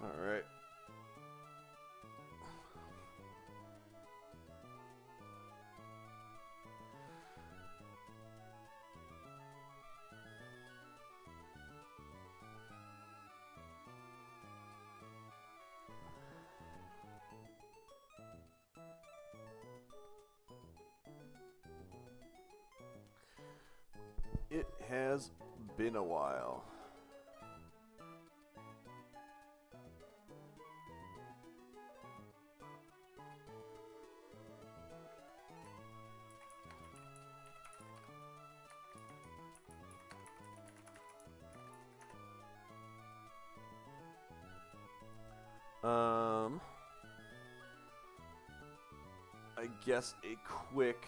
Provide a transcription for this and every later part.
All right. It has been a while. I guess a quick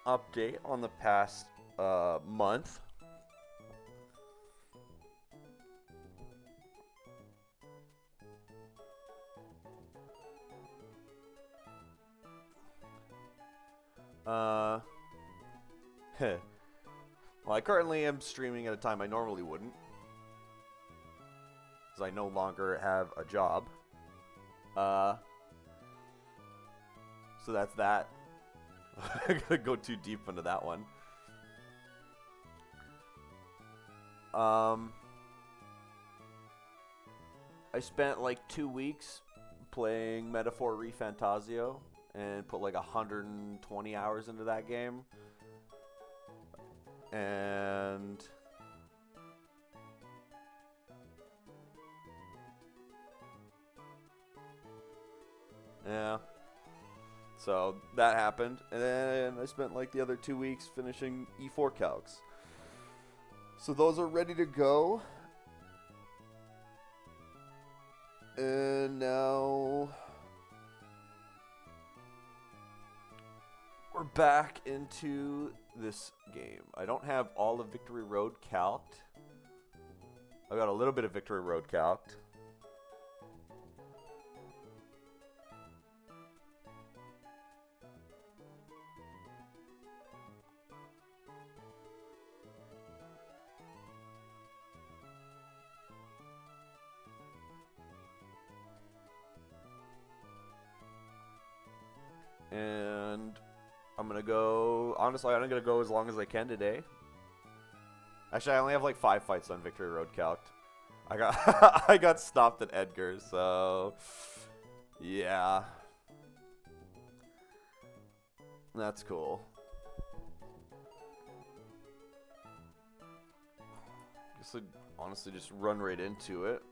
update on the past month. Well, I currently am streaming at a time I normally wouldn't, because I no longer have a job. So that's that. I'm gonna go too deep into that one. I spent like 2 weeks playing Metaphor ReFantasio and put like 120 hours into that game. And Yeah. So that happened, and then I spent like the other 2 weeks finishing E4 calcs. So those are ready to go. And now we're back into this game. I don't have all of Victory Road calced. I got a little bit of Victory Road calced. And I'm gonna go. Honestly, I'm gonna go as long as I can today. Actually, I only have like 5 fights on Victory Road calced. I got I got stopped at Edgar, so yeah, that's cool. Guess I'd honestly just run right into it.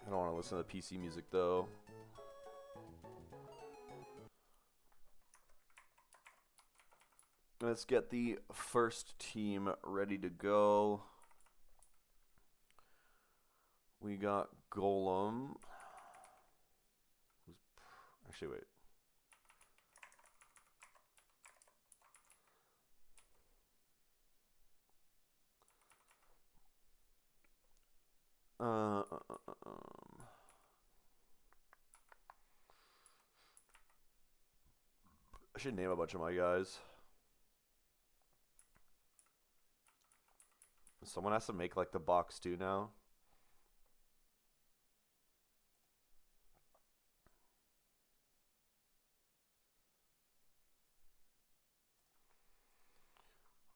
I don't want to listen to the PC music though. Let's get the first team ready to go. We got Golem. Actually, wait. I should name a bunch of my guys. Someone has to make like the box too now.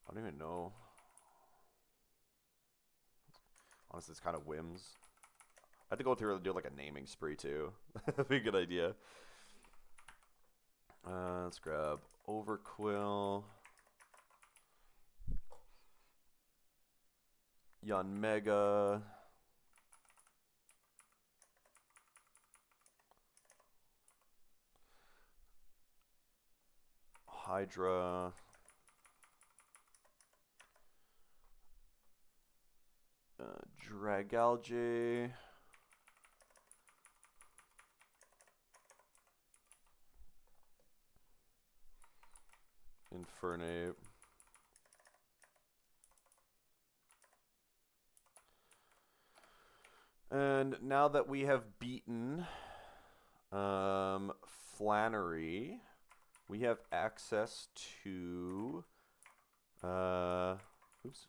I don't even know. Honestly, it's kind of whims. I have to go through and do like a naming spree too. That'd be a good idea. Let's grab Overquill. Yanmega. Hydra. Dragalge. Infernape. And now that we have beaten Flannery, we have access to oops.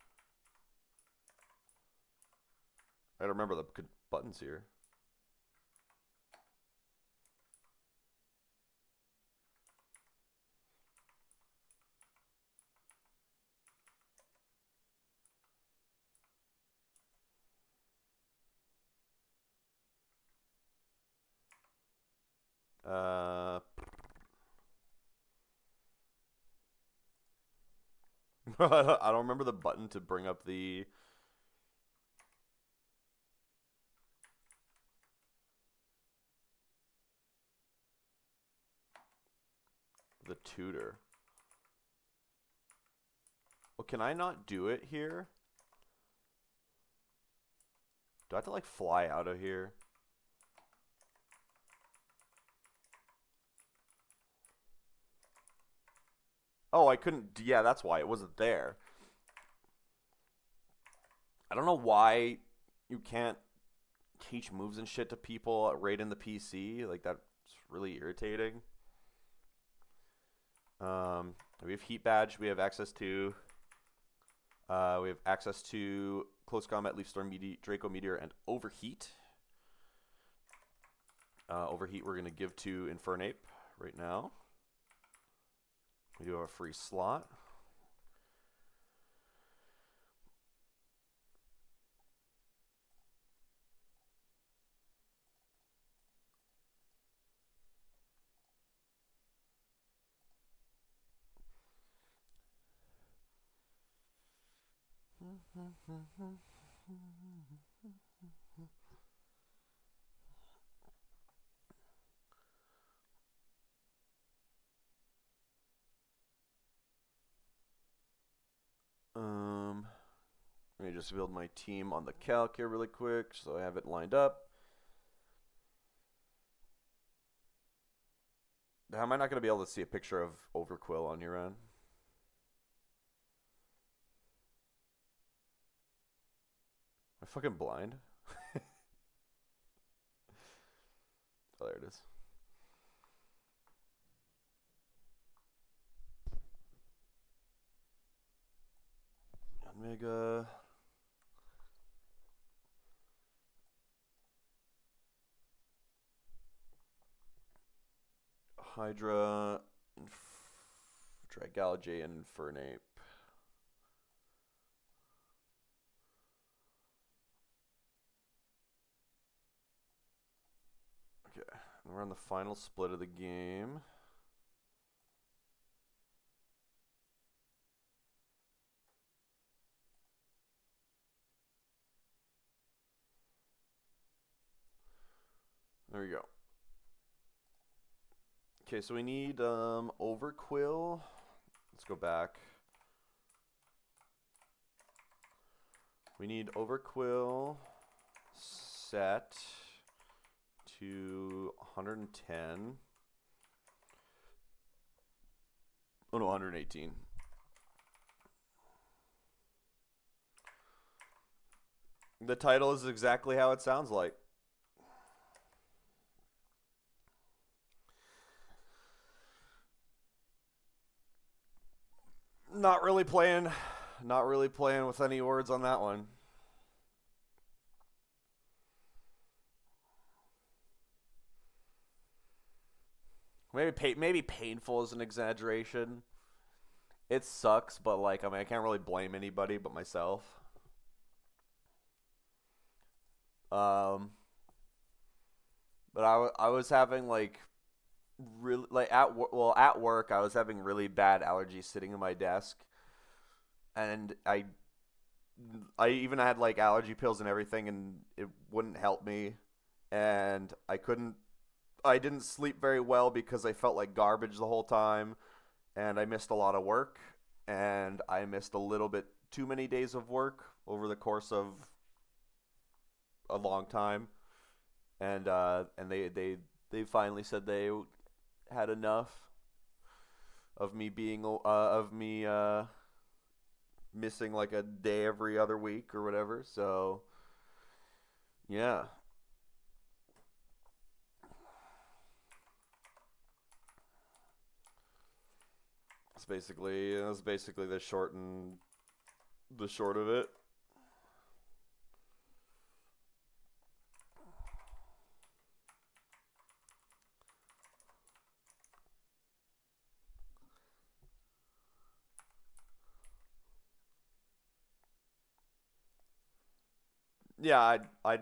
I gotta remember the good buttons here. I don't remember the button to bring up the tutor. Well, can I not do it here? Do I have to like fly out of here? Oh, I couldn't. Yeah, that's why it wasn't there. I don't know why you can't teach moves and shit to people right in the PC. Like, that's really irritating. We have Heat Badge. We have access to. We have access to Close Combat, Leaf Storm, Draco Meteor, and Overheat. Overheat we're going to give to Infernape right now. We do have a free slot. Let me just build my team on the calc here really quick so I have it lined up. How am I not going to be able to see a picture of Overquill on your end? Am I fucking blind? Oh, there it is. Omega. Hydra. Dragalagy and Infernape. Okay, we're on the final split of the game. There we go. Okay, so we need Overquill. Let's go back. We need Overquill set to 110. Oh no, 118. The title is exactly how it sounds like. Not really playing with any words on that one. Maybe painful is an exaggeration. It sucks, but like I can't really blame anybody but myself. But I was having like really like at work I was having really bad allergies sitting in my desk, and I even had like allergy pills and everything, and it wouldn't help me, and I didn't sleep very well because I felt like garbage the whole time, and I missed a lot of work, and I missed a little bit too many days of work over the course of a long time, and they finally said they had enough of me being missing like a day every other week or whatever. So yeah, that's basically the short of it. Yeah, I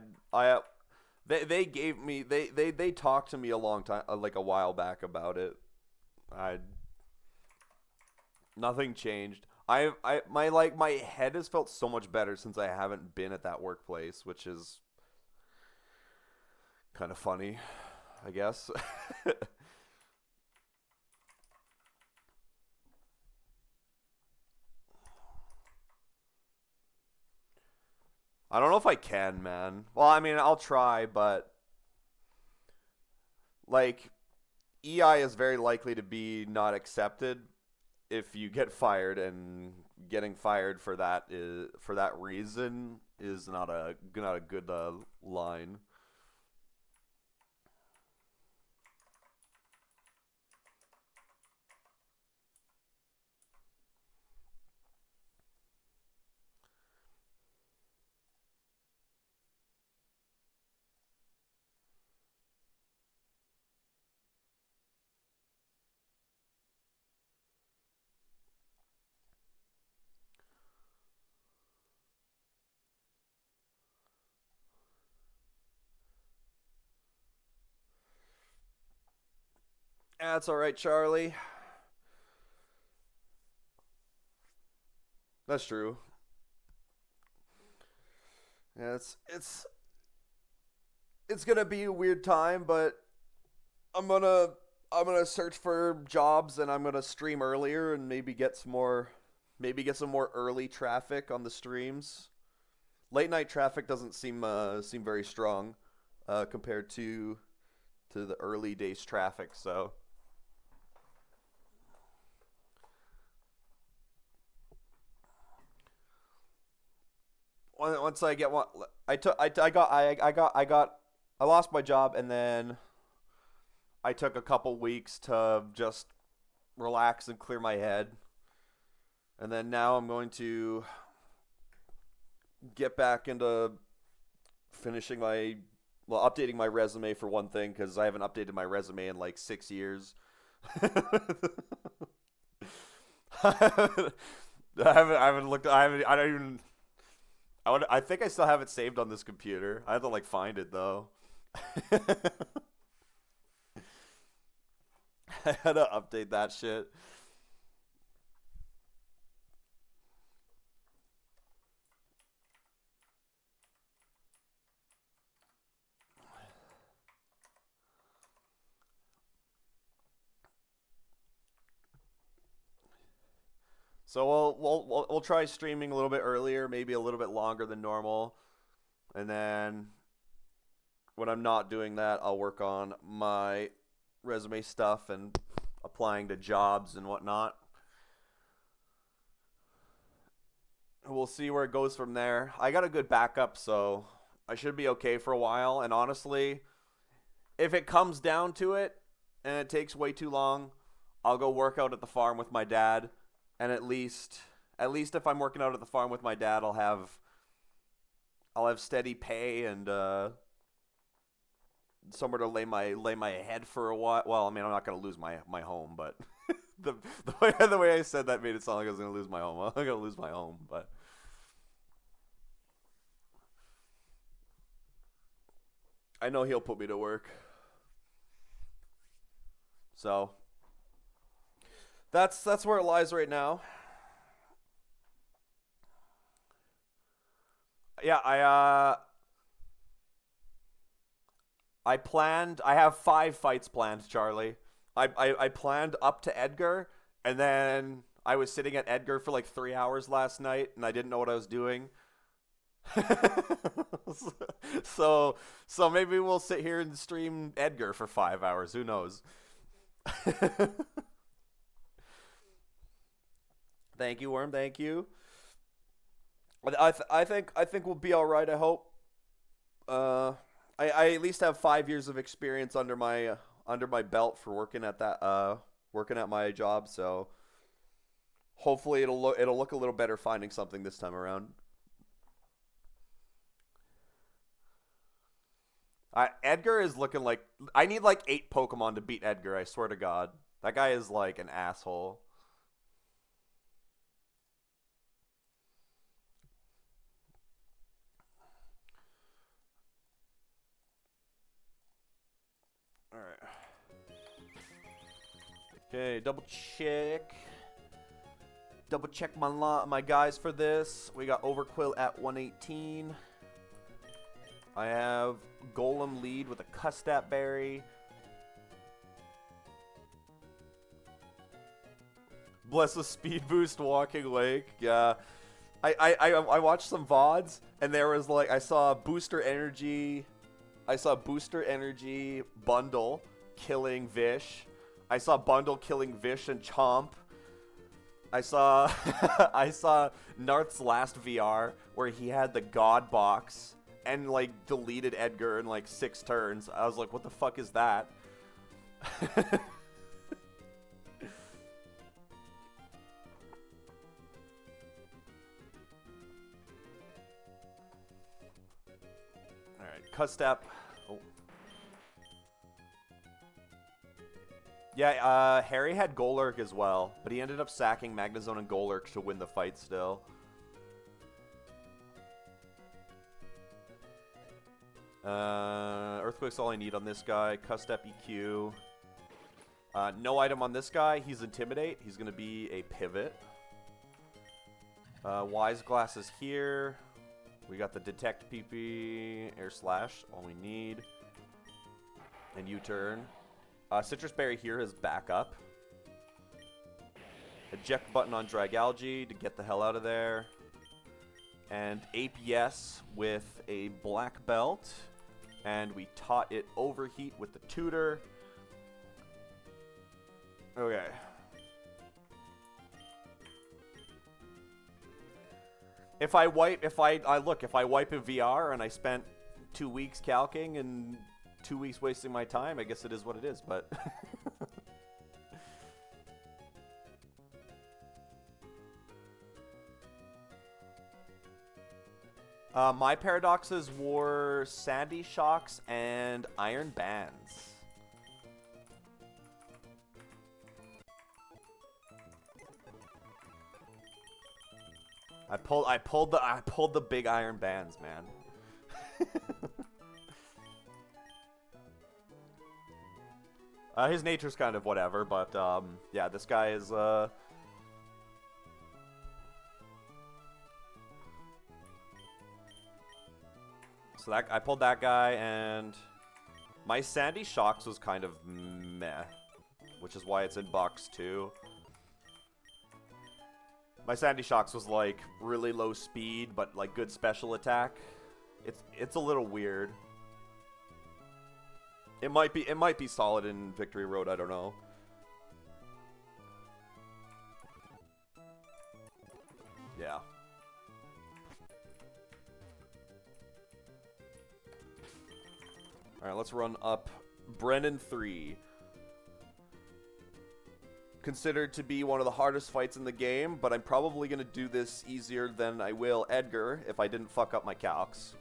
they gave me they talked to me a long time like a while back about it. I Nothing changed. My head has felt so much better since I haven't been at that workplace, which is kind of funny, I guess. I don't know if I can, man. Well, I mean, I'll try, but like EI is very likely to be not accepted if you get fired, and getting fired for that reason is not a good line. That's all right, Charlie. That's true. Yeah, it's gonna be a weird time, but I'm gonna I'm gonna search for jobs and I'm gonna stream earlier and maybe get some more early traffic on the streams. Late night traffic doesn't seem very strong compared to the early days traffic. So once I get one, I took I got I lost my job and then I took a couple weeks to just relax and clear my head. And then now I'm going to get back into finishing my updating my resume for one thing because I haven't updated my resume in like 6 years. I haven't looked. I don't even. I think I still have it saved on this computer. I have to like find it though. I had to update that shit. So we'll try streaming a little bit earlier, maybe a little bit longer than normal, and then when I'm not doing that, I'll work on my resume stuff and applying to jobs and whatnot. We'll see where it goes from there. I got a good backup, so I should be okay for a while. And honestly, if it comes down to it and it takes way too long, I'll go work out at the farm with my dad. And at least if I'm working out at the farm with my dad, I'll have steady pay and somewhere to lay my head for a while. Well, I mean, I'm not gonna lose my home, but the the way I said that made it sound like I was gonna lose my home. I'm gonna lose my home, but I know he'll put me to work. So that's where it lies right now. Yeah, I planned. I have 5 fights planned, Charlie. I planned up to Edgar, and then I was sitting at Edgar for like 3 hours last night, and I didn't know what I was doing. so so maybe we'll sit here and stream Edgar for 5 hours. Who knows? Thank you, Worm. Thank you. I think we'll be all right. I hope. Uh, I at least have 5 years of experience under my belt for working at my job. So hopefully it'll look a little better finding something this time around. Edgar is looking like I need like 8 Pokemon to beat Edgar. I swear to God, that guy is like an asshole. All right. Okay, double check my guys for this. We got Overquill at 118. I have Golem lead with a Custap Berry. Bless the speed boost walking lake. Yeah. I watched some VODs and there was like I saw Booster Energy Bundle killing Vish. I saw Bundle killing Vish and Chomp. I saw I saw Narth's last VR where he had the God box and like deleted Edgar in like 6 turns. I was like, what the fuck is that? All right, Custap. Oh. Yeah, Harry had Golurk as well, but he ended up sacking Magnezone and Golurk to win the fight still. Earthquake's all I need on this guy. Custap EQ. No item on this guy. He's Intimidate. He's going to be a pivot. Wise Glass is here. We got the Detect PP, Air Slash, all we need. And U-turn. Citrus Berry here is back up. Eject button on Dragalge to get the hell out of there. And APS with a black belt. And we taught it Overheat with the tutor. Okay. If I wipe in VR and I spent 2 weeks calcing and 2 weeks wasting my time, I guess it is what it is, but my Paradoxes wore Sandy Shocks and Iron Bands. I pulled the big Iron Bands, man. His nature's kind of whatever, but yeah, this guy is So that I pulled that guy, and my Sandy Shocks was kind of meh, which is why it's in box 2. My Sandy Shocks was like really low speed, but like good special attack. It's a little weird. It might be solid in Victory Road, I don't know. Yeah. Alright, let's run up Brennan 3. Considered to be one of the hardest fights in the game, but I'm probably going to do this easier than I will Edgar if I didn't fuck up my calcs.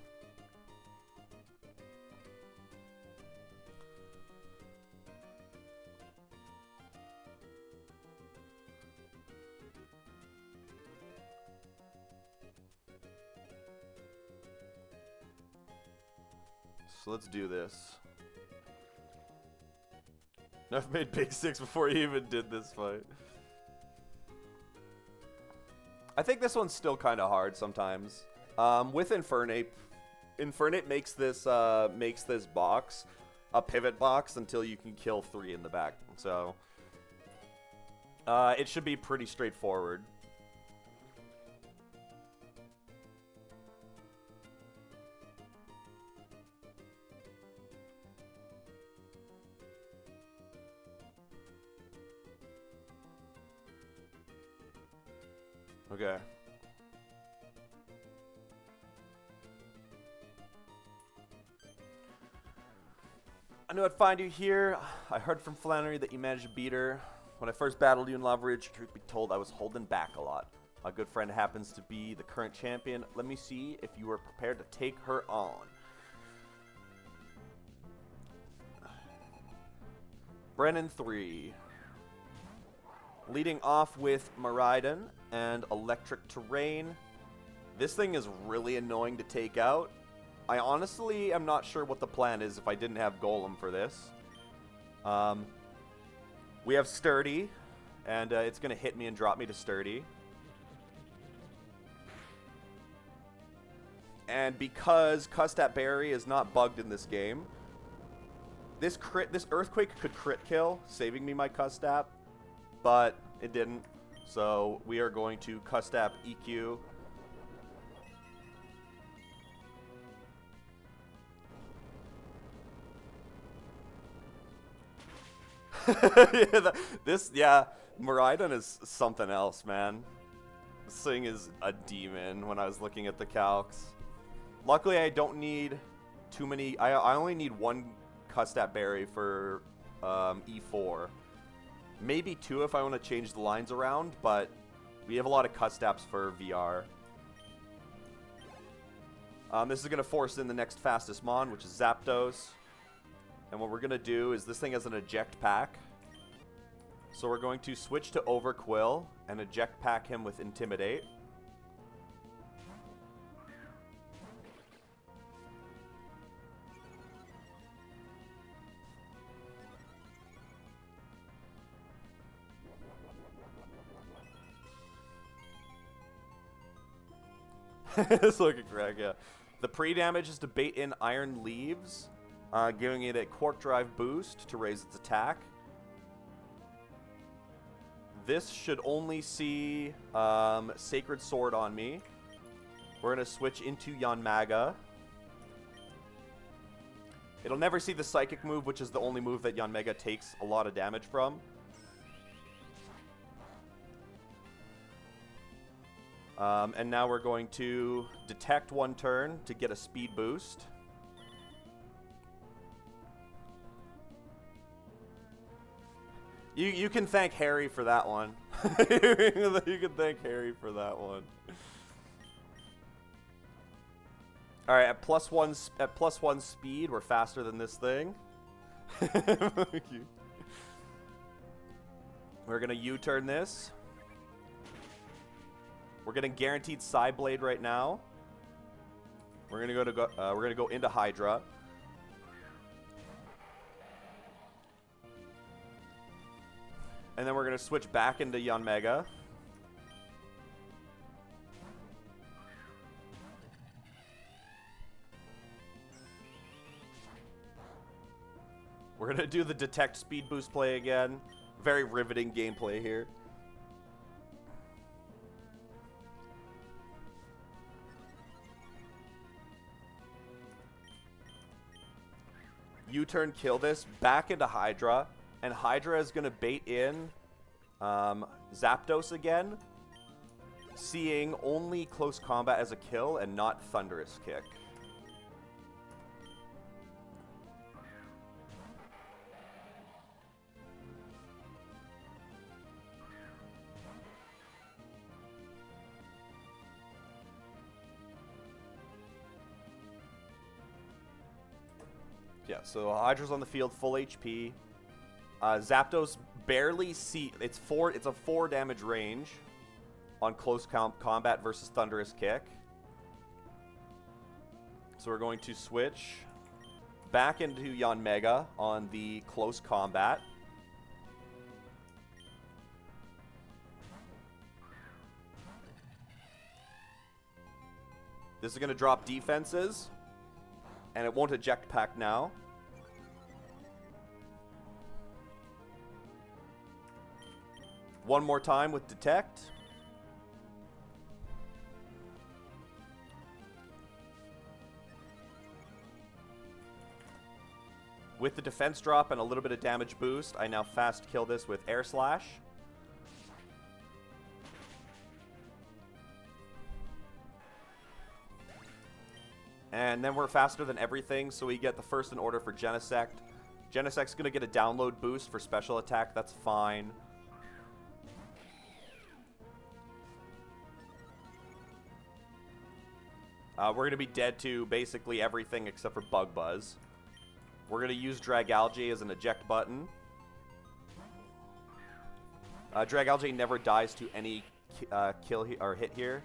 So let's do this. I've made Big 6 before he even did this fight. I think this one's still kind of hard sometimes. With Infernape, Infernape makes this box a pivot box until you can kill 3 in the back. So it should be pretty straightforward. Okay. I knew I'd find you here. I heard from Flannery that you managed to beat her. When I first battled you in Lava Ridge, truth be told, I was holding back a lot. My good friend happens to be the current champion. Let me see if you are prepared to take her on. Brennan 3. Leading off with Miraidon and Electric Terrain. This thing is really annoying to take out. I honestly am not sure what the plan is if I didn't have Golem for this. We have Sturdy, and it's going to hit me and drop me to Sturdy. And because Custap Berry is not bugged in this game, this Earthquake could crit kill, saving me my Custap, but it didn't. So we are going to Custap EQ. Miraidon is something else, man. This thing is a demon when I was looking at the calcs. Luckily, I don't need too many. I only need one Custap Berry for E4. Maybe 2 if I want to change the lines around, but we have a lot of Custaps for VR. This is going to force in the next fastest Mon, which is Zapdos. And what we're going to do is this thing has an eject pack. So we're going to switch to Overquill and eject pack him with Intimidate. It's looking correct, yeah. The pre-damage is to bait in Iron Leaves, giving it a Quark Drive boost to raise its attack. This should only see Sacred Sword on me. We're going to switch into Yanmaga. It'll never see the Psychic move, which is the only move that Yanmaga takes a lot of damage from. And now we're going to Detect one turn to get a speed boost. You can thank Harry for that one. You can thank Harry for that one. All right, at plus one speed, we're faster than this thing. We're gonna U-turn this. We're getting guaranteed Psyblade right now. We're gonna go into Hydra. And then we're going to switch back into Yanmega. We're going to do the Detect Speed Boost play again. Very riveting gameplay here. U-turn, kill this, back into Hydra. And Hydra is going to bait in Zapdos again, seeing only close combat as a kill and not Thunderous Kick. Yeah, so Hydra's on the field, full HP. Zapdos barely see. It's a 4 damage range on close combat versus Thunderous Kick. So we're going to switch back into Yanmega on the close combat. This is going to drop defenses, and it won't eject pack now. One more time with Detect. With the defense drop and a little bit of damage boost, I now fast kill this with Air Slash. And then we're faster than everything, so we get the first in order for Genesect. Genesect's going to get a download boost for special attack, that's fine. We're going to be dead to basically everything except for Bug Buzz. We're going to use Dragalge as an eject button. Dragalge never dies to any kill or hit here.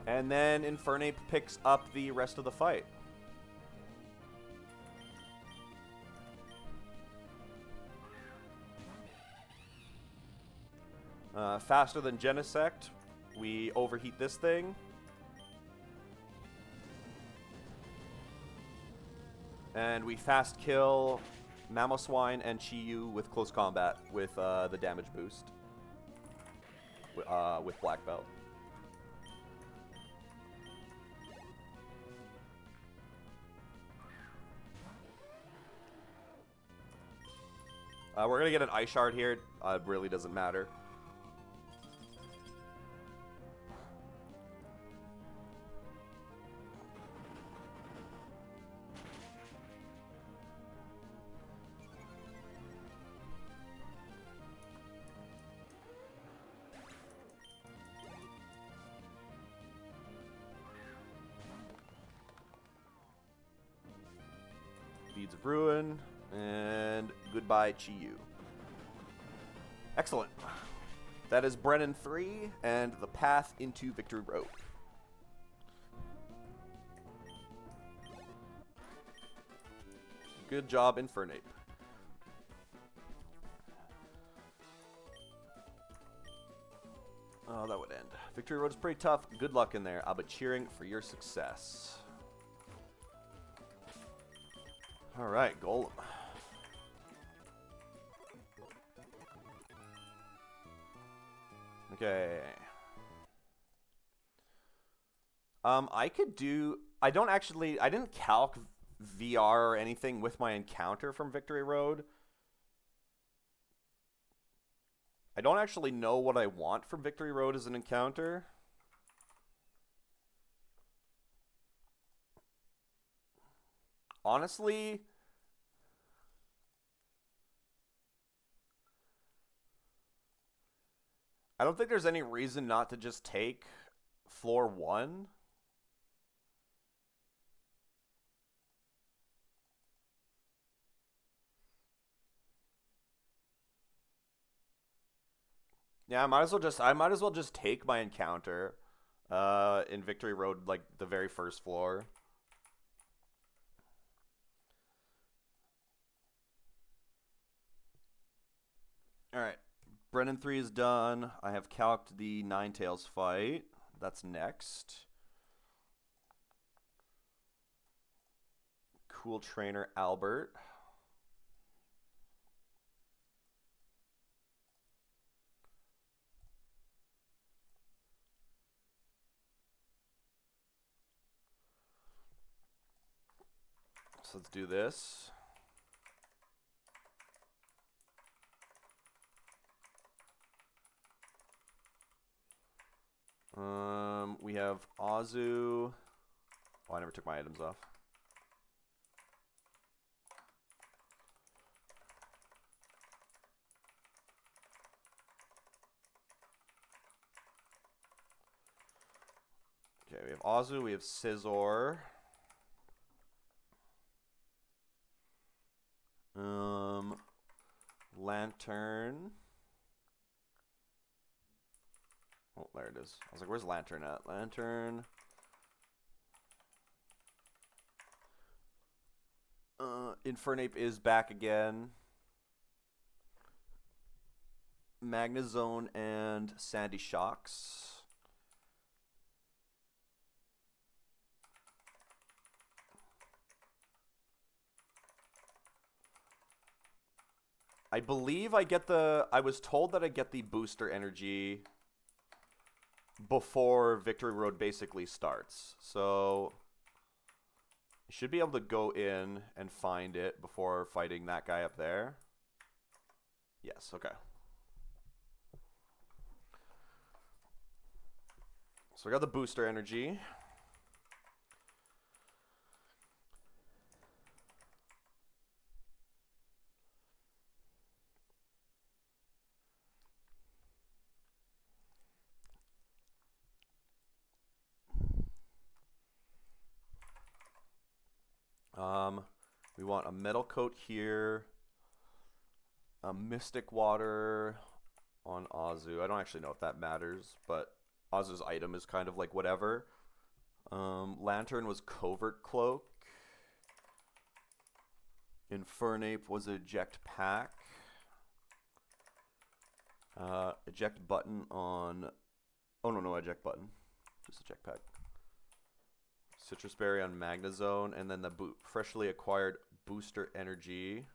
And then Infernape picks up the rest of the fight. Faster than Genesect, we overheat this thing. And we fast kill Mamoswine and Chi-Yu with close combat with the damage boost. With Black Belt. We're going to get an Ice Shard here. It really doesn't matter. Beads of Ruin, and goodbye Chi-Yu. Excellent. That is Brennan 3, and the path into Victory Road. Good job, Infernape. Oh, that would end. Victory Road is pretty tough. Good luck in there. I'll be cheering for your success. Alright, Golem. Okay. I could do... I didn't calc VR or anything with my encounter from Victory Road. I don't actually know what I want from Victory Road as an encounter. Honestly, I don't think there's any reason not to just take floor 1. Yeah, I might as well just take my encounter in Victory Road, like the very first floor. Alright. Brennan 3 is done. I have calced the Ninetales fight. That's next. Cool Trainer Albert. So let's do this. We have Azu. Oh, I never took my items off. Okay, we have Azu, we have Scizor. Lantern. Oh, there it is. I was like, where's Lantern at? Lantern. Infernape is back again. Magnezone and Sandy Shocks. I believe I get the... I was told that I get the booster energy before Victory Road basically starts. So I should be able to go in and find it before fighting that guy up there. Yes, okay. So I got the booster energy. We want a metal coat here, a mystic water on Azu. I don't actually know if that matters, but Azu's item is kind of like whatever. Lantern was covert cloak. Infernape was eject pack. Eject button on... Oh, no, eject button. Just eject pack. Citrus Berry on Magnezone, and then the freshly acquired Booster Energy.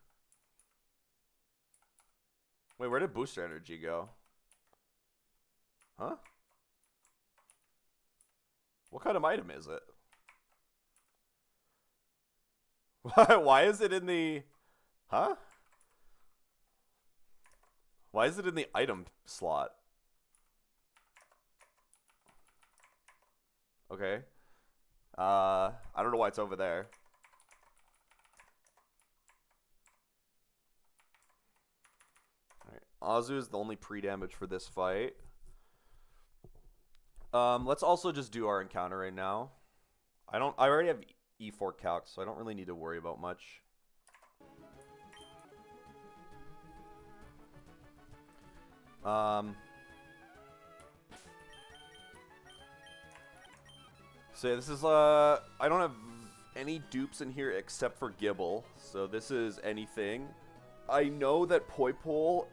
Wait, where did Booster Energy go? Huh? What kind of item is it? Why is it in the... Huh? Why is it in the item slot? Okay. I don't know why it's over there. Alright, Azu is the only pre-damage for this fight. Let's also just do our encounter right now. I already have E4 calc, so I don't really need to worry about much. So this is, I don't have any dupes in here except for Gibble, so this is anything. I know that Poipole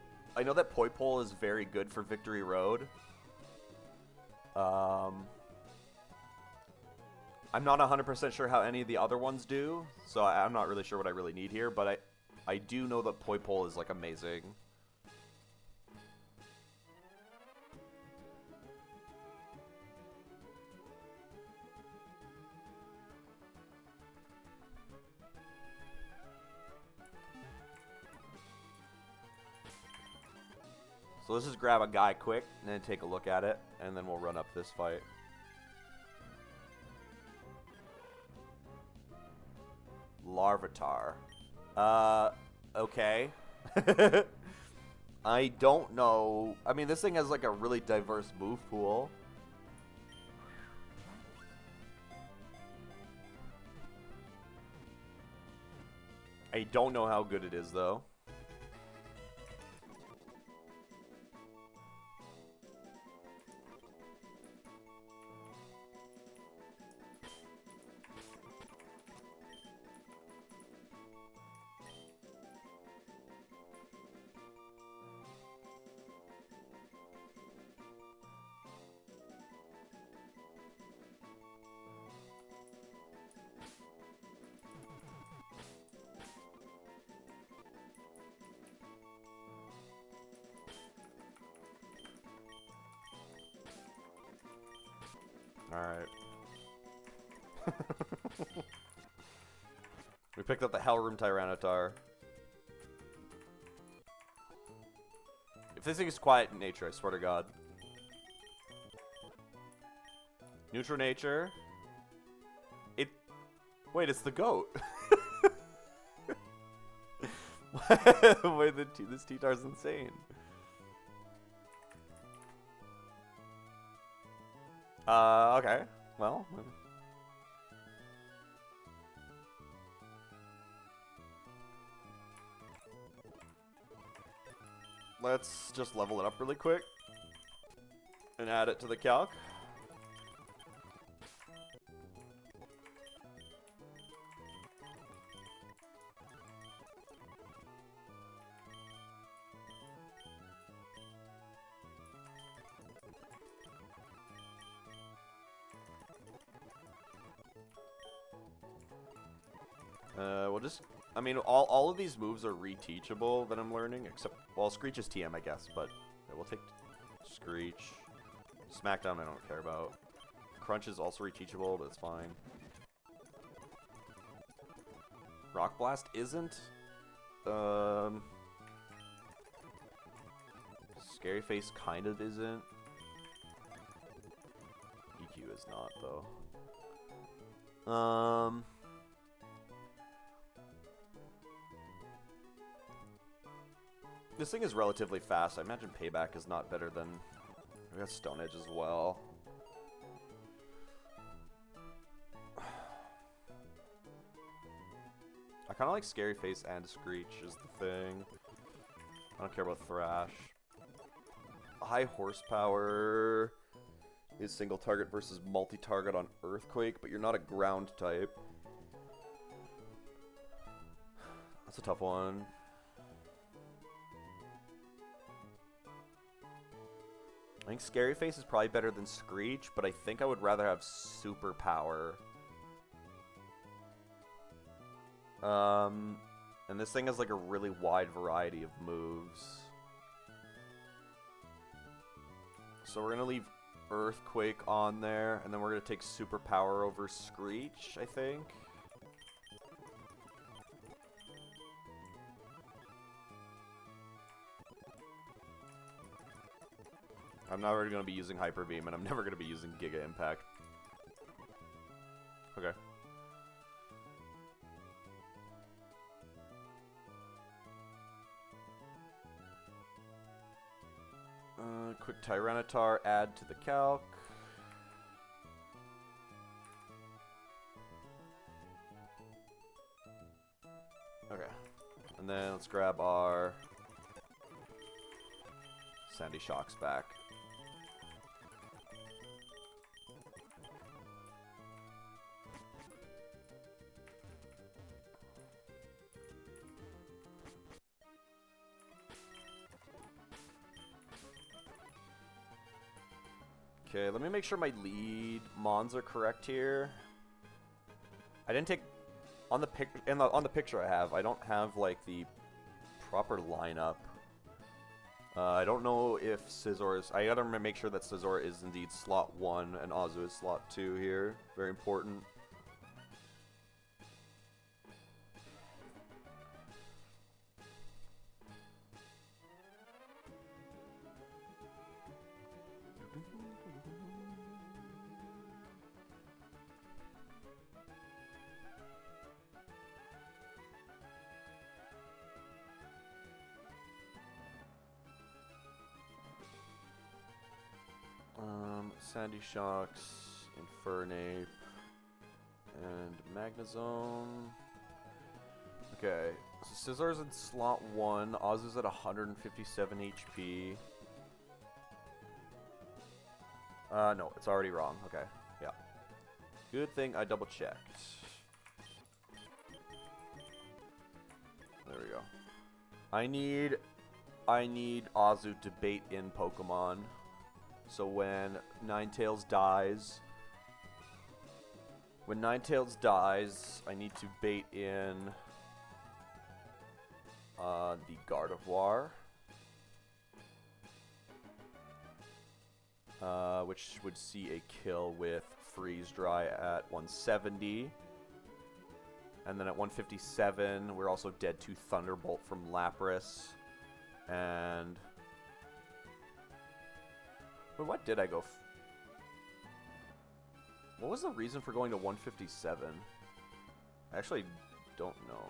is very good for Victory Road. Um, I'm not 100% sure how any of the other ones do, so I'm not really sure what I really need here, but I do know that Poipole is, like, amazing. So let's just grab a guy quick, and then take a look at it, and then we'll run up this fight. Larvitar. Okay. I don't know. I mean, this thing has, like, a really diverse move pool. I don't know how good it is, though. Alright. We picked up the Hellroom Tyranitar. If this thing is quiet in nature, I swear to God. Neutral nature. Wait, it's the goat. Wait, this T-Tar's insane. Okay. Well. Let's just level it up really quick. And add it to the calc. We'll just, I mean, all of these moves are reteachable that I'm learning, except, well, Screech is TM, I guess, but yeah, we'll take Screech. Smackdown I don't care about. Crunch is also reteachable, but it's fine. Rock Blast isn't. Scary Face kind of isn't. EQ is not, though. This thing is relatively fast. I imagine Payback is not better than... We got Stone Edge as well. I kind of like Scary Face and Screech is the thing. I don't care about Thrash. High horsepower is single target versus multi-target on Earthquake, but you're not a ground type. That's a tough one. I think Scary Face is probably better than Screech, but I think I would rather have super power. And this thing has like a really wide variety of moves. So we're gonna leave Earthquake on there, and then we're gonna take super power over Screech, I think. I'm not already going to be using Hyper Beam, and I'm never going to be using Giga Impact. Okay. Quick Tyranitar, add to the calc. Okay. And then let's grab our Sandy Shocks back. Okay, let me make sure my lead mons are correct here. I didn't take on the on the picture I have. I don't have like the proper lineup. I don't know if Scizor is. I gotta make sure that Scizor is indeed slot 1 and Azu is slot 2 here. Very important. Sandy Shocks, Infernape, and Magnezone. Okay, so Scizor's in slot 1, Azu's at 157 HP. No, it's already wrong. Okay, yeah. Good thing I double checked. There we go. I need Azu to bait in Pokemon. So when Ninetales dies, I need to bait in the Gardevoir, which would see a kill with Freeze Dry at 170. And then at 157, we're also dead to Thunderbolt from Lapras. And but what did I go? What was the reason for going to 157? I actually don't know.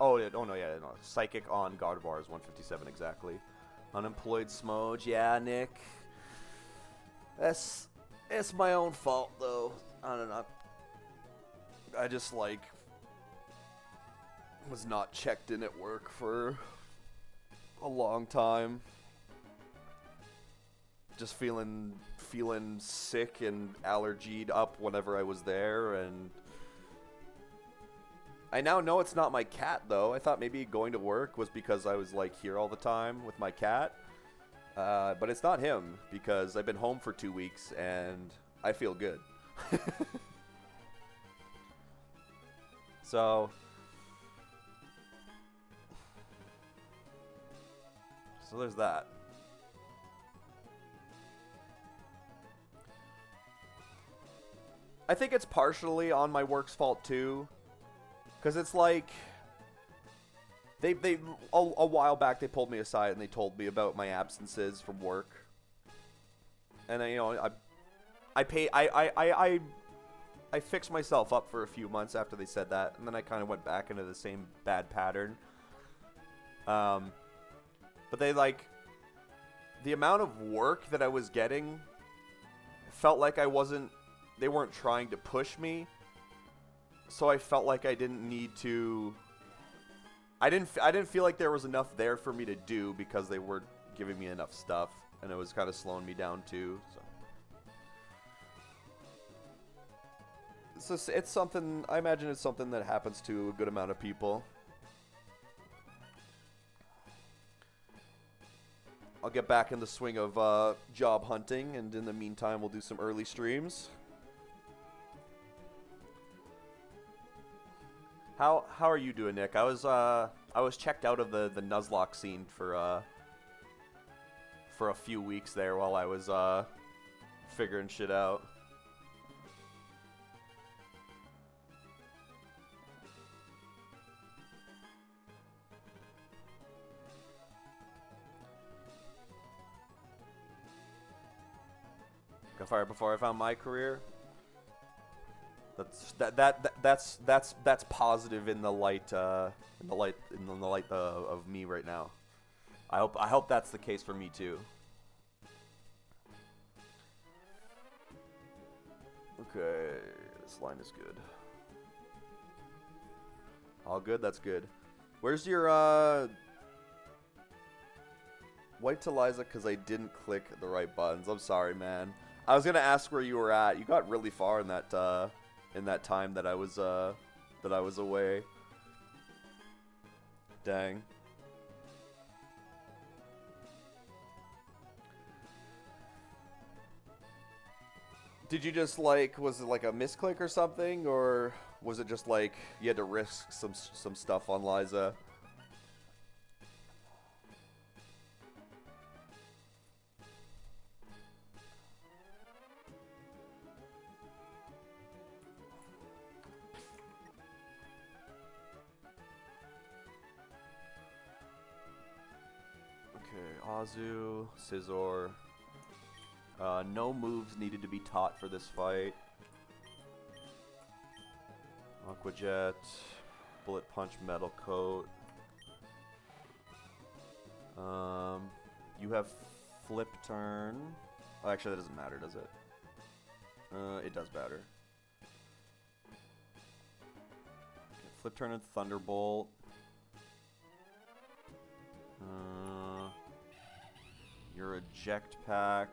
Oh, yeah, no. Psychic on Gardevoir is 157 exactly. Unemployed Smoge, yeah, Nick. It's my own fault though. I don't know. I just like was not checked in at work for a long time. Just feeling sick and allergied up whenever I was there, and I now know it's not my cat though. I thought maybe going to work was because I was like here all the time with my cat, but it's not him because I've been home for 2 weeks and I feel good. So there's that. I think it's partially on my work's fault too, because it's like they a while back they pulled me aside and they told me about my absences from work, and I fixed myself up for a few months after they said that, and then I kind of went back into the same bad pattern. But they like the amount of work that I was getting felt like they weren't trying to push me, so I felt like I didn't need to. I didn't feel like there was enough there for me to do because they weren't giving me enough stuff, and it was kind of slowing me down too. So it's something. I imagine it's something that happens to a good amount of people. I'll get back in the swing of job hunting, and in the meantime, we'll do some early streams. How are you doing, Nick? I was checked out of the Nuzlocke scene for a few weeks there while I was figuring shit out. Got fired before I found my career. That's positive in the light of me right now. I hope that's the case for me too. Okay, this line is good. All good. That's good. Where's your wipe to Liza? Because I didn't click the right buttons. I'm sorry, man. I was gonna ask where you were at. You got really far in that time that I was away. Dang. Did you just like, was it like a misclick or something, or was it just like you had to risk some stuff on Liza? Okay, Azu, Scizor. No moves needed to be taught for this fight. Aqua Jet, Bullet Punch, Metal Coat. You have Flip Turn. Oh, actually, that doesn't matter, does it? It does matter. Okay, Flip Turn and Thunderbolt. Your Eject Pack.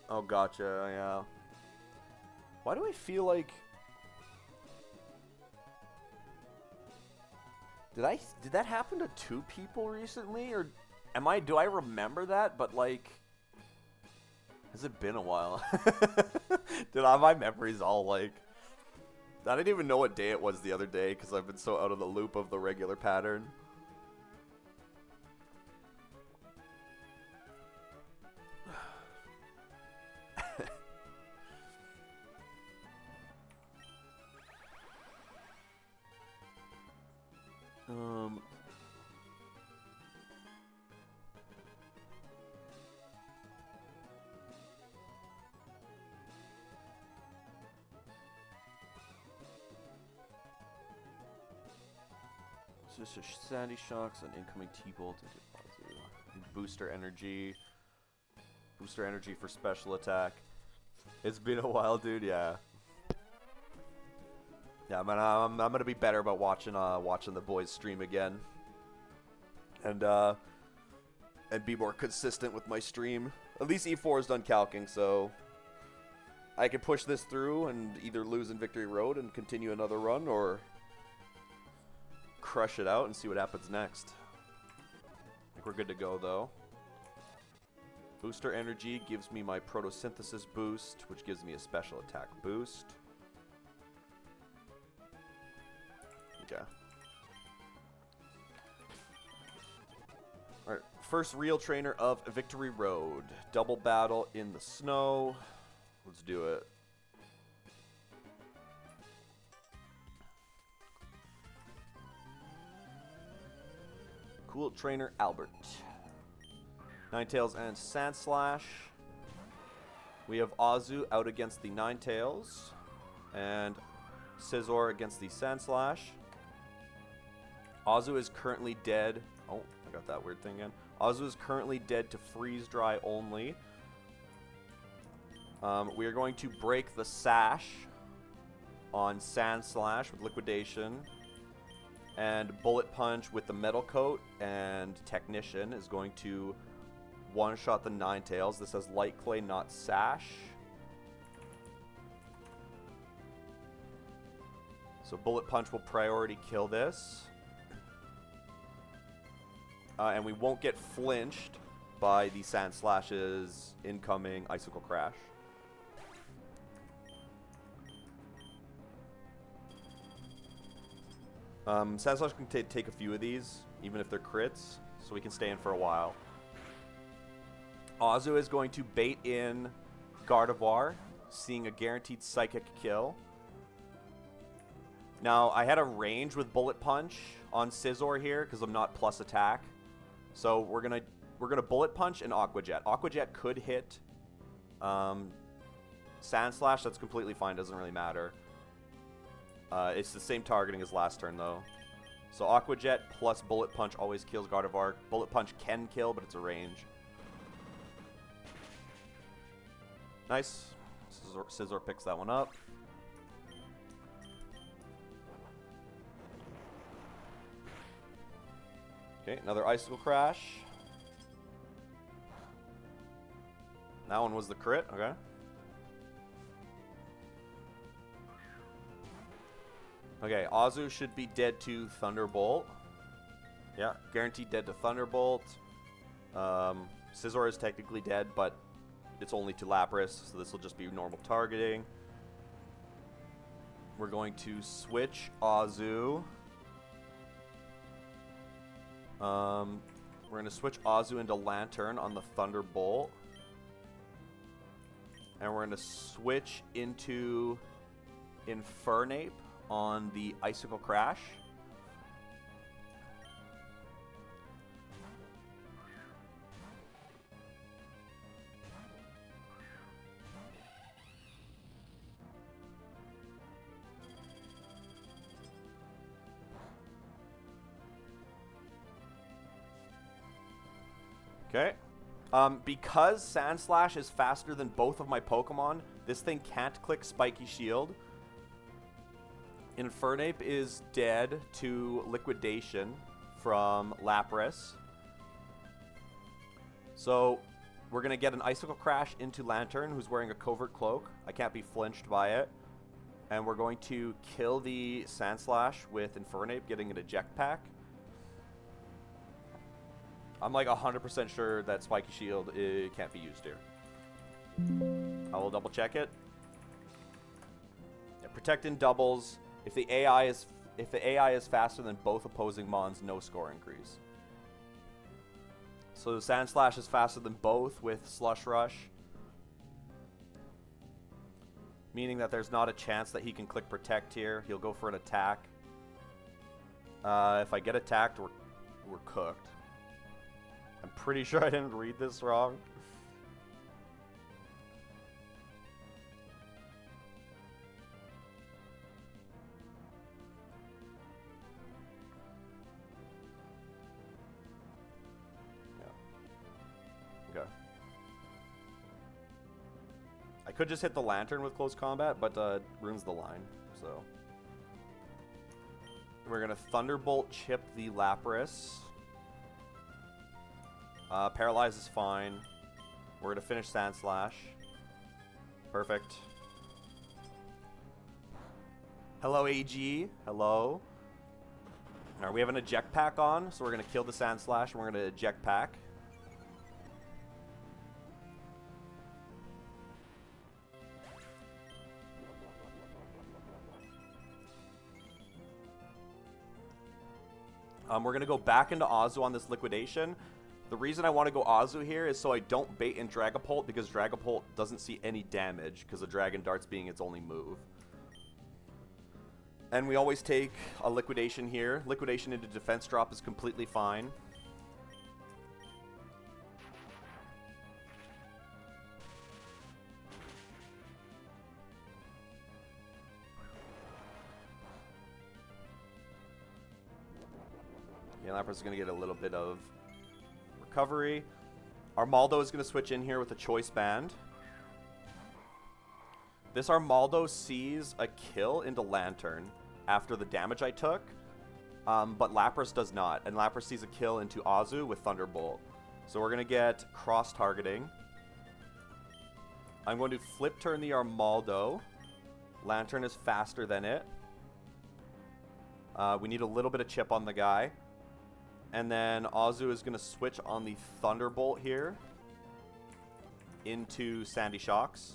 Oh, gotcha, yeah. Why do I feel like... Did that happen to 2 people recently? Or do I remember that? But, like... Has it been a while? Dude, my memory's all, like... I didn't even know what day it was the other day, because I've been so out of the loop of the regular pattern. Just a Sandy Shocks, an incoming T-Bolt, Booster Energy. Booster Energy for special attack. It's been a while, dude, yeah. Yeah, man, I'm gonna be better about watching the boys stream again. And be more consistent with my stream. At least E4 is done calcing, so I can push this through and either lose in Victory Road and continue another run, or crush it out and see what happens next. I think we're good to go, though. Booster Energy gives me my Photosynthesis boost, which gives me a special attack boost. Okay. Alright, first real trainer of Victory Road. Double battle in the snow. Let's do it. Cool trainer Albert. Ninetales and Sandslash. We have Azu out against the Ninetales. And Scizor against the Sandslash. Azu is currently dead. Oh, I got that weird thing again. Azu is currently dead to freeze dry only. We are going to break the Sash on Sandslash with Liquidation. And Bullet Punch with the Metal Coat and Technician is going to one-shot the Ninetales. This has Light Clay, not Sash. So Bullet Punch will priority kill this. And we won't get flinched by the Sandslash's incoming Icicle Crash. Sandslash can take a few of these, even if they're crits, so we can stay in for a while. Azu is going to bait in Gardevoir, seeing a guaranteed Psychic kill. Now, I had a range with Bullet Punch on Scizor here, because I'm not plus attack. So we're gonna Bullet Punch and Aqua Jet. Aqua Jet could hit Sandslash, that's completely fine, doesn't really matter. It's the same targeting as last turn, though. So Aqua Jet plus Bullet Punch always kills Gardevoir. Bullet Punch can kill, but it's a range. Nice. Scizor picks that one up. Okay, another Icicle Crash. That one was the crit. Okay. Okay, Azu should be dead to Thunderbolt. Yeah, guaranteed dead to Thunderbolt. Scizor is technically dead, but it's only to Lapras, so this will just be normal targeting. We're going to switch Azu. We're going to switch Azu into Lantern on the Thunderbolt. And we're going to switch into Infernape on the Icicle Crash. Okay. Because Sandslash is faster than both of my Pokemon, this thing can't click Spiky Shield. Infernape is dead to Liquidation from Lapras. So we're going to get an Icicle Crash into Lantern, who's wearing a Covert Cloak. I can't be flinched by it. And we're going to kill the Sandslash with Infernape, getting an Eject Pack. I'm like 100% sure that Spiky Shield can't be used here. I will double check it. Yeah, protect in doubles. If the AI is faster than both opposing mons, no score increase. So Sandslash is faster than both with Slush Rush, meaning that there's not a chance that he can click Protect here. He'll go for an attack. If I get attacked, we're cooked. I'm pretty sure I didn't read this wrong. Yeah. Okay. I could just hit the Lantern with close combat, but ruins the line, so. We're going to Thunderbolt chip the Lapras. Paralyze is fine. We're going to finish Sandslash. Perfect. Hello, AG. Hello. Alright, we have an Eject Pack on, so we're going to kill the Sandslash, and we're going to Eject Pack. We're going to go back into Azu on this Liquidation. The reason I want to go Azu here is so I don't bait in Dragapult, because Dragapult doesn't see any damage because of Dragon Darts being its only move. And we always take a Liquidation here. Liquidation into Defense Drop is completely fine. Yeah, Lapras is going to get a little bit of recovery. Armaldo is going to switch in here with a Choice Band. This Armaldo sees a kill into Lantern after the damage I took, but Lapras does not. And Lapras sees a kill into Azu with Thunderbolt. So we're going to get cross-targeting. I'm going to flip turn the Armaldo. Lantern is faster than it. We need a little bit of chip on the guy. And then Azu is going to switch on the Thunderbolt here into Sandy Shocks.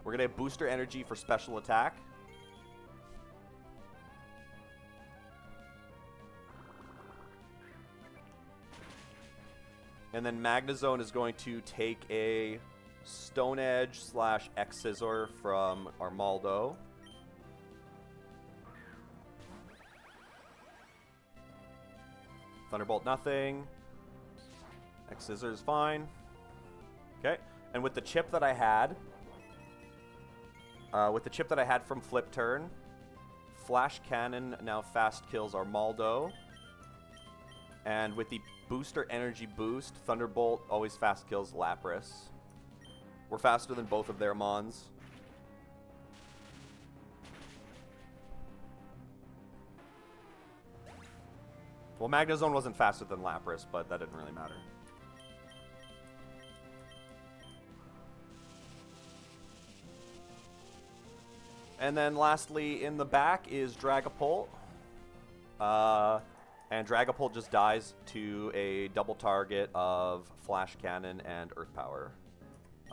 We're going to have Booster Energy for special attack. And then Magnezone is going to take a Stone Edge / X Scissor from Armaldo. Thunderbolt, nothing. X Scissor is fine. Okay, and with the chip that I had, from Flip Turn, Flash Cannon now fast kills Armaldo. And with the Booster Energy boost, Thunderbolt always fast kills Lapras. We're faster than both of their mons. Well, Magnezone wasn't faster than Lapras, but that didn't really matter. And then lastly, in the back is Dragapult. And Dragapult just dies to a double target of Flash Cannon and Earth Power.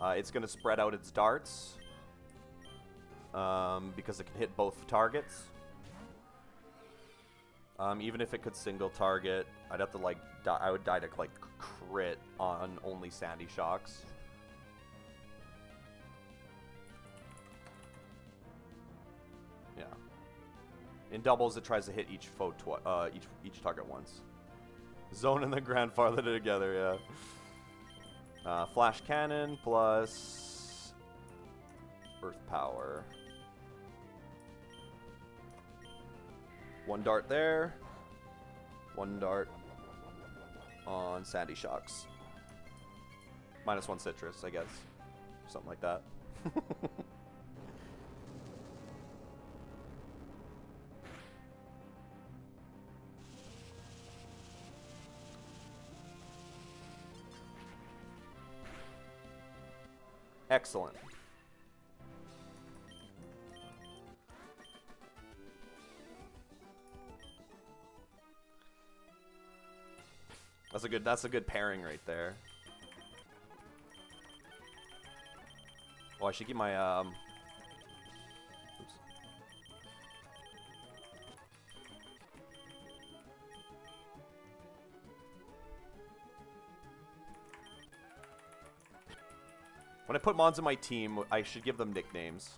It's going to spread out its darts because it can hit both targets. Even if it could single target, I'd have to like I would die to like crit on only Sandy Shocks. Yeah. In doubles, it tries to hit each foe each target once. Zone and the Grandfather together, yeah. Flash Cannon plus Earth Power. One dart there. One dart on Sandy Shocks. -1 Citrus, I guess. Something like that. Excellent. That's a good pairing right there. Oh, I should keep my oops. When I put mons in my team, I should give them nicknames.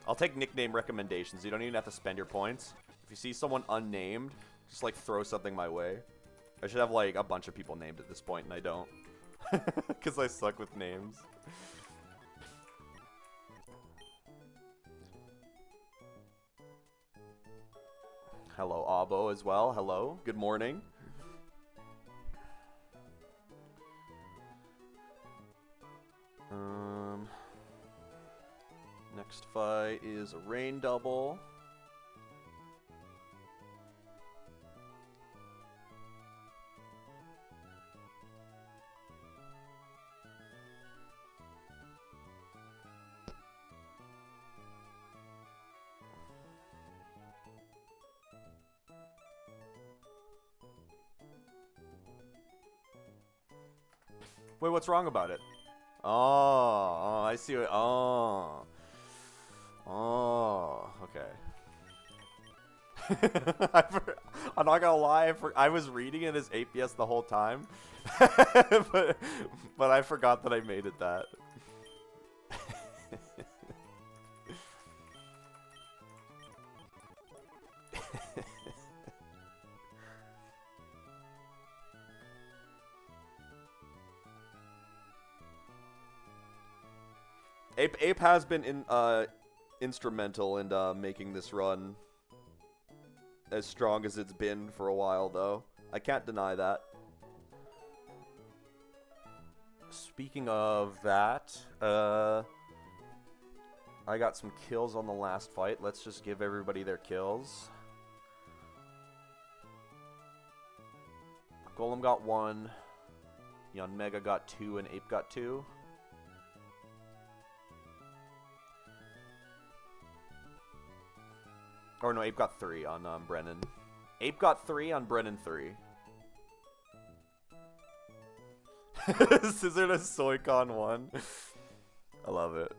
I'll take nickname recommendations. You don't even have to spend your points. If you see someone unnamed, just like throw something my way. I should have like a bunch of people named at this point, and I don't. Because I suck with names. Hello, Abo, as well. Hello. Good morning. Next fight is a rain double. Wait, what's wrong about it? Oh, I see what. Oh, okay. I'm not gonna lie, I was reading it as 8PS the whole time, but I forgot that I made it that. Ape has been instrumental in making this run as strong as it's been for a while, though. I can't deny that. Speaking of that, I got some kills on the last fight. Let's just give everybody their kills. Golem got 1. Yanmega got 2, and Ape got 2. Or no, Ape got 3 on Brennan. Ape got 3 on Brennan 3. Scissor to Soycon 1. I love it.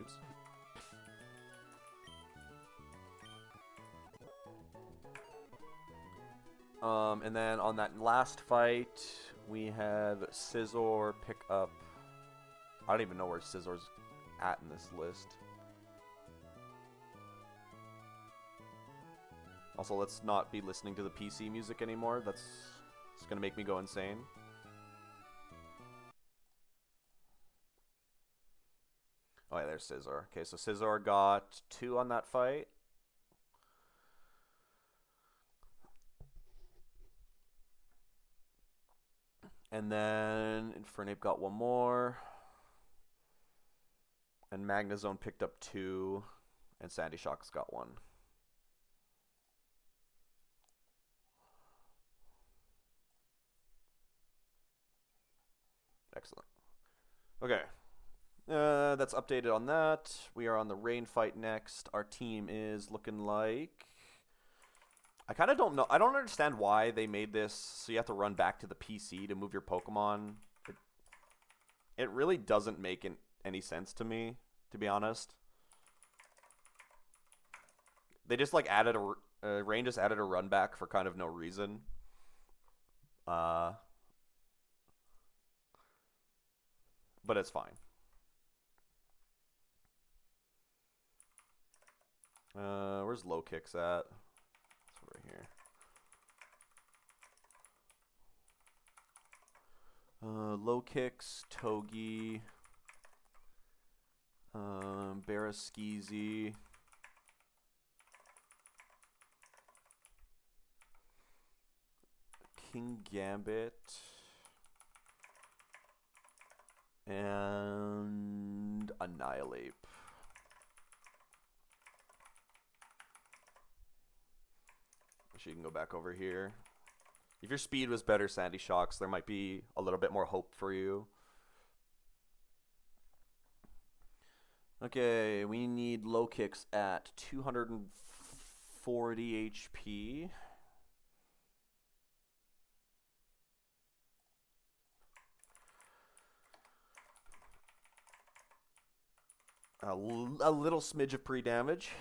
Oops. And then on that last fight, we had Scizor pick up. I don't even know where Scizor's at in this list. Also, let's not be listening to the PC music anymore. It's gonna make me go insane. Oh yeah, there's Scizor. Okay, so Scizor got 2 on that fight. And then Infernape got one more. And Magnezone picked up 2. And Sandy Shock's got 1. Excellent. Okay. That's updated on that. We are on the rain fight next. Our team is looking like... I kind of don't know. I don't understand why they made this so you have to run back to the PC to move your Pokemon. It really doesn't make any sense to me, to be honest. They just like added Rain just added a run back for kind of no reason. But it's fine. Where's Low Kicks at? It's over here. Low Kicks, Togi, Baraskeezy, King Gambit, and Annihilate. She can go back over here. If your speed was better, Sandy Shocks, there might be a little bit more hope for you. Okay, we need Low Kicks at 240 HP. A little smidge of pre-damage.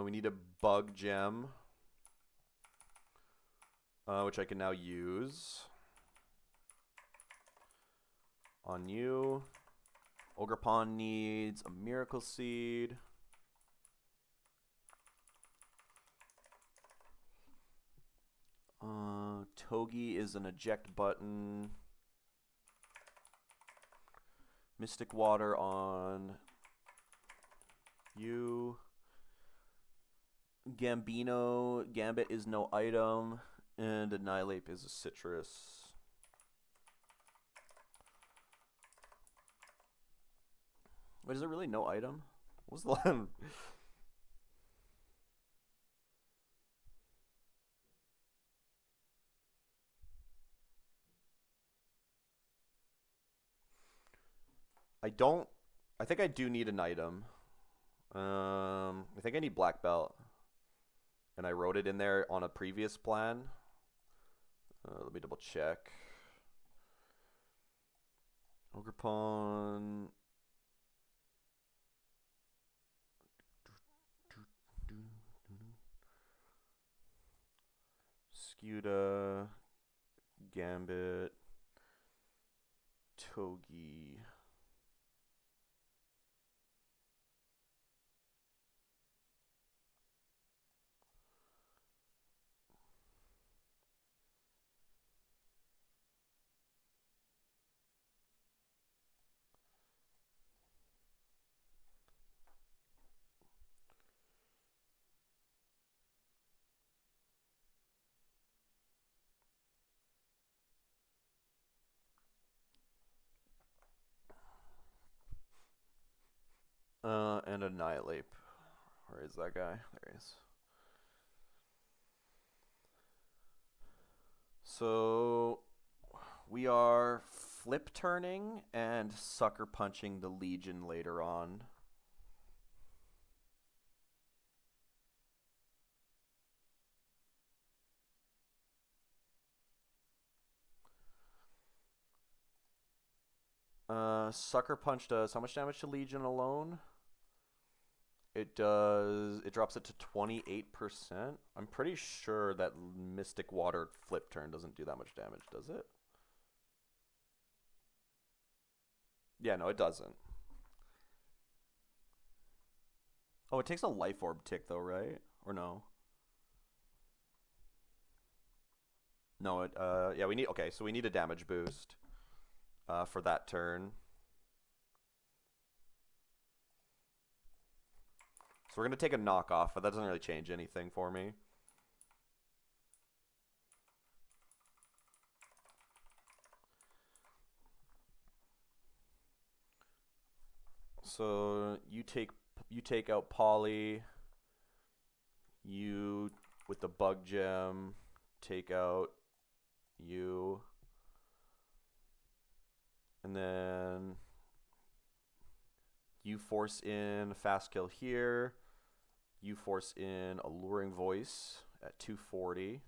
We need a Bug Gem, which I can now use on you. Ogerpon needs a Miracle Seed. Togi is an eject button. Mystic Water on you. Gambit is no item, and Annihilate is a citrus. Wait, is it really no item? What was the one? I think I do need an item. I think I need Black Belt. And I wrote it in there on a previous plan. Let me double check. Ogerpon. Scuda. Gambit. Togi. And Annihilate. Where is that guy? There he is. So we are flip turning and sucker punching the Legion later on. Sucker Punch does how much damage to Legion alone? It drops it to 28%. I'm pretty sure that Mystic Water flip turn doesn't do that much damage, does it? Yeah, no, it doesn't. Oh, it takes a Life Orb tick though, right? Or no? No, yeah, okay, so we need a damage boost for that turn. So we're going to take a knockoff, but that doesn't really change anything for me. So you take out Polly. You with the bug gem take out you. And then you force in fast kill here. You force in Alluring Voice at 240.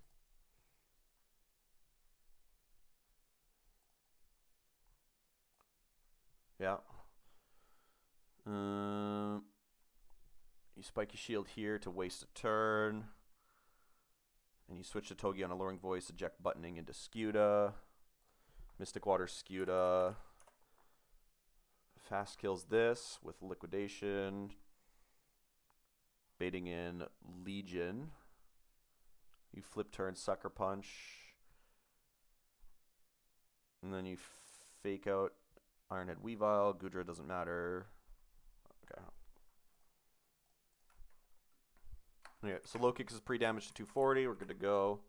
Yeah. You spike your shield here to waste a turn. And you switch to Togi on Alluring Voice, eject buttoning into Scuda. Mystic Water Scuda. Fast kills this with Liquidation. Baiting in Legion. You flip turn Sucker Punch. And then you fake out Ironhead Weavile. Goodra doesn't matter. Okay. Okay, so low kicks is pre-damage to 240. We're good to go.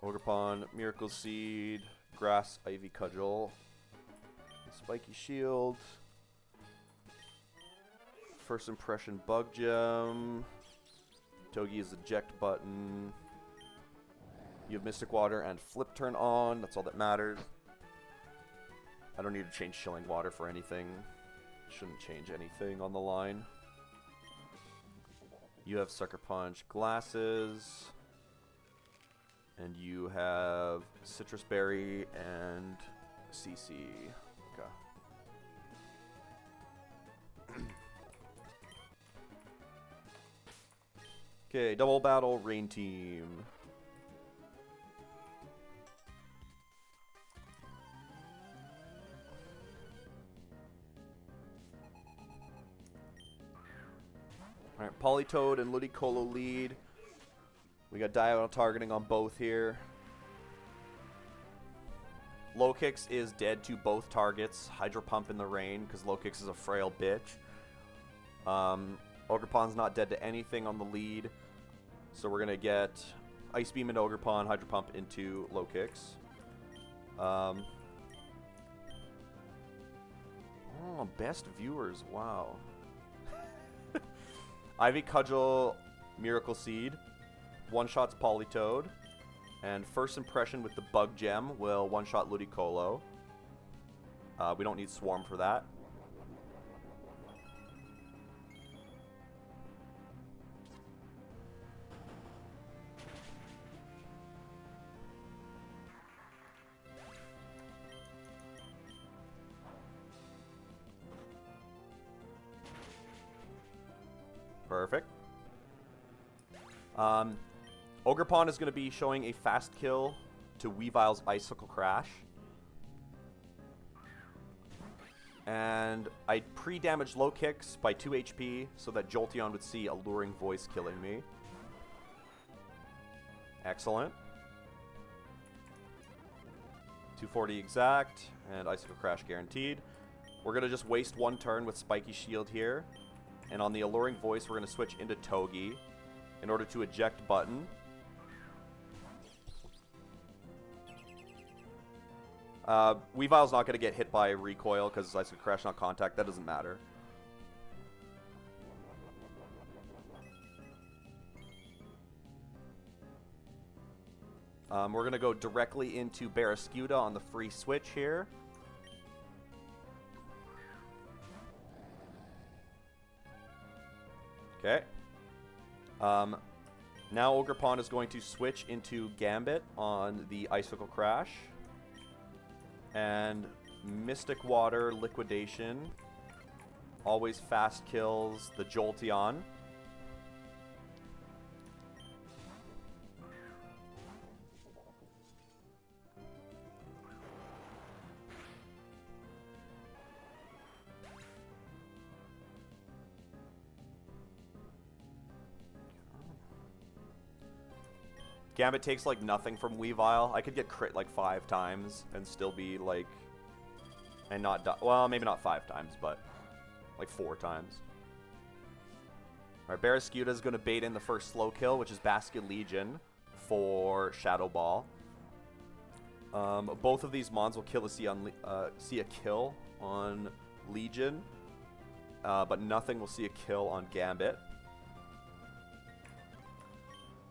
Ogerpon, Miracle Seed, Grass, Ivy Cudgel, Spiky Shield, First Impression Bug Gem, Togi is eject button, you have Mystic Water and Flip Turn on, that's all that matters. I don't need to change Chilling Water for anything, shouldn't change anything on the line. You have Sucker Punch Glasses. And you have Citrus Berry and CC. Okay. Okay, double battle, Rain Team. Alright, Politoed and Ludicolo lead. We got diagonal targeting on both here. Low kicks is dead to both targets. Hydro Pump in the rain, because low kicks is a frail bitch. Ogerpon's not dead to anything on the lead. So we're going to get Ice Beam into Ogerpon, Hydro Pump into low kicks. Oh, best viewers, wow. Ivy Cudgel, Miracle Seed. One-shots Politoed, and First Impression with the Bug Gem will one-shot Ludicolo. We don't need Swarm for that. Perfect. Ogerpon is going to be showing a fast kill to Weavile's Icicle Crash. And I pre-damaged low kicks by 2 HP so that Jolteon would see Alluring Voice killing me. Excellent. 240 exact, and Icicle Crash guaranteed. We're going to just waste one turn with Spiky Shield here. And on the Alluring Voice, we're going to switch into Togi in order to eject button. Weavile's not going to get hit by recoil because Icicle Crash not contact. That doesn't matter. We're going to go directly into Barraskewda on the free switch here. Okay. Now Ogerpon is going to switch into Gambit on the Icicle Crash. And Mystic Water, Liquidation. Always fast kills the Jolteon. Gambit takes, like, nothing from Weavile. I could get crit, like, 5 times and still be, like... And not die. Well, maybe not 5 times, but, like, 4 times. Alright, Barraskewda's going to bait in the first slow kill, which is Basket Legion for Shadow Ball. Both of these mons will see a kill on Legion, but nothing will see a kill on Gambit.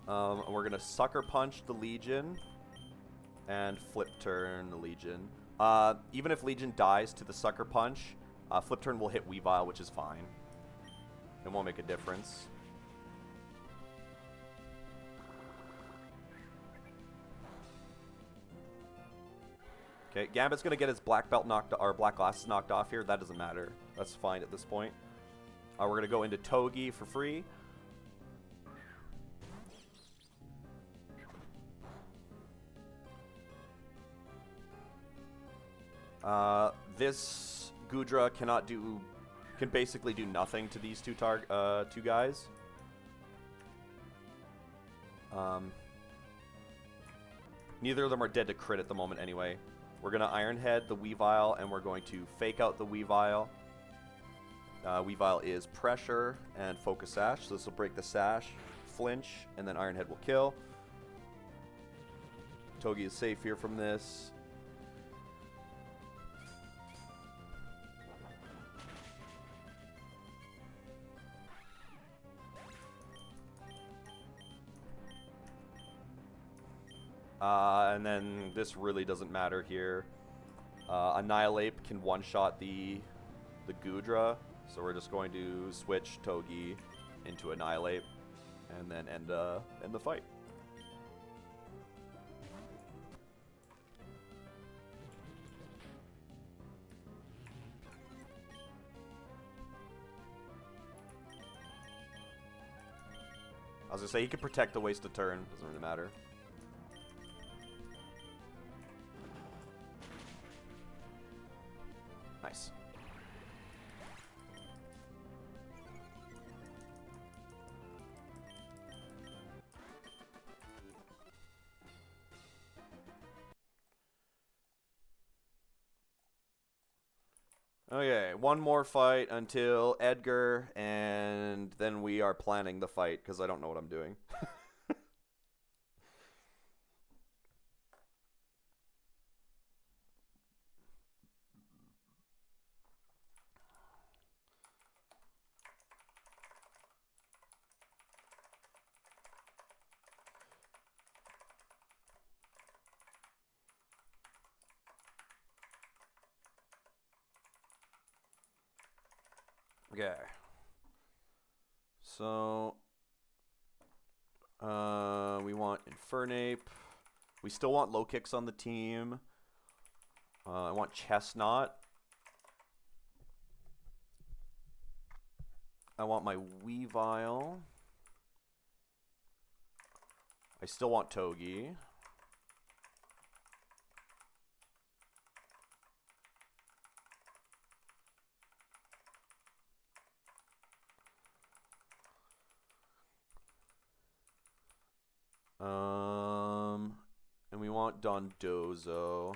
And we're going to Sucker Punch the Legion and Flip Turn the Legion. Even if Legion dies to the Sucker Punch, Flip Turn will hit Weavile, which is fine. It won't make a difference. Okay, Gambit's going to get his black belt knocked, or black glasses knocked off here. That doesn't matter. That's fine at this point. We're going to go into Togi for free. This Goodra can basically do nothing to these two guys. Neither of them are dead to crit at the moment anyway. We're going to Iron Head the Weavile, and we're going to fake out the Weavile. Weavile is Pressure and Focus Sash, so this will break the Sash, flinch, and then Iron Head will kill. Togi is safe here from this. And then this really doesn't matter here. Annihilate can one-shot the Goodra, so we're just going to switch Togi into Annihilate and then end the fight. I was gonna say he could protect the waste of turn, doesn't really matter. Nice. Okay, one more fight until Edgar, and then we are planning the fight, because I don't know what I'm doing. Okay. So, we want Infernape. We still want low kicks on the team. I want Chestnut. I want my Weavile. I still want Togi. And we want Dondozo.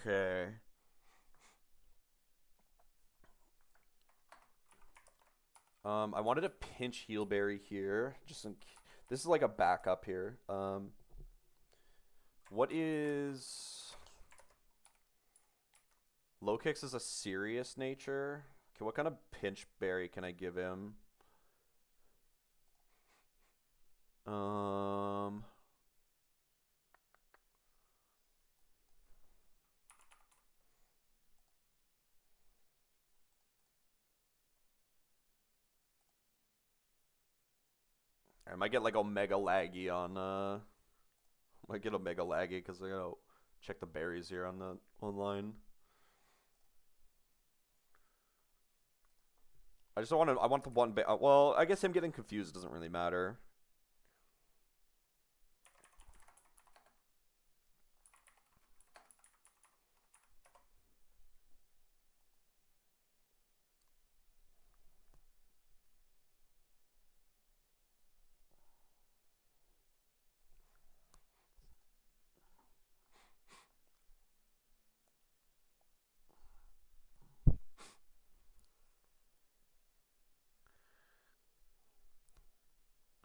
Okay. I wanted to pinch Healberry here. This is like a backup here. What is... Low kicks is a serious nature. Okay, what kind of pinch berry can I give him? I might get like Omega laggy on might get Omega laggy because I gotta check the berries here on the online. I just don't want to. I want the one. Well, I guess him getting confused doesn't really matter.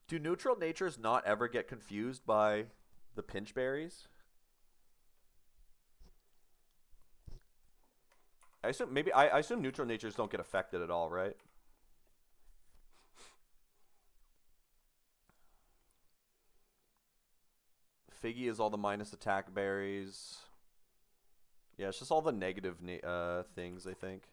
Do neutral natures not ever get confused by the pinch berries? I assume neutral natures don't get affected at all, right? Figgy is all the minus attack berries. Yeah, it's just all the negative things, I think.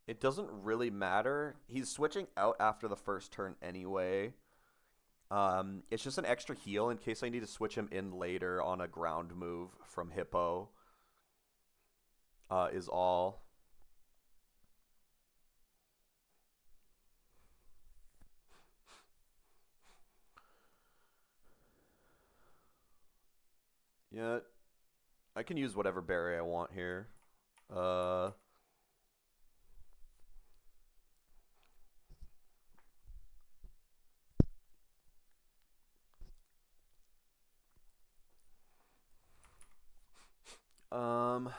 It doesn't really matter. He's switching out after the first turn anyway. It's just an extra heal in case I need to switch him in later on a ground move from Hippo. Is all. Yeah, I can use whatever berry I want here. Uh, um,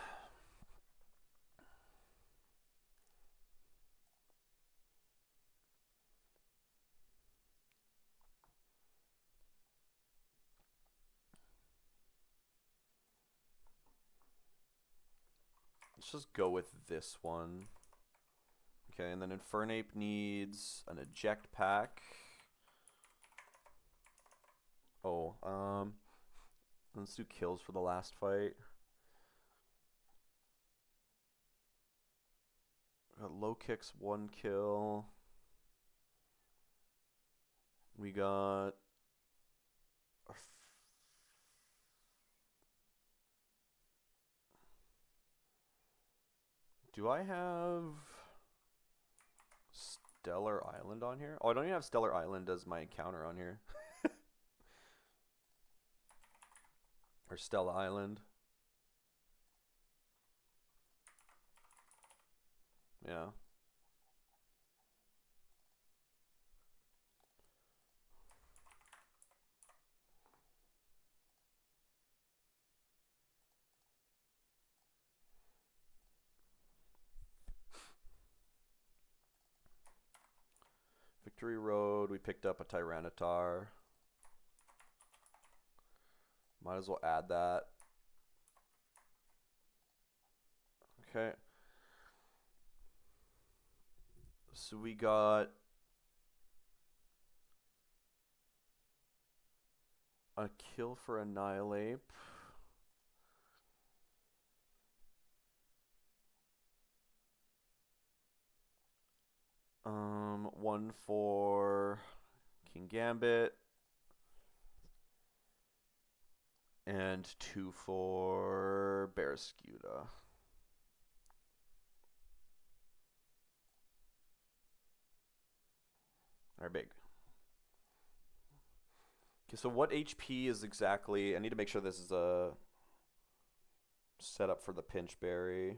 let's just go with this one. Okay, and then Infernape needs an eject pack. Oh, let's do kills for the last fight. Got low kicks, 1 kill. We got do I have Stellar Island on here? Oh, I don't even have Stellar Island as my encounter on here. Or Stella Island. Yeah. Victory Road, we picked up a Tyranitar. Might as well add that. Okay. So we got a kill for Annihilate. One for King Gambit. And 2 for Barrascuda. Are big. Okay, so what HP is exactly? I need to make sure this is a setup for the pinch berry.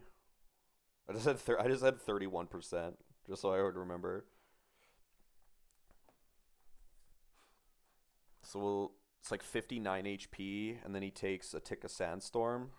I just had 31%, just so I would remember. So it's like 59 HP, and then he takes a tick of Sandstorm.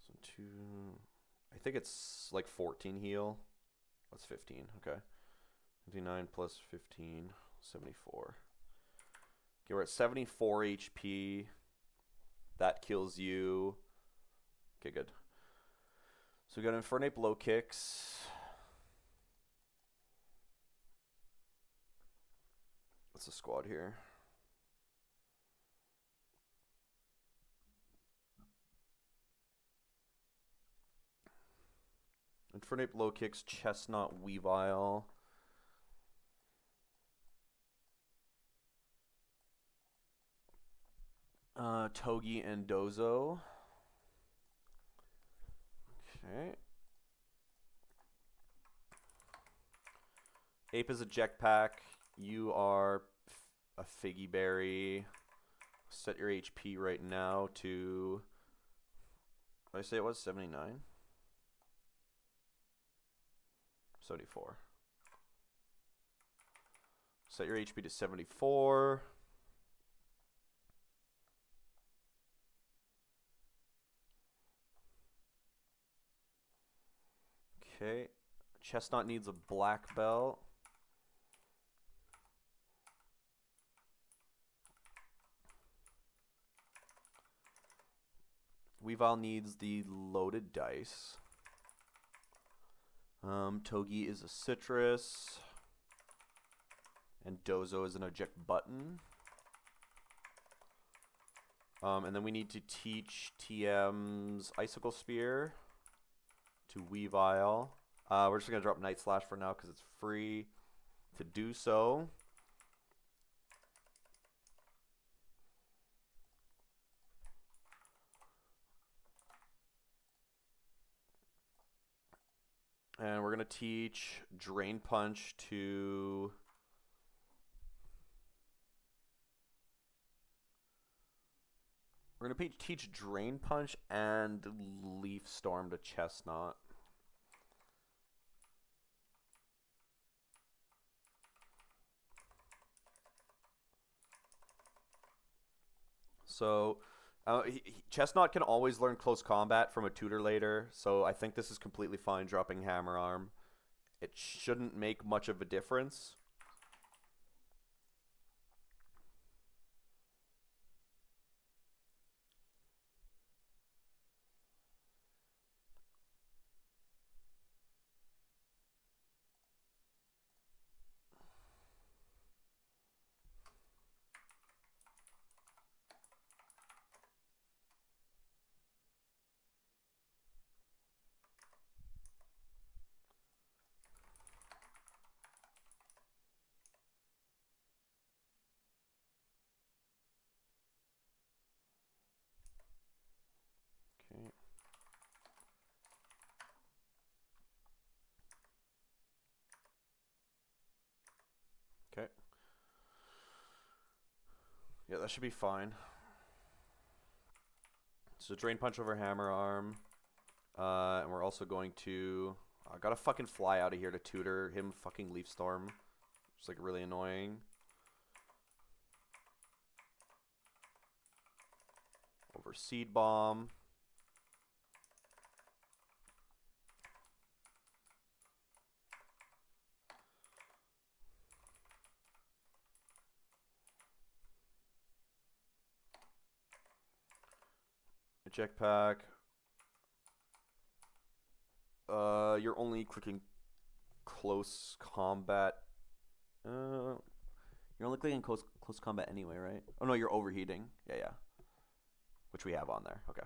So 2. I think it's like 14 heal. What's 15? Okay. 59 plus 15, 74. Okay, we're at 74 HP. That kills you. Okay, good. So we got Infernape low kicks. What's the squad here? Infernape low kicks, Chestnut, Weavile. Togi and Dozo. Okay. Ape is a Jetpack. You are a Figgy Berry. Set your HP right now to... What did I say it was? 79? 74. Set your HP to 74. Okay. Chestnut needs a black belt. Weavile needs the loaded dice. Togi is a citrus. And Dozo is an eject button. And then we need to teach TM's Icicle Spear to Weavile. We're just going to drop Night Slash for now because it's free to do so. And we're going to teach Drain Punch to... We're going to teach Drain Punch and Leaf Storm to Chestnut. So, Chestnut can always learn Close Combat from a tutor later, so I think this is completely fine dropping Hammer Arm. It shouldn't make much of a difference. Okay. Okay. Yeah, that should be fine. So Drain Punch over Hammer Arm. And we're also going to... I gotta fucking fly out of here to tutor him fucking Leaf Storm. It's like really annoying. Over Seed Bomb. Eject Pack. You're only clicking Close Combat. You're only clicking close combat anyway, right? Oh no, you're overheating. Yeah. Which we have on there. Okay.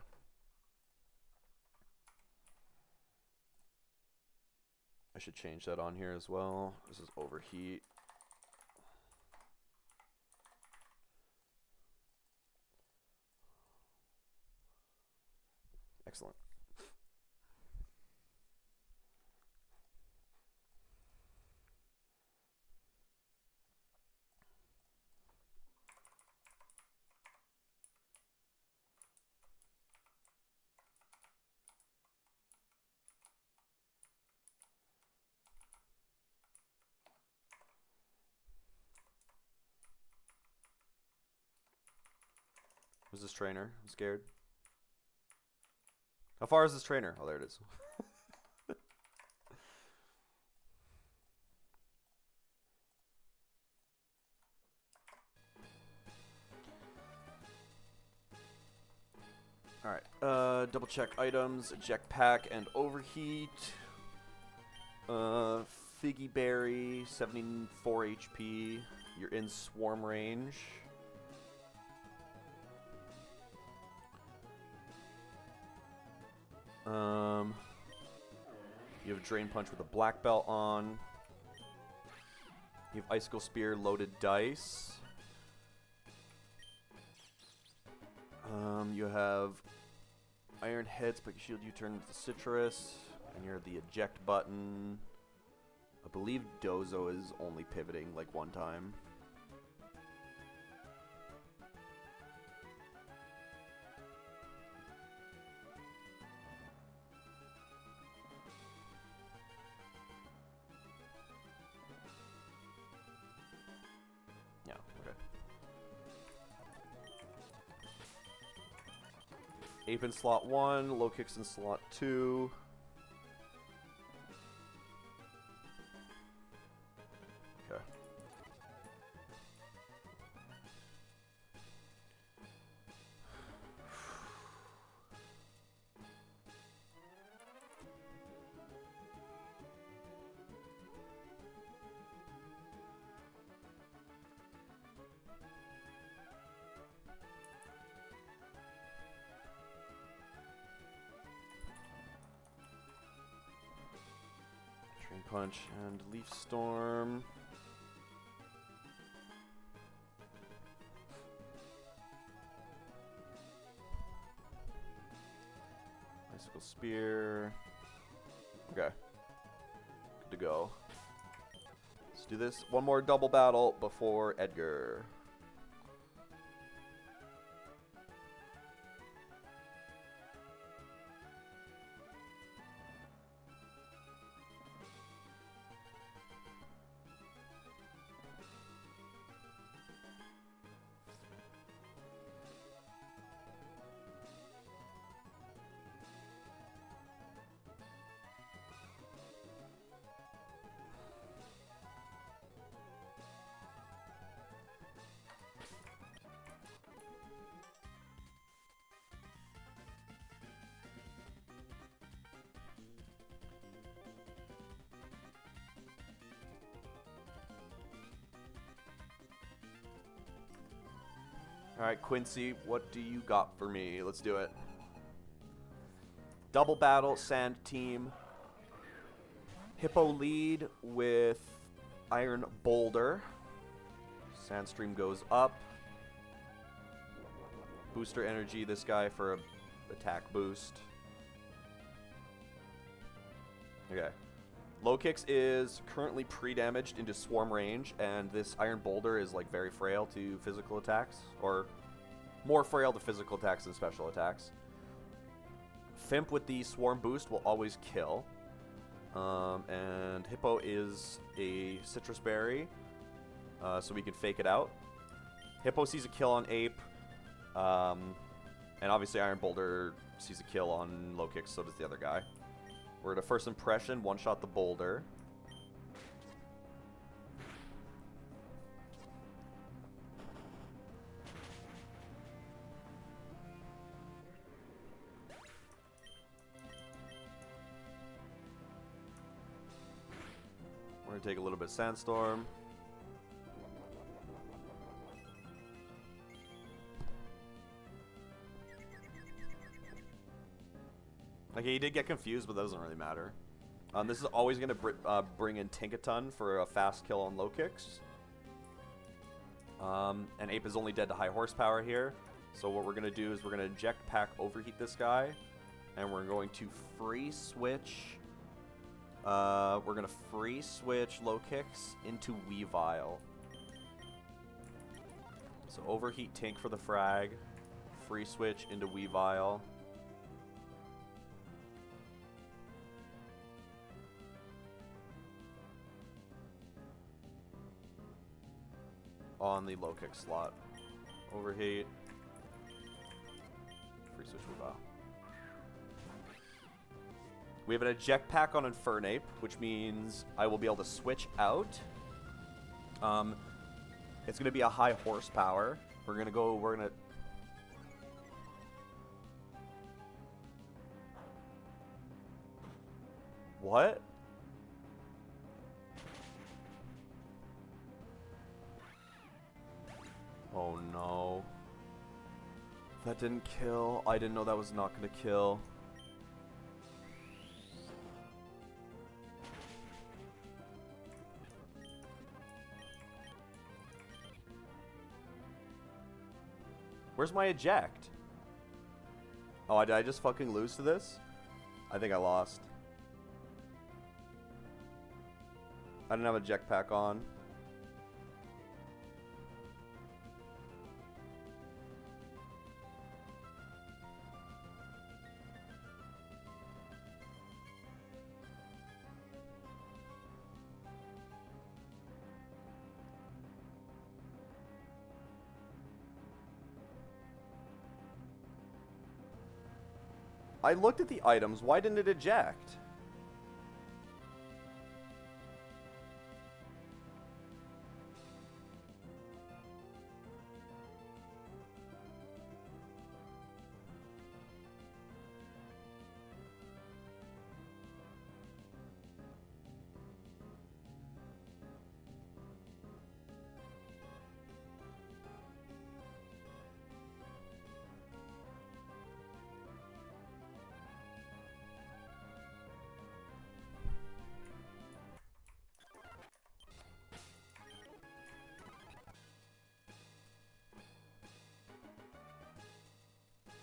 I should change that on here as well. This is overheat. Excellent. Who's this trainer? I'm scared. How far is this trainer? Oh, there it is. check items, eject pack and overheat. Figgy Berry, 74 HP. You're in swarm range. You have Drain Punch with a black belt on. You have Icicle Spear, loaded dice. You have Iron Head, Spiky Shield U-turn with the Citrus, and you're the eject button. I believe Dozo is only pivoting like one time. Yeah, okay. Ape in slot 1, low kicks in slot 2. Okay. Drain Punch and Leaf Storm. Icicle Spear. Okay. Good to go. Let's do this. One more double battle before Edgar. Alright, Quincy, what do you got for me? Let's do it. Double battle, Sand Team. Hippo lead with Iron Boulder. Sandstream goes up. Booster energy, this guy for a attack boost. Okay. Low Kicks is currently pre-damaged into swarm range, and this Iron Boulder is like very frail to physical attacks, or more frail to physical attacks than special attacks. Fimp with the swarm boost will always kill. And Hippo is a citrus berry, so we can fake it out. Hippo sees a kill on Ape, and obviously Iron Boulder sees a kill on Low Kicks, so does the other guy. We're at a first impression, one-shot the Boulder. We're going to take a little bit of Sandstorm. Okay, he did get confused, but that doesn't really matter. This is always going to bring in Tinkaton for a fast kill on Low Kicks. And Ape is only dead to high horsepower here. So what we're going to do is we're going to eject pack overheat this guy. And we're going to free switch... we're going to free switch Low Kicks into Weavile. So overheat Tink for the frag. Free switch into Weavile. On the Low Kick slot. Overheat. Free switch Weavile. We have an eject pack on Infernape, which means I will be able to switch out. It's going to be a high horsepower. We're going to What? Oh no. That didn't kill. I didn't know that was not gonna kill. Where's my eject? Oh, did I just fucking lose to this? I think I lost. I didn't have a jetpack on. I looked at the items. Why didn't it eject?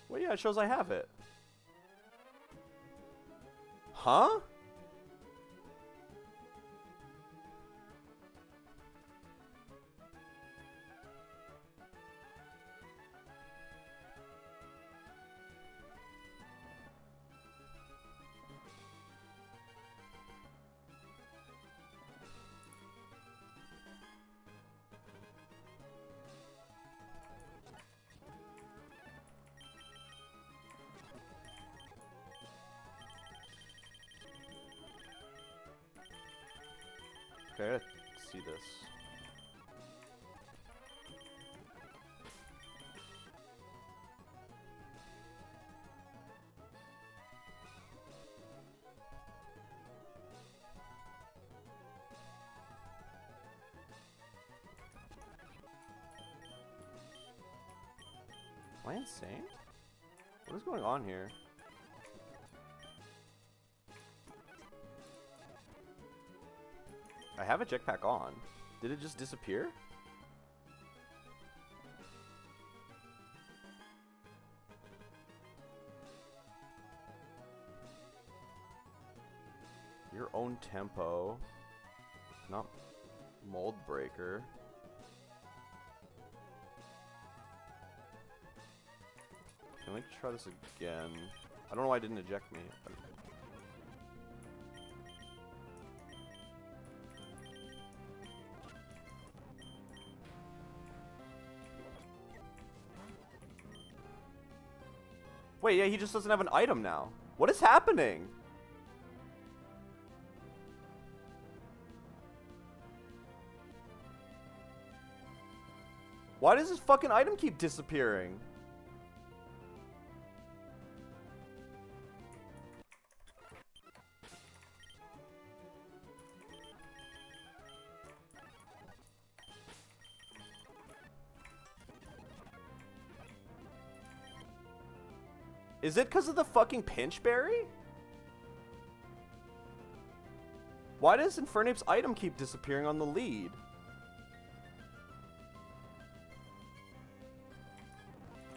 Well, yeah, it shows I have it. Huh? Okay, let's see this. Am I insane? What is going on here? I have a jetpack on. Did it just disappear? Your own tempo. Not mold breaker. Can we try this again? I don't know why it didn't eject me. Wait, yeah, he just doesn't have an item now. What is happening? Why does this fucking item keep disappearing? Is it because of the fucking pinchberry? Why does Infernape's item keep disappearing on the lead?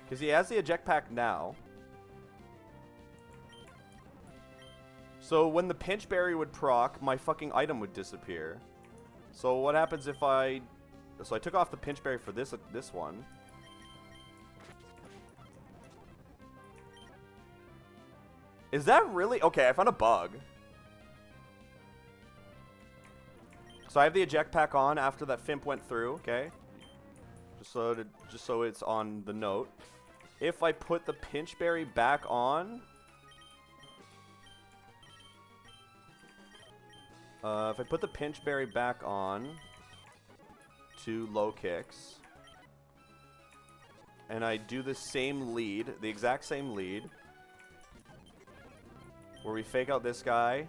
Because he has the eject pack now. So when the pinchberry would proc, my fucking item would disappear. So what happens if I... So I took off the pinchberry for this one. Is that really... Okay, I found a bug. So I have the eject pack on after that Fimp went through, okay? Just so it's on the note. If I put the pinchberry back on... if I put the pinchberry back on to low kicks, and I do the same lead, the exact same lead, where we fake out this guy,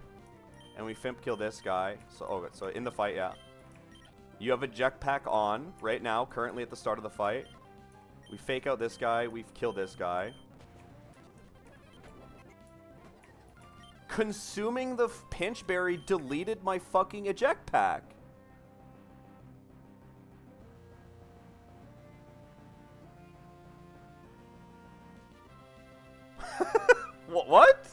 And we Fimp kill this guy. So in the fight, yeah. You have a jetpack on right now, currently at the start of the fight. We fake out this guy. We kill this guy. Consuming the pinch berry deleted my fucking eject pack. What?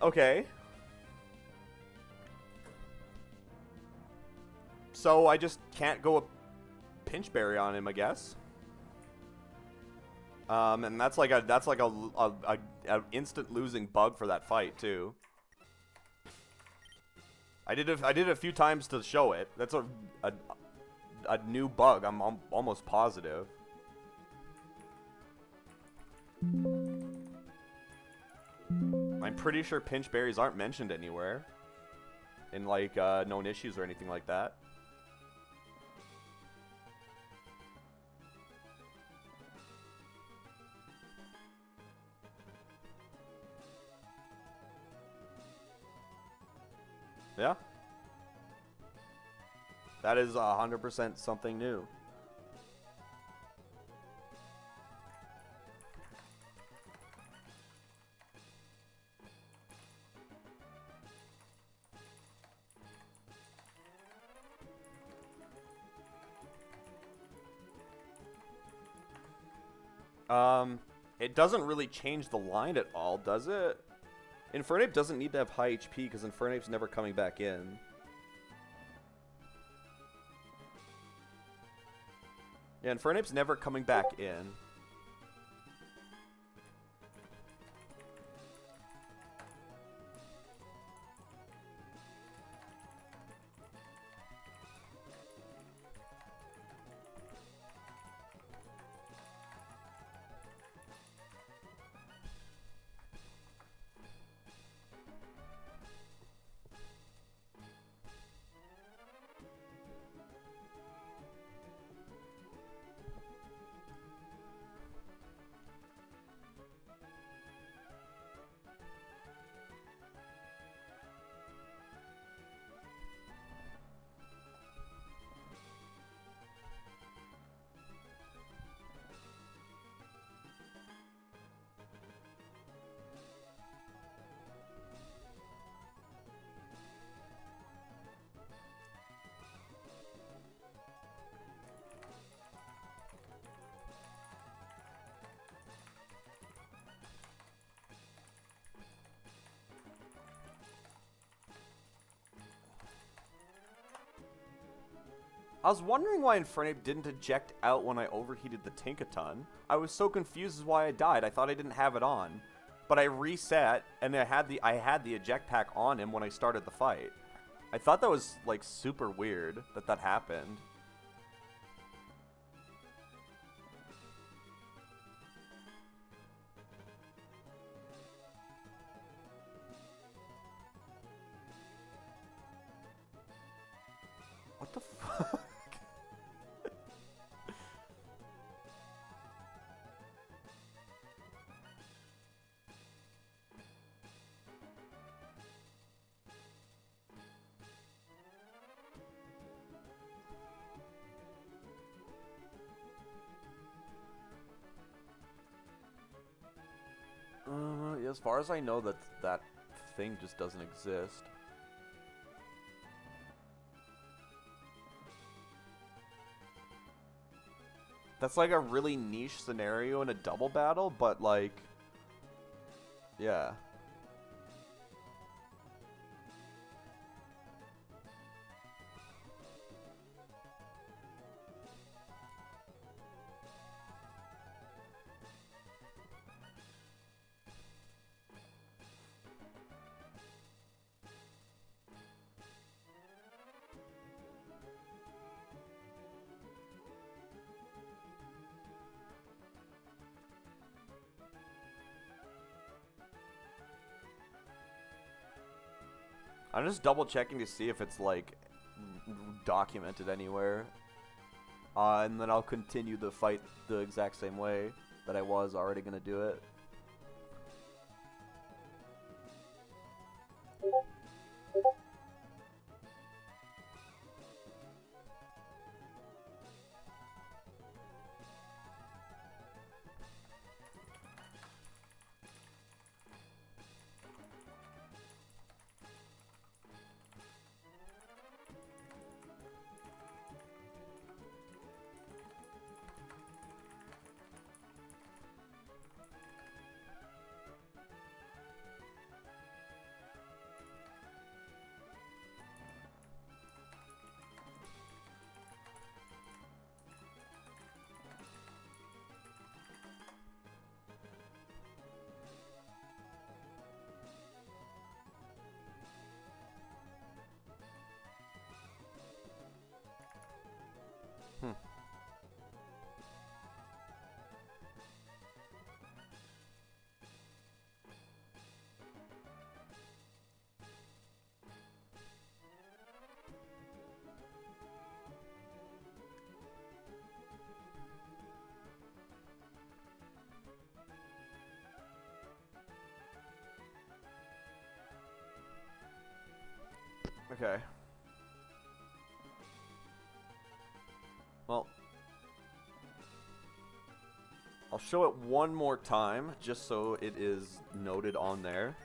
Okay. So I just can't go a pinch berry on him, I guess. And that's like a instant losing bug for that fight too. I did it a few times to show it. That's a new bug. I'm almost positive. I'm pretty sure pinch berries aren't mentioned anywhere in like known issues or anything like that. Yeah. That is 100% something new. It doesn't really change the line at all, does it? Infernape doesn't need to have high HP because Infernape's never coming back in. Yeah, Infernape's never coming back in. I was wondering why Infernape didn't eject out when I overheated the Tinkaton. I was so confused as why I died. I thought I didn't have it on. But I reset, and I had the eject pack on him when I started the fight. I thought that was, like, super weird that happened. What the fuck? As far as I know, that thing just doesn't exist. That's like a really niche scenario in a double battle, but like, yeah. I'm just double checking to see if it's like documented anywhere. And then I'll continue the fight the exact same way that I was already gonna do it. Okay. Well, I'll show it one more time, just so it is noted on there.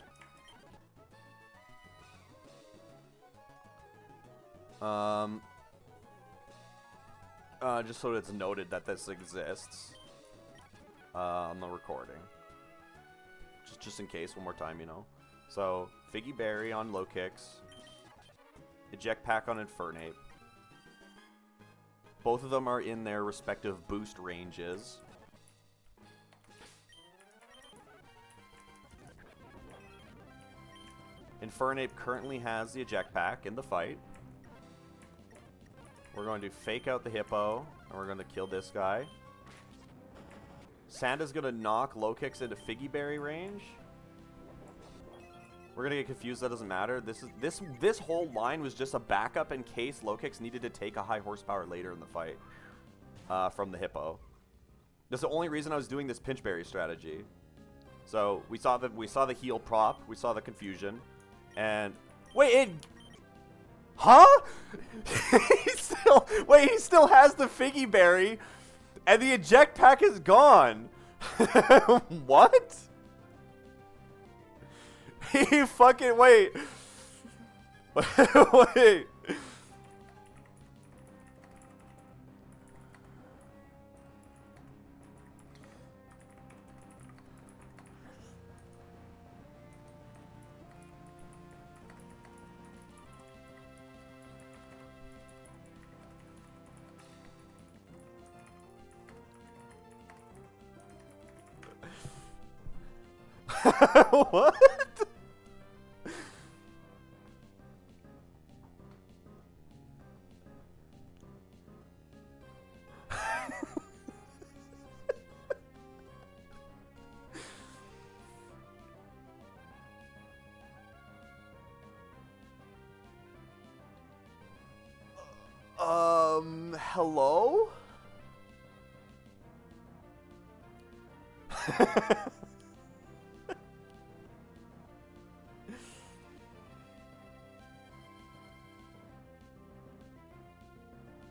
Just so it's noted that this exists on the recording. Just in case, one more time, you know. So, Figgy Berry on low kicks. Eject Pack on Infernape. Both of them are in their respective boost ranges. Infernape currently has the Eject Pack in the fight. We're going to fake out the Hippo, and we're going to kill this guy. Santa's going to knock low kicks into Figgy Berry range. We're gonna get confused. That doesn't matter. This whole line was just a backup in case low kicks needed to take a high horsepower later in the fight from the Hippo. That's the only reason I was doing this Pinchberry strategy. So we saw the heal prop. We saw the confusion, and wait, huh? he still has the Figgy Berry, and the Eject Pack is gone. What? He fucking wait. Wait. What? Hello?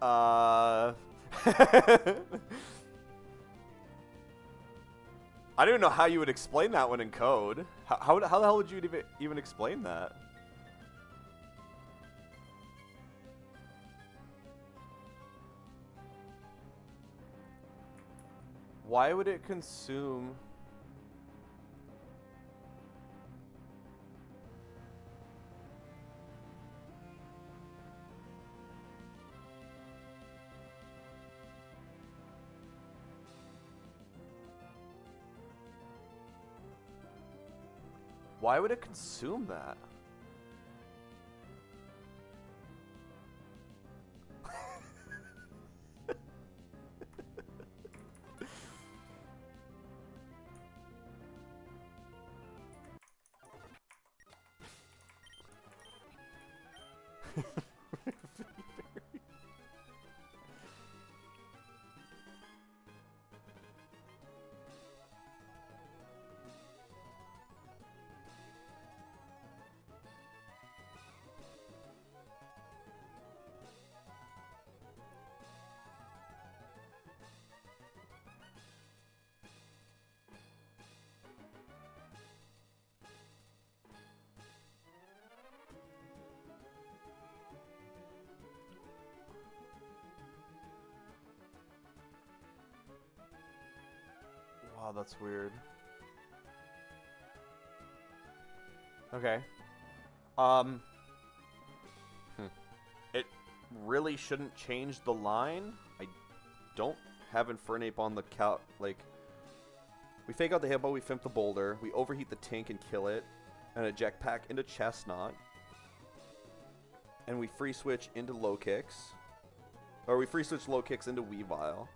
I don't even know how you would explain that one in code. How the hell would you even explain that? Why would it consume? Why would it consume that? Wow, that's weird. Okay. It really shouldn't change the line. I don't have Infernape on the like, we fake out the Hippo, we Fimp the Boulder, we overheat the Tink and kill it, and eject pack into Chestnut, and we free switch into Low Kicks, or we free switch Low Kicks into Weavile,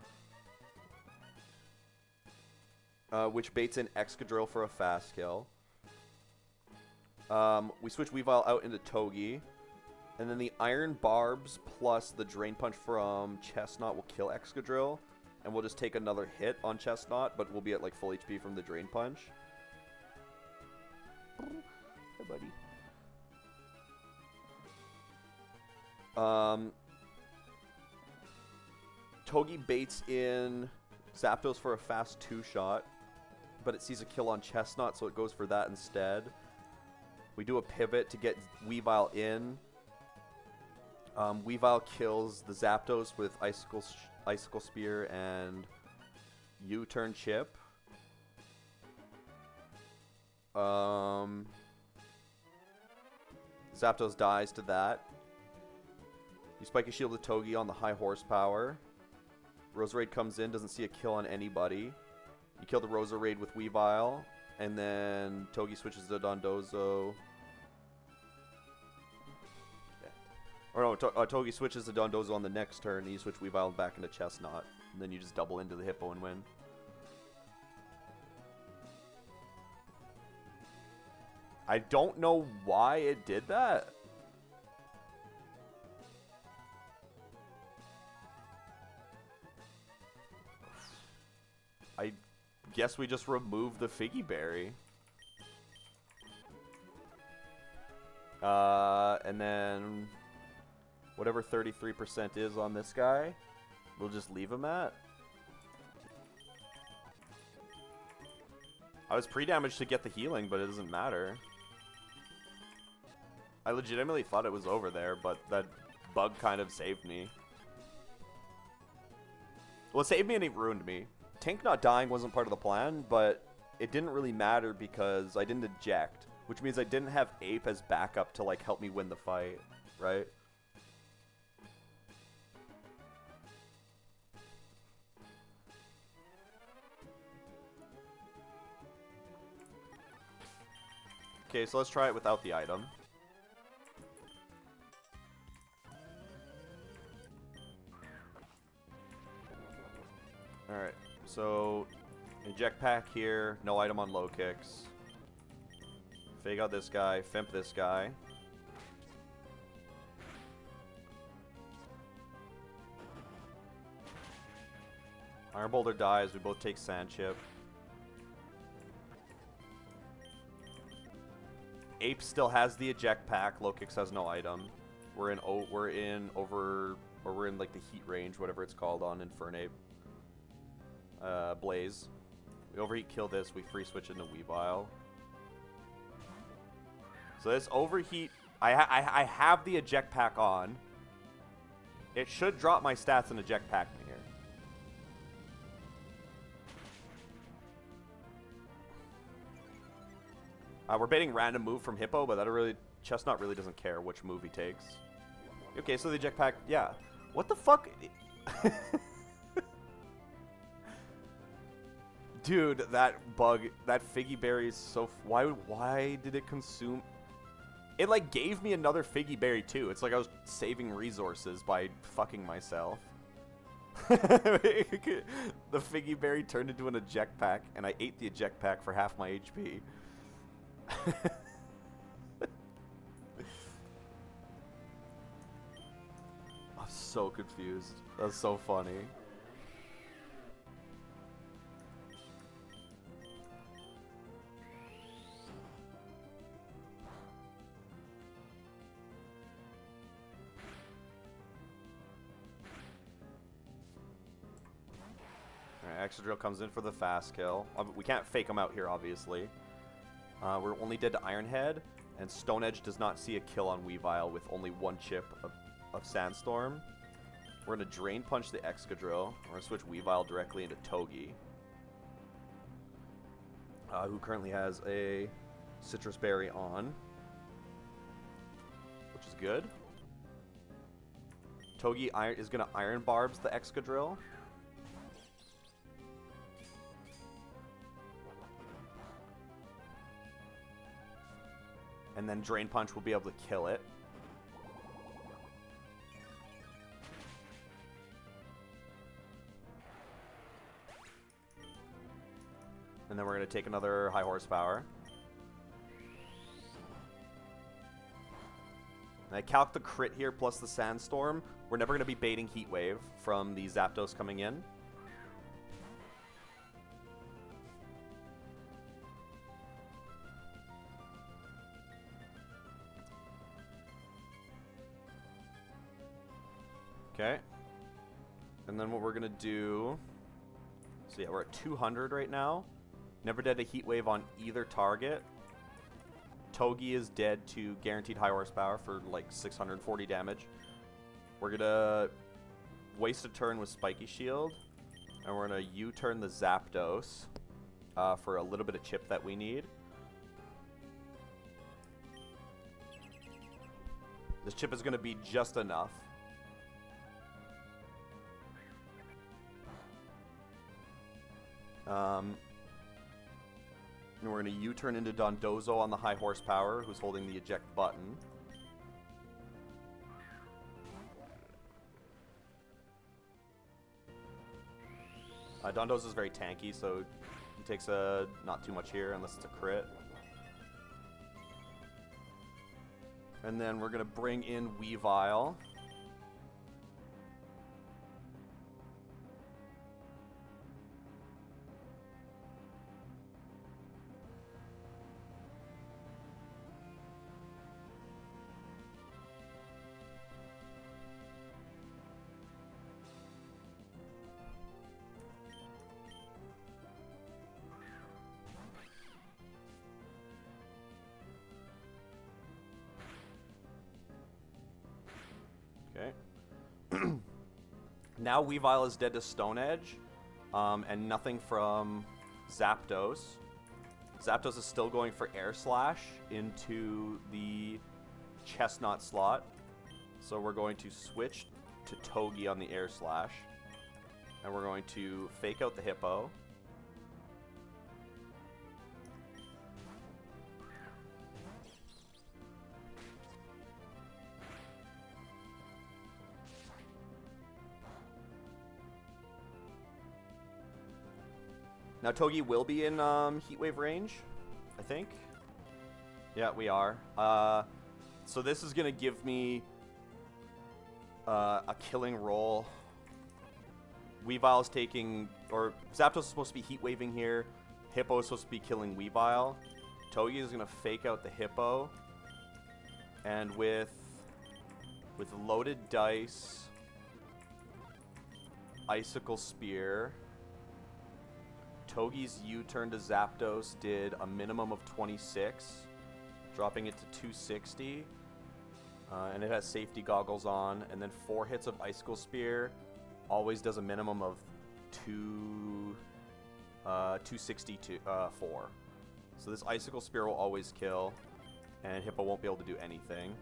which baits in Excadrill for a fast kill. We switch Weavile out into Togi, and then the Iron Barbs plus the Drain Punch from Chestnut will kill Excadrill, and we'll just take another hit on Chestnut, but we'll be at like full HP from the Drain Punch. Hey, buddy. Togi baits in Zapdos for a fast 2-shot, but it sees a kill on Chestnut, so it goes for that instead. We do a pivot to get Weavile in. Weavile kills the Zapdos with Icicle Spear and U-turn Chip. Zapdos dies to that. You Spiky Shield the Togi on the high horsepower. Roserade comes in, doesn't see a kill on anybody. You kill the Roserade with Weavile, and then Togi switches to Dondozo. Or no, Togi switches to Dondozo on the next turn, and you switch Weavile back into Chestnut. And then you just double into the Hippo and win. I don't know why it did that. I guess we just removed the Figgy Berry. And then whatever 33% is on this guy, we'll just leave him at. I was pre-damaged to get the healing, but it doesn't matter. I legitimately thought it was over there, but that bug kind of saved me. Well, it saved me and it ruined me. Tank not dying wasn't part of the plan, but it didn't really matter because I didn't eject, which means I didn't have Ape as backup to like help me win the fight, right? Okay, so let's try it without the item. Alright, so eject pack here, no item on low kicks. Fake out this guy, Fimp this guy. Iron Boulder dies, we both take Sand Chip. Ape still has the eject pack, low kicks has no item. We're in like the heat range, whatever it's called on Infernape. Blaze. We overheat, kill this, we free switch into Weavile. So this overheat, I have the eject pack on. It should drop my stats and eject pack me here. We're baiting random move from Hippo, but Chestnut really doesn't care which move he takes. Okay, so the eject pack, yeah. What the fuck? Dude, that bug, that Figgy Berry is so... Why did it consume... It, like, gave me another Figgy Berry, too. It's like I was saving resources by fucking myself. The Figgy Berry turned into an eject pack, and I ate the eject pack for half my HP. I'm so confused. That's so funny. Alright, Excadrill comes in for the fast kill. We can't fake him out here, obviously. We're only dead to Ironhead, and Stone Edge does not see a kill on Weavile with only one chip of Sandstorm. We're going to Drain Punch the Excadrill. We're going to switch Weavile directly into Togi, who currently has a Citrus Berry on, which is good. Togi is going to Iron Barbs the Excadrill. And then Drain Punch will be able to kill it. And then we're going to take another high horsepower. And I calc the crit here plus the Sandstorm. We're never going to be baiting Heat Wave from the Zapdos coming in. Okay. And then what we're going to do... So yeah, we're at 200 right now. Never dead to Heat Wave on either target. Togi is dead to guaranteed high horsepower for like 640 damage. We're going to waste a turn with Spiky Shield. And we're going to U-turn the Zapdos for a little bit of chip that we need. This chip is going to be just enough. And we're going to U-turn into Dondozo on the high horsepower, who's holding the eject button. Dondozo is very tanky, so he takes not too much here unless it's a crit. And then we're going to bring in Weavile. Okay. Now Weavile is dead to Stone Edge, and nothing from Zapdos. Zapdos is still going for Air Slash into the Chestnut slot. So we're going to switch to Togi on the Air Slash. And we're going to fake out the Hippo. Now Togi will be in Heat Wave range, I think. Yeah, we are. So this is going to give me a killing roll. Weavile is taking, or Zapdos is supposed to be Heat Waving here. Hippo is supposed to be killing Weavile. Togi is going to fake out the Hippo. And with loaded dice, Icicle Spear, Togi's U-turn to Zapdos did a minimum of 26, dropping it to 260. And it has safety goggles on. And then 4 hits of Icicle Spear always does a minimum of 264. So this Icicle Spear will always kill, and Hippo won't be able to do anything.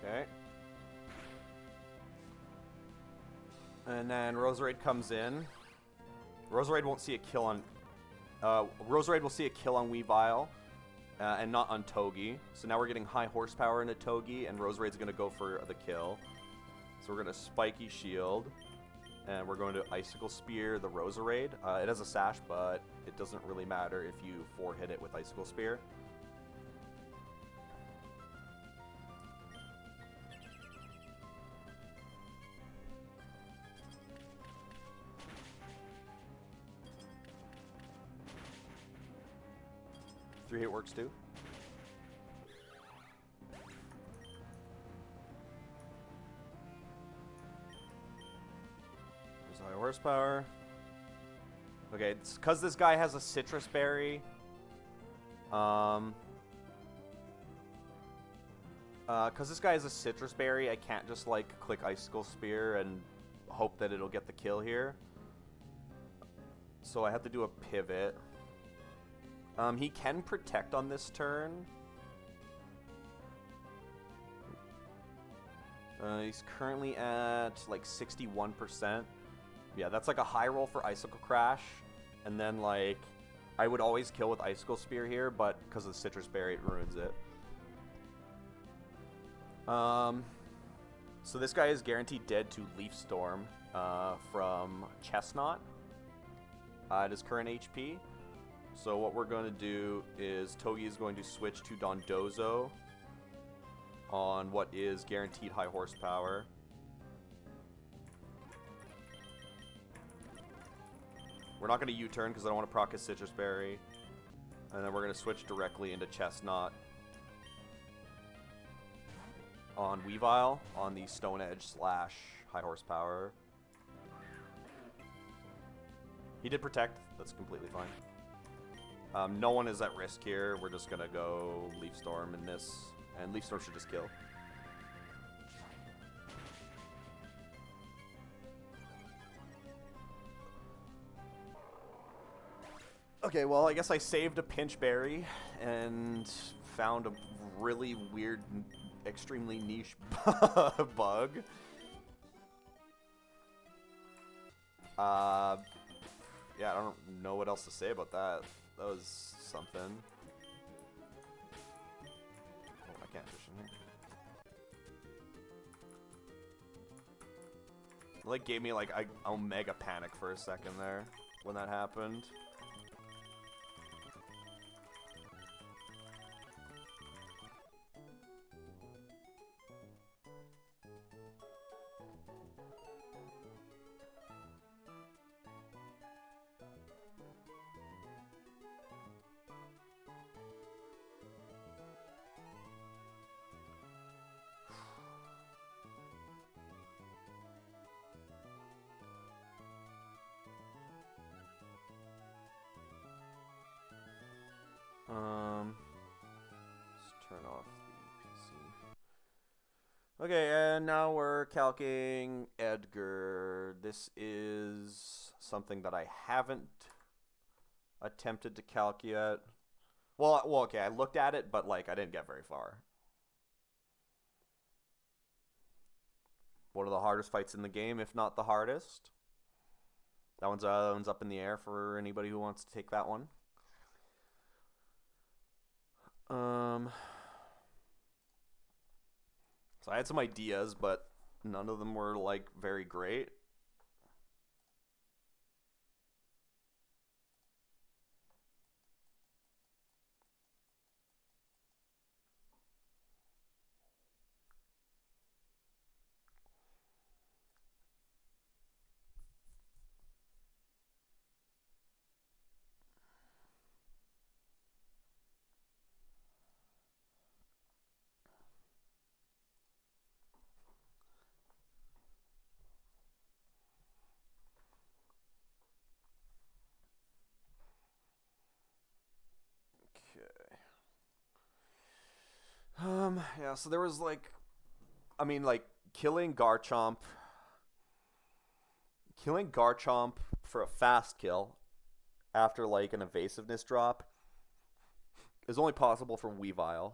Okay. And then Roserade comes in. Roserade won't see a kill on... Roserade will see a kill on Weavile, and not on Togi. So now we're getting high horsepower into Togi, and Roserade's going to go for the kill. So we're going to Spiky Shield, and we're going to Icicle Spear the Roserade. It has a sash, but it doesn't really matter if you 4-hit it with Icicle Spear. Three-hit works too. There's high horsepower. Okay, it's because this guy has a Citrus Berry. Because this guy has a Citrus Berry, I can't just like click Icicle Spear and hope that it'll get the kill here. So I have to do a pivot. He can protect on this turn. He's currently at like 61%. Yeah, that's like a high roll for Icicle Crash. And then like, I would always kill with Icicle Spear here, but because of the Citrus Berry, it ruins it. So this guy is guaranteed dead to Leaf Storm from Chestnut at his current HP. So what we're going to do is Togi is going to switch to Dondozo on what is guaranteed high horsepower. We're not going to U-turn because I don't want to proc his Citrus Berry. And then we're going to switch directly into Chestnut on Weavile on the Stone Edge / high horsepower. He did protect. That's completely fine. No one is at risk here. We're just going to go Leaf Storm in this. And Leaf Storm should just kill. Okay, well, I guess I saved a Pinch Berry and found a really weird, extremely niche bug. Yeah, I don't know what else to say about that. That was something. Oh, I can't fish in here. It like gave me like a mega panic for a second there when that happened. Let's turn off the PC. Okay, and now we're calcing Edgar. This is something that I haven't attempted to calc yet. Well, okay, I looked at it, but like I didn't get very far. One of the hardest fights in the game, if not the hardest. That one's up in the air for anybody who wants to take that one. So I had some ideas, but none of them were like very great. Yeah, so there was like, I mean, like, killing Garchomp for a fast kill after, like, an evasiveness drop is only possible for Weavile.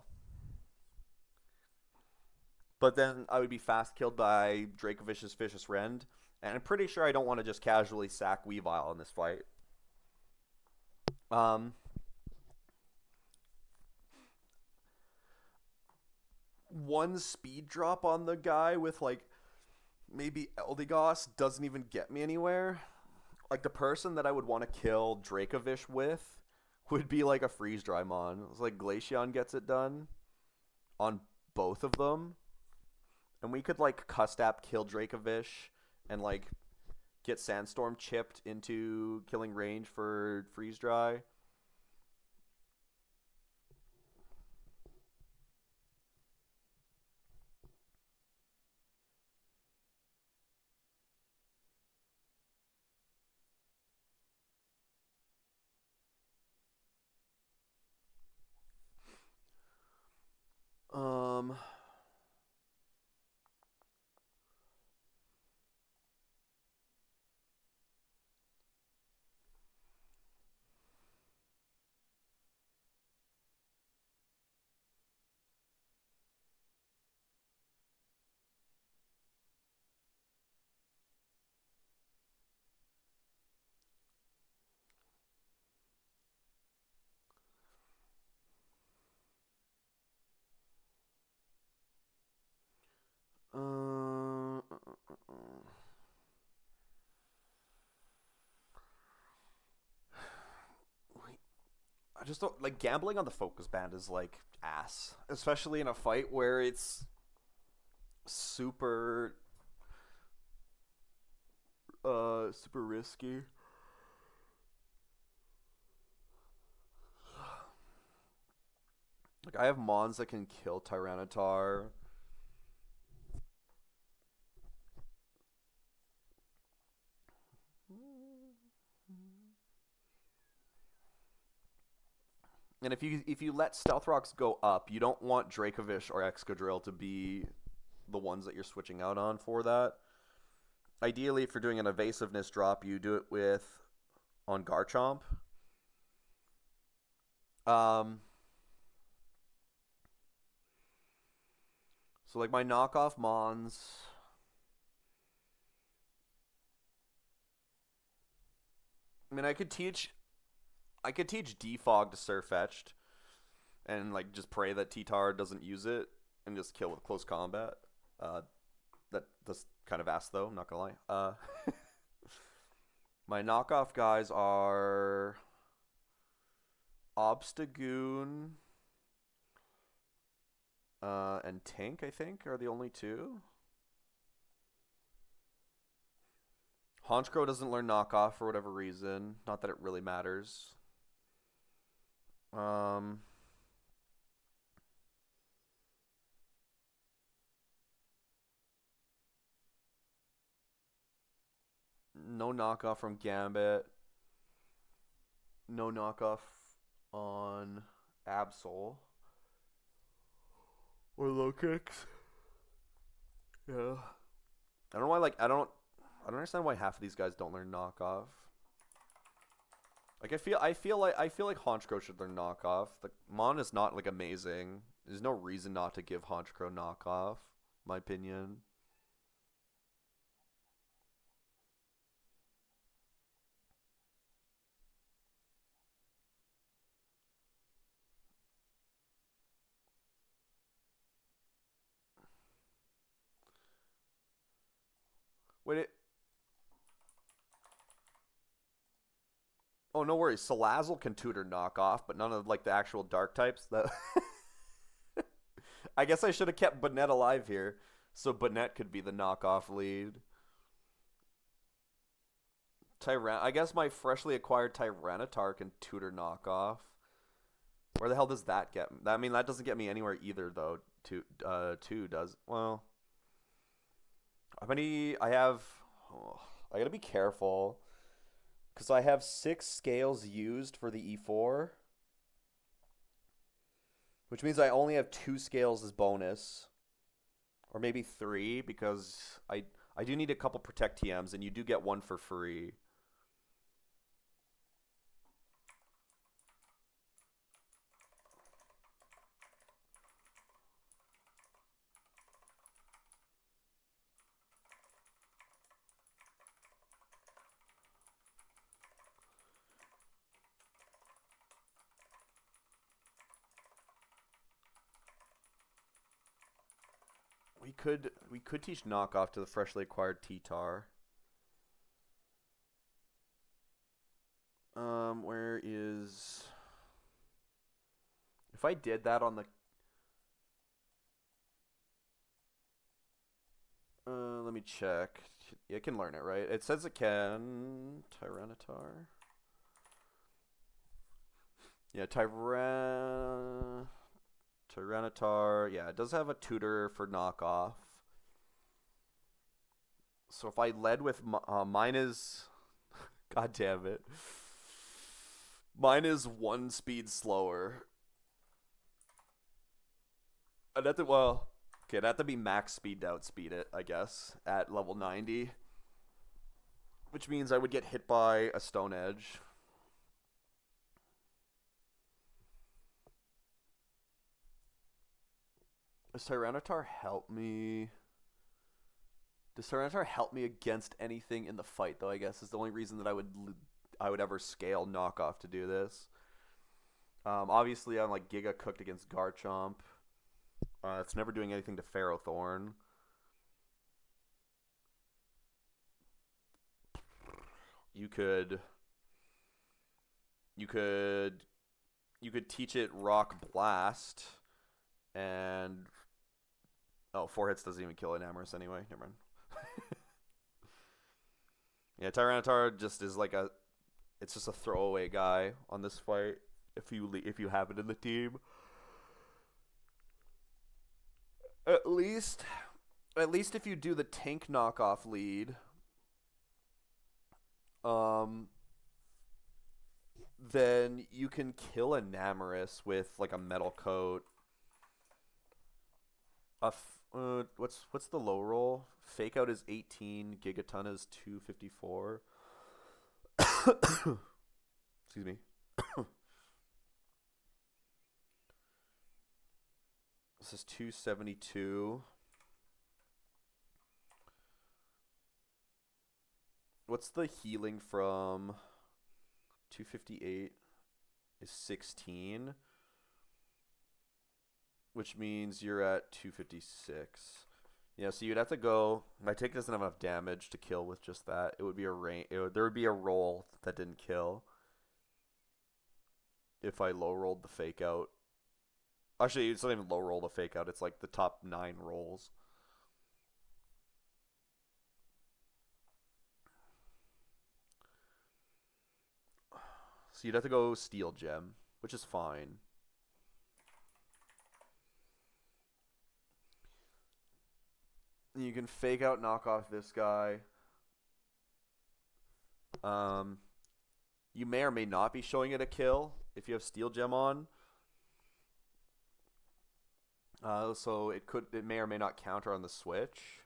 But then I would be fast killed by Dracovish's Vicious Rend, and I'm pretty sure I don't want to just casually sack Weavile in this fight. Um, One speed drop on the guy with like maybe Eldegoss doesn't even get me anywhere. Like the person that I would want to kill Dracovish with would be like a freeze dry mon. It's like Glaceon gets it done on both of them, and we could like Custap kill Dracovish and like get Sandstorm chipped into killing range for freeze dry. Um, uh, I just don't like gambling on the focus band is like ass, especially in a fight where it's super super risky. Like I have Mons that can kill Tyranitar. And if you let Stealth Rocks go up, you don't want Dracovish or Excadrill to be the ones that you're switching out on for that. Ideally, if you're doing an evasiveness drop, you do it with on Garchomp. Um, so like my knockoff Mons. I mean, I could teach Defog to Surfetched, and like just pray that T-Tar doesn't use it and just kill with close combat. Uh, that's kind of ass though. I'm not gonna lie. My knockoff guys are Obstagoon and Tink. I think are the only two. Honchkrow doesn't learn knockoff for whatever reason. Not that it really matters. Um, no knockoff from Gambit. No knockoff on Absol or low kicks. Yeah. I don't know why. Like I don't understand why half of these guys don't learn knockoff. Like I feel like Honchkrow should learn knockoff. The Mon is not like amazing. There's no reason not to give Honchkrow knockoff, my opinion. Wait, oh no worries. Salazzle can tutor knockoff, but none of like the actual dark types. That I guess I should have kept Banette alive here, so Banette could be the knockoff lead. I guess my freshly acquired Tyranitar can tutor knockoff. Where the hell does that get me? I mean, that doesn't get me anywhere either, though. Two does. Well, how many? I have. Oh, I gotta be careful. Because I have 6 scales used for the E4, which means I only have 2 scales as bonus. Or maybe 3, because I do need a couple Protect TMs, and you do get one for free. We could teach knockoff to the freshly acquired T-Tar. Where is... If I did that on the... let me check. It can learn it, right? It says it can... Tyranitar. Yeah, Tyranitar. Yeah, it does have a tutor for knockoff. So if I led with... mine is... God damn it. Mine is 1 speed slower. I'd have to, well, okay, it'd have to be max speed to outspeed it, I guess, at level 90. Which means I would get hit by a Stone Edge. Does Tyranitar help me? Does Tyranitar help me against anything in the fight, though, I guess, is the only reason that I would ever scale knockoff to do this. Obviously, I'm like Giga cooked against Garchomp. It's never doing anything to Ferrothorn. You could teach it Rock Blast, and 4 hits doesn't even kill Enamorus anyway. Never mind. Yeah, Tyranitar just is like it's just a throwaway guy on this fight if you have it in the team. At least if you do the tank knockoff lead, then you can kill Enamorus with like a Metal Coat. What's the low roll? Fake Out is 18, Gigaton is 254. Excuse me. This is 272. What's the healing from 258 is 16, which means you're at 256. Yeah, so you'd have to go. My take doesn't have enough damage to kill with just that. It would be there would be a roll that didn't kill if I low rolled the Fake Out. Actually, it's not even low roll the Fake Out. It's like the top 9 rolls. So you'd have to go Steel Gem, which is fine. You can Fake Out, knock off this guy. You may or may not be showing it a kill if you have Steel Gem on. So it may or may not counter on the switch.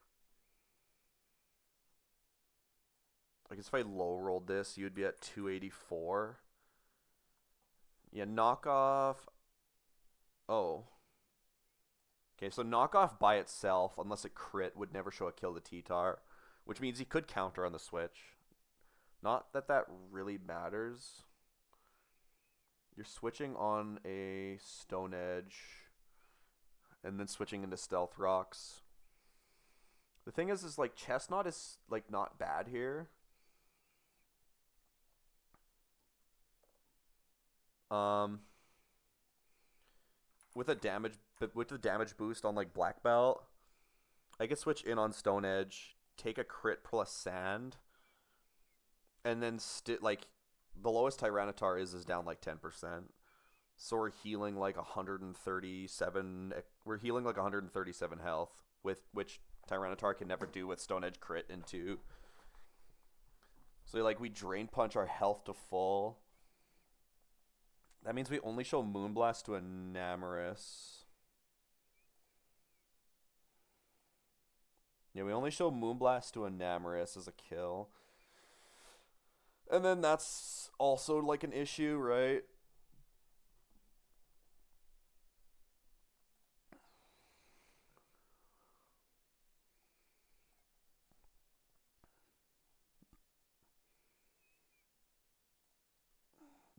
I guess if I low rolled this, you'd be at 284. Yeah, knockoff. Oh. Okay, so knockoff by itself, unless it crit, would never show a kill to T-Tar, which means he could counter on the switch. Not that that really matters. You're switching on a Stone Edge and then switching into Stealth Rocks. The thing is like Chestnut is like not bad here. With the damage boost on like Black Belt, I could switch in on Stone Edge, take a crit plus Sand, and then like the lowest Tyranitar is down like 10%. So we're healing like 137. We're healing like 137 health, with which Tyranitar can never do with Stone Edge crit into. So like we Drain Punch our health to full. That means we only show Moonblast to Enamorus. Yeah, we only show Moonblast to Enamorus as a kill. And then that's also like an issue, right?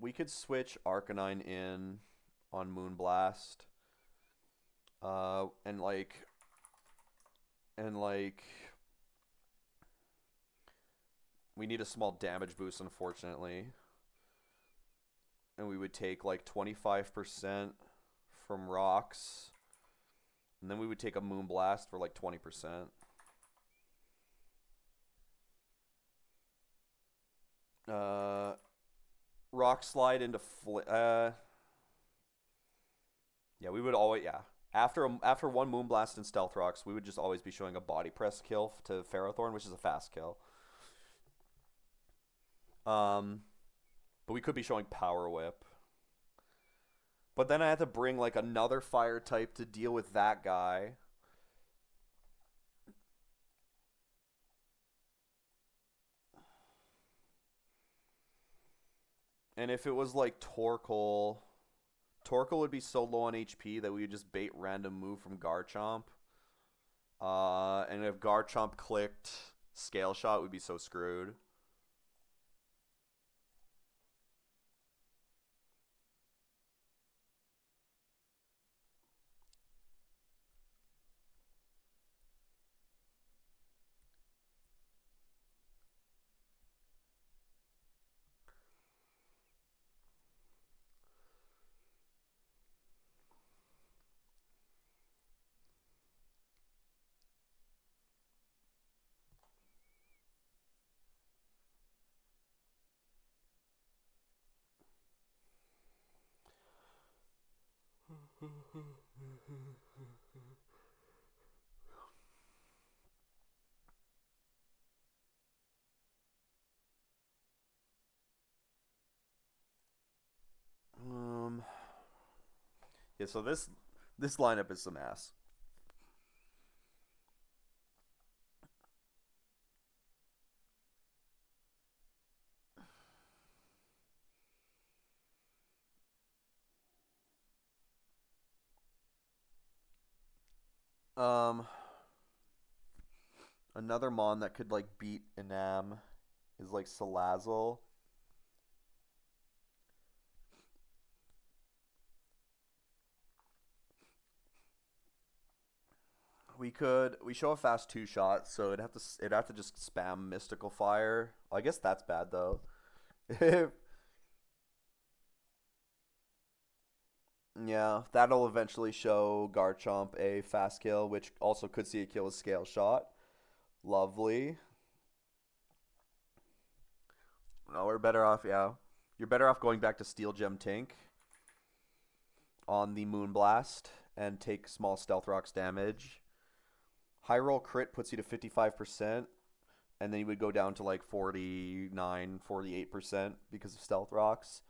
We could switch Arcanine in on Moonblast. And like And like we need a small damage boost, unfortunately. And we would take like 25% from rocks. And then we would take a Moonblast for like 20%. Rock Slide into yeah, we would always after one Moonblast and Stealth Rocks, we would just always be showing a Body Press kill to Ferrothorn, which is a fast kill. But we could be showing Power Whip. But then I have to bring like another fire type to deal with that guy. And if it was like Torkoal would be so low on HP that we would just bait random move from Garchomp. And if Garchomp clicked Scale Shot, we'd be so screwed. Yeah, so this lineup is some ass. Um, Another Mon that could like beat Enam is like Salazzle. We show a fast 2-shot, so it'd have to just spam Mystical Fire. I guess that's bad though. Yeah, that'll eventually show Garchomp a fast kill, which also could see a kill with Scale Shot. Lovely. No, we're better off, yeah. You're better off going back to Steel Gem Tink on the Moonblast and take small Stealth Rocks damage. High roll crit puts you to 55%, and then you would go down to like 49, 48% because of Stealth Rocks.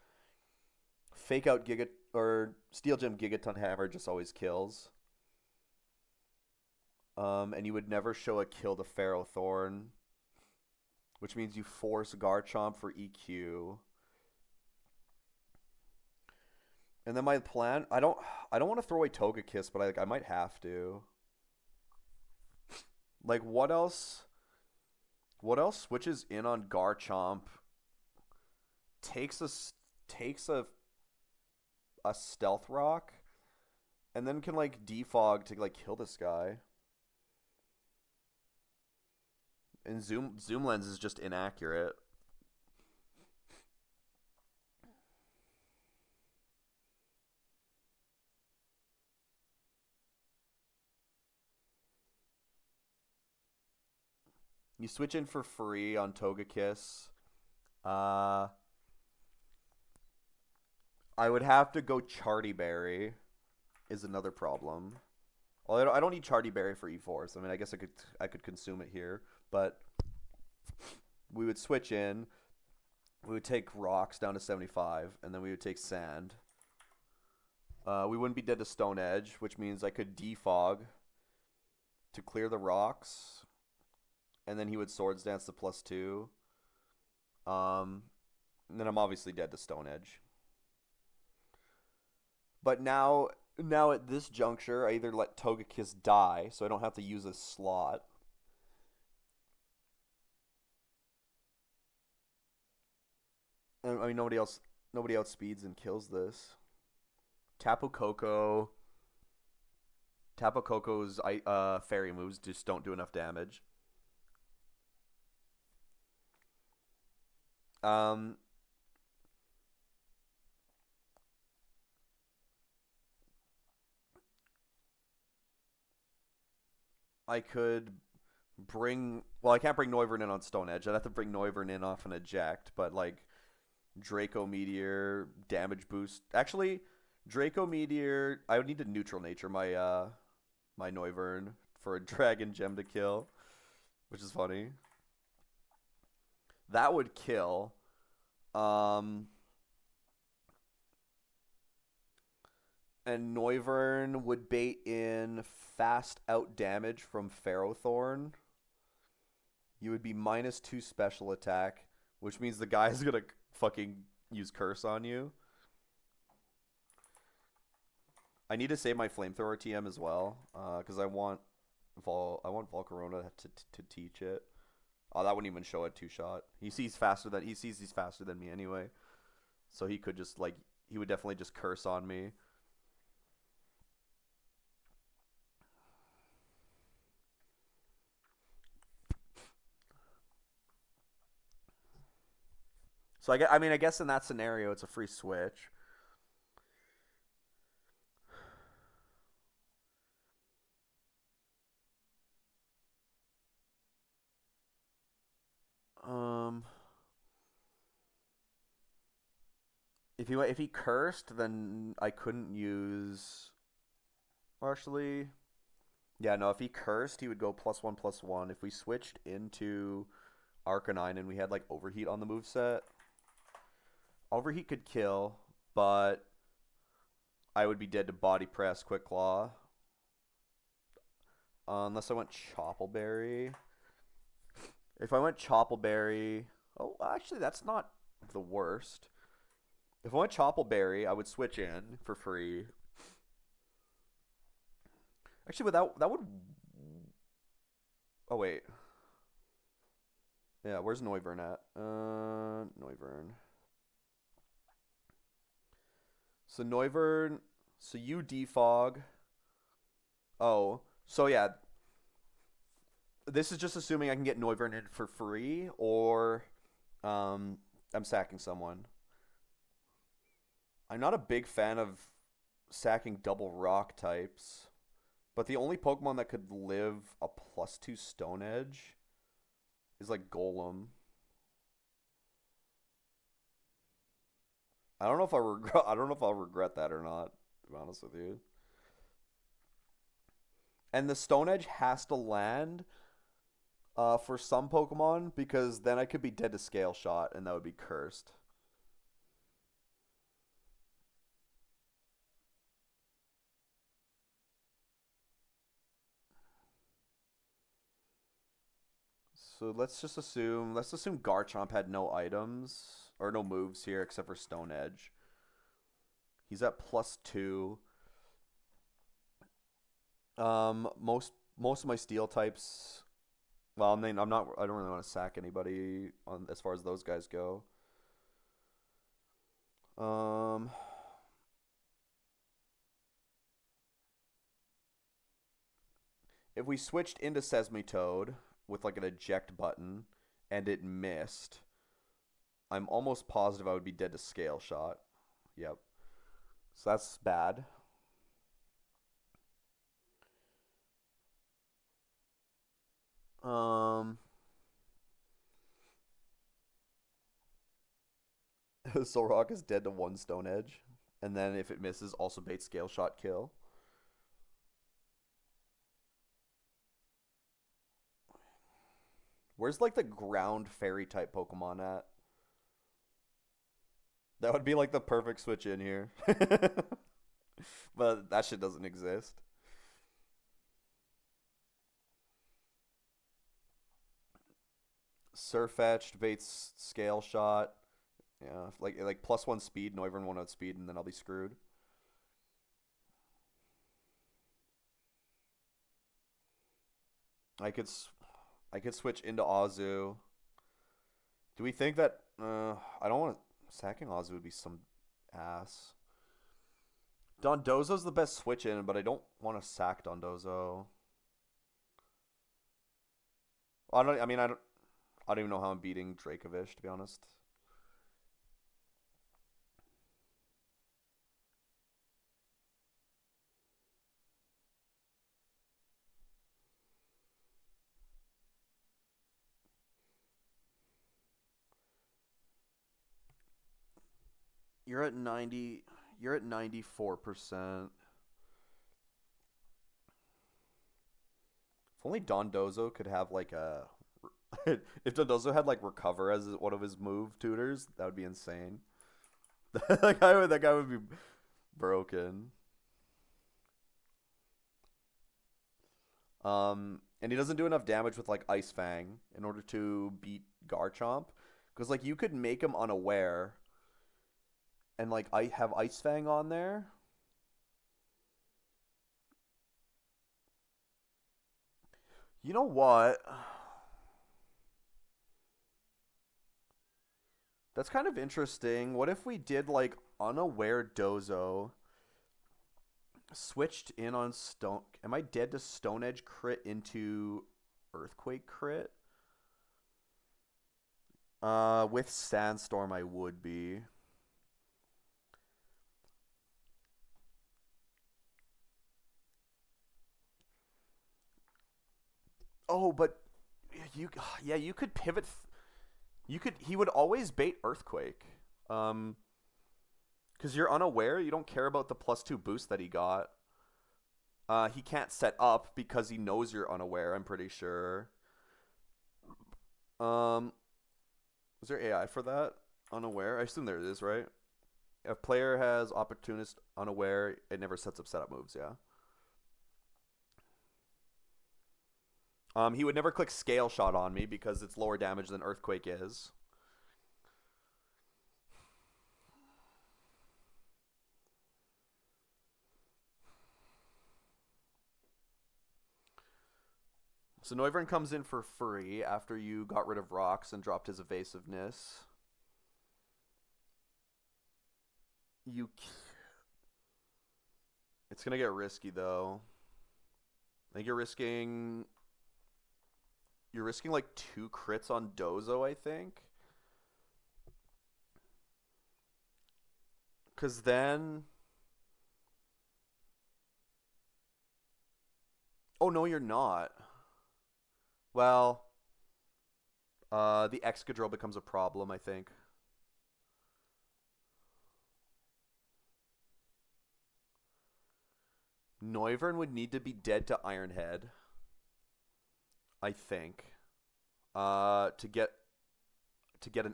Fake out Giga or Steel Gem Gigaton Hammer just always kills. And you would never show a kill to Ferrothorn, which means you force Garchomp for EQ. And then my plan, I don't want to throw away Togekiss, but I might have to. Like what else? What else switches in on Garchomp? Takes a Stealth Rock, and then can like defog to like kill this guy. And zoom lens is just inaccurate. You switch in for free on Togekiss. Uh, I would have to go Charty Berry. Is another problem. Well, I don't need Charty Berry for E4, so I mean, I guess I could consume it here, but we would switch in. We would take rocks down to 75, and then we would take sand. We wouldn't be dead to Stone Edge, which means I could defog to clear the rocks, and then he would Swords Dance to +2. And then I'm obviously dead to Stone Edge. But now at this juncture, I either let Togekiss die, so I don't have to use a slot. I mean, nobody outspeeds and kills this. Tapu Koko, Tapu Koko's fairy moves just don't do enough damage. Um, I could bring. Well, I can't bring Noivern in on Stone Edge. I'd have to bring Noivern in off an eject, but like Draco Meteor damage boost. Actually, Draco Meteor. I would need to neutral nature my Noivern for a Dragon Gem to kill, which is funny. That would kill. Um, and Noivern would bait in fast out damage from Ferrothorn. You would be -2 special attack, which means the guy's gonna fucking use curse on you. I need to save my flamethrower TM as well, because I want Volcarona to teach it. Oh, that wouldn't even show a 2-shot. He sees he's faster than me anyway, so he could just like he would definitely just curse on me. So I guess in that scenario, it's a free switch. Um, if he cursed, then I couldn't use. Actually, yeah, no. If he cursed, he would go +1/+1. If we switched into Arcanine and we had like Overheat on the move set, Overheat could kill, but I would be dead to Body Press, Quick Claw. Unless I went Choppleberry. If I went Choppleberry, oh, actually, that's not the worst. If I went Choppleberry, I would switch in for free. Actually, but that would. Oh wait, yeah. Where's Noivern at? Noivern. So Noivern. So you defog. Oh, so yeah. This is just assuming I can get Noivern in for free, or I'm sacking someone. I'm not a big fan of sacking double rock types, but the only Pokemon that could live a +2 Stone Edge is like Golem. I don't know if I'll regret that or not, to be honest with you. And the Stone Edge has to land for some Pokemon because then I could be dead to Scale Shot and that would be cursed. So let's assume Garchomp had no items or no moves here except for Stone Edge. He's at +2. Most of my steel types. Well, I mean, I'm not. I don't really want to sack anybody on as far as those guys go. Um, if we switched into Seismitoad with like an eject button and it missed, I'm almost positive I would be dead to Scale Shot. Yep. So that's bad. Um, Solrock is dead to 1 Stone Edge, and then if it misses, also bait Scale Shot kill. Where's like the ground fairy type Pokemon at? That would be like the perfect switch in here. But that shit doesn't exist. Surfetched baits Scale Shot. Yeah, like +1 speed, Noivern won't outspeed, and then I'll be screwed. I could I could switch into Azu. Do we think that I don't want to sacking Azu would be some ass. Dondozo's the best switch in, but I don't want to sack Dondozo. I don't. I mean, I don't even know how I'm beating Dracovish, to be honest. You're at 90. You're at 94%. If only Dondozo could have like a. If Dondozo had like recover as one of his move tutors, that would be insane. That guy would be broken. And he doesn't do enough damage with like Ice Fang in order to beat Garchomp, because like you could make him unaware, and like I have Ice Fang on there. You know what? That's kind of interesting. What if we did like unaware Dozo, switched in on Stone? Am I dead to Stone Edge crit into Earthquake crit? With Sandstorm, I would be. Oh, but you, yeah, you could pivot. You could. He would always bait Earthquake. Um, because you're unaware. You don't care about the +2 boost that he got. He can't set up because he knows you're unaware. I'm pretty sure. Um, is there AI for that? Unaware. I assume there is, right? If player has opportunist unaware, it never sets up setup moves. Yeah. He would never click Scale Shot on me because it's lower damage than Earthquake is. So Noivern comes in for free after you got rid of rocks and dropped his evasiveness. You, it's gonna get risky though. I think you're risking like 2 crits on Dozo. I think, because then, oh no, you're not. Well, the Excadrill becomes a problem. I think. Noivern would need to be dead to Ironhead, I think, to get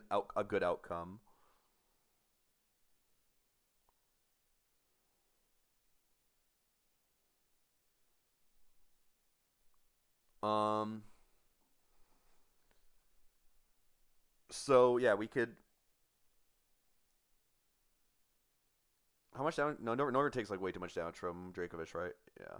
a good outcome. Um. So yeah, we could. How much damage? No, Noivern takes like way too much damage from Dracovish, right? Yeah.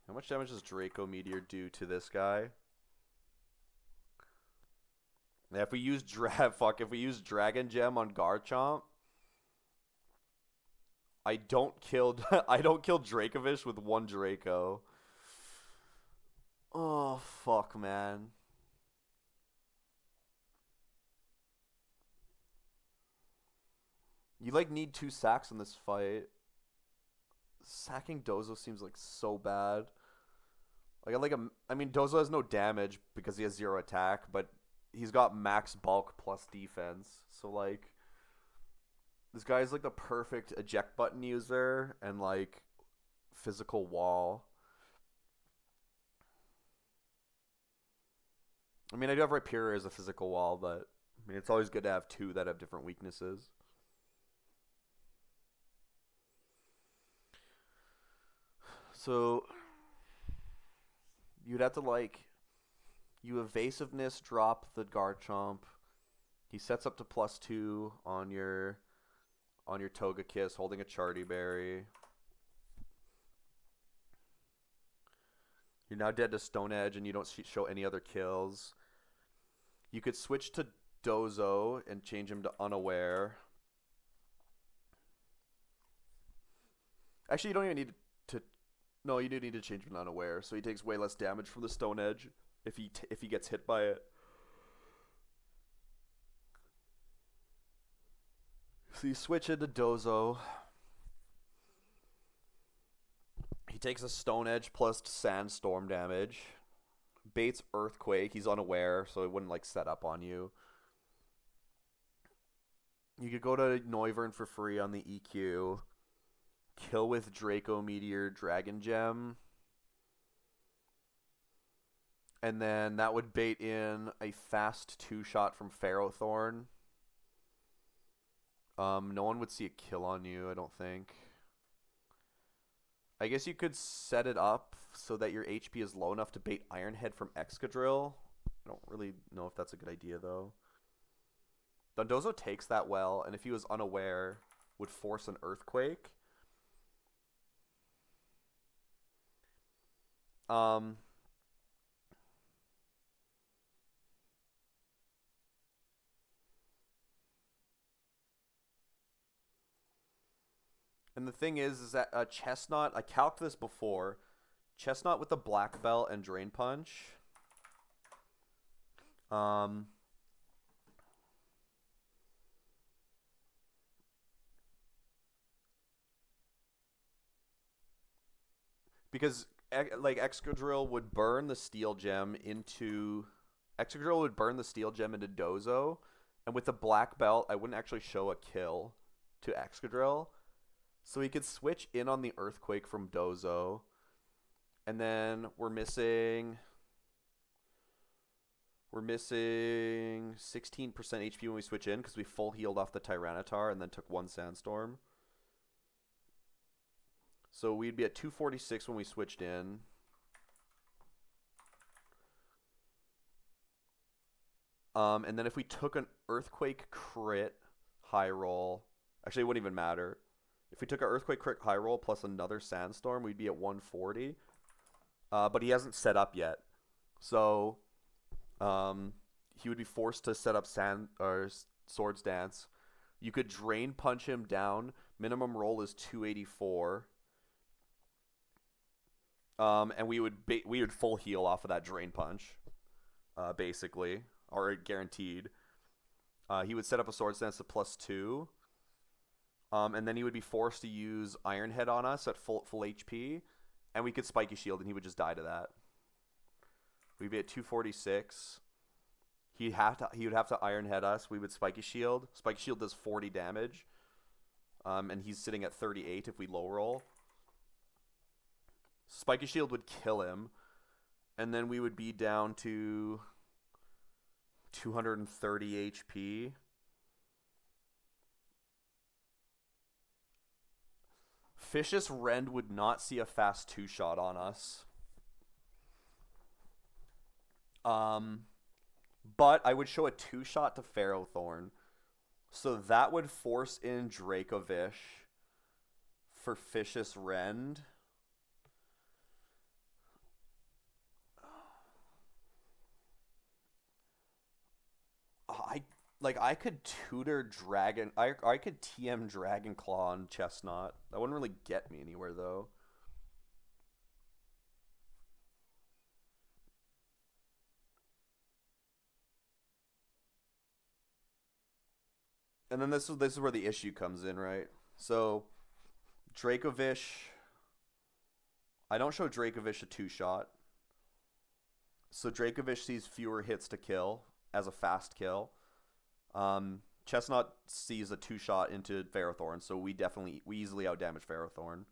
How much damage does Draco Meteor do to this guy? Yeah, if we use if we use Dragon Gem on Garchomp, I don't kill I don't kill Dracovish with one Draco. Oh fuck, man. You like need 2 sacks in this fight. Sacking Dozo seems like so bad. I mean Dozo has no damage because he has 0 attack, but he's got max bulk plus defense. So like this guy's like the perfect eject button user and like physical wall. I mean, I do have Rhyperior as a physical wall, but I mean, it's always good to have two that have different weaknesses. So you'd have to like you evasiveness drop the Garchomp. He sets up to +2 on your on your Togekiss holding a Charty Berry. You're now dead to Stone Edge and you don't show any other kills. You could switch to Dozo and change him to Unaware. Actually, you don't even need to. No, you do need to change him to Unaware, so he takes way less damage from the Stone Edge if he gets hit by it. So you switch into Dozo. He takes a Stone Edge plus Sandstorm damage. Baits Earthquake. He's unaware, so it wouldn't like set up on you. You could go to Noivern for free on the EQ. Kill with Draco Meteor Dragon Gem. And then that would bait in a fast 2-shot from Ferrothorn. No one would see a kill on you, I don't think. I guess you could set it up so that your HP is low enough to bait Iron Head from Excadrill. I don't really know if that's a good idea, though. Dondozo takes that well, and if he was unaware, would force an Earthquake. And the thing is that Chestnut, I calced this before. Chestnut with the Black Belt and Drain Punch. Because like Excadrill would burn the Steel Gem into Dozo, and with the Black Belt, I wouldn't actually show a kill to Excadrill. So he could switch in on the Earthquake from Dozo. And then we're missing 16% HP when we switch in because we full healed off the Tyranitar and then took one Sandstorm. So we'd be at 246 when we switched in. And then if we took an Earthquake crit high roll, actually it wouldn't even matter. If we took an Earthquake crit high roll plus another Sandstorm, we'd be at 140. But he hasn't set up yet. So he would be forced to set up Swords Dance. You could Drain Punch him down. Minimum roll is 284. And we would full heal off of that Drain Punch, basically, or guaranteed. He would set up a Swords Dance to +2. And then he would be forced to use Iron Head on us at full HP, and we could Spiky Shield, and he would just die to that. We'd be at 246. He would have to Iron Head us. We would Spiky Shield. Spiky Shield does 40 damage, and he's sitting at 38 if we low roll. Spiky Shield would kill him, and then we would be down to 230 HP. Vicious Rend would not see a fast 2-shot on us. But I would show a 2-shot to Ferrothorn. So that would force in Dracovish for Vicious Rend. I could tutor Dragon. I could TM Dragon Claw on Chestnut. That wouldn't really get me anywhere though. And then this is where the issue comes in, right? So Dracovish. I don't show Dracovish a 2-shot. So Dracovish sees fewer hits to kill as a fast kill. Chestnut sees a 2-shot into Ferrothorn, so we easily outdamage Ferrothorn.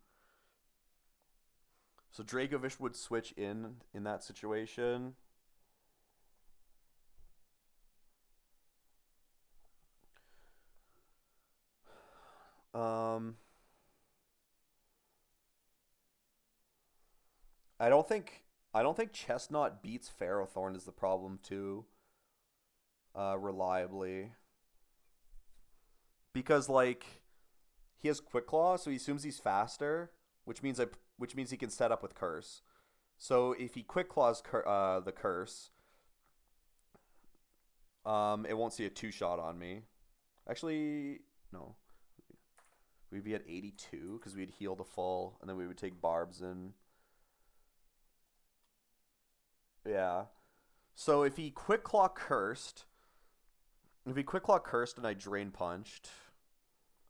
So Dracovish would switch in that situation. I don't think Chestnut beats Ferrothorn is the problem too. Reliably. Because like he has Quick Claw, so he assumes he's faster, which means he can set up with Curse. So if he Quick Claws the Curse, it won't see a two shot on me. Actually, no. We'd be at 82 because we'd heal the full, and then we would take barbs and yeah. So if he Quick Claw cursed, and I Drain Punched,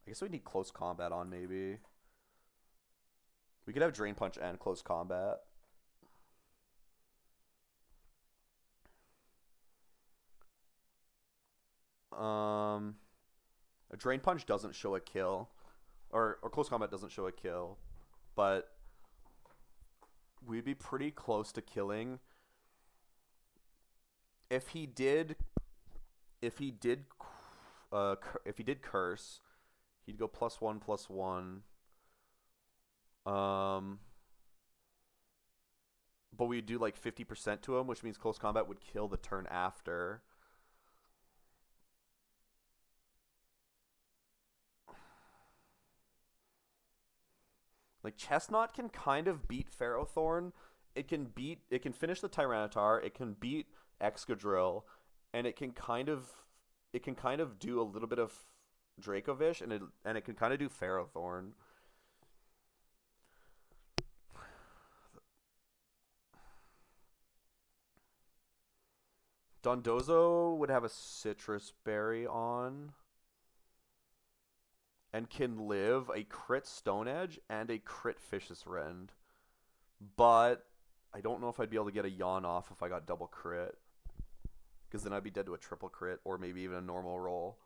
I guess we need close combat on maybe. We could have Drain Punch and close combat. A Drain Punch doesn't show a kill, or close combat doesn't show a kill, but we'd be pretty close to killing. If he did curse, he'd go +1/+1. But we'd do like 50% to him, which means close combat would kill the turn after. Like Chestnut can kind of beat Ferrothorn. It can finish the Tyranitar. It can beat Excadrill, and it can kind of do a little bit of Dracovish, and it can kind of do Ferrothorn. Dondozo would have a Citrus Berry on and can live a crit Stone Edge and a crit Vicious Rend. But I don't know if I'd be able to get a Yawn off if I got double crit, because then I'd be dead to a triple crit or maybe even a normal roll.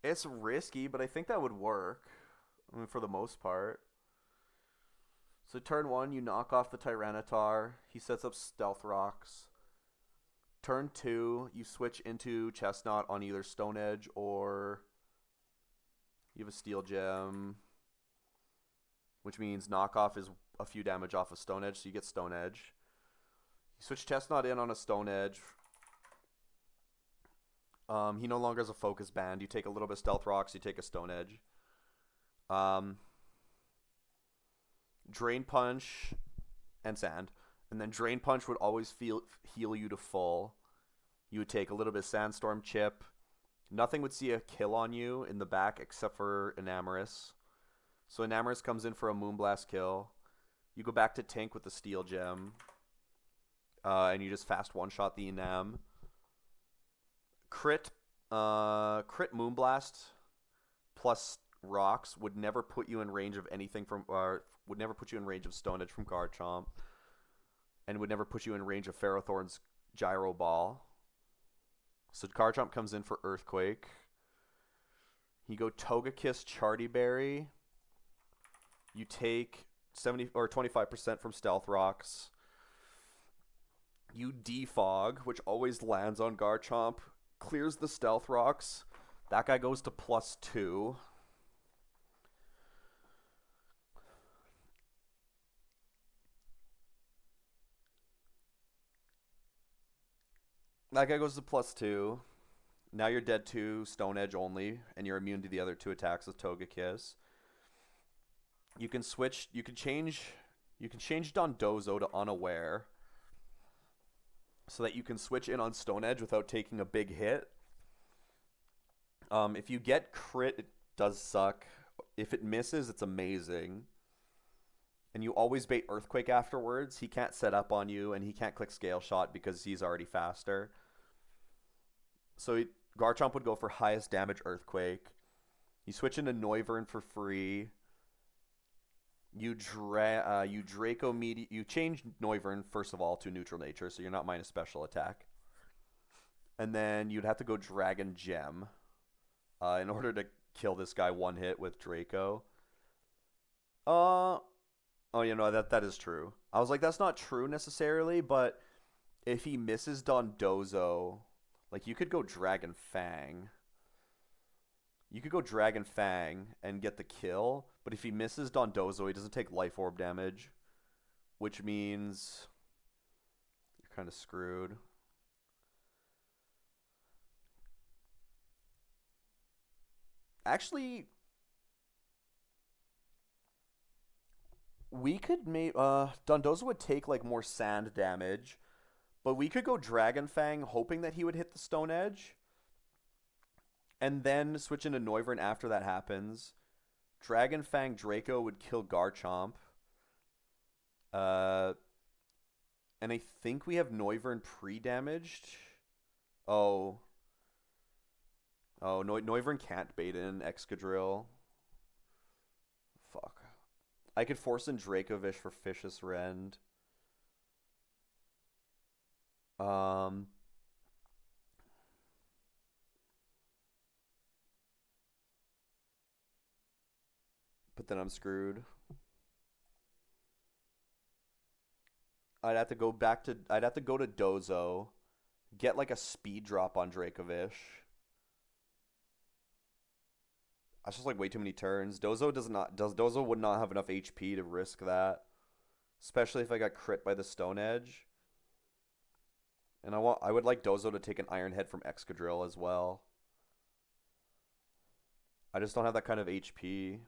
It's risky, but I think that would work. I mean, for the most part. So turn 1, you knock off the Tyranitar. He sets up Stealth Rocks. Turn 2, you switch into Chestnut on either Stone Edge or you have a Steel Gem, which means knockoff is a few damage off of Stone Edge, so you get Stone Edge. You switch Chestnut in on a Stone Edge. He no longer has a Focus Band. You take a little bit of Stealth Rocks, you take a Stone Edge. Drain Punch and Sand. And then Drain Punch would always heal you to full. You would take a little bit of Sandstorm Chip. Nothing would see a kill on you in the back except for Enamorus. So Enamorus comes in for a Moonblast kill. You go back to tank with the Steel Gem. And you just fast one-shot the Enam. Crit Moonblast plus Rocks would never put you in range of anything from... would never put you in range of Stone Edge from Garchomp. And would never put you in range of Ferrothorn's Gyro Ball. So Garchomp comes in for Earthquake. You go Togekiss Charty Berry. You take 70 or 25% from Stealth Rocks. You Defog, which always lands on Garchomp. Clears the Stealth Rocks. That guy goes to +2. That guy goes to +2. Now you're dead to Stone Edge only, and you're immune to the other 2 attacks with Togekiss. You can switch. You can change Dondozo to Unaware, so that you can switch in on Stone Edge without taking a big hit. If you get crit, it does suck. If it misses, it's amazing. And you always bait Earthquake afterwards. He can't set up on you, and he can't click Scale Shot because he's already faster. So Garchomp would go for highest damage Earthquake. You switch into Noivern for free. You Draco You change Noivern first of all to neutral nature, so you're not minus special attack. And then you'd have to go Dragon Gem in order to kill this guy one hit with Draco. Uh, oh, that is true. I was like, that's not true necessarily, but if he misses Dondozo, like you could go Dragon Fang. You could go Dragon Fang and get the kill, but if he misses Dondozo, he doesn't take Life Orb damage, which means you're kind of screwed. Actually, we could make Dondozo would take like more sand damage, but we could go Dragon Fang hoping that he would hit the Stone Edge, and then switch into Noivern after that happens. Dragon Fang Draco would kill Garchomp. Uh, and I think we have Noivern pre-damaged. Oh. Oh, Noivern can't bait in Excadrill. Fuck. I could force in Dracovish for Vicious Rend. But then I'm screwed. I'd have to go to Dozo, get like a speed drop on Dracovish. That's just like way too many turns. Dozo would not have enough HP to risk that. Especially if I got crit by the Stone Edge. And I would like Dozo to take an Iron Head from Excadrill as well. I just don't have that kind of HP.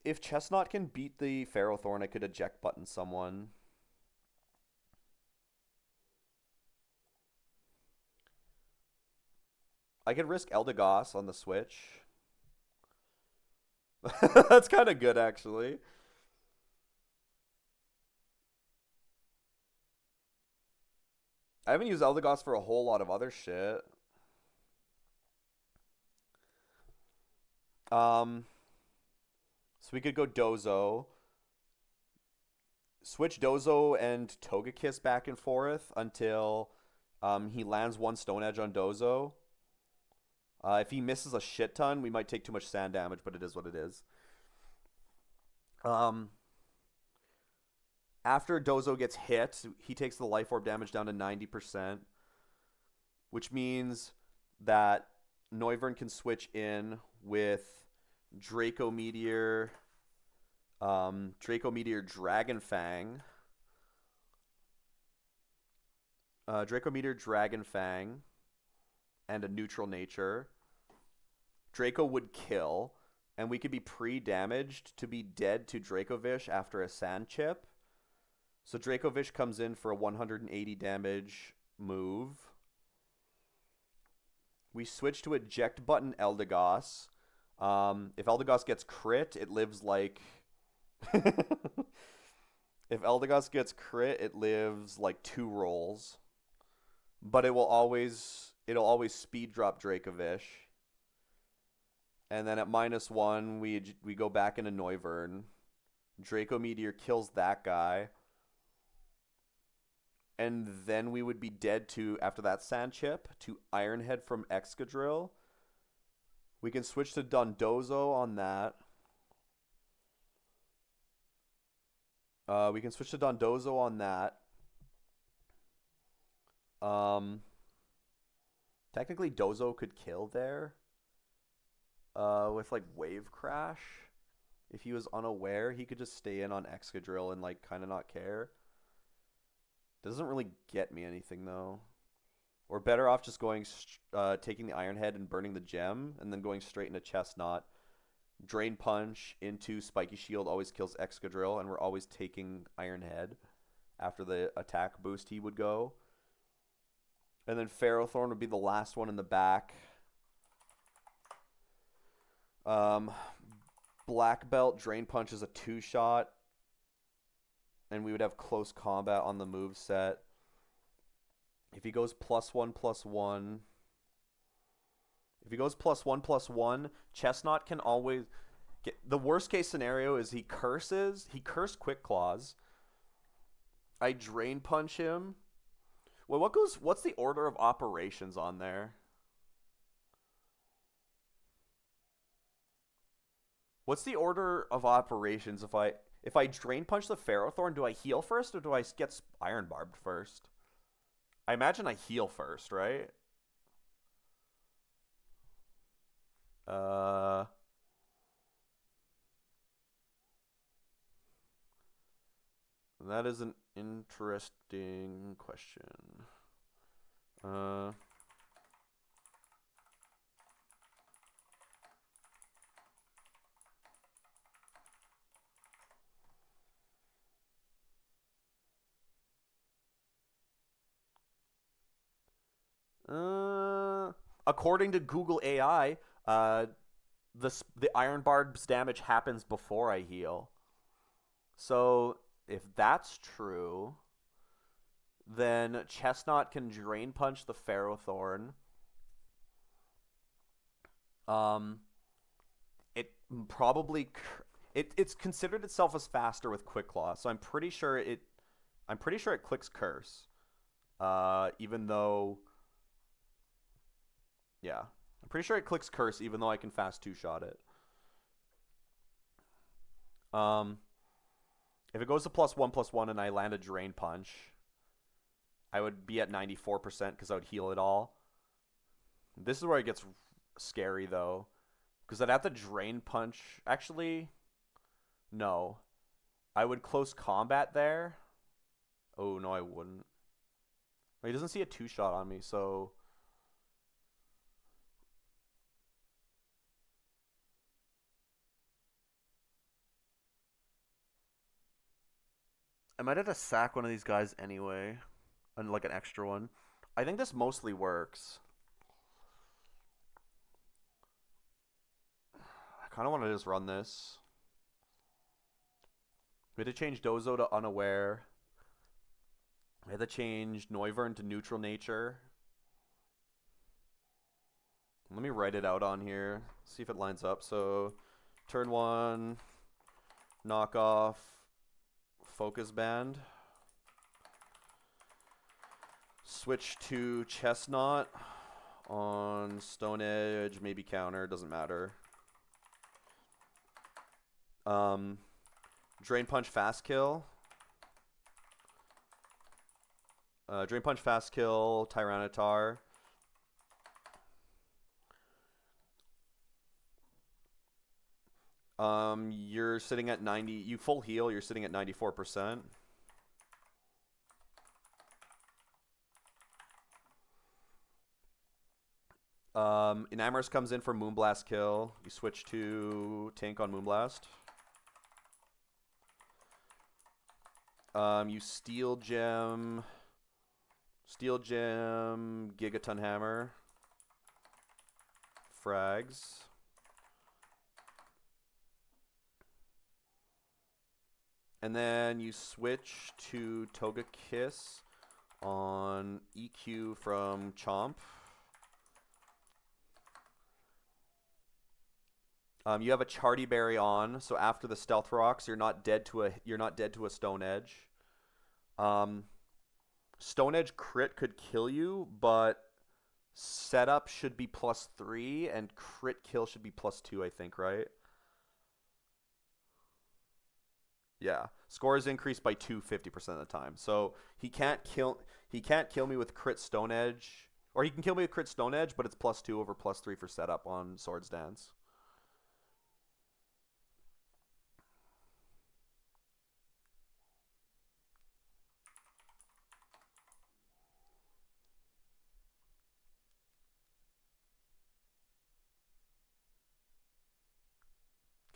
If Chestnut can beat the Ferrothorn, I could eject button someone. I could risk Eldegoss on the Switch. That's kind of good, actually. I haven't used Eldegoss for a whole lot of other shit. So we could go Dozo. Switch Dozo and Togekiss back and forth until he lands one Stone Edge on Dozo. If he misses a shit ton, we might take too much sand damage, but it is what it is. After Dozo gets hit, he takes the Life Orb damage down to 90%, which means that Noivern can switch in with Draco Meteor Dragon Fang. Draco Meteor Dragon Fang and a neutral nature. Draco would kill, and we could be pre-damaged to be dead to Dracovish after a Sand Chip. So Dracovish comes in for a 180 damage move. We switch to eject button Eldegoss. If Eldegoss gets crit, it lives like... If Eldegoss gets crit, it lives like 2 rolls. But it'll always speed drop Dracovish. And then at -1, we go back into Noivern. Draco Meteor kills that guy. And then we would be dead to, after that Sand Chip, to Iron Head from Excadrill. We can switch to Dondozo on that. Technically Dozo could kill there. With like Wave Crash. If he was unaware, he could just stay in on Excadrill and like kind of not care. Doesn't really get me anything though. We're better off just going, taking the Iron Head and burning the gem, and then going straight into Chestnut. Drain Punch into Spiky Shield always kills Excadrill, and we're always taking Iron Head after the attack boost he would go. And then Ferrothorn would be the last one in the back. Black Belt Drain Punch is a 2-shot. And we would have close combat on the move set. If he goes +1/+1. If he goes +1/+1, Chestnut can always get... The worst case scenario is he cursed Quick Claws. I Drain Punch him. Well, what's the order of operations on there? What's the order of operations if I drain punch the Ferrothorn? Do I heal first or do I get Iron Barbed first? I imagine I heal first, right? Uh, that is an interesting question. Uh, According to Google AI, the Iron Barb's damage happens before I heal. So if that's true, then Chestnut can drain punch the Ferrothorn. Um, it probably it's considered itself as faster with Quick Claw, so I'm pretty sure it clicks Curse. Even though, yeah, I'm pretty sure it clicks Curse, even though I can fast two-shot it. Um, if it goes to +1/+1 and I land a Drain Punch, I would be at 94% because I would heal it all. This is where it gets scary though, because I'd have to Drain Punch. Actually, no, I would close combat there. Oh no, I wouldn't. He doesn't see a two-shot on me, so I might have to sack one of these guys anyway, and like an extra one. I think this mostly works. I kind of want to just run this. We had to change Dozo to Unaware. We had to change Noivern to Neutral Nature. Let me write it out on here. See if it lines up. So, turn 1, knock off Focus Band. Switch to Chestnut on Stone Edge, maybe counter, doesn't matter. Drain Punch Fast Kill. Drain Punch Fast Kill, Tyranitar. You're sitting at 90. You full heal. You're sitting at 94%. Enamorous comes in for Moonblast kill. You switch to tank on Moonblast. You Steel Gem, Gigaton Hammer, frags. And then you switch to Togekiss on EQ from Chomp. You have a Charty Berry on, so after the Stealth Rocks, you're not dead to a Stone Edge. Stone Edge crit could kill you, but setup should be +3 and crit kill should be +2, I think, right? Yeah. Score is increased by 250% of the time. So he can't kill me with crit Stone Edge. Or he can kill me with crit Stone Edge, but it's +2 over +3 for setup on Swords Dance.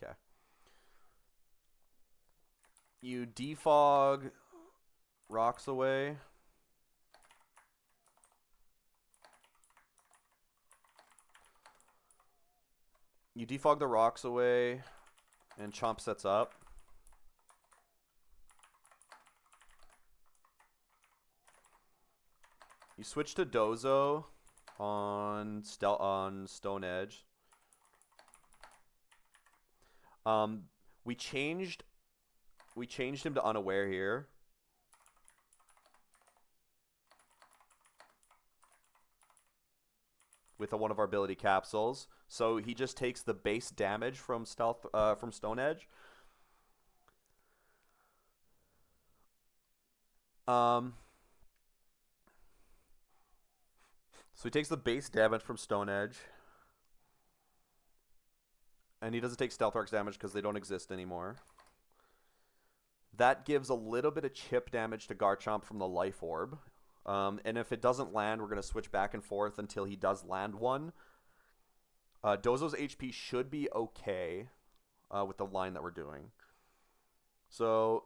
Okay. You defog rocks away. You defog the rocks away, and Chomp sets up. You switch to Dozo on Stone Edge. We changed him to Unaware here. with one of our ability capsules. So he just takes the base damage from Stone Edge. So he takes the base damage from Stone Edge. And he doesn't take Stealth Arcs damage because they don't exist anymore. That gives a little bit of chip damage to Garchomp from the Life Orb. And if it doesn't land, we're going to switch back and forth until he does land one. Dozo's HP should be okay with the line that we're doing. So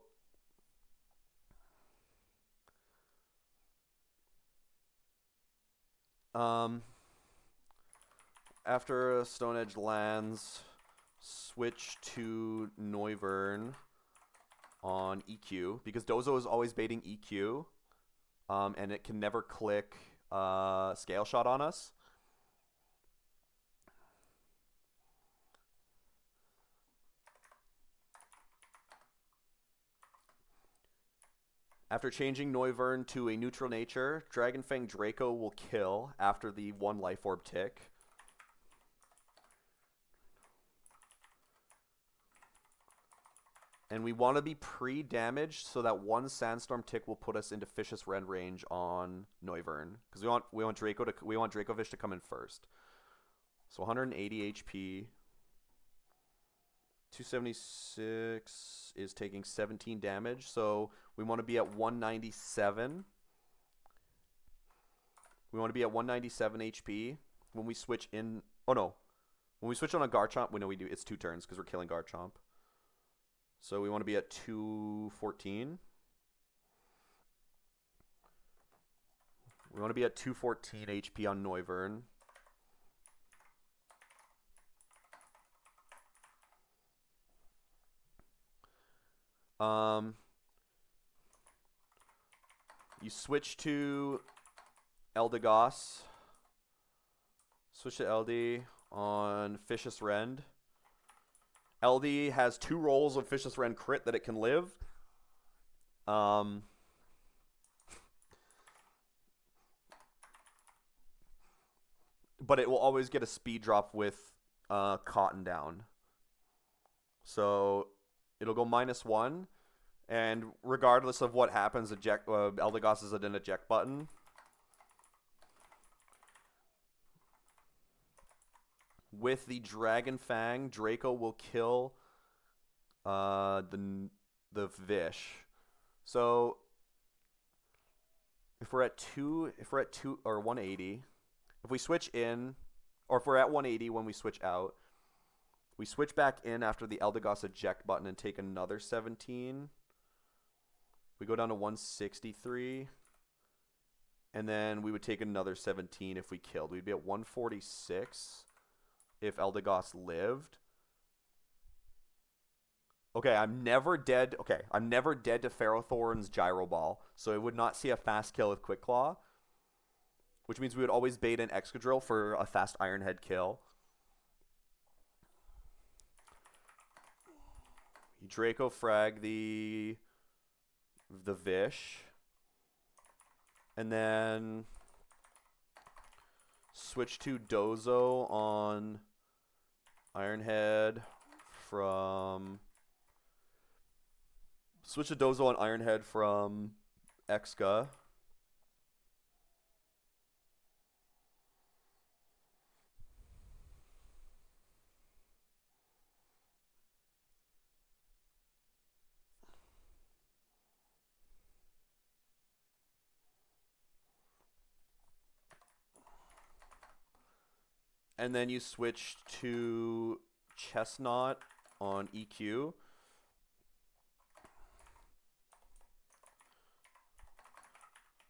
after Stone Edge lands, switch to Noivern on EQ, because Dozo is always baiting EQ, and it can never click Scale Shot on us. After changing Noivern to a neutral nature, Dragon Fang Draco will kill after the 1 Life Orb tick. And we want to be pre-damaged so that 1 Sandstorm tick will put us into Vicious Rend range on Noivern, because we want Dracovish to come in first. So 180 HP. 276 is taking 17 damage, so we want to be at 197. We want to be at 197 HP when we switch in. Oh no, when we switch on a Garchomp, we know we do. It's 2 turns because we're killing Garchomp. So we want to be at 214. We want to be at 214 HP on Noivern. You switch to Eldegoss. Switch to LD on Vicious Rend. LD has 2 rolls of Vicious Rend crit that it can live. But it will always get a speed drop with Cotton down. So it'll go -1. And regardless of what happens, Eldegoss is at an eject button. With the Dragon Fang, Draco will kill the Vish. So if we're at 2 or 180, if we switch in, or if we're at 180 when we switch out, we switch back in after the Eldegoss eject button and take another 17. We go down to 163. And then we would take another 17 if we killed. We'd be at 146 if Eldegoss lived. Okay, I'm never dead. Okay, I'm never dead to Ferrothorn's Gyro Ball, so it would not see a fast kill with Quick Claw, which means we would always bait an Excadrill for a fast Iron Head kill. You Draco frag the Vish, and then switch to Dozo on Iron Head from Exca. And then you switch to Chestnut on EQ.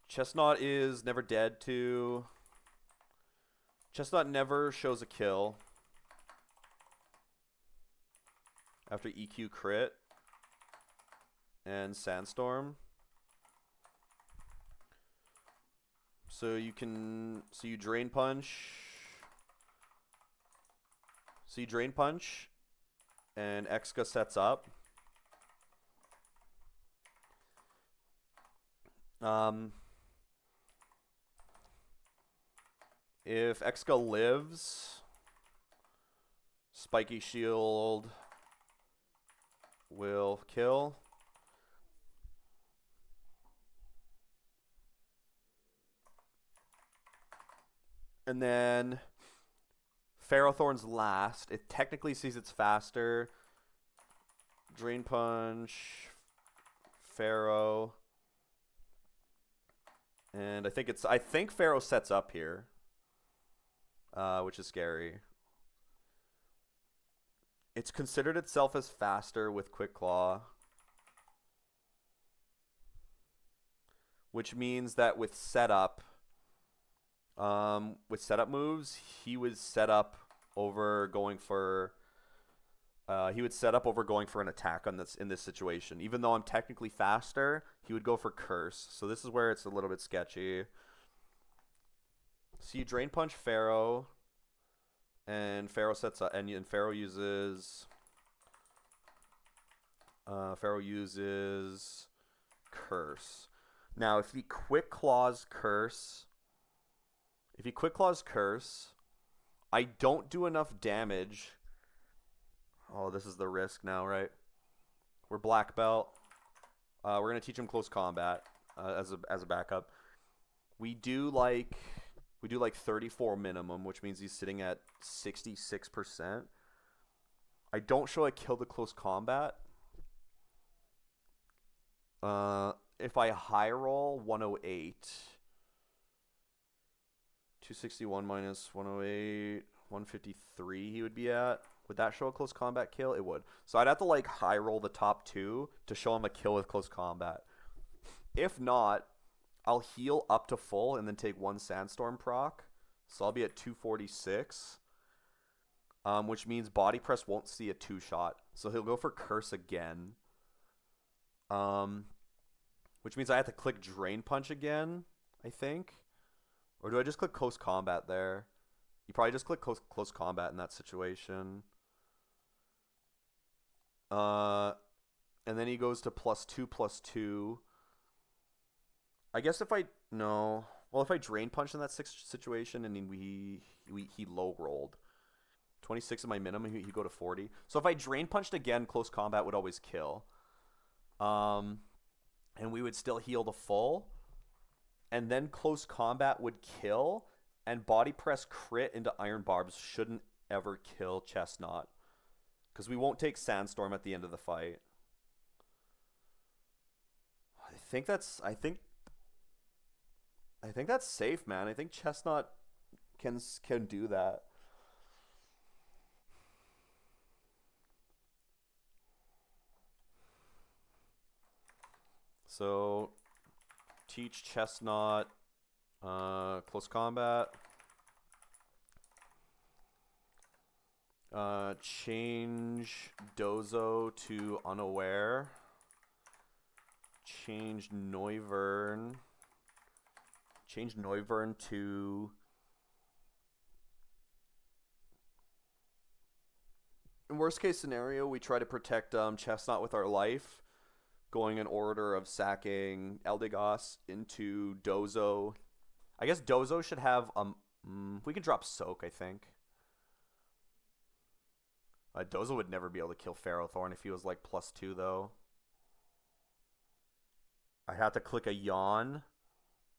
Chestnut is never dead to... Chestnut never shows a kill after EQ crit and Sandstorm. So you Drain Punch. So you Drain Punch, and Exca sets up. If Exca lives, Spiky Shield will kill. And then Ferrothorn's last. It technically sees it's faster. Drain Punch, Pharaoh. And I think Pharaoh sets up here. Which is scary. It's considered itself as faster with Quick Claw. Which means that with setup moves, he would set up over going for an attack on this in this situation. Even though I'm technically faster, he would go for Curse. So this is where it's a little bit sketchy. So you Drain Punch Pharaoh, and Pharaoh sets up, and Pharaoh uses Curse. Now, if he Quick Claws Curse, I don't do enough damage. Oh, this is the risk now, right? We're black belt. We're gonna teach him close combat as a backup. We do like 34 minimum, which means he's sitting at 66%. I don't show a kill the close combat. If I high roll 108, 261 minus 108, 153 he would be at. Would that show a close combat kill? It would. So I'd have to like high roll the top two to show him a kill with close combat. If not, I'll heal up to full and then take one Sandstorm proc. So I'll be at 246. Which means Body Press won't see a 2-shot. So he'll go for Curse again. Which means I have to click Drain Punch again, I think. Or do I just click Close Combat there? You probably just click Close Combat in that situation. And then he goes to +2/+2. I guess if I Drain Punch in that situation and he low rolled 26 of my minimum, he go to 40. So if I Drain Punched again, Close Combat would always kill. And we would still heal to full. And then Close Combat would kill, and Body Press crit into Iron Barbs shouldn't ever kill Chestnut. Because we won't take Sandstorm at the end of the fight. I think that's safe, man. I think Chestnut can do that. So teach Chestnut close combat. Change Dozo to Unaware. Change Noivern to in worst case scenario, we try to protect Chestnut with our life, going in order of sacking Eldegoss into Dozo. I guess Dozo should have we can drop Soak, I think. Dozo would never be able to kill Ferrothorn if he was like +2 though. I'd have to click a Yawn.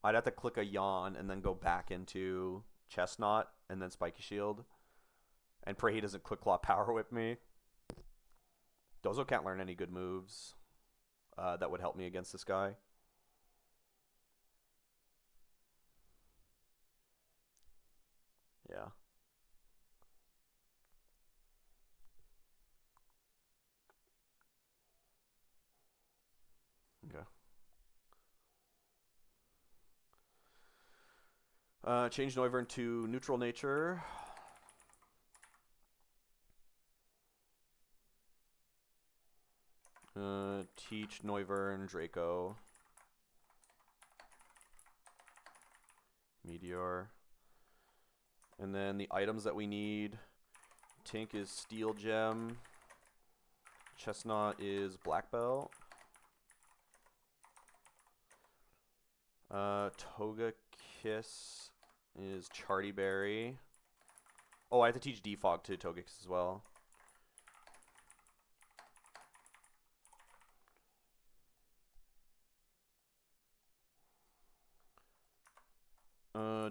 And then go back into Chestnut and then Spiky Shield. And pray he doesn't Quick Claw Power Whip me. Dozo can't learn any good moves that would help me against this guy. Yeah. Okay. Change Noivern to Neutral Nature. Teach Noivern Draco. Meteor. And then the items that we need. Tink is Steel Gem. Chestnut is Black Belt. Toga Kiss is Charty Berry. Oh, I have to teach Defog to Togekiss as well.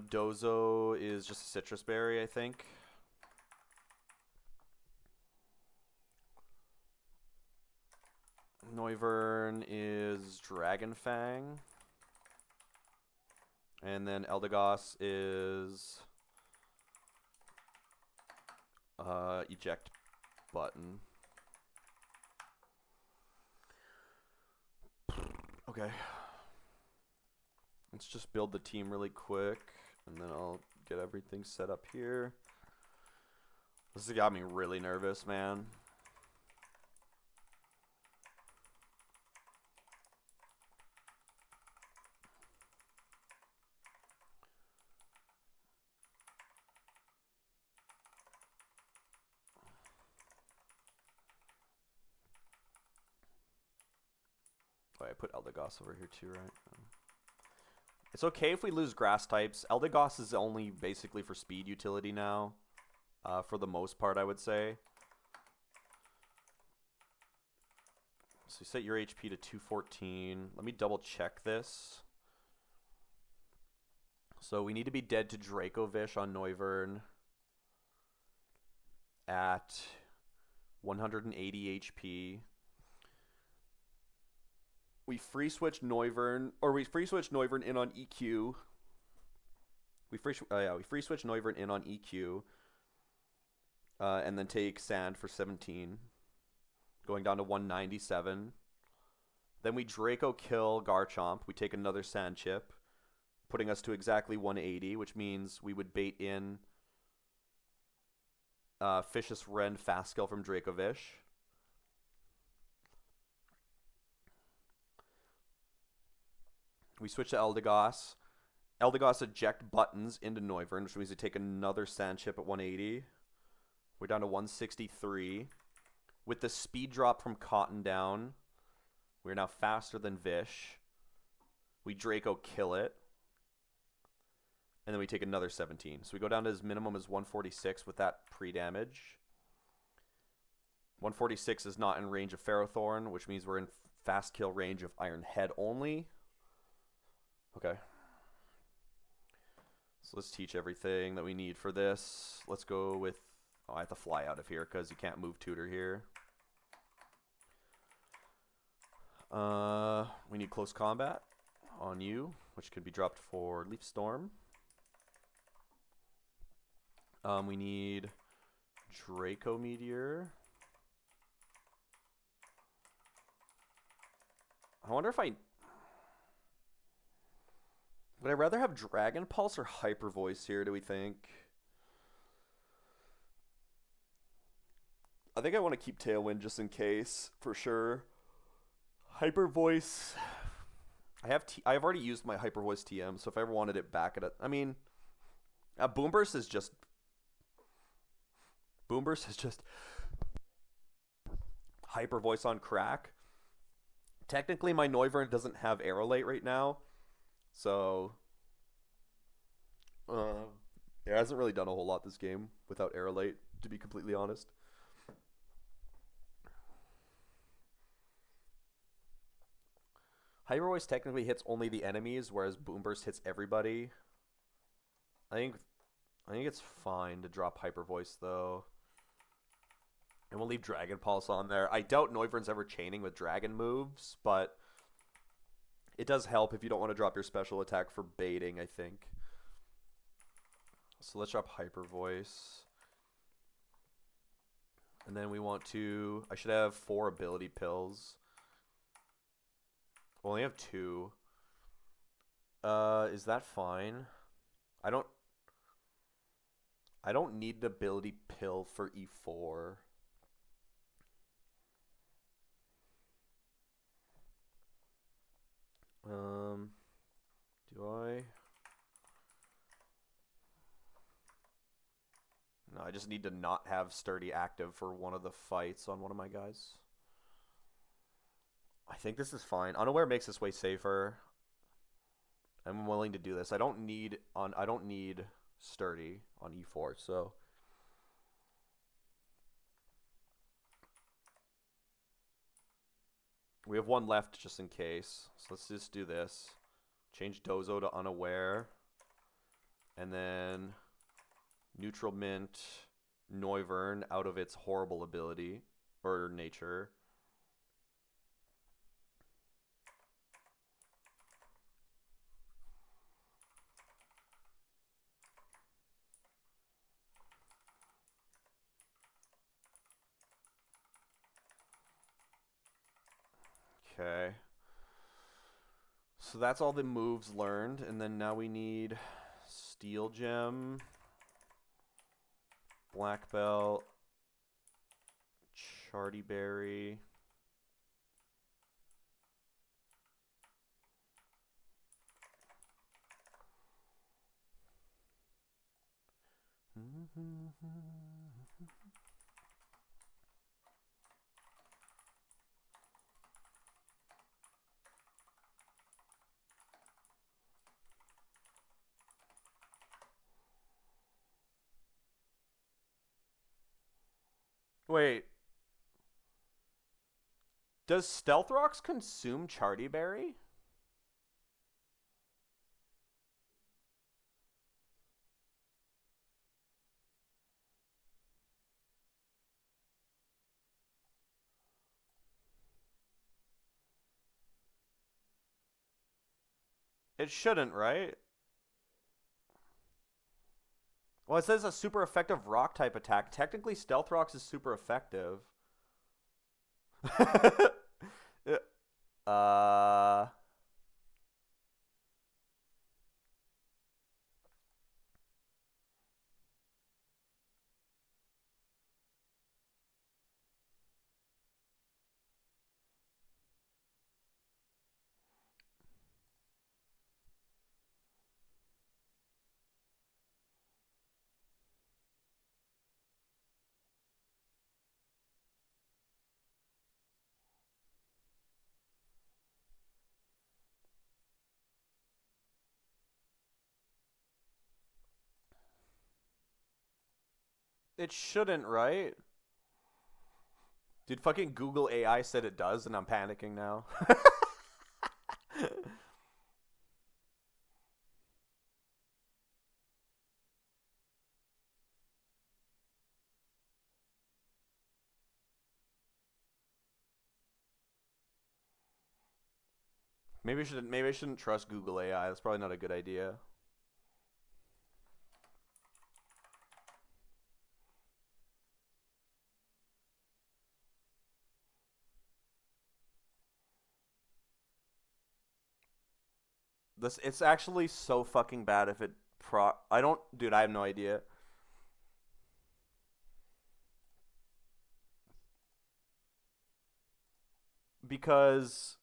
Dozo is just a citrus berry, I think. Noivern is Dragon Fang. And then Eldegoss is Eject Button. Okay. Let's just build the team really quick, and then I'll get everything set up here. This has got me really nervous, man. Oh, I put Eldegoss over here too, right? It's okay if we lose grass types. Eldegoss is only basically for speed utility now. For the most part, I would say. So you set your HP to 214. Let me double check this. So we need to be dead to Dracovish on Noivern at 180 HP. We free switch Noivern in on EQ. We free switch Noivern in on EQ. And then take Sand for 17. Going down to 197. Then we Draco kill Garchomp. We take another Sand Chip, putting us to exactly 180, which means we would bait in Fishious Rend Fast Kill from Dracovish. We switch to Eldegoss. Eldegoss eject buttons into Noivern, which means we take another Sand Chip at 180. We're down to 163. With the speed drop from Cotton down, we're now faster than Vish. We Draco kill it. And then we take another 17. So we go down to his minimum is 146 with that pre-damage. 146 is not in range of Ferrothorn, which means we're in fast kill range of Iron Head only. Okay. So let's teach everything that we need for this. Let's go with... Oh, I have to fly out of here because you can't move Tutor here. We need Close Combat on you, which could be dropped for Leaf Storm. We need Draco Meteor. I wonder if would I rather have Dragon Pulse or Hyper Voice here, do we think? I think I want to keep Tailwind just in case, for sure. Hyper Voice. I've already used my Hyper Voice TM, so if I ever wanted it back at it, I mean, Boomburst is just Hyper Voice on crack. Technically, my Noivern doesn't have Aerolate right now, so it hasn't really done a whole lot this game without Aerolate, to be completely honest. Hyper Voice technically hits only the enemies, whereas Boomburst hits everybody. I think it's fine to drop Hyper Voice though. And we'll leave Dragon Pulse on there. I doubt Noivern's ever chaining with Dragon moves, but it does help if you don't want to drop your special attack for baiting, I think. So let's drop Hyper Voice. And then we want to... I should have 4 ability pills. We only have 2. Is that fine? I don't need an ability pill for E4. Do I? No, I just need to not have Sturdy active for one of the fights on one of my guys. I think this is fine. Unaware makes this way safer. I'm willing to do this. I don't need sturdy on E4, so we have one left just in case. So let's just do this. Change Dozo to unaware. And then neutral mint Noivern out of its horrible ability or nature. Okay. So that's all the moves learned, and then now we need Steel Gem, Black Belt, Charty Berry. Wait. Does Stealth Rocks consume Charty Berry? It shouldn't, right? Well, it says a super effective rock type attack. Technically, Stealth Rocks is super effective. uh. It shouldn't, right? Dude, fucking Google AI said it does, and I'm panicking now. Maybe I shouldn't trust Google AI. That's probably not a good idea. It's actually so fucking bad if it I don't, dude, I have no idea. Because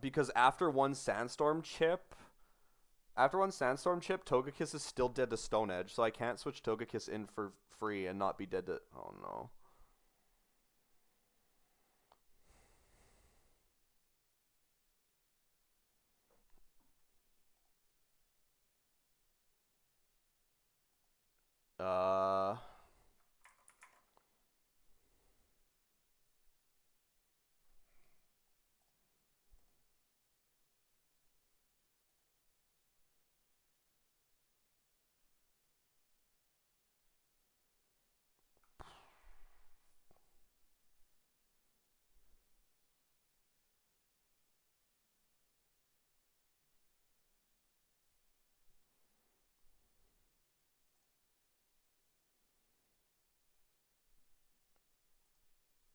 because after one sandstorm chip, Togekiss is still dead to Stone Edge, so I can't switch Togekiss in for free and not be dead to, oh no. Uh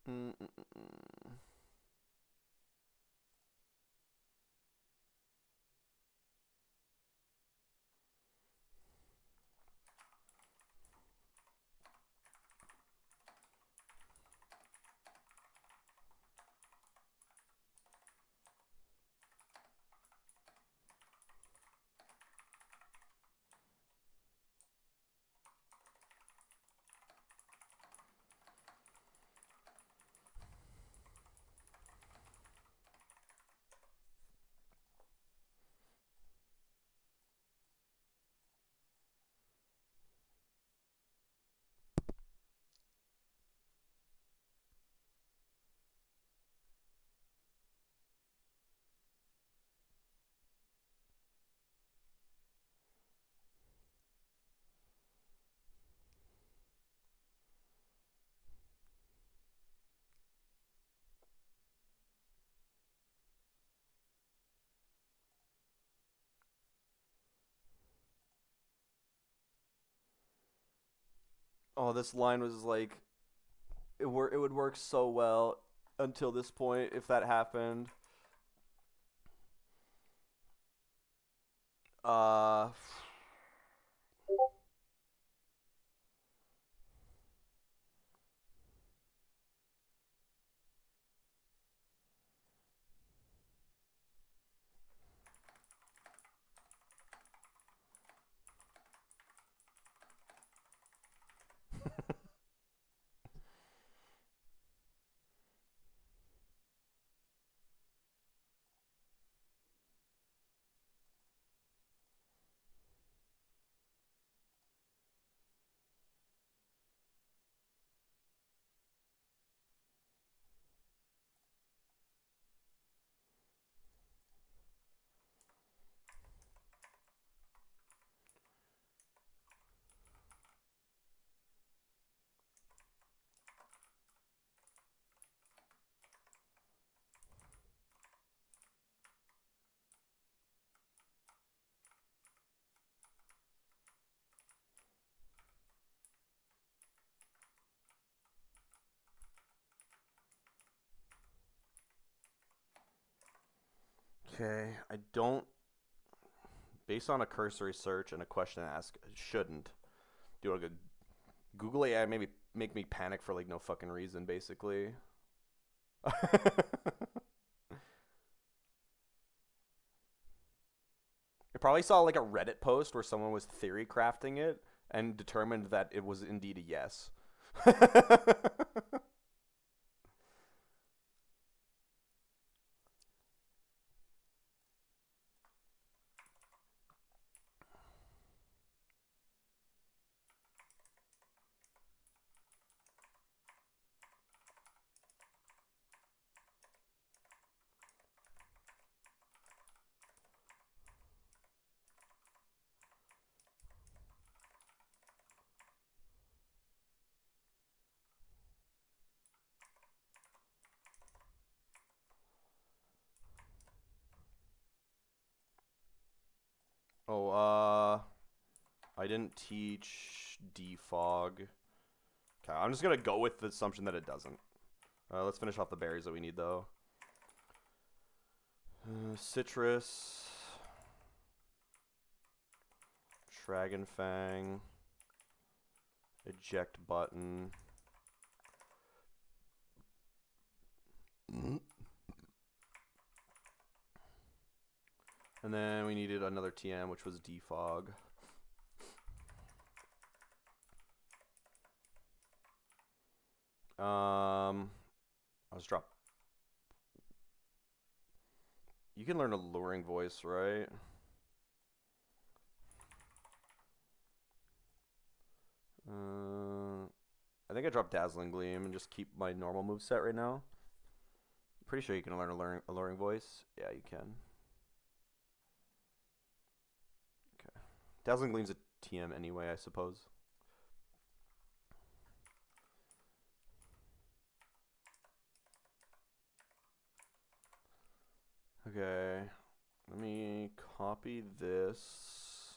mm, mm, mm, mm. Oh, this line was like it would work so well until this point if that happened. Uh okay, I don't based on a cursory search and a question ask, shouldn't do like a Google AI maybe make me panic for like no fucking reason basically. I probably saw like a Reddit post where someone was theory crafting it and determined that it was indeed a yes. Oh, I didn't teach defog. Okay, I'm just gonna go with the assumption that it doesn't. Let's finish off the berries that we need though. Citrus, Dragon Fang, eject button. And then we needed another TM, which was defog. I'll just drop. You can learn a luring voice, right? I think I dropped Dazzling Gleam and just keep my normal move set right now. Pretty sure you can learn a luring voice. Yeah, you can. Okay. Dazzling Gleam's a TM anyway, I suppose. Okay. Let me copy this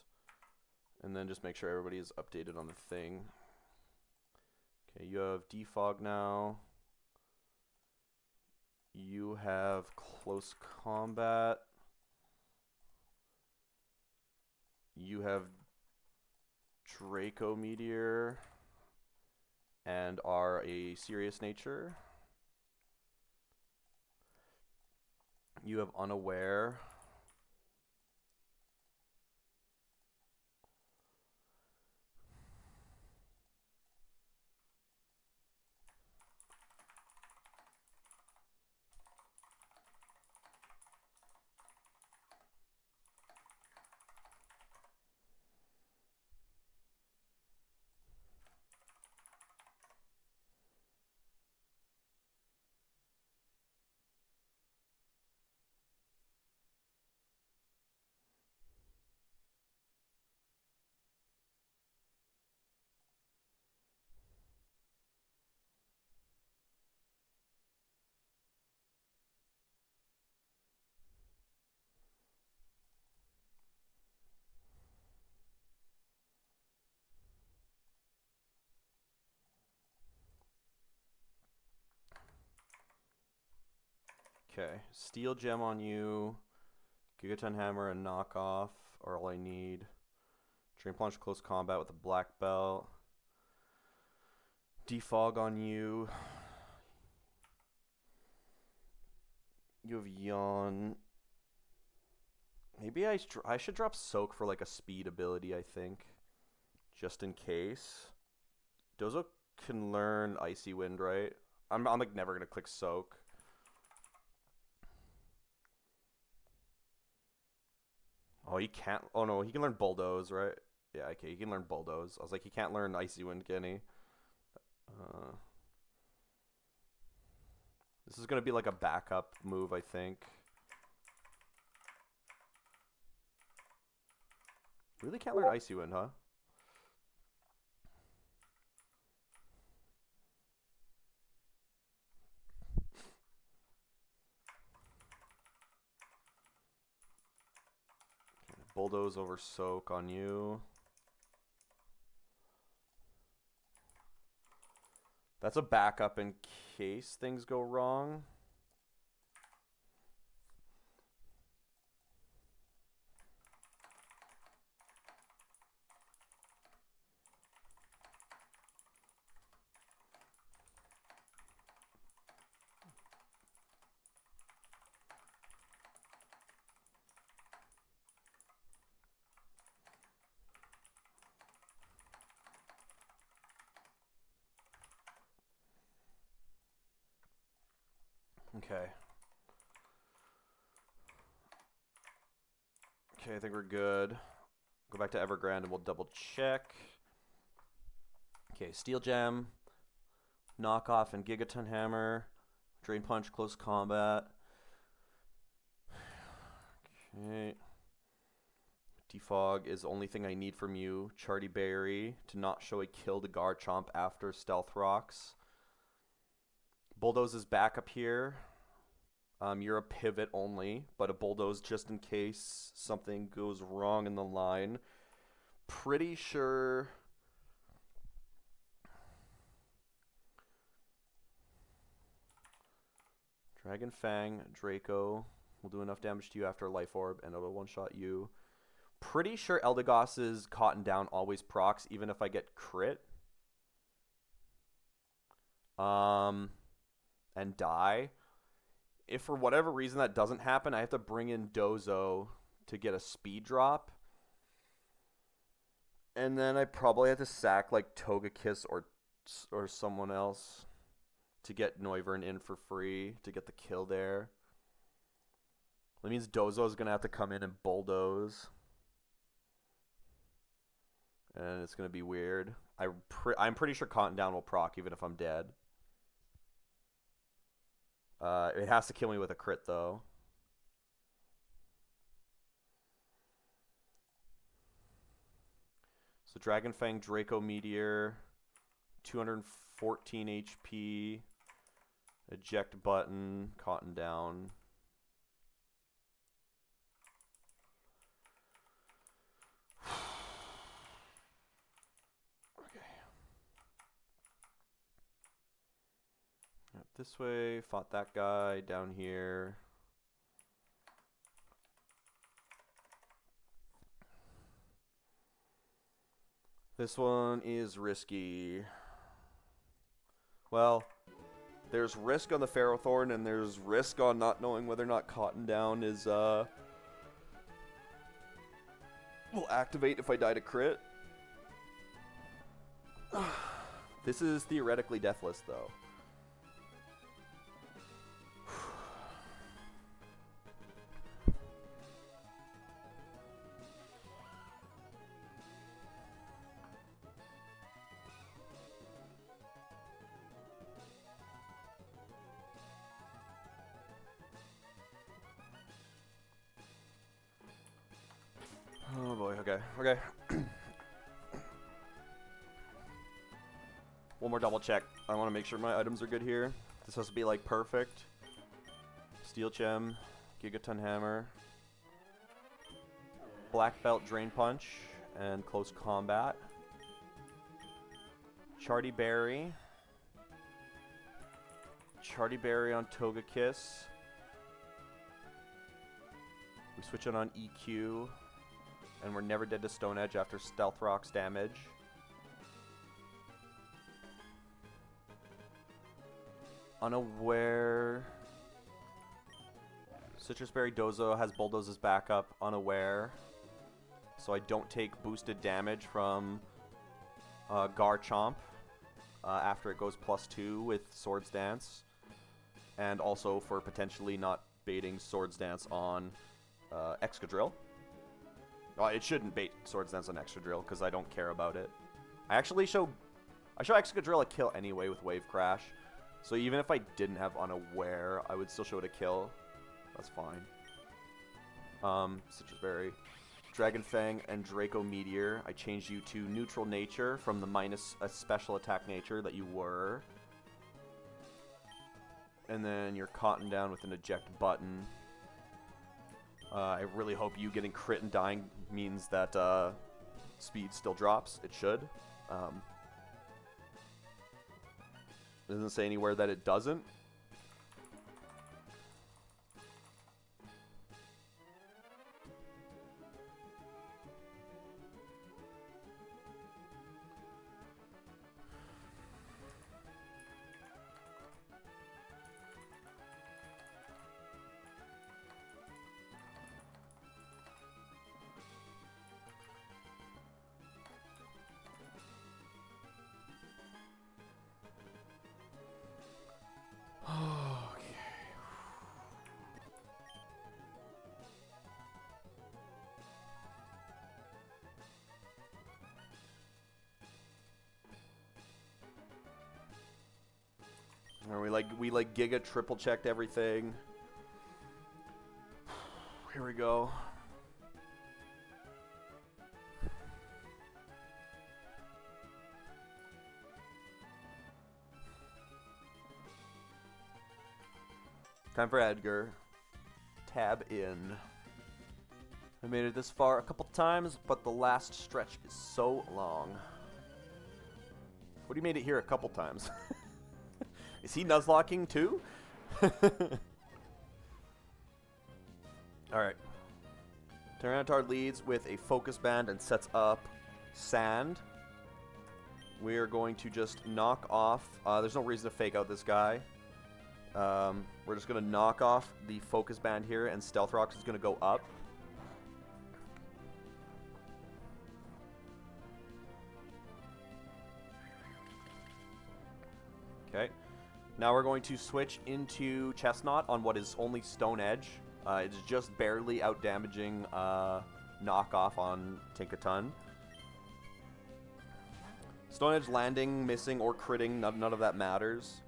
and then just make sure everybody is updated on the thing. Okay, you have defog now. You have close combat. You have Draco Meteor and are a serious nature. You have Unaware. Okay, Steel Gem on you. Gigaton Hammer and Knockoff are all I need. Drain Plunge close combat with a black belt. Defog on you. You have Yawn. Maybe I should drop Soak for like a speed ability, I think. Just in case. Dozo can learn Icy Wind, right? I'm like never gonna click Soak. Oh, he can't. Oh no, he can learn Bulldoze, right? Yeah, okay, he can learn Bulldoze. I was like, he can't learn Icy Wind, can he? This is gonna be like a backup move, I think. Really can't learn Icy Wind, huh? Bulldoze over Soak on you. That's a backup in case things go wrong. Okay. Okay, I think we're good. Go back to Evergrande and we'll double check. Okay, Steel Gem, Knockoff and Gigaton Hammer, Drain Punch, Close Combat. Okay. Defog is the only thing I need from you. Charty Berry to not show a kill to Garchomp after Stealth Rocks. Bulldoze is back up here. You're a pivot only, but a Bulldoze just in case something goes wrong in the line. Pretty sure... Dragon Fang, Draco will do enough damage to you after Life Orb, and it'll one-shot you. Pretty sure Eldegoss's Cotton Down always procs, even if I get crit. And die. If for whatever reason that doesn't happen, I have to bring in Dozo to get a speed drop. And then I probably have to sack like Togekiss or someone else to get Noivern in for free to get the kill there. That means Dozo is going to have to come in and Bulldoze. And it's going to be weird. I'm pretty sure Cotton Down will proc even if I'm dead. It has to kill me with a crit, though. So Dragon Fang, Draco Meteor, 214 HP, eject button, Cotton Down. This way, fought that guy down here. This one is risky. Well, there's risk on the Ferrothorn, and there's risk on not knowing whether or not Cotton Down is, will activate if I die to crit. This is theoretically deathless, though. Oh boy, okay, okay. One more double check. I want to make sure my items are good here. This has to be like perfect. Steel Gem, Gigaton Hammer, Black Belt Drain Punch, and Close Combat. Charty Berry. Charty Berry on Togekiss. switch it on EQ, and we're never dead to Stone Edge after Stealth Rock's damage. Unaware. Citrus Berry Dozo has Bulldoz's backup, Unaware. So I don't take boosted damage from Garchomp after it goes +2 with Swords Dance. And also for potentially not baiting Swords Dance on Excadrill. It shouldn't bait Swords Dance on Excadrill because I don't care about it. I show Excadrill a kill anyway with Wave Crash. So even if I didn't have Unaware, I would still show it a kill. That's fine. Citrus Berry. Dragon Fang and Draco Meteor. I changed you to neutral nature from the minus a special attack nature that you were. And then you're Cotton down with an eject button. I really hope you getting crit and dying means that speed still drops. It should. It doesn't say anywhere that it doesn't. Or we Giga triple checked everything. Here we go. Time for Edgar. Tab in. I made it this far a couple times, but the last stretch is so long. What do you made it here a couple times? Is he Nuzlocking too? Alright. Tyranitar leads with a Focus Band and sets up Sand. We are going to just knock off... there's no reason to fake out this guy. We're just going to knock off the Focus Band here, and Stealth Rocks is going to go up. Okay. Now we're going to switch into Chestnut on what is only Stone Edge. It's just barely out-damaging knockoff on Tinkaton. Stone Edge landing, missing, or critting, none of that matters.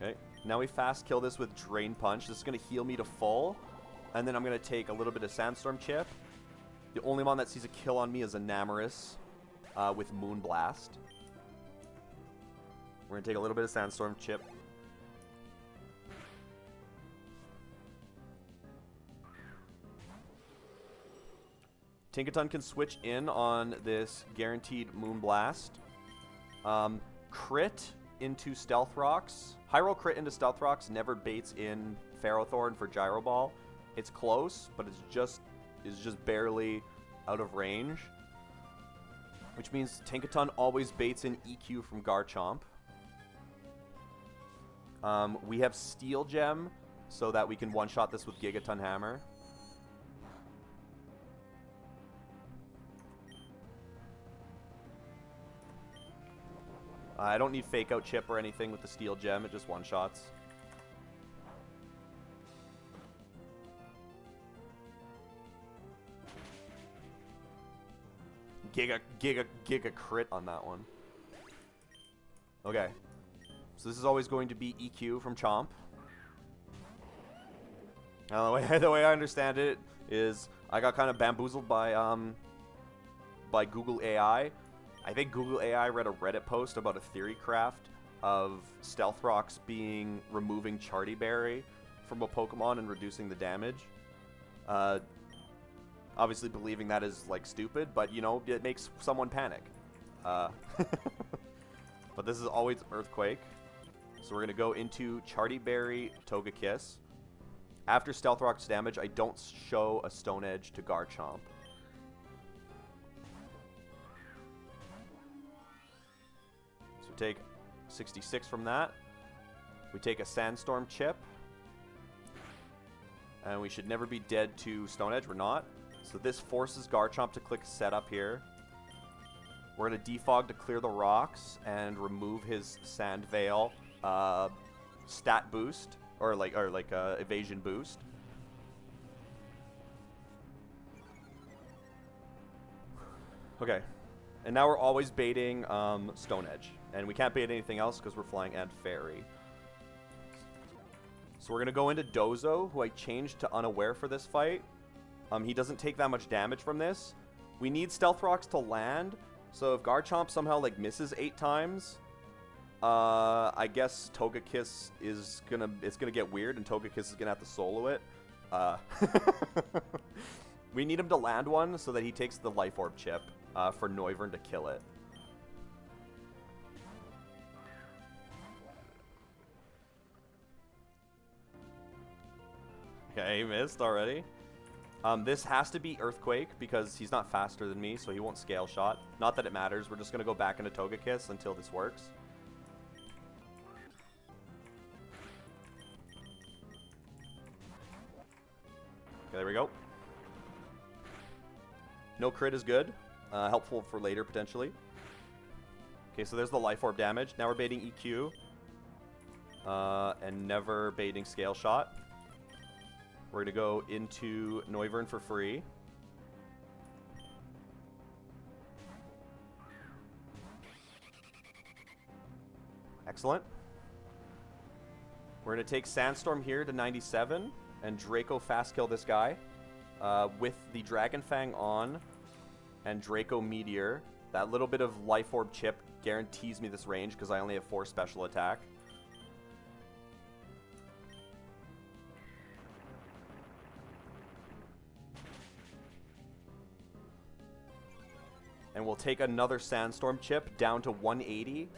Okay, now we fast kill this with Drain Punch. This is going to heal me to full, and then I'm going to take a little bit of Sandstorm Chip. The only one that sees a kill on me is Enamorus with Moonblast. We're going to take a little bit of Sandstorm Chip. Tinkaton can switch in on this guaranteed Moonblast. Crit into Stealth Rocks. High roll crit into Stealth Rocks never baits in Ferrothorn for Gyro Ball. It's close, but it's just barely out of range. Which means Tinkaton always baits in EQ from Garchomp. We have Steel Gem, so that we can one-shot this with Gigaton Hammer. I don't need Fake Out Chip or anything with the Steel Gem, it just one-shots. Giga crit on that one. Okay. So this is always going to be EQ from Chomp. Now the way I understand it is I got kind of bamboozled by Google AI. I think Google AI read a Reddit post about a theory craft of Stealth Rocks removing Charty Berry from a Pokemon and reducing the damage. Obviously believing that is like stupid, but you know, it makes someone panic. But this is always Earthquake. So we're going to go into Charty Berry, Togekiss. After Stealth Rock's damage, I don't show a Stone Edge to Garchomp. So we take 66 from that. We take a Sandstorm Chip. And we should never be dead to Stone Edge. We're not. So this forces Garchomp to click Setup here. We're going to Defog to clear the rocks and remove his Sand Veil stat boost. Or evasion boost. Okay. And now we're always baiting Stone Edge. And we can't bait anything else because we're flying and Fairy. So we're going to go into Dozo, who I changed to Unaware for this fight. He doesn't take that much damage from this. We need Stealth Rocks to land. So if Garchomp somehow like misses 8 times, I guess Togekiss is gonna get weird, and Togekiss is gonna have to solo it. We need him to land one so that he takes the Life Orb chip for Noivern to kill it. Okay, he missed already. This has to be Earthquake because he's not faster than me, so he won't Scale Shot. Not that it matters. We're just gonna go back into Togekiss until this works. Okay, there we go. No crit is good. Helpful for later, potentially. Okay, so there's the Life Orb damage. Now we're baiting EQ. And never baiting Scale Shot. We're going to go into Noivern for free. Excellent. We're going to take Sandstorm here to 97. And Draco fast kill this guy with the Dragon Fang on and Draco Meteor. That little bit of Life Orb chip guarantees me this range because I only have 4 special attack. And we'll take another Sandstorm chip down to 180,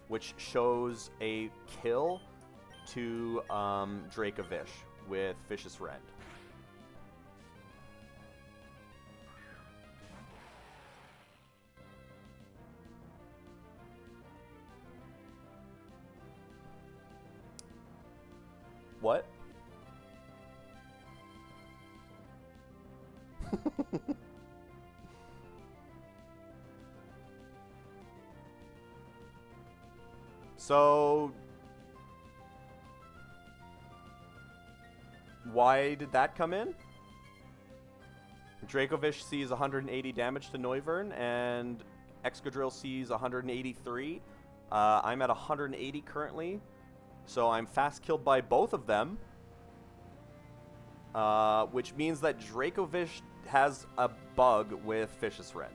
which shows a kill to Dracovish with Vicious Rend. What? So why did that come in? Dracovish sees 180 damage to Noivern, and Excadrill sees 183. I'm at 180 currently, so I'm fast killed by both of them. Which means that Dracovish has a bug with Vicious Rend.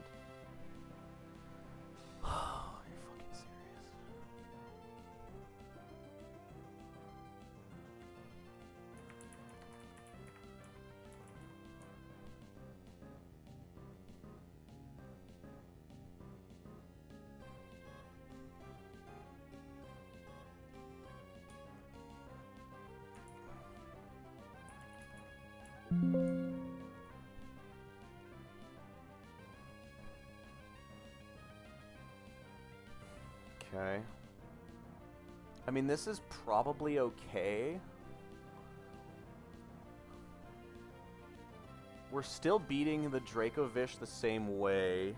Okay. I mean, this is probably okay. We're still beating the Dracovish the same way.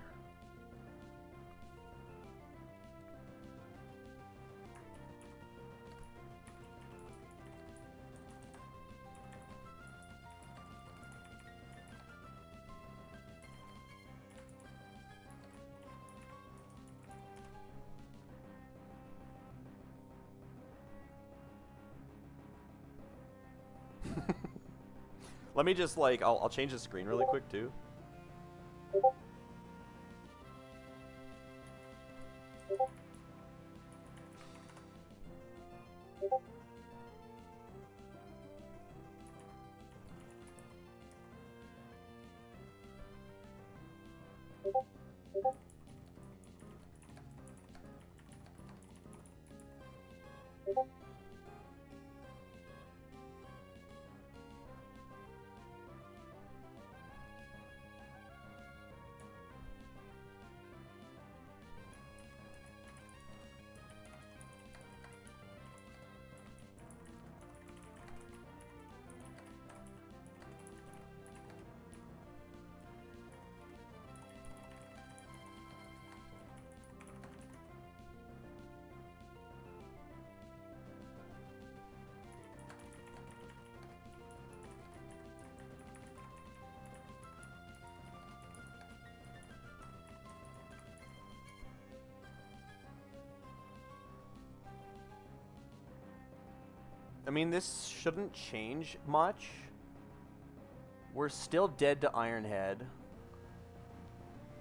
Let me just, like, I'll change the screen really quick, too. I mean, this shouldn't change much. We're still dead to Ironhead,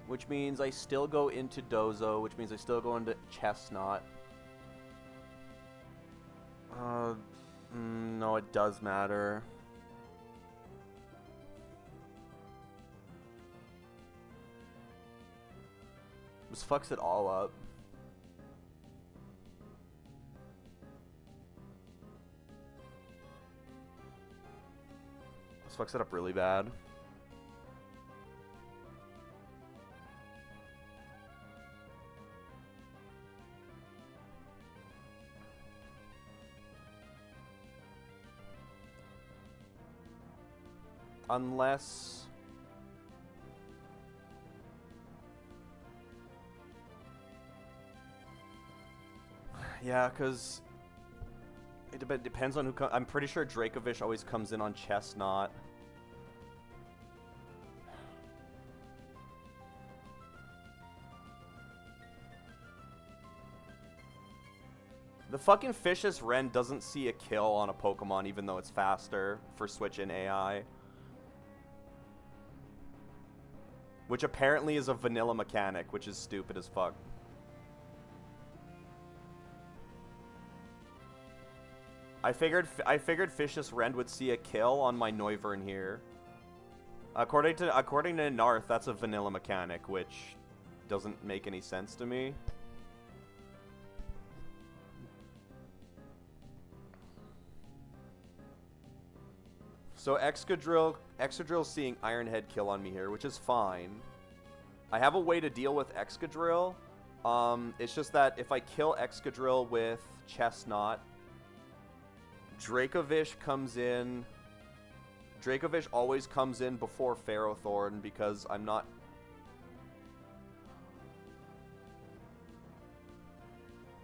which means I still go into Dozo, which means I still go into Chestnut. No, it does matter. This fucks it all up. This fucks it up really bad. Unless... yeah, because... it depends on who comes... I'm pretty sure Dracovish always comes in on Chestnut. The fucking Fishious Wren doesn't see a kill on a Pokemon even though it's faster for Switch in AI. Which apparently is a vanilla mechanic, which is stupid as fuck. I figured Fishious Wren would see a kill on my Noivern here. According to Narth, that's a vanilla mechanic, which doesn't make any sense to me. So Excadrill's seeing Ironhead kill on me here, which is fine. I have a way to deal with Excadrill. It's just that if I kill Excadrill with Chestnut, Dracovish comes in. Dracovish always comes in before Ferrothorn because I'm not...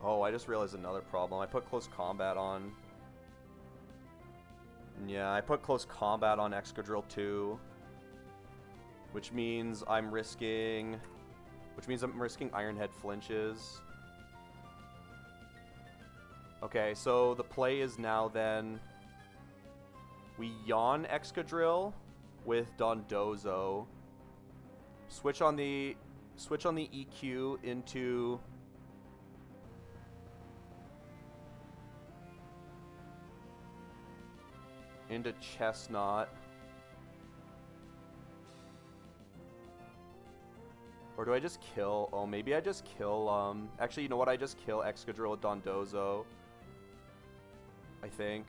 oh, I just realized another problem. I put Close Combat on. Yeah, I put Close Combat on Excadrill too. Which means I'm risking Ironhead flinches. Okay, so the play is now then we yawn Excadrill with Dondozo. Switch on the EQ into Chestnut. Or do I just kill... oh, maybe I just kill, actually, you know what? I just kill Excadrill with Dondozo, I think.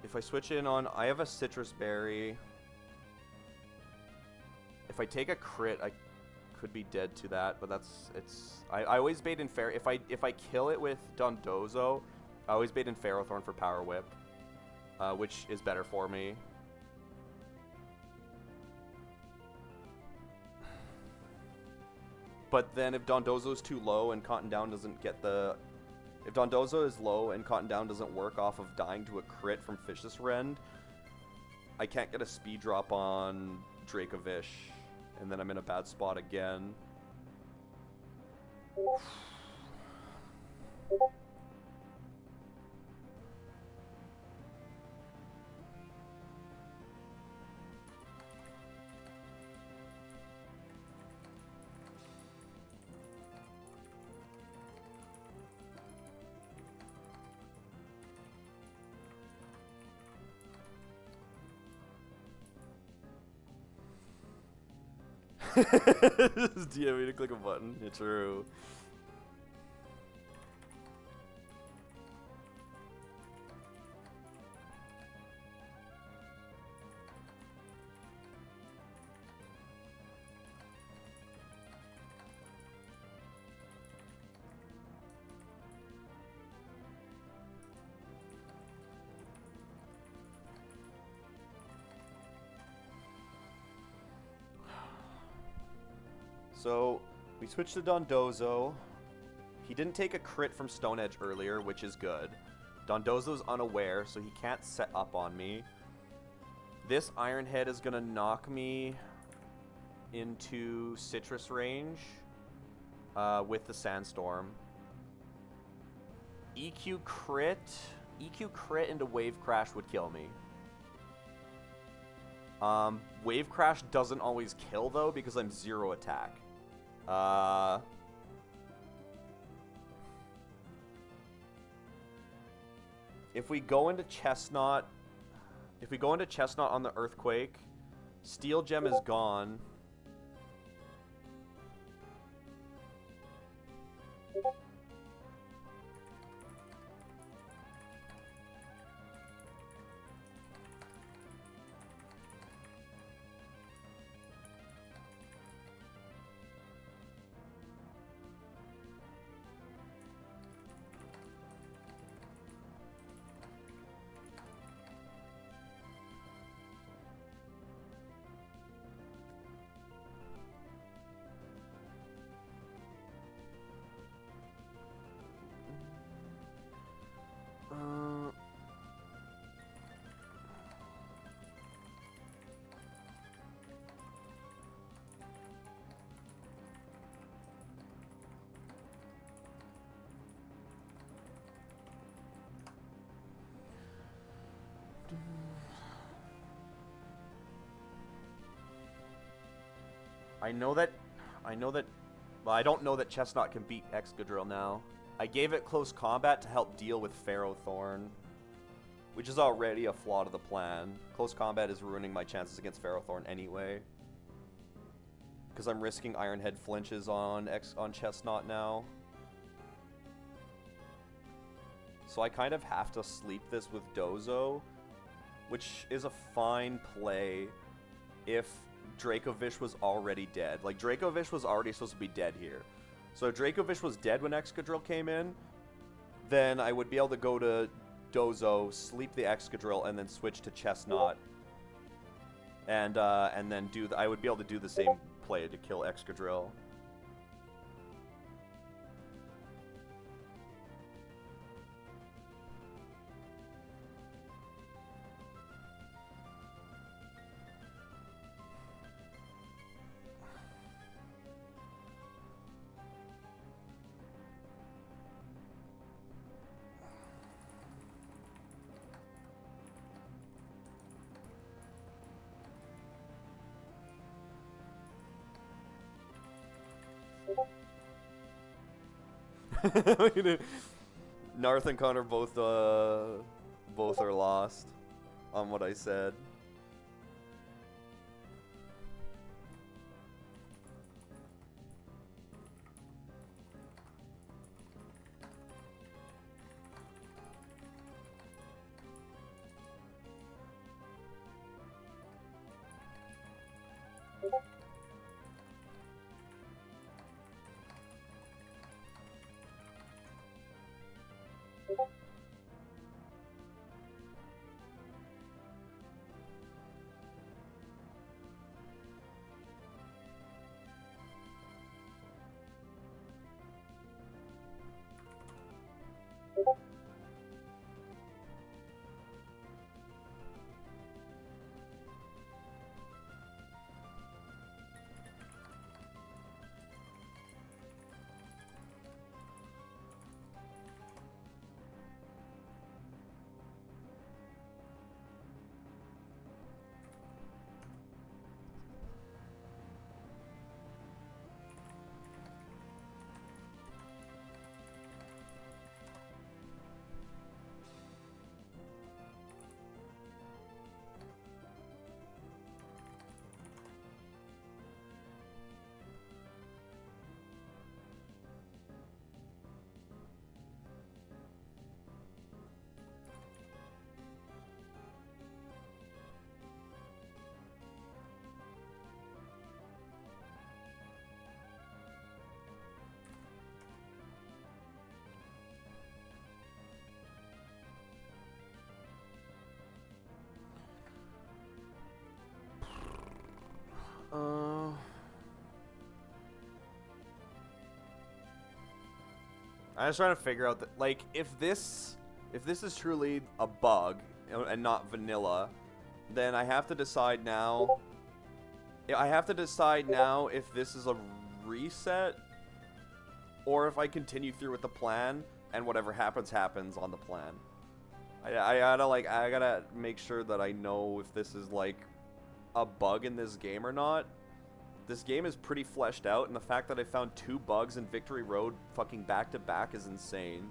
If I switch in on... I have a Citrus Berry. If I take a crit, I could be dead to that, but that's... I always bait in Fair... If I kill it with Dondozo, I always bait in Ferrothorn for Power Whip, which is better for me. But then if Dondozo is too low and Cotton Down doesn't get the... if Dondozo is low and Cotton Down doesn't work off of dying to a crit from Fishious Wren, I can't get a speed drop on Dracovish, and then I'm in a bad spot again. Do you want me to click a button? Yeah, true. So, we switched to Dondozo. He didn't take a crit from Stone Edge earlier, which is good. Dondozo's unaware, so he can't set up on me. This Iron Head is going to knock me into Citrus range with the Sandstorm. EQ crit into Wave Crash would kill me. Wave Crash doesn't always kill, though, because I'm 0 attack. If we go into Chestnut on the Earthquake, Steel Gem is gone. Well, I don't know that Chestnut can beat Excadrill now. I gave it close combat to help deal with Ferrothorn, which is already a flaw to the plan. Close combat is ruining my chances against Ferrothorn anyway, because I'm risking Iron Head flinches on Chestnut now. So I kind of have to sleep this with Dozo, which is a fine play if Dracovish was already dead. Like, Dracovish was already supposed to be dead here. So if Dracovish was dead when Excadrill came in, then I would be able to go to Dozo, sleep the Excadrill, and then switch to Chestnut. And then I would be able to do the same play to kill Excadrill. Narth and Connor both are lost on what I said. I'm just trying to figure out that, like, if this is truly a bug and not vanilla, then I have to decide now. I have to decide now if this is a reset or if I continue through with the plan and whatever happens happens on the plan. I gotta make sure that I know if this is like a bug in this game or not. This game is pretty fleshed out, and the fact that I found 2 bugs in Victory Road fucking back to back is insane.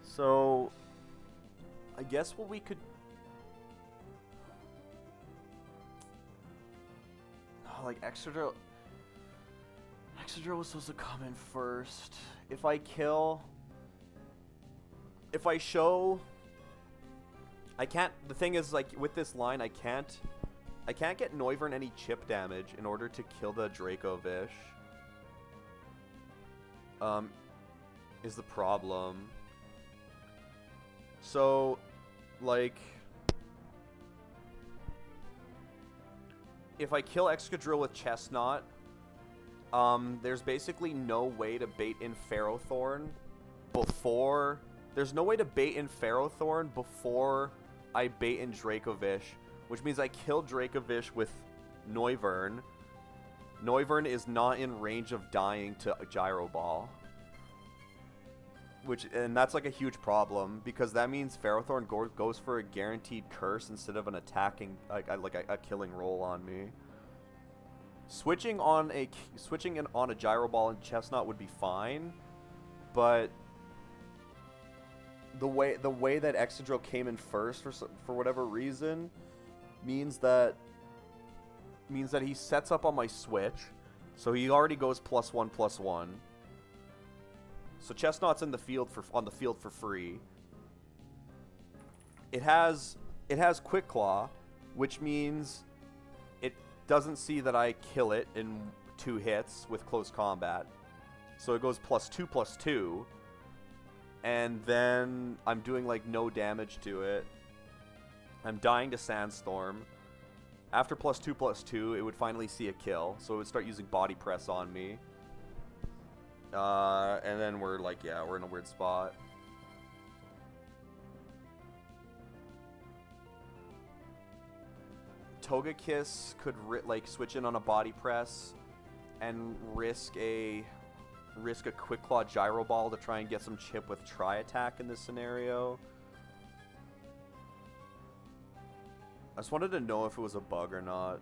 So I guess what we could... Oh, like, Excadrill was supposed to come in first. If I kill... If I show... I can't... The thing is, like, with this line, I can't get Noivern any chip damage in order to kill the Dracovish. Is the problem. So, like, if I kill Excadrill with Chestnut, there's basically no way to bait in Ferrothorn before... There's no way to bait in Ferrothorn before I bait in Dracovish, which means I kill Dracovish with Noivern. Noivern is not in range of dying to a Gyro Ball. And that's like a huge problem, because that means Ferrothorn goes for a guaranteed curse instead of an attacking, a killing roll on me. Switching on a Gyro Ball and Chestnut would be fine, but the way that Excadrill came in first for whatever reason means that he sets up on my switch, so he already goes +1/+1. So Chestnut's on the field for free. It has Quick Claw, which means it doesn't see that I kill it in 2 hits with close combat. So it goes +2/+2, and then I'm doing like no damage to it. I'm dying to Sandstorm. After +2/+2, it would finally see a kill, so it would start using Body Press on me. And then we're like, yeah, we're in a weird spot. Togekiss could switch in on a Body Press and risk a Quick Claw Gyro Ball to try and get some chip with Tri Attack in this scenario. I just wanted to know if it was a bug or not,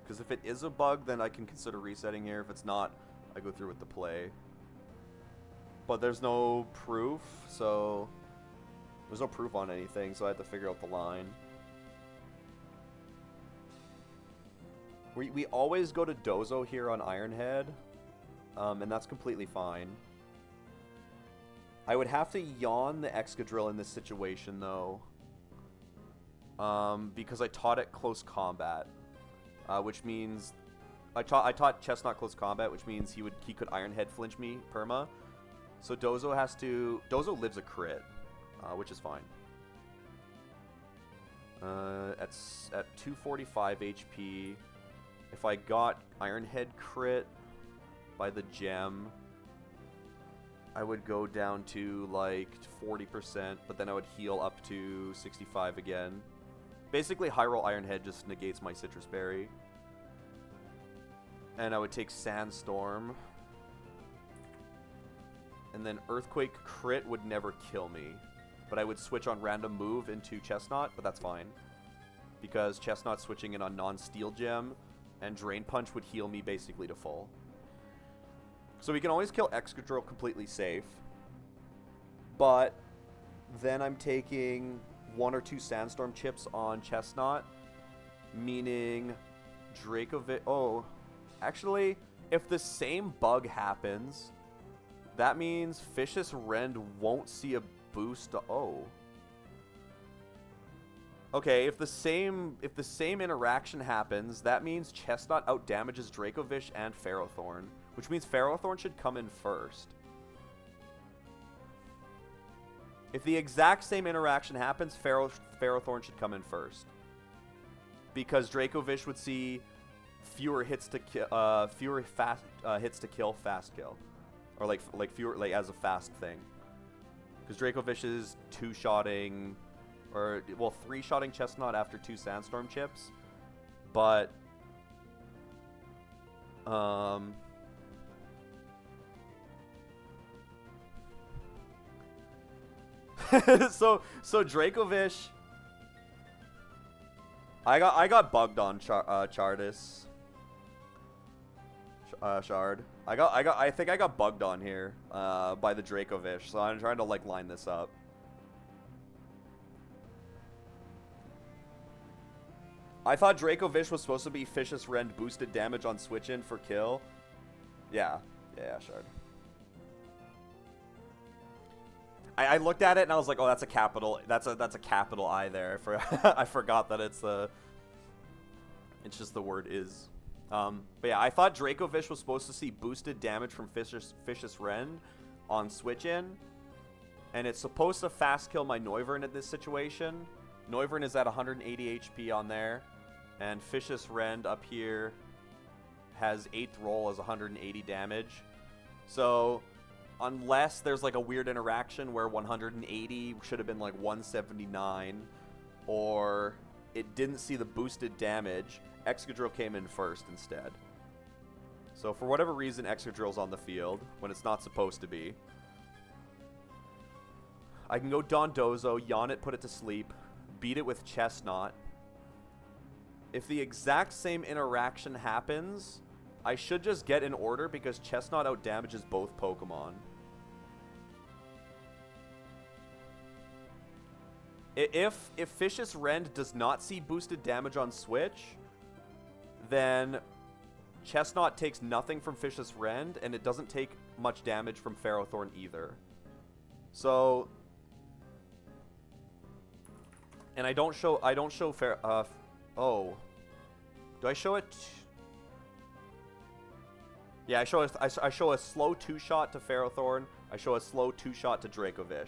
because if it is a bug, then I can consider resetting here. If it's not, I go through with the play. But there's no proof, so... There's no proof on anything, so I had to figure out the line. We always go to Dozo here on Ironhead, and that's completely fine. I would have to yawn the Excadrill in this situation, though. Because I taught it close combat, which means... I taught Chestnut close combat, which means he could Ironhead flinch me perma. So Dozo lives a crit, which is fine. At 245 HP, If I got Iron Head crit by the gem, I would go down to like 40%, but then I would heal up to 65 again. Basically, high roll Iron Head just negates my Citrus Berry. And I would take Sandstorm. And then Earthquake crit would never kill me. But I would switch on random move into Chestnut, but that's fine. Because Chestnut switching in on non-steel gem, and Drain Punch would heal me basically to full. So we can always kill Excadrill completely safe. But then I'm taking 1 or 2 Sandstorm chips on Chestnut, meaning Dracovish... Oh, actually, if the same bug happens, that means Vicious Rend won't see a boost to... Oh. Okay, if the same interaction happens, that means Chestnut outdamages Dracovish and Ferrothorn, which means Ferrothorn should come in first. If the exact same interaction happens, Ferrothorn should come in first. Because Dracovish would see fewer hits to kill, fast kill. Or like fewer, like as a fast thing. Because Dracovish is 2-shotting, or well, 3-shotting Chestnut after 2 Sandstorm chips. But so Dracovish, I got bugged on Chardis. Shard. I think I got bugged on here by the Dracovish, so I'm trying to like line this up. I thought Dracovish was supposed to be Vicious Rend boosted damage on switch in for kill. Yeah, Shard. I looked at it and I was like, oh, that's a capital. That's a capital I there. I forgot that it's just the word is. But yeah, I thought Dracovish was supposed to see boosted damage from Vicious Rend on switch in, and it's supposed to fast kill my Noivern in this situation. Noivern is at 180 HP on there, and Vicious Rend up here has 8th roll as 180 damage. So unless there's like a weird interaction where 180 should have been like 179, or it didn't see the boosted damage, Excadrill came in first instead. So for whatever reason, Excadrill's on the field when it's not supposed to be. I can go Dondozo, yawn it, put it to sleep, beat it with Chestnut. If the exact same interaction happens, I should just get in order because Chestnut outdamages both Pokemon. If Vicious Rend does not see boosted damage on switch, then Chestnut takes nothing from Vicious Rend, and it doesn't take much damage from Ferrothorn either. So, and I don't show oh, do I show it? Yeah, I show a slow 2-shot to Ferrothorn. I show a slow 2-shot to Dracovish.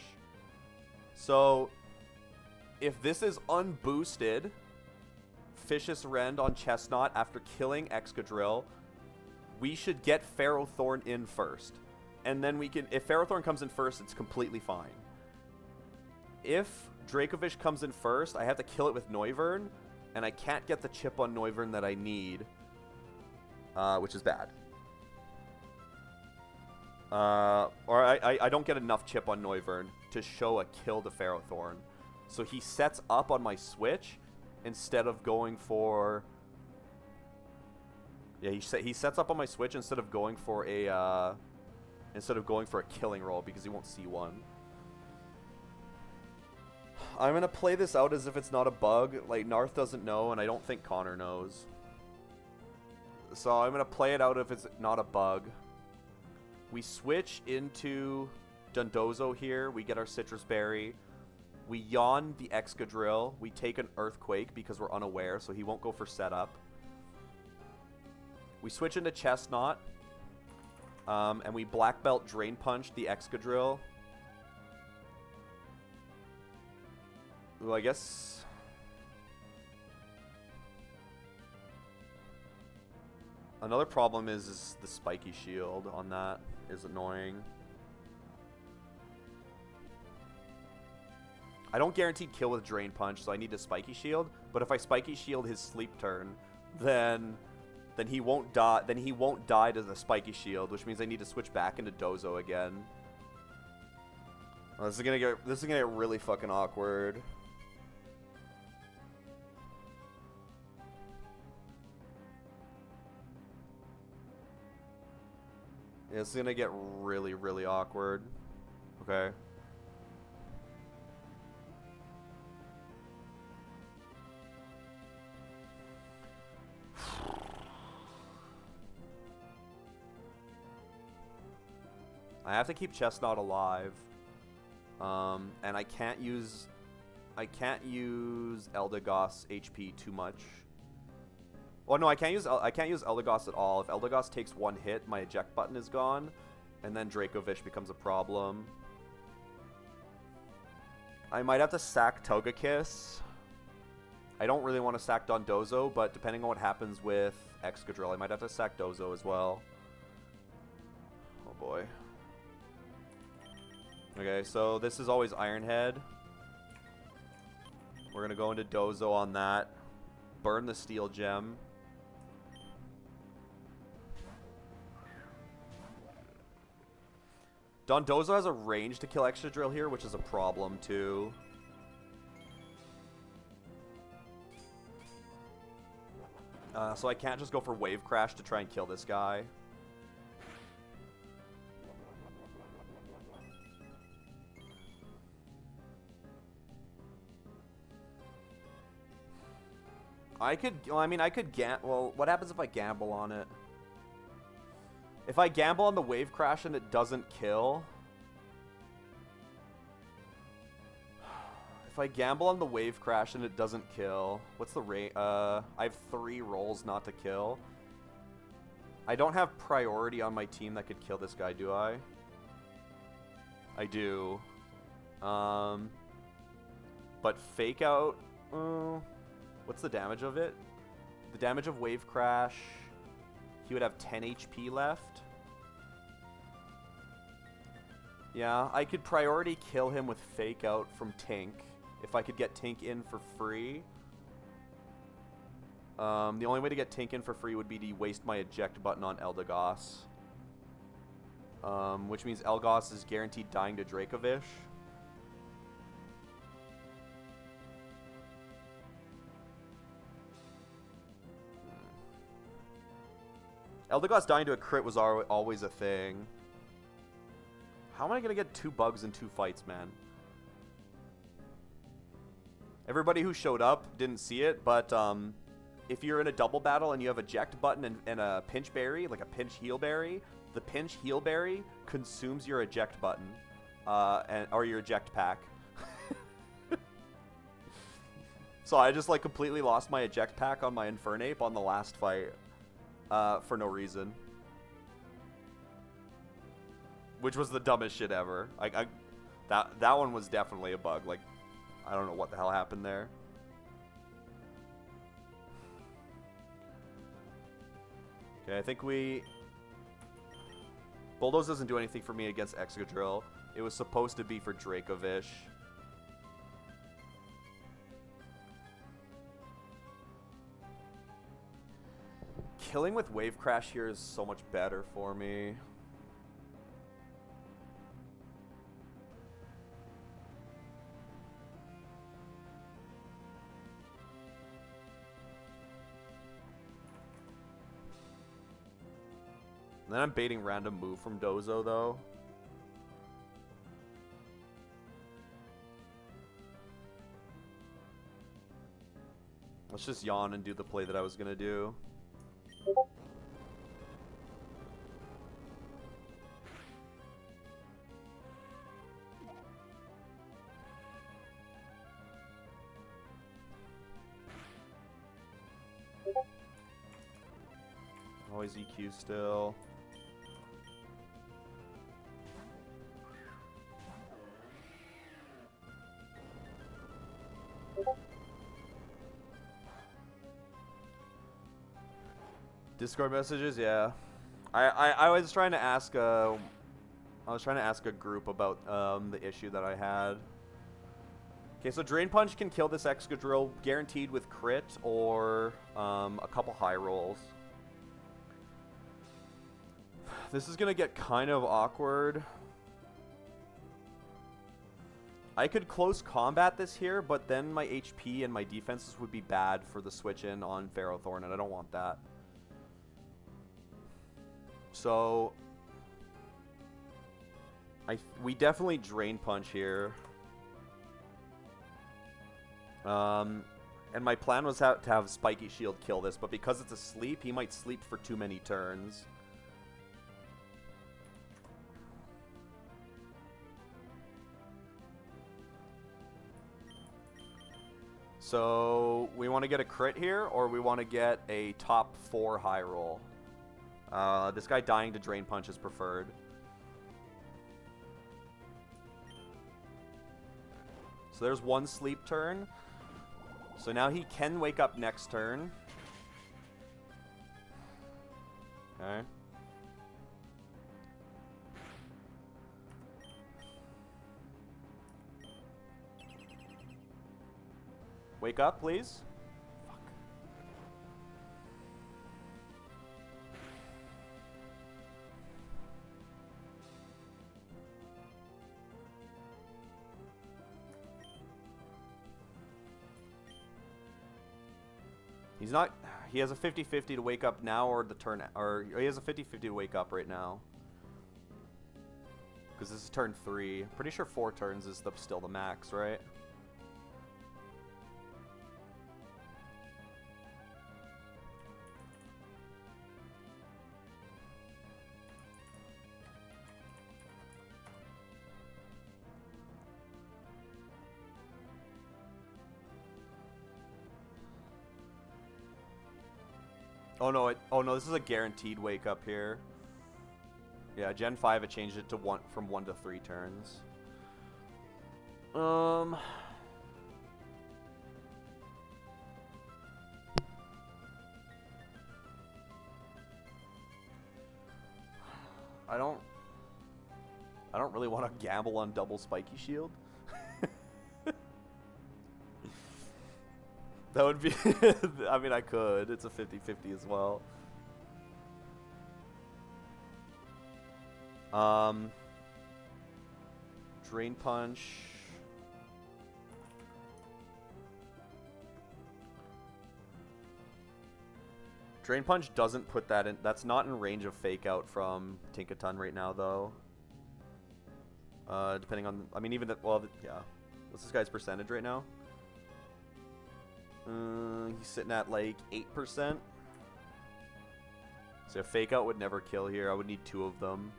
So, if this is unboosted, Vicious Rend on Chestnut after killing Excadrill, we should get Ferrothorn in first. And then we can, if Ferrothorn comes in first, it's completely fine. If Dracovish comes in first, I have to kill it with Noivern, and I can't get the chip on Noivern that I need, which is bad. Or I don't get enough chip on Noivern to show a kill to Ferrothorn. So he sets up on my switch instead of going for... Yeah, he sets up on my switch instead of going for a killing roll because he won't see one. I'm gonna play this out as if it's not a bug. Like, Narth doesn't know, and I don't think Connor knows. So I'm gonna play it out if it's not a bug. We switch into Dondozo here. We get our Citrus Berry. We yawn the Excadrill. We take an Earthquake because we're unaware, so he won't go for setup. We switch into Chestnut. And we Black Belt Drain Punch the Excadrill. Well, I guess... Another problem is the spiky shield on that is annoying. I don't guaranteed kill with Drain Punch, so I need a spiky shield. But if I spiky shield his sleep turn, then he won't die. Then he won't die to the spiky shield, which means I need to switch back into Dozo again. Oh, this is gonna get really fucking awkward. Yeah, this is gonna get really, really awkward. Okay. I have to keep Chestnut alive. And I can't use Eldegoss HP too much. Well, no, I can't use Eldegoss at all. If Eldegoss takes one hit, my eject button is gone, and then Dracovish becomes a problem. I might have to sack Togekiss. I don't really want to sack Dondozo, but depending on what happens with Excadrill, I might have to sack Dozo as well. Oh boy. Okay, so this is always Iron Head. We're gonna go into Dozo on that. Burn the Steel Gem. Dondozo has a range to kill Excadrill here, which is a problem too. So I can't just go for Wave Crash to try and kill this guy. Well, what happens if I gamble on it? If I gamble on the Wave Crash and it doesn't kill... If I gamble on the Wave Crash and it doesn't kill... What's the rate? I have 3 rolls not to kill. I don't have priority on my team that could kill this guy, do I? I do. But Fake Out... what's the damage of it? The damage of Wave Crash... He would have 10 HP left. Yeah, I could priority kill him with Fake Out from Tink. If I could get Tink in for free. The only way to get Tink in for free would be to waste my eject button on Eldegoss. Which means Eldegoss is guaranteed dying to Dracovish. Eldegoss dying to a crit was always a thing. How am I going to get 2 bugs in 2 fights, man? Everybody who showed up didn't see it, but if you're in a double battle and you have eject button and a pinch berry, like a pinch heal berry, the pinch heal berry consumes your eject button or your eject pack. So I just like completely lost my eject pack on my Infernape on the last fight. For no reason. Which was the dumbest shit ever. That one was definitely a bug. Like, I don't know what the hell happened there. Okay, I think we... Bulldoze doesn't do anything for me against Excadrill. It was supposed to be for Dracovish. Killing with Wave Crash here is so much better for me. And then I'm baiting random move from Dozo, though. Let's just yawn and do the play that I was going to do. Always EQ still. Discord messages, yeah. I was trying to ask a group about the issue that I had. Okay, so Drain Punch can kill this Excadrill guaranteed with crit or a couple high rolls. This is gonna get kind of awkward. I could close combat this here, but then my HP and my defenses would be bad for the switch in on Ferrothorn, and I don't want that. So we definitely Drain Punch here. And my plan was to have Spiky Shield kill this, but because it's asleep, he might sleep for too many turns. So we want to get a crit here, or we want to get a top 4 high roll. This guy dying to Drain Punch is preferred. So there's one sleep turn. So now he can wake up next turn. Okay. Wake up, please. Fuck. He's not... He has a 50-50 to wake up now or the turn... Or he has a 50-50 to wake up right now. Because this is turn 3. Pretty sure 4 turns is still the max, right? Oh no! Oh no! This is a guaranteed wake up here. Yeah, Gen 5 it changed it to from 1 to 3 turns. I don't really want to gamble on double Spiky Shield. That would be... I mean, I could. It's a 50-50 as well. Drain Punch. Drain Punch doesn't put that in... That's not in range of Fake Out from Tinkaton right now, though. Depending on... I mean, even... Well, yeah. What's this guy's percentage right now? He's sitting at like 8%. So Fake Out would never kill here. I would need 2 of them.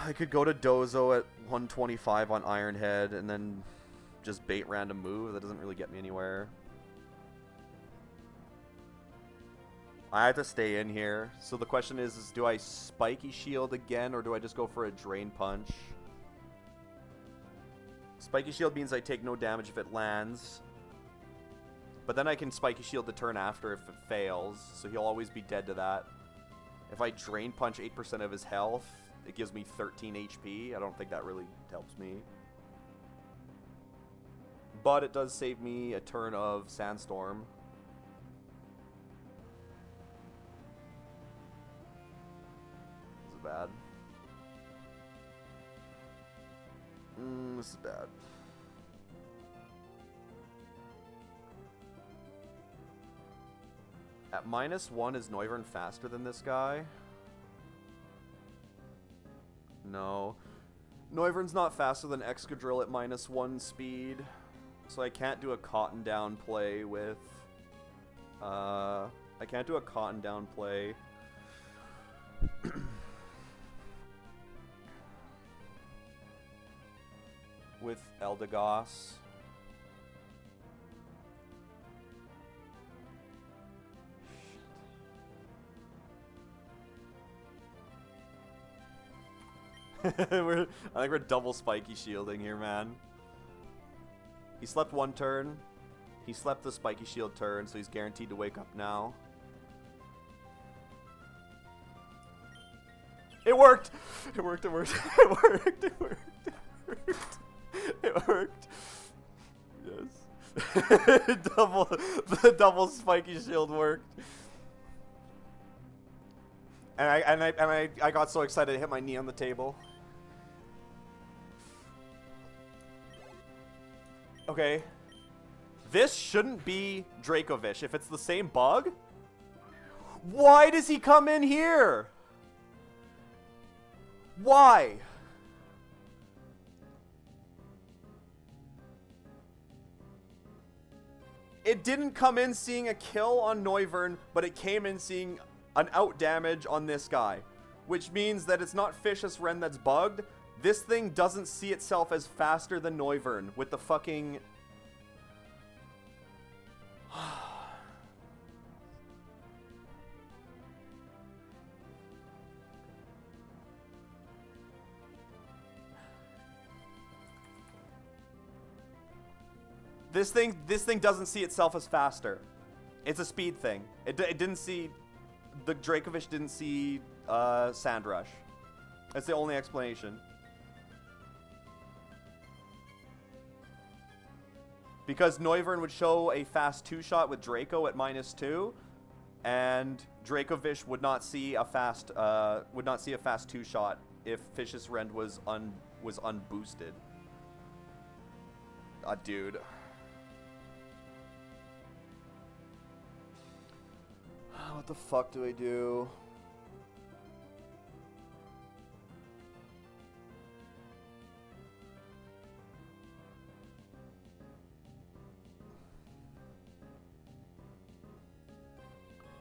I could go to Dozo at 125 on Iron Head and then just bait random move. That doesn't really get me anywhere. I have to stay in here. So the question is do I Spiky Shield again or do I just go for a Drain Punch? Spiky Shield means I take no damage if it lands. But then I can Spiky Shield the turn after if it fails, so he'll always be dead to that. If I Drain Punch 8% of his health, it gives me 13 HP. I don't think that really helps me. But it does save me a turn of Sandstorm. This is bad. This is bad. At -1, is Noivern faster than this guy? No. Noivern's not faster than Excadrill at -1 speed. So I can't do a Cotton Down play with... I can't do a Cotton Down play... with Eldegoss. I think we're double Spiky Shielding here, man. He slept 1 turn. He slept the spiky shield turn, so he's guaranteed to wake up now. It worked! It worked, it worked, it worked, it worked, it worked. It worked. Yes. The double spiky shield worked. And I got so excited I hit my knee on the table. Okay. This shouldn't be Dracovish. If it's the same bug, why does he come in here? Why? It didn't come in seeing a kill on Noivern, but it came in seeing an out damage on this guy. Which means that it's not Vicious Ren that's bugged. This thing doesn't see itself as faster than Noivern with the fucking... This thing doesn't see itself as faster. It's a speed thing. It didn't see... The Dracovish didn't see Sandrush. That's the only explanation. Because Noivern would show a fast 2-shot with Draco at -2, and Dracovish would not see a fast 2-shot if Vicious Rend was unboosted. Dude. What the fuck do I do?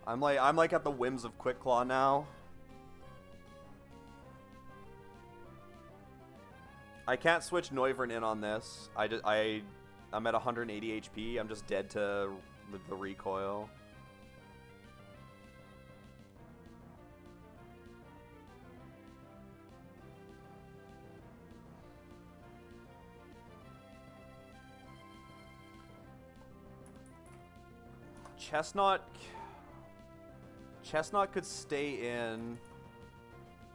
I'm like at the whims of Quick Claw now. I can't switch Noivern in on this. I'm at 180 HP. I'm just dead to the recoil. Chestnut could stay in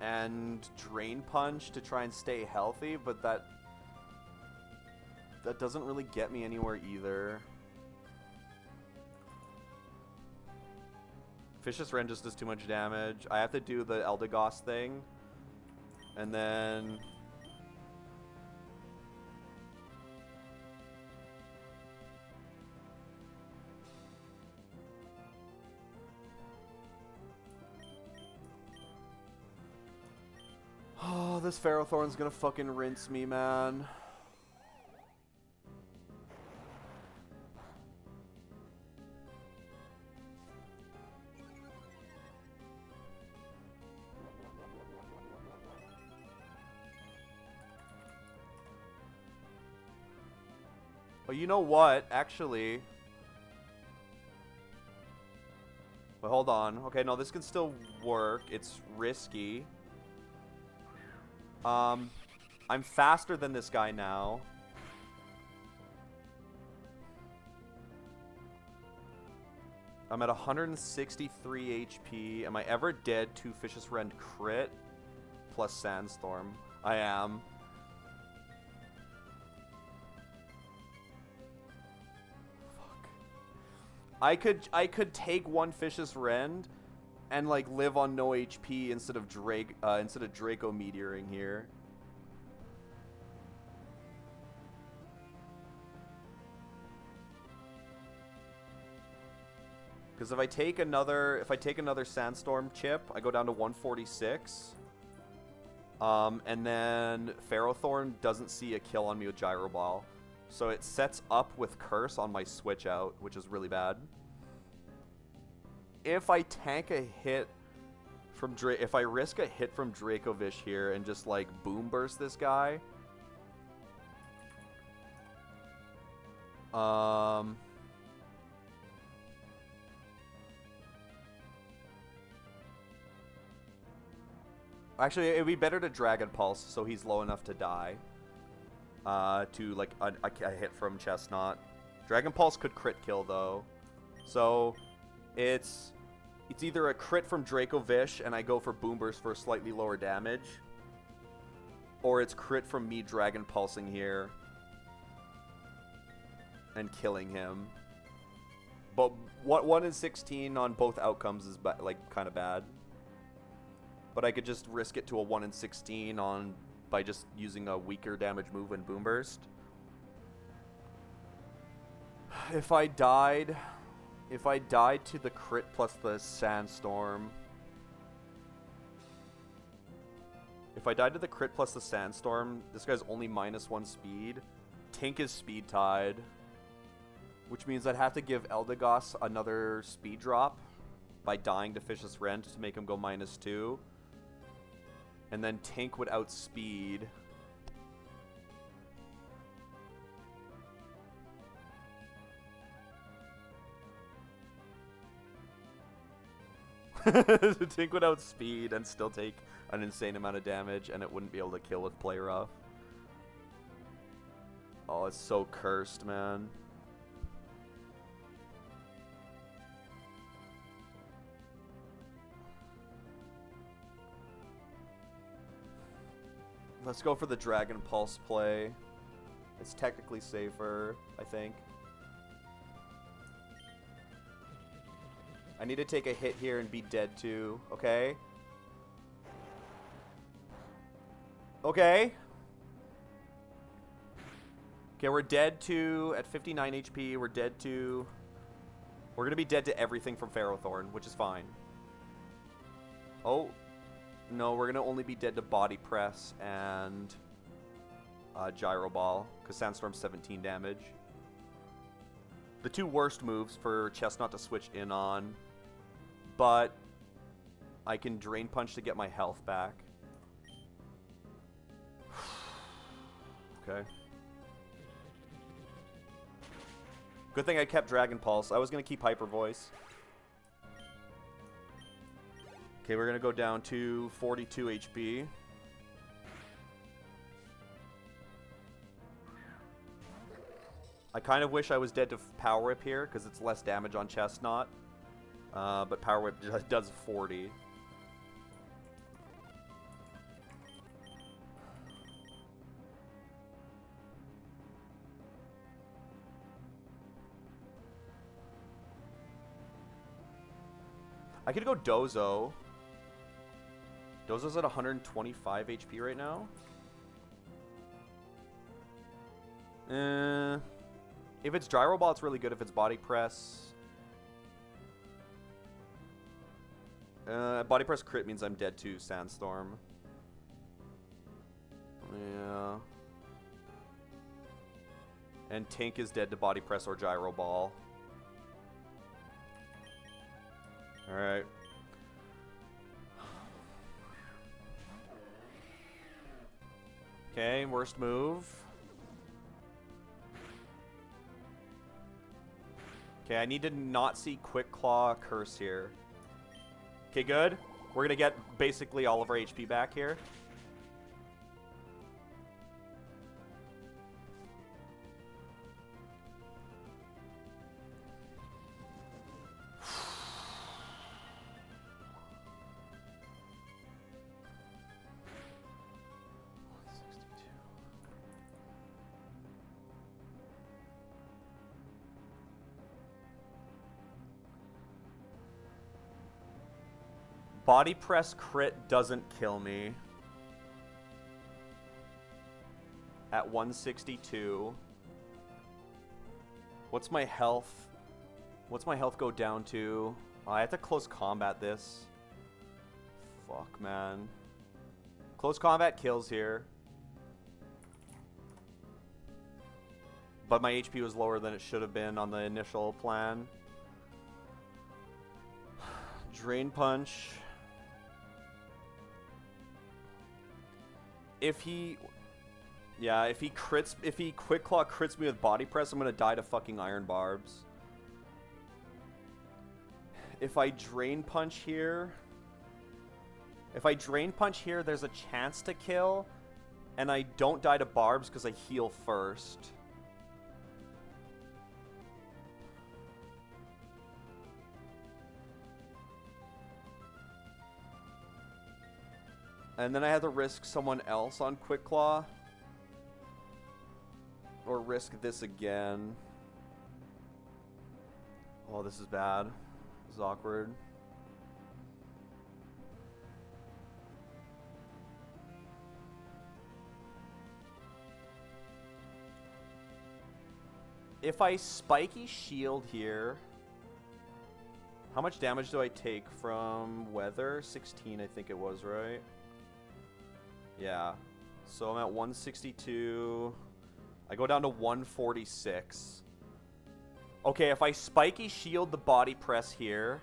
and Drain Punch to try and stay healthy, but that doesn't really get me anywhere either. Vicious Ren just does too much damage. I have to do the Eldegoss thing, and then... Oh, this Ferrothorn's gonna fucking rinse me, man. Well, you know what? Actually... But hold on. Okay, no, this can still work. It's risky. I'm faster than this guy now. I'm at 163 HP. Am I ever dead to Vicious Rend crit plus Sandstorm? I am. Fuck. I could take one Vicious Rend and like live on no HP instead of Draco Meteoring here. Because if I take another Sandstorm chip, I go down to 146. And then Ferrothorn doesn't see a kill on me with Gyro Ball. So it sets up with Curse on my switch out, which is really bad. If I tank a hit from if I risk a hit from Dracovish here and just like boom burst this guy, actually it'd be better to Dragon Pulse so he's low enough to die to like a hit from Chestnut. Dragon Pulse could crit kill, though. So, it's either a crit from Draco Vish and I go for Boom Burst for slightly lower damage, or it's crit from me Dragon Pulsing here and killing him. But 1 in 16 on both outcomes is like kind of bad. But I could just risk it to a 1 in 16 by just using a weaker damage move and Boom Burst. If I died to the crit plus the Sandstorm. If I died to the crit plus the Sandstorm, this guy's only -1 speed. Tink is speed tied, which means I'd have to give Eldegoss another speed drop by dying to Fish's Rent to make him go -2. And then Tink would outspeed. Tink would outspeed and still take an insane amount of damage, and it wouldn't be able to kill with Play Rough. Oh, it's so cursed, man. Let's go for the Dragon Pulse play. It's technically safer, I think. I need to take a hit here and be dead too, okay? Okay. Okay, we're dead to, at 59 HP, we're dead to... We're gonna be dead to everything from Ferrothorn, which is fine. Oh. No, we're gonna only be dead to Body Press and Gyro Ball, because Sandstorm's 17 damage. The two worst moves for Chestnut to switch in on, but I can Drain Punch to get my health back. Okay. Good thing I kept Dragon Pulse. I was gonna keep Hyper Voice. Okay, we're gonna go down to 42 HP. I kind of wish I was dead to Power Whip here, because it's less damage on Chestnut. But Power Whip does 40. I could go Dozo. Dozo's at 125 HP right now. If it's Gyro Ball, it's really good. If it's Body Press... Body Press crit means I'm dead to Sandstorm. Yeah. And Tink is dead to Body Press or Gyro Ball. Alright. Okay, worst move. Okay, I need to not see Quick Claw Curse here. Okay, good. We're gonna get basically all of our HP back here. Body Press crit doesn't kill me. At 162. What's my health? What's my health go down to? I have to close combat this. Fuck, man. Close combat kills here. But my HP was lower than it should have been on the initial plan. Drain Punch. If he Quick Claw crits me with Body Press, I'm gonna die to fucking Iron Barbs. If I Drain Punch here, there's a chance to kill, and I don't die to Barbs because I heal first. And then I had to risk someone else on Quick Claw. Or risk this again. Oh, this is bad. This is awkward. If I spiky shield here, how much damage do I take from weather? 16, I think it was, right? Yeah. So I'm at 162. I go down to 146. Okay, if I spiky shield the body press here,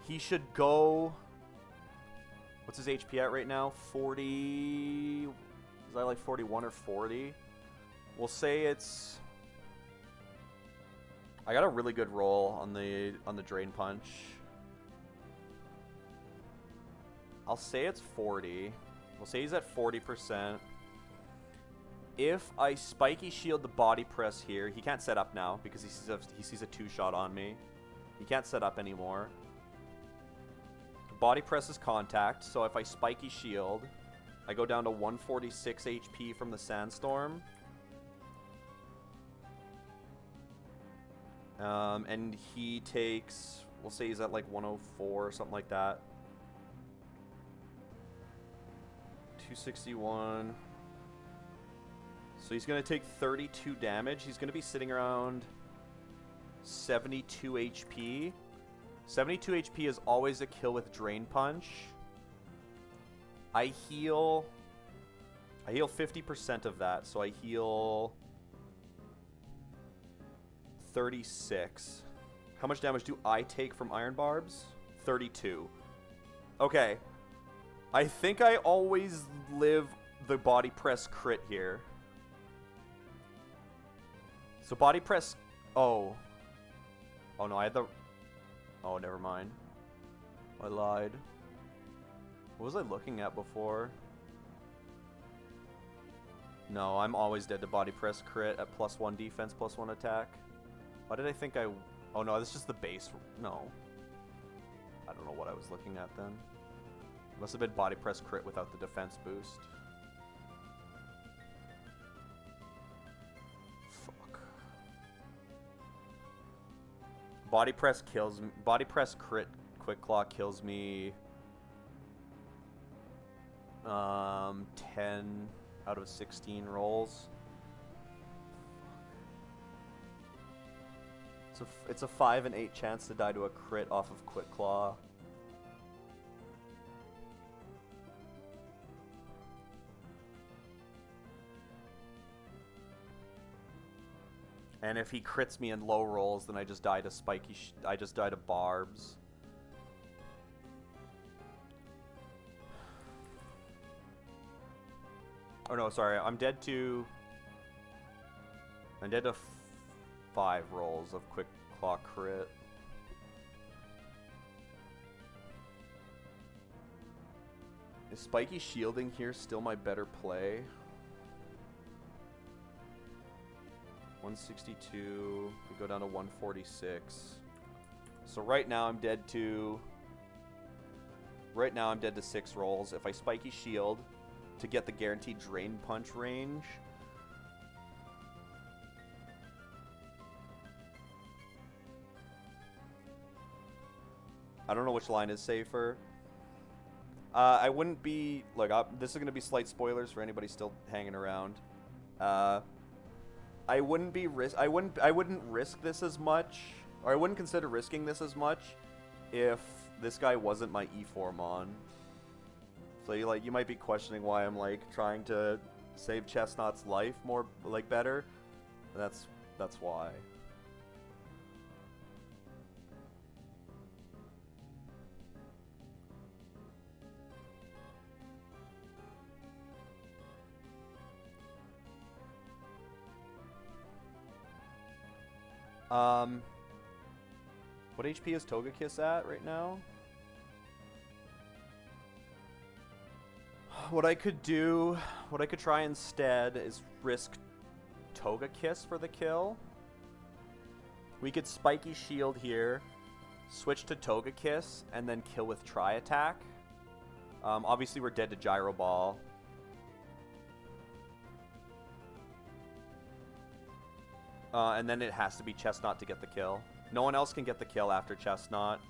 he should go... What's his HP at right now? 40... Is that like 41 or 40? We'll say it's... I got a really good roll on the Drain Punch. I'll say it's 40. We'll say he's at 40%. If I spiky shield the body press here, he can't set up now because he sees a 2-shot on me. He can't set up anymore. Body press is contact, so if I spiky shield, I go down to 146 HP from the Sandstorm. And he takes, we'll say he's at like 104 or something like that. 261. So he's going to take 32 damage. He's going to be sitting around 72 HP. 72 HP is always a kill with Drain Punch. I heal 50% of that, so I heal 36. How much damage do I take from Iron Barbs? 32. Okay. I think I always live the body press crit here. So body press... Oh. Oh no, I had the... Oh, never mind. I lied. What was I looking at before? No, I'm always dead to body press crit at +1 defense, +1 attack. Why did I think I... Oh no, this is just the base... No. I don't know what I was looking at then. It must have been body press crit without the defense boost. Fuck. Body press kills me. Body press crit Quick Claw kills me 10 out of 16 rolls. It's a 5 and 8 chance to die to a crit off of Quick Claw. And if he crits me in low rolls, then I just die to spiky. I just die to barbs. Oh no, sorry. I'm dead to 5 rolls of Quick Claw crit. Is spiky shielding here still my better play? 162. We go down to 146. So right now I'm dead to... Right now I'm dead to 6 rolls. If I spiky shield to get the guaranteed Drain Punch range... I don't know which line is safer. I wouldn't be... Look, this is going to be slight spoilers for anybody still hanging around. I wouldn't risk this as much, or I wouldn't consider risking this as much if this guy wasn't my E4 mon. So you might be questioning why I'm like trying to save Chestnut's life more better. That's why. What HP is Togekiss at right now? What I could try instead is risk Togekiss for the kill. We could spiky shield here, switch to Togekiss, and then kill with Tri-Attack. Obviously, we're dead to Gyro Ball. And then it has to be Chestnut to get the kill. No one else can get the kill after Chestnut.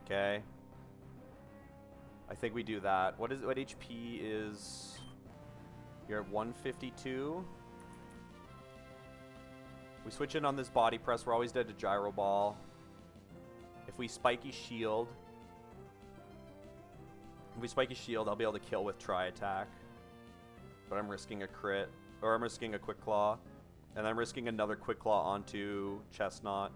Okay. I think we do that. What HP is... You're at 152. We switch in on this body press. We're always dead to Gyro Ball. If we Spiky Shield... If we Spiky Shield, I'll be able to kill with Tri-Attack. But I'm risking a crit. Or I'm risking a Quick Claw. And I'm risking another Quick Claw onto Chestnut.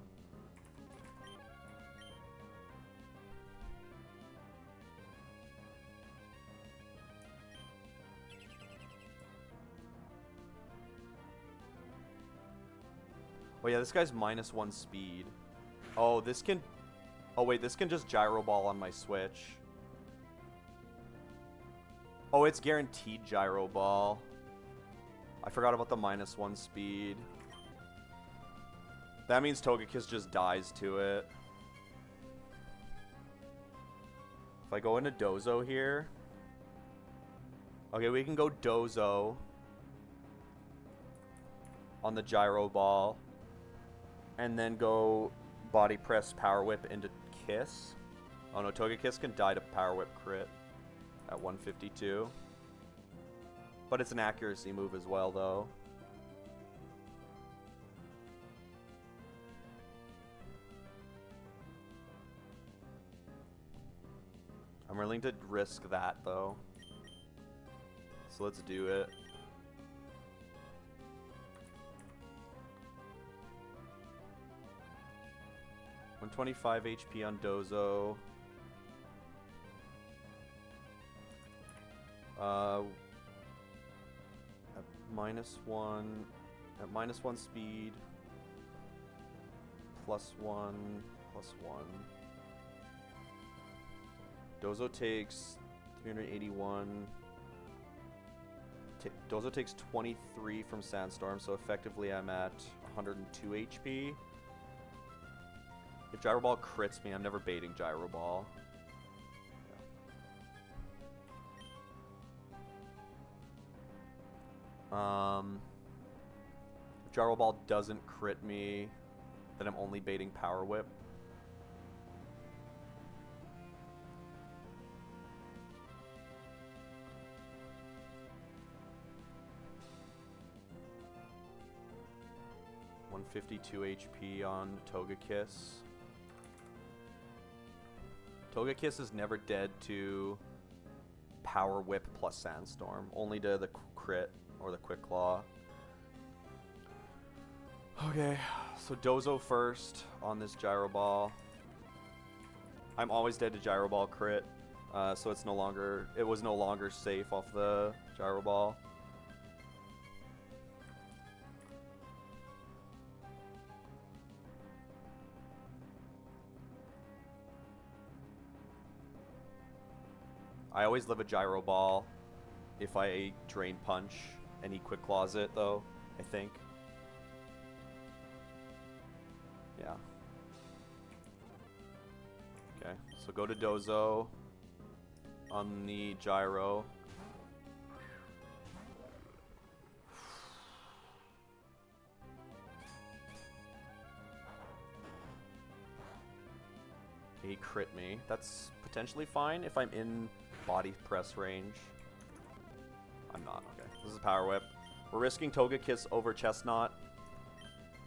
Oh yeah, this guy's -1 speed. Oh, this can... Oh wait, this can just Gyro Ball on my Switch. Oh, it's guaranteed Gyro Ball. I forgot about the -1 speed. That means Togekiss just dies to it. If I go into Dozo here... Okay, we can go Dozo on the Gyro Ball. And then go Body Press Power Whip into Kiss. Oh no, Togekiss can die to Power Whip crit at 152. But it's an accuracy move as well, though. I'm willing to risk that, though. So let's do it. 125 HP on Dozo. At -1, at -1 speed, +1, +1. Dozo takes 381. Dozo takes 23 from Sandstorm, so effectively I'm at 102 HP. If Gyro Ball crits me, I'm never baiting Gyro Ball. If Gyro Ball doesn't crit me, then I'm only baiting Power Whip. .152 HP on Togekiss. Togekiss is never dead to Power Whip plus Sandstorm, only to the crit or the Quick Claw. Okay, so Dozo first on this Gyro Ball. I'm always dead to Gyro Ball crit, so it was no longer safe off the Gyro Ball. I always live a Gyro Ball if I Drain Punch and he Quick Claws it, though, I think. Yeah. Okay, so go to Dozo on the Gyro. Okay, he crit me. That's potentially fine if I'm in Body Press range. I'm not. Okay. This is Power Whip. We're risking Togekiss over Chestnut.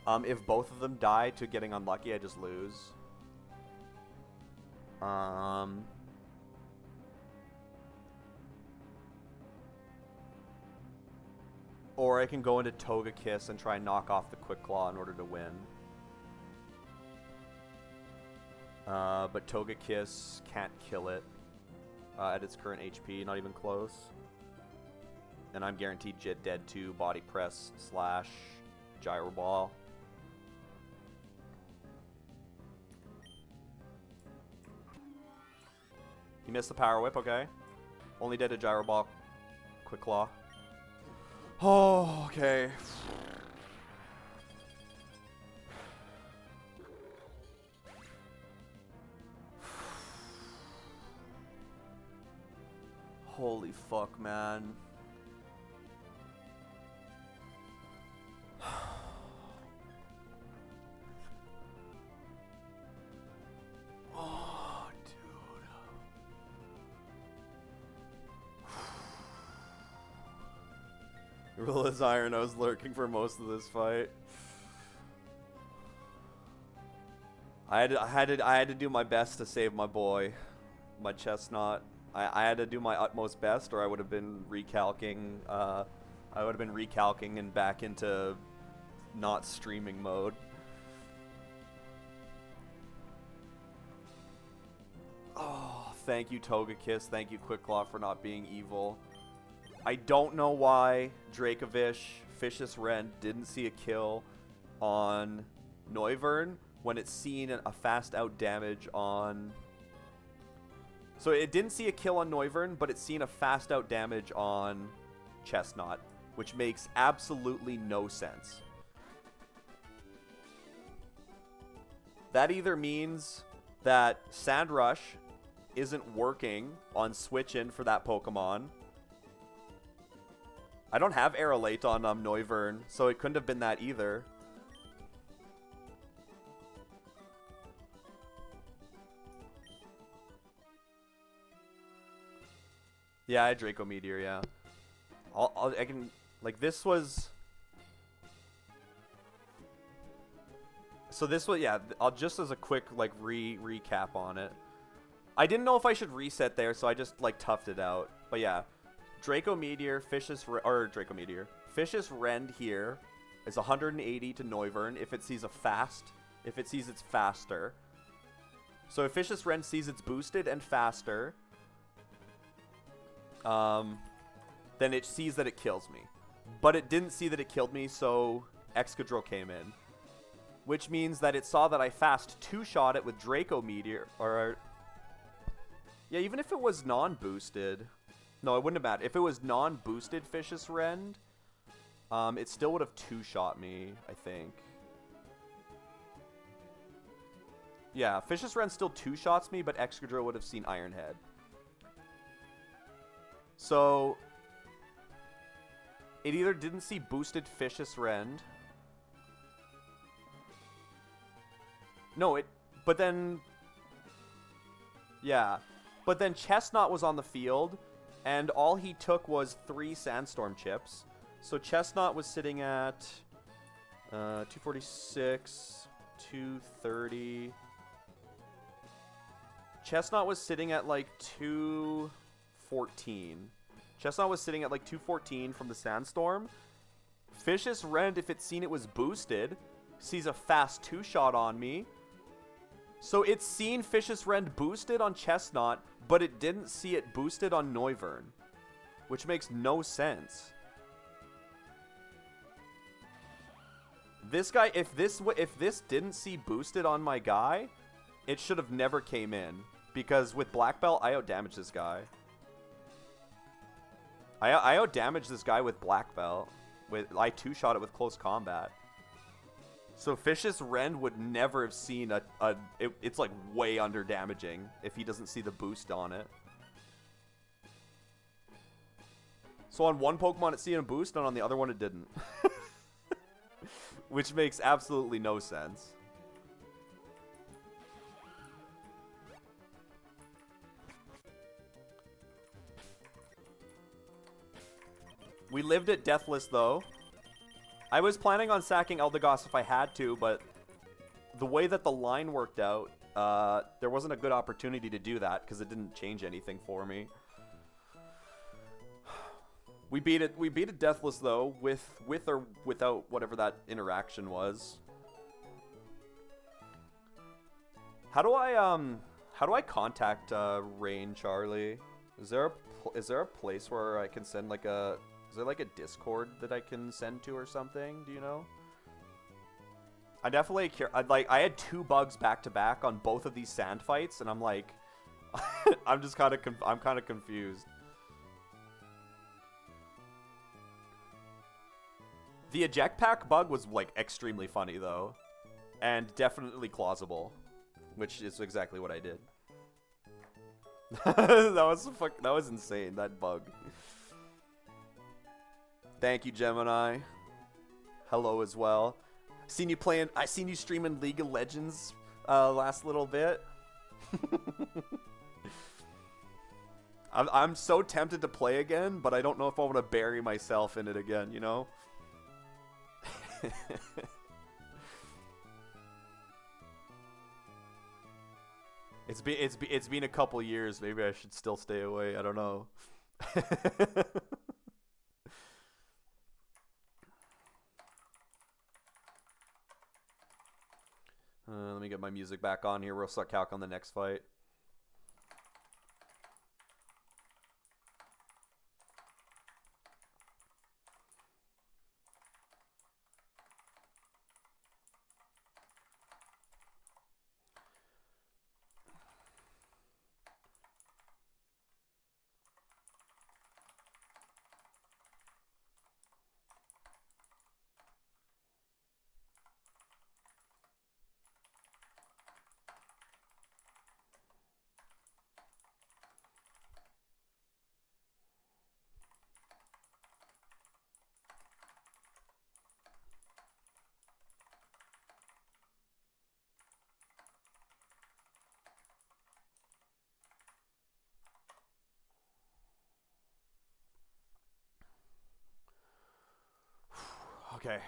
If both of them die to getting unlucky, I just lose. Or I can go into Togekiss and try and knock off the Quick Claw in order to win. But Togekiss can't kill it at its current HP, not even close. And I'm guaranteed dead to Body Press / Gyro Ball. He missed the Power Whip, okay. Only dead to Gyro Ball, Quick Claw. Oh, okay. Holy fuck, man. Oh, dude. Realize Iron, I was lurking for most of this fight. I had to do my best to save my boy, my chestnut. I had to do my utmost best, or I would have been recalcing. I would have been recalcing and back into not streaming mode. Oh, thank you, Togekiss. Thank you, Quicklaw, for not being evil. I don't know why Dracovish, Vicious Rend didn't see a kill on Noivern when it's seen a fast out damage on... So it didn't see a kill on Noivern, but it's seen a fast out damage on Chestnut, which makes absolutely no sense. That either means that Sandrush isn't working on switch in for that Pokemon. I don't have Aerolate on Noivern, so it couldn't have been that either. Yeah, I had Draco Meteor, yeah. I can, like, this was... So this was, yeah, I'll just as a quick, like, recap on it. I didn't know if I should reset there, so I just, like, toughed it out. But yeah, Draco Meteor, Vicious Rend here is 180 to Noivern if it sees a fast, if it sees it's faster. So if Vicious Rend sees it's boosted and faster, then it sees that it kills me. But it didn't see that it killed me, so Excadrill came in. Which means that it saw that I fast two-shot it with Draco Meteor, or... Yeah, even if it was non-boosted... No, it wouldn't have mattered. If it was non-boosted Vicious Rend, it still would have two-shot me, I think. Yeah, Vicious Rend still two-shots me, but Excadrill would have seen Iron Head. So, it either didn't see boosted Vicious Rend. No, but then, yeah. But then Chestnut was on the field, and all he took was 3 Sandstorm chips. So Chestnut was sitting at 246, 230. Chestnut was sitting at like 214. Chestnut was sitting at like 214 from the Sandstorm. Vicious Rend, if it's seen it was boosted, sees a fast 2-shot on me. So it's seen Vicious Rend boosted on Chestnut, but it didn't see it boosted on Noivern, which makes no sense. This guy, if this didn't see boosted on my guy, it should have never came in, because with Black Belt, I outdamaged this guy. I outdamaged this guy with Black Belt. I 2-shot it with close combat. So Vicious Rend would never have seen it's like way under damaging if he doesn't see the boost on it. So on one Pokemon it seen a boost, and on the other one it didn't. Which makes absolutely no sense. We lived it deathless though. I was planning on sacking Eldegoss if I had to, but the way that the line worked out, there wasn't a good opportunity to do that because it didn't change anything for me. We beat it deathless though, with or without whatever that interaction was. How do I contact Rain Charlie? Is there a place where I can send like a... Is there like a Discord that I can send to or something? Do you know? I definitely care. I had 2 bugs back to back on both of these sand fights, and I'm like, I'm kind of confused. The eject pack bug was like extremely funny though, and definitely plausible, which is exactly what I did. That was insane. That bug. Thank you, Gemini. Hello as well. I seen you streaming League of Legends last little bit. I'm so tempted to play again, but I don't know if I want to bury myself in it again, you know? It's been a couple years. Maybe I should still stay away. I don't know. Let me get my music back on here. We'll start calc on the next fight. Okay.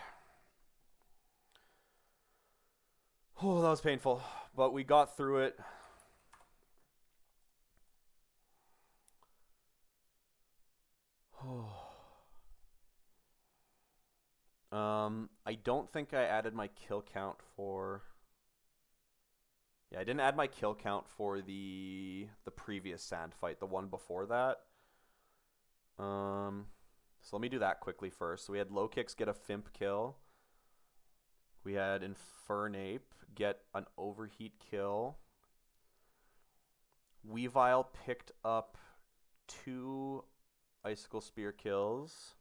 Oh, that was painful, but we got through it. I don't think I added my kill count for. Yeah, I didn't add my kill count for the previous sand fight, the one before that. So let me do that quickly first. So we had low kicks get a Fimp kill. We had Infernape get an overheat kill. Weavile picked up 2 Icicle Spear kills.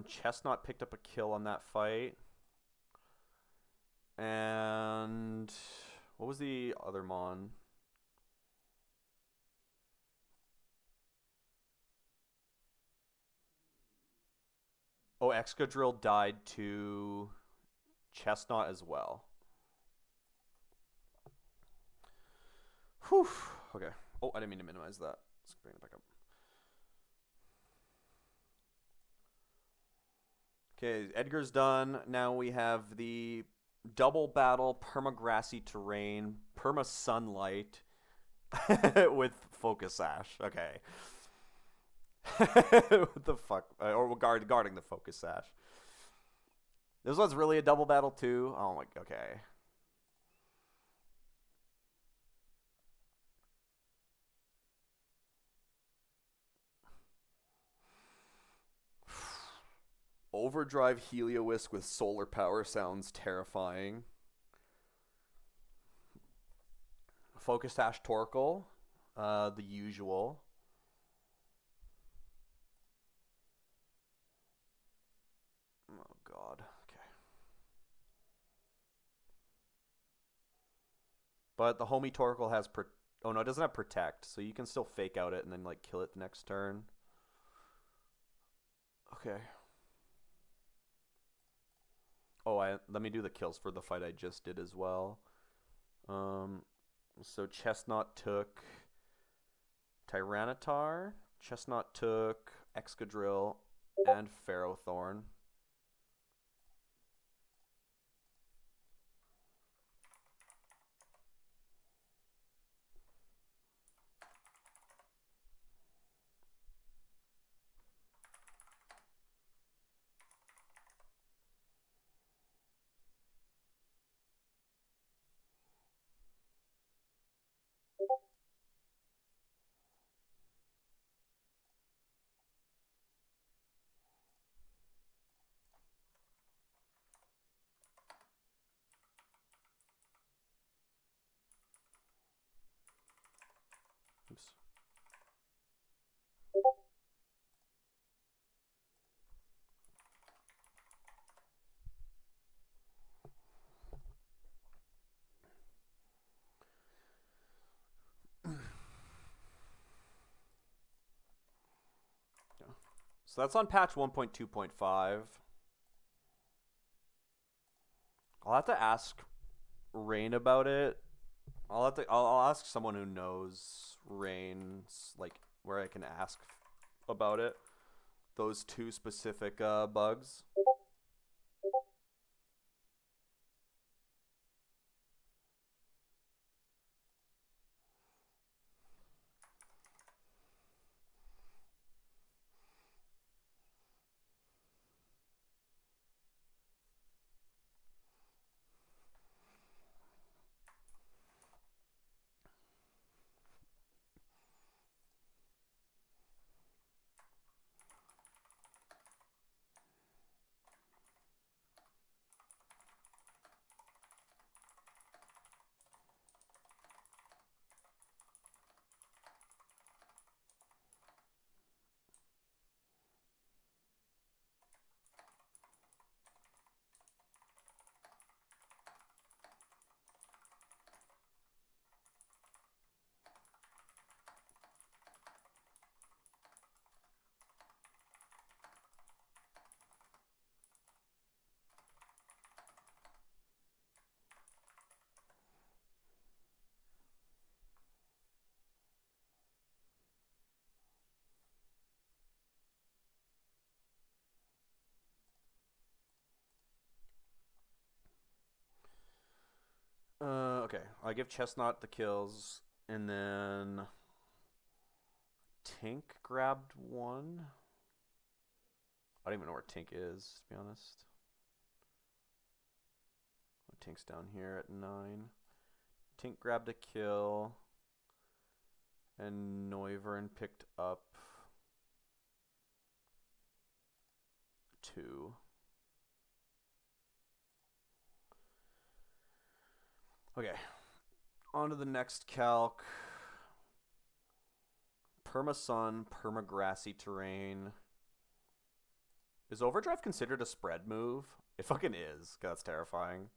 Chestnut picked up a kill on that fight. And what was the other mon? Oh, Excadrill died to Chestnut as well. Whew. Okay. Oh, I didn't mean to minimize that. Let's bring it back up. Okay, Edgar's done. Now we have the double battle perma-grassy terrain, perma-sunlight with Focus Sash. Okay. What the fuck? Or guarding the Focus Sash. This one's really a double battle too. Oh my. Okay. Overdrive Heliolisk with solar power sounds terrifying. Focus Sash Torkoal, the usual. Oh god. Okay. But the homie Torkoal has oh no, it doesn't have protect, so you can still fake out it and then like kill it the next turn. Okay. Oh, let me do the kills for the fight I just did as well. So Chestnut took Tyranitar. Chestnut took Excadrill and Ferrothorn. So that's on patch 1.2.5. I'll have to ask Rain about it. I'll ask someone who knows Rain's, like, where I can ask about it. Those two specific bugs. Okay. I give Chestnut the kills, and then Tink grabbed one. I don't even know where Tink is, to be honest. Tink's down here at 9. Tink grabbed a kill, and Noivern picked up 2. Okay, on to the next calc. Perma-sun, perma-grassy terrain. Is Overdrive considered a spread move? It fucking is. God, that's terrifying.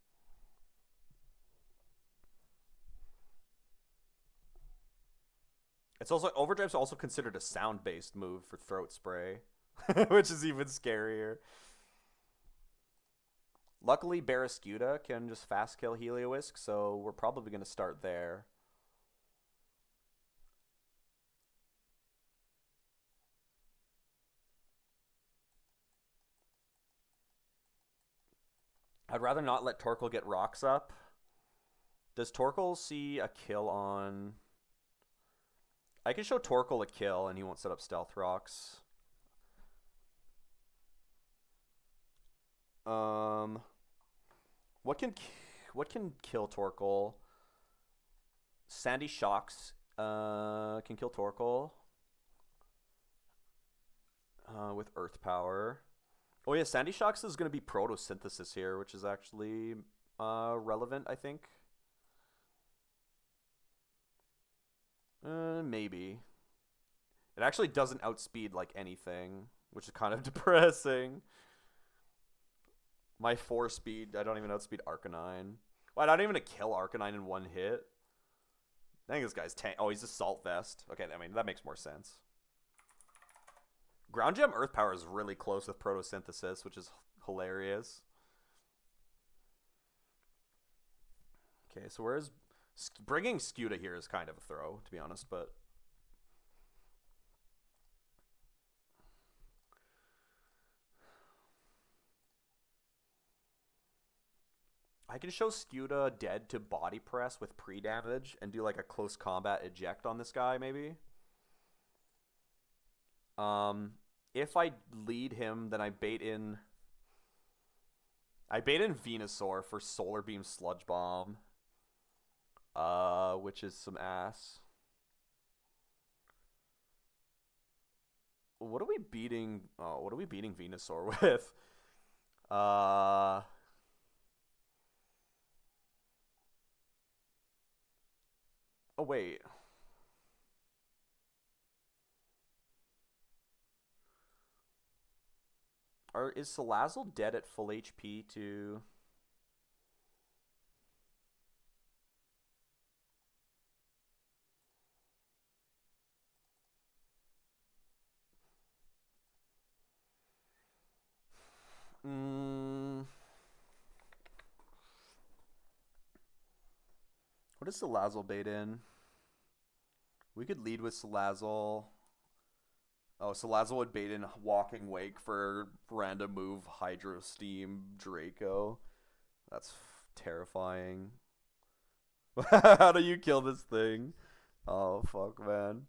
It's also Overdrive's also considered a sound-based move for throat spray, which is even scarier. Luckily, Barraskewda can just fast kill Heliolisk, so we're probably going to start there. I'd rather not let Torkoal get rocks up. Does Torkoal see a kill on... I can show Torkoal a kill and he won't set up stealth rocks. What can kill Torkoal? Sandy Shocks can kill Torkoal with Earth Power. Oh yeah, Sandy Shocks is going to be Protosynthesis here, which is actually relevant, I think. Maybe. It actually doesn't outspeed like anything, which is kind of depressing. My 4 speed, I don't even outspeed Arcanine. Well, not even a kill Arcanine in one hit. I think this guy's tank. Oh, he's a Salt Vest. Okay, I mean, that makes more sense. Ground Gem Earth Power is really close with Protosynthesis, which is hilarious. Okay, so where's... Bringing Skuta here is kind of a throw, to be honest, but... I can show Skuta dead to body press with pre-damage and do like a close combat eject on this guy, maybe. If I lead him, then I bait in Venusaur for Solar Beam Sludge Bomb. Which is some ass. What are we beating Venusaur with? Oh, wait. Is Salazzle dead at full HP to... What is Salazzle bait in? We could lead with Salazzle. Oh, Salazzle would bait in Walking Wake for random move Hydro Steam Draco. That's terrifying. How do you kill this thing? Oh, fuck, man.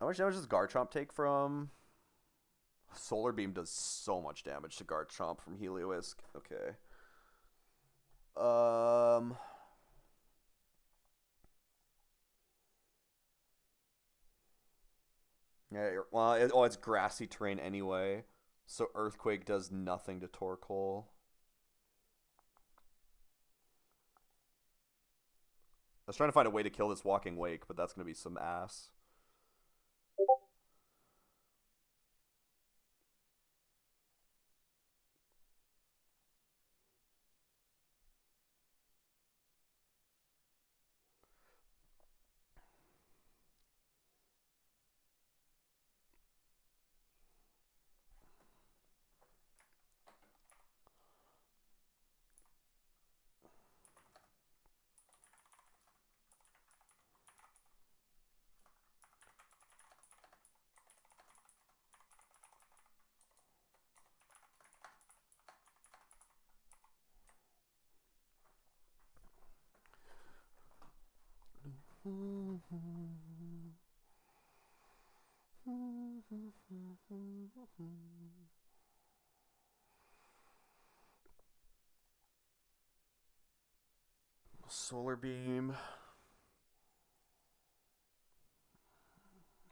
How much damage does Garchomp take from... Solar Beam does so much damage to Garchomp from Heliolisk. Okay. Um... Yeah, well, it's grassy terrain anyway, so Earthquake does nothing to Torkoal. I was trying to find a way to kill this Walking Wake, but that's going to be some ass. Solar Beam.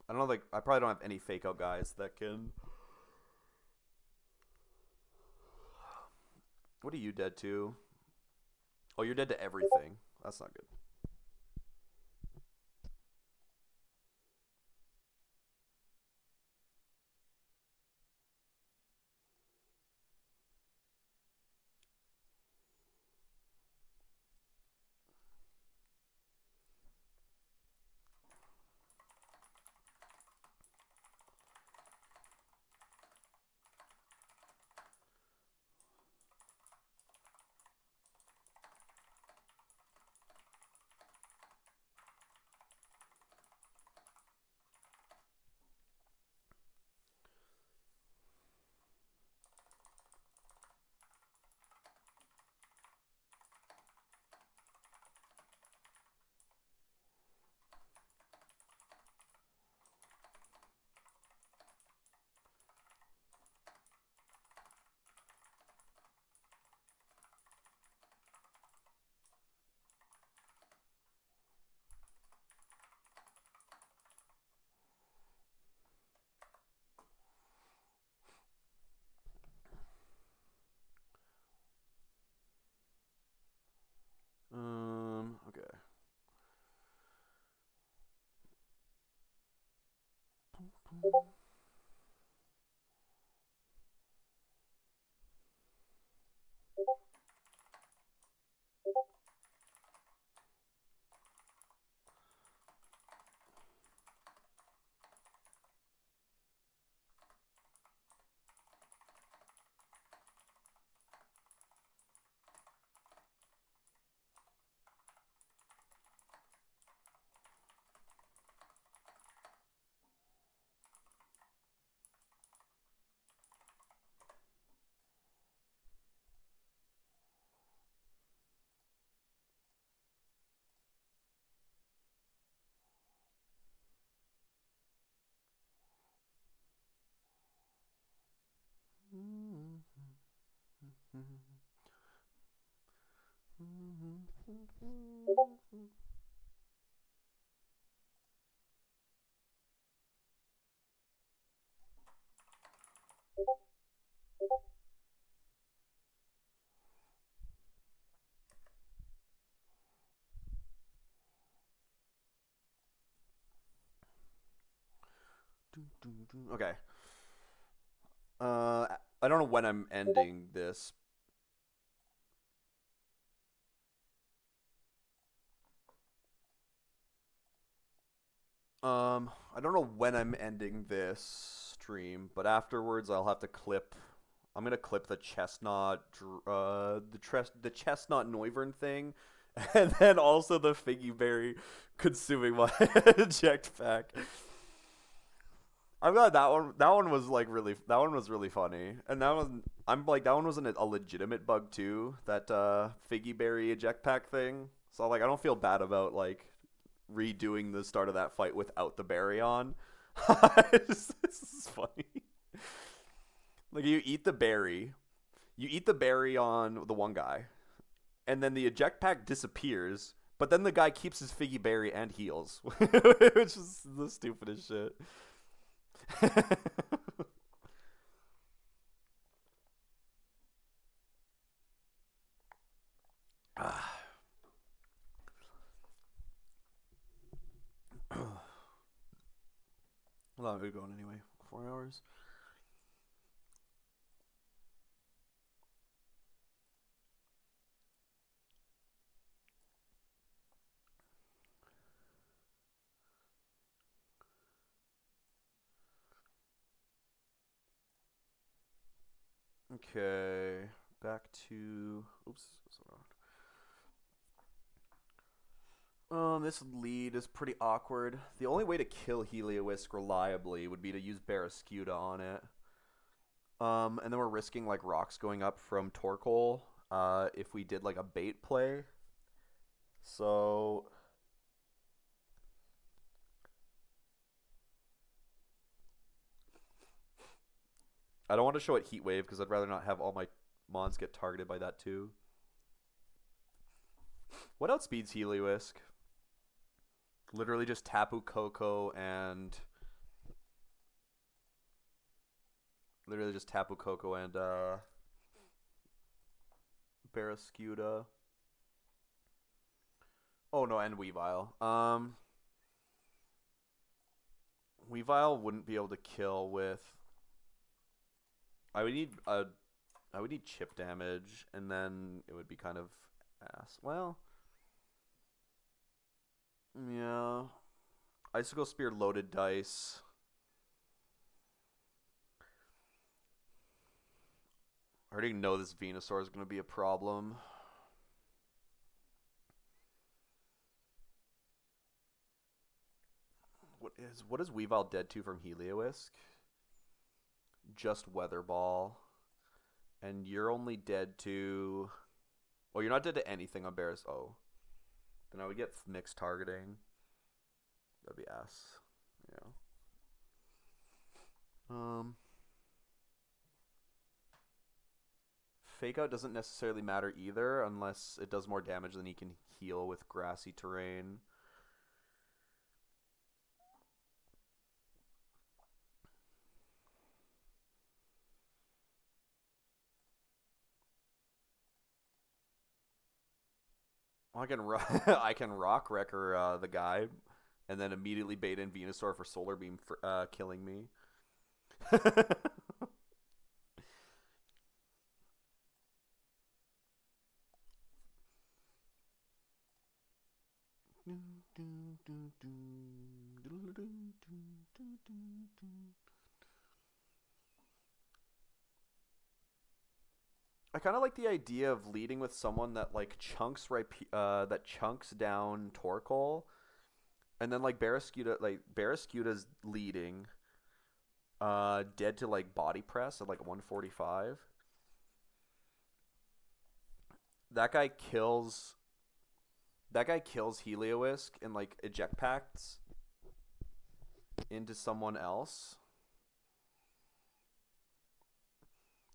I don't know, like, I probably don't have any fake out guys that can... What are you dead to? Oh, you're dead to everything. That's not good. Okay. Okay. I don't know when I'm ending this. I don't know when I'm ending this. stream, but afterwards I'll have to clip. I'm gonna clip the chestnut, the chestnut Noivern thing, and then also the figgy berry consuming my eject pack. I'm glad that one. That one was like really. That one was really funny, and that one. I'm like that one wasn't a legitimate bug too. That figgy berry eject pack thing. So like I don't feel bad about like redoing the start of that fight without the berry on. This is funny. Like you eat the berry on the one guy, and then the eject pack disappears. But then the guy keeps his figgy berry and heals, which is the stupidest shit. How long are we going anyway? 4 hours? Okay. Back to. Oops. This lead is pretty awkward. The only way to kill Heliolisk reliably would be to use Barrascuda on it. And then we're risking like rocks going up from Torkoal if we did like a bait play. So I don't want to show it Heat Wave because I'd rather not have all my mons get targeted by that too. What outspeeds Heliolisk? Literally just Tapu Koko and Barrascuda. Oh no, and Weavile. Weavile wouldn't be able to kill with. I would need chip damage, and then it would be kind of ass. Well, yeah. Icicle Spear loaded dice. I already know this Venusaur is going to be a problem. What is Weavile dead to from Heliolisk? Just Weather Ball. And you're only dead to... Oh, you're not dead to anything on Barris. Oh. Then I would get mixed targeting. That'd be ass. Yeah. Fake Out doesn't necessarily matter either unless it does more damage than he can heal with grassy terrain. I can I can Rock Wrecker the guy, and then immediately bait in Venusaur for Solar Beam for killing me. I kind of like the idea of leading with someone that like chunks down Torkoal, and then like Barrascuda's leading, dead to like body press at like 145. That guy kills Heliolisk and like eject packs into someone else.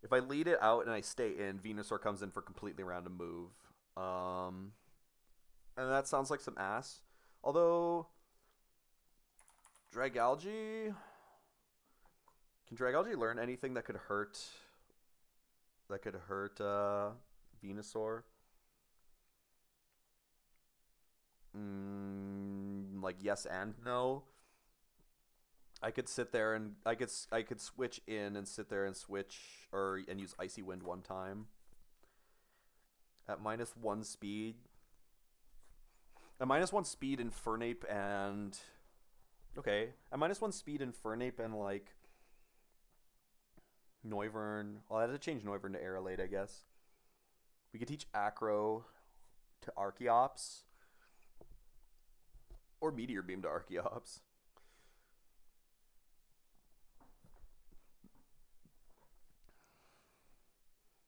If I lead it out and I stay in, Venusaur comes in for completely random move. And that sounds like some ass. Although Dragalge, can Dragalge learn anything that could hurt Venusaur? Like yes and no. I could sit there and I could switch in and sit there and and use Icy Wind one time. At -1 speed. At -1 speed, Infernape and... Okay. At -1 speed, Infernape and, like, Noivern. Well, I had to change Noivern to Aerolate, I guess. We could teach Acro to Archeops. Or Meteor Beam to Archeops.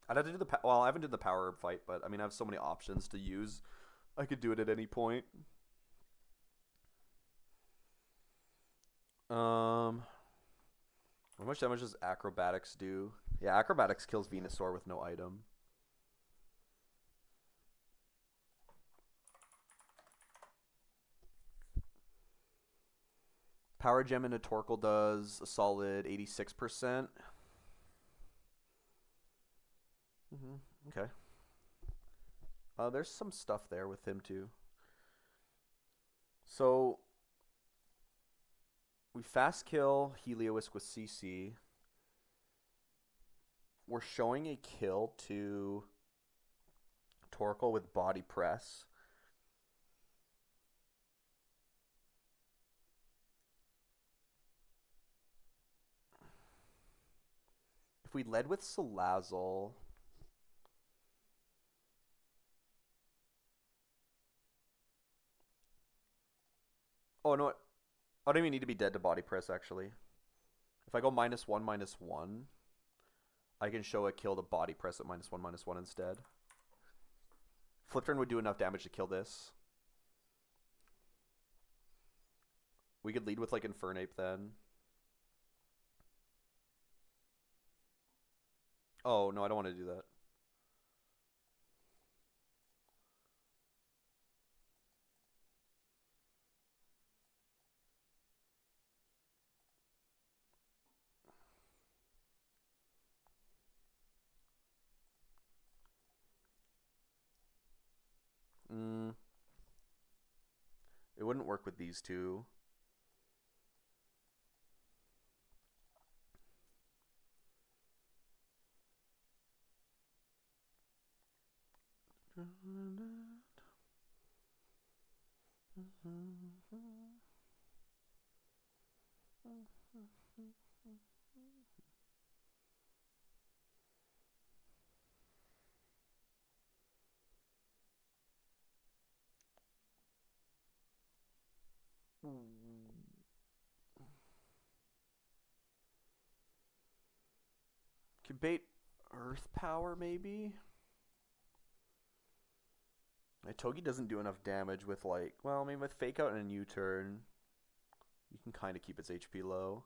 I'd have to do well, I haven't did the power herb fight, but I mean, I have so many options to use. I could do it at any point. How much damage does Acrobatics do? Yeah, Acrobatics kills Venusaur with no item. Power Gem into Torkoal does a solid 86%. Okay. There's some stuff there with him too. So we fast kill Heliolisk with CC. We're showing a kill to Torkoal with Body Press. If we led with Salazzle, oh no, I don't even need to be dead to Body Press actually. If I go -1/-1, I can show a kill to Body Press at -1/-1 instead. Flip turn would do enough damage to kill this. We could lead with like Infernape then. Oh, no, I don't want to do that. It wouldn't work with these two. Could bait Earth Power maybe? Togi doesn't do enough damage with like, well, I mean with Fake Out and a U-turn, you can kind of keep its HP low.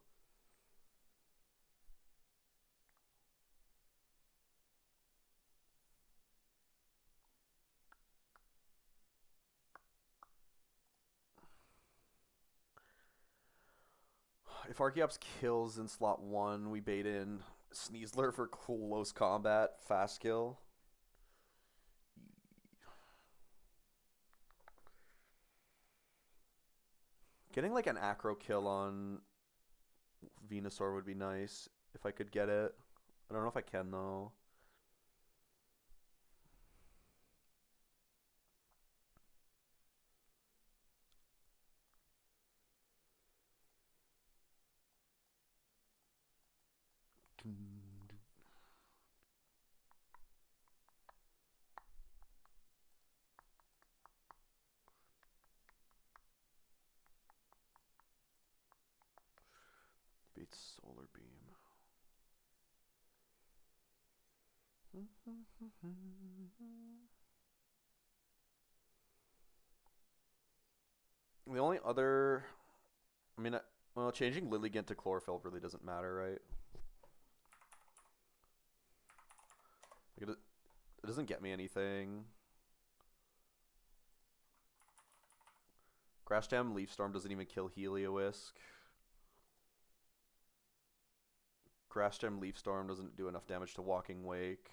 If Archeops kills in slot 1, we bait in Sneasler for close combat, fast kill. Getting like an acro kill on Venusaur would be nice if I could get it. I don't know if I can though. Beats Solar Beam. The only other, I mean, well, changing Lilligant to Chlorophyll really doesn't matter, right? Like it doesn't get me anything. Grass Jam Leaf Storm doesn't even kill Heliolisk. Grass Gem Leaf Storm doesn't do enough damage to Walking Wake.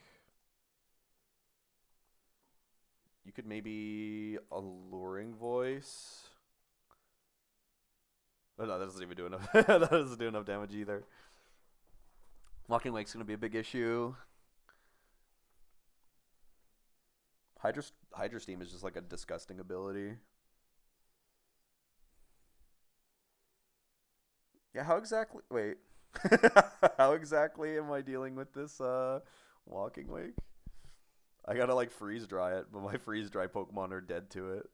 You could maybe Alluring Voice. Oh no, that doesn't even do enough. That doesn't do enough damage either. Walking Wake's gonna be a big issue. Hydro Steam is just like a disgusting ability. Yeah, how exactly? Wait. How exactly am I dealing with this walking wake? I gotta like freeze dry it, but my freeze dry Pokemon are dead to it.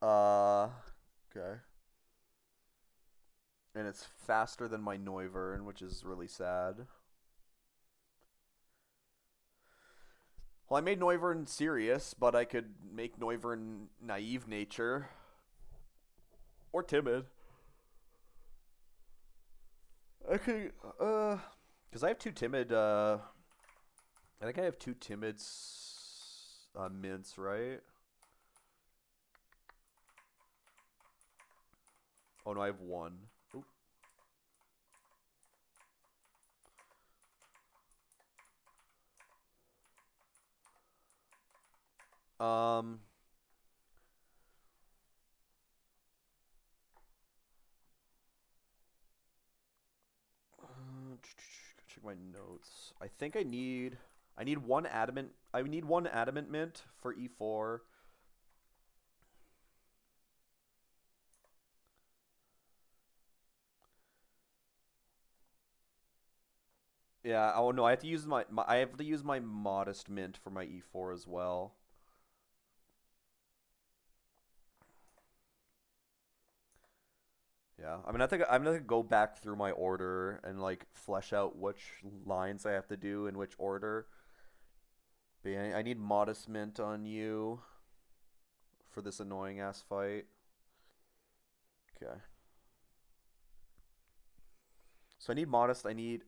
Uh, okay. And it's faster than my Noivern, which is really sad. Well, I made Noivern serious, but I could make Noivern naive nature or timid. I could, because I have two timid. I think I have two timid mints, right? Oh no, I have one. Oop. Um, check my notes. I need one adamant. I need one adamant mint for E4. Yeah. Oh no, I have to use I have to use my modest mint for my E4 as well. Yeah, I mean, I think I'm gonna go back through my order and like flesh out which lines I have to do in which order. But yeah, I need modest mint on you for this annoying ass fight. Okay. So I need modest. I need.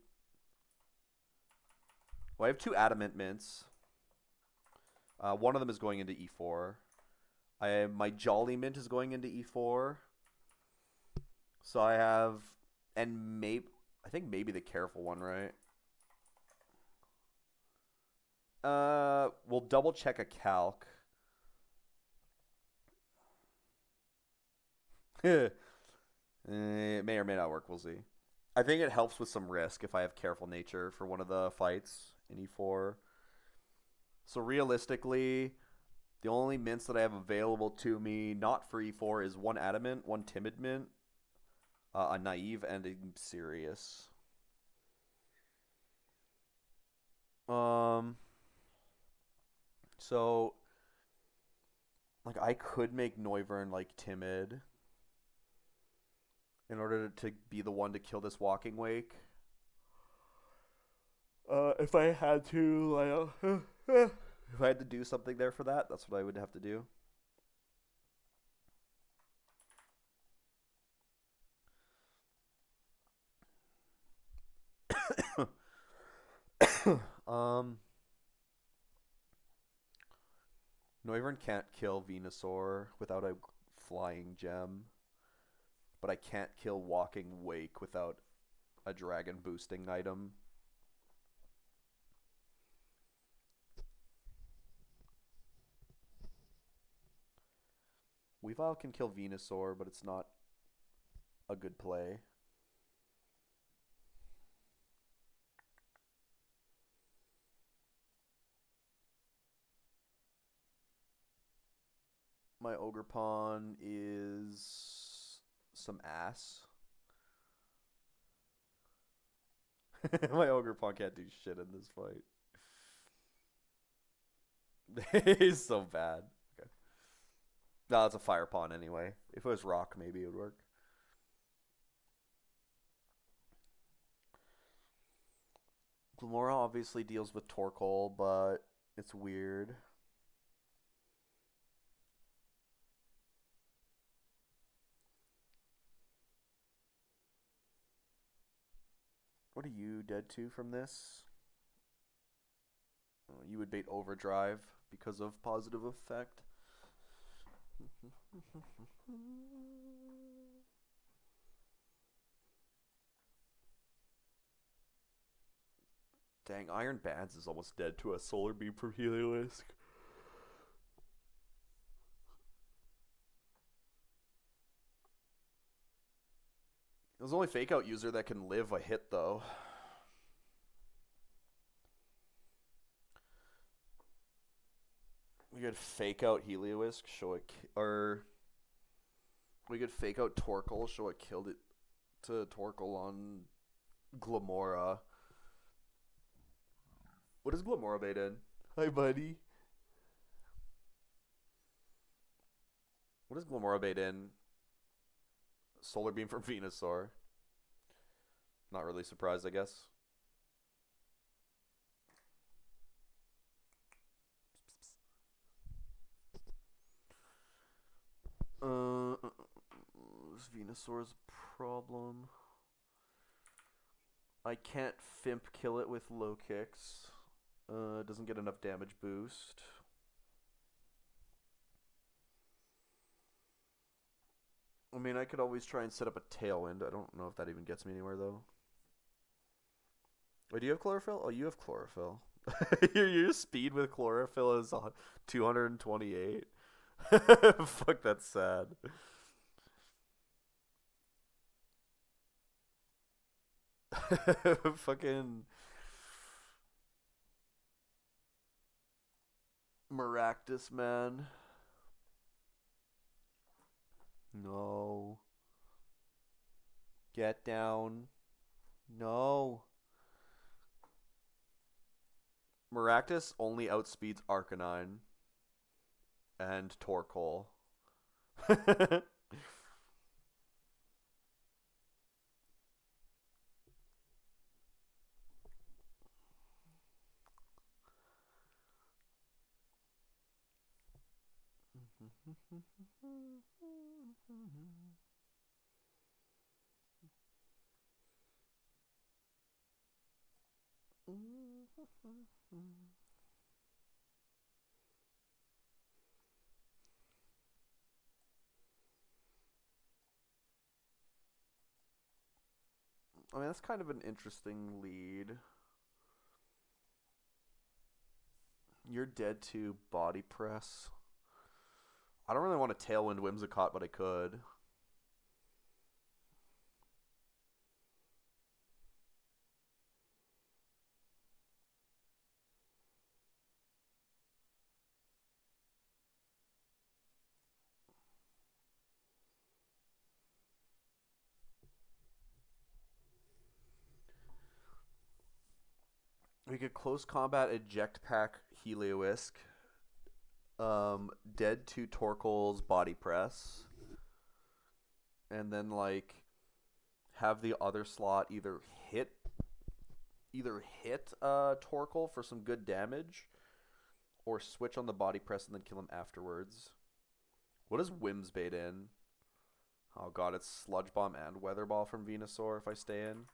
Well, I have two adamant mints. One of them is going into E4. I have my jolly mint is going into E4. So I have, and maybe I think maybe the careful one, right? We'll double check a calc. It may or may not work. We'll see. I think it helps with some risk if I have careful nature for one of the fights in E4. So realistically, the only mints that I have available to me, not for E4, is one adamant, one timid mint, a naive, and a serious. Um, so like I could make Noivern like timid in order to be the one to kill this walking wake. If I had to, like, if I had to do something there for that, that's what I would have to do. um, Noivern can't kill Venusaur without a flying gem, but I can't kill Walking Wake without a dragon boosting item. Weavile can kill Venusaur, but it's not a good play. My Ogerpon is some ass. My Ogerpon can't do shit in this fight. He's so bad. Okay. No, it's a fire pawn anyway. If it was rock, maybe it would work. Glamora obviously deals with Torkoal, but it's weird. What are you dead to from this? You would bait Overdrive because of positive effect. Dang, Iron Bands is almost dead to a Solar Beam from Heliolisk. There's only Fake Out user that can live a hit, though. We could Fake Out Heliolisk, show it, or we could Fake Out Torkoal, show it killed it to Torkoal on Glamora. What is Glamora bait in? Hi, buddy. What is Glamora bait in? Solar Beam from Venusaur. Not really surprised, I guess. Is Venusaur's problem? I can't Fimp kill it with low kicks. Doesn't get enough damage boost. I mean, I could always try and set up a Tailwind. I don't know if that even gets me anywhere, though. Wait, do you have Chlorophyll? Oh, you have Chlorophyll. your speed with Chlorophyll is 228. Fuck, that's sad. Fucking Maractus, man. No. Get down. No. Maractus only outspeeds Arcanine and Torkoal. I mean, that's kind of an interesting lead. You're dead to Body Press. I don't really want to Tailwind Whimsicott, but I could. We could close combat eject pack Heliolisk. Dead to Torkoal's Body Press. And then like have the other slot either hit Torkoal for some good damage, or switch on the Body Press and then kill him afterwards. What is Whimsbait in? Oh god, it's Sludge Bomb and Weather Ball from Venusaur if I stay in.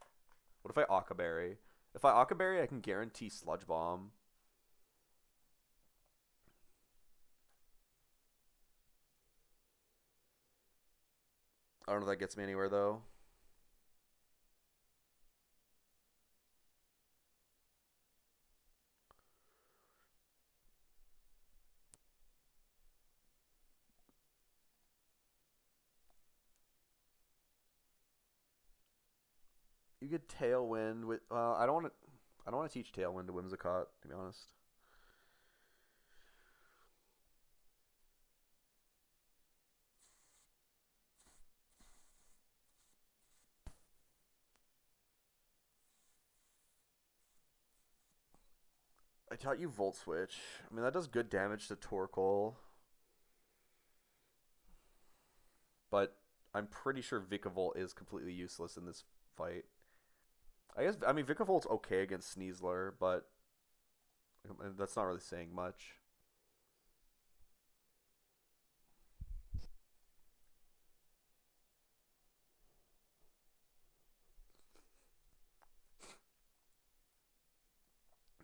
What if I Occa Berry? If I Occa Berry, I can guarantee Sludge Bomb. I don't know if that gets me anywhere, though. You could Tailwind with... I don't want to teach Tailwind to Whimsicott, to be honest. I taught you Volt Switch. I mean, that does good damage to Torkoal. But I'm pretty sure Vikavolt is completely useless in this fight. I mean, Vikavolt's okay against Sneasler, but that's not really saying much.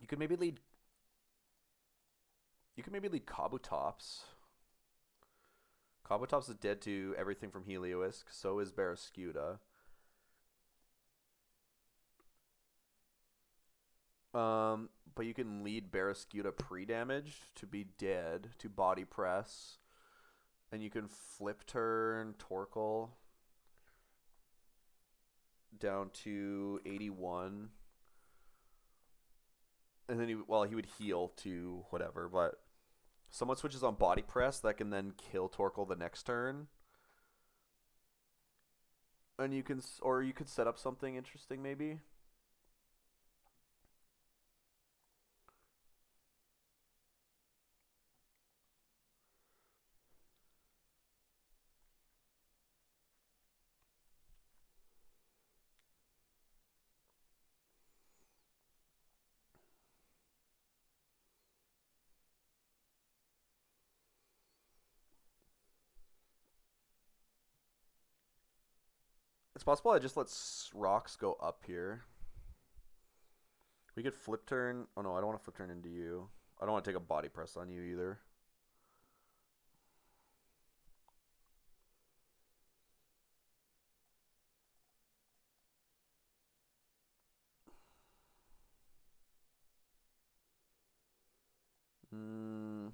You could maybe lead Kabutops. Kabutops is dead to everything from Heliolisk. So is Barraskewda. But you can lead Barraskewda pre-damage to be dead to Body Press, and you can flip turn Torkoal down to 81, and then he would heal to whatever, but. Someone switches on Body Press that can then kill Torkoal the next turn. And you can, or you could set up something interesting maybe. It's possible I just let rocks go up here. We could flip turn. Oh no, I don't want to flip turn into you. I don't want to take a body press on you either. Hmm.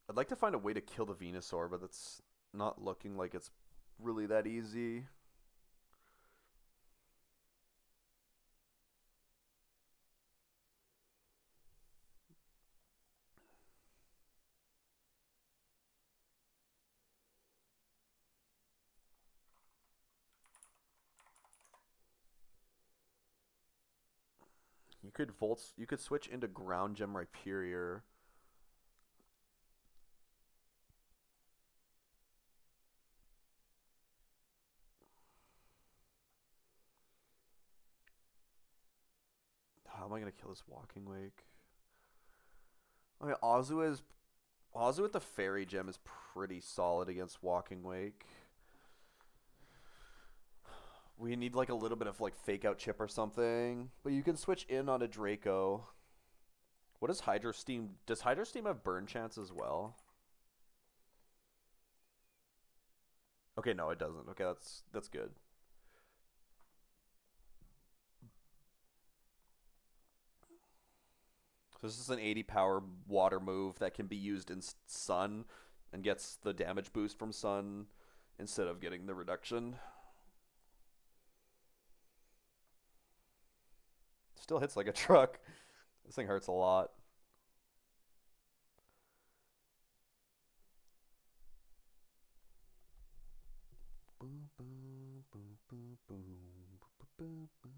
I'd like to find a way to kill the Venusaur, but that's not looking like it's really that easy. You could switch into Ground Gem Rhyperior. How am I gonna kill this Walking Wake? I mean, Azu with the Fairy Gem is pretty solid against Walking Wake. We need like a little bit of like fake out chip or something, but you can switch in on a Draco. What does Hydro Steam? Does Hydro Steam have burn chance as well? Okay, no, it doesn't. Okay, that's good. So this is an 80 power water move that can be used in Sun and gets the damage boost from Sun instead of getting the reduction. Still hits like a truck. This thing hurts a lot. Boom, boom, boom, boom, boom, boom, boom.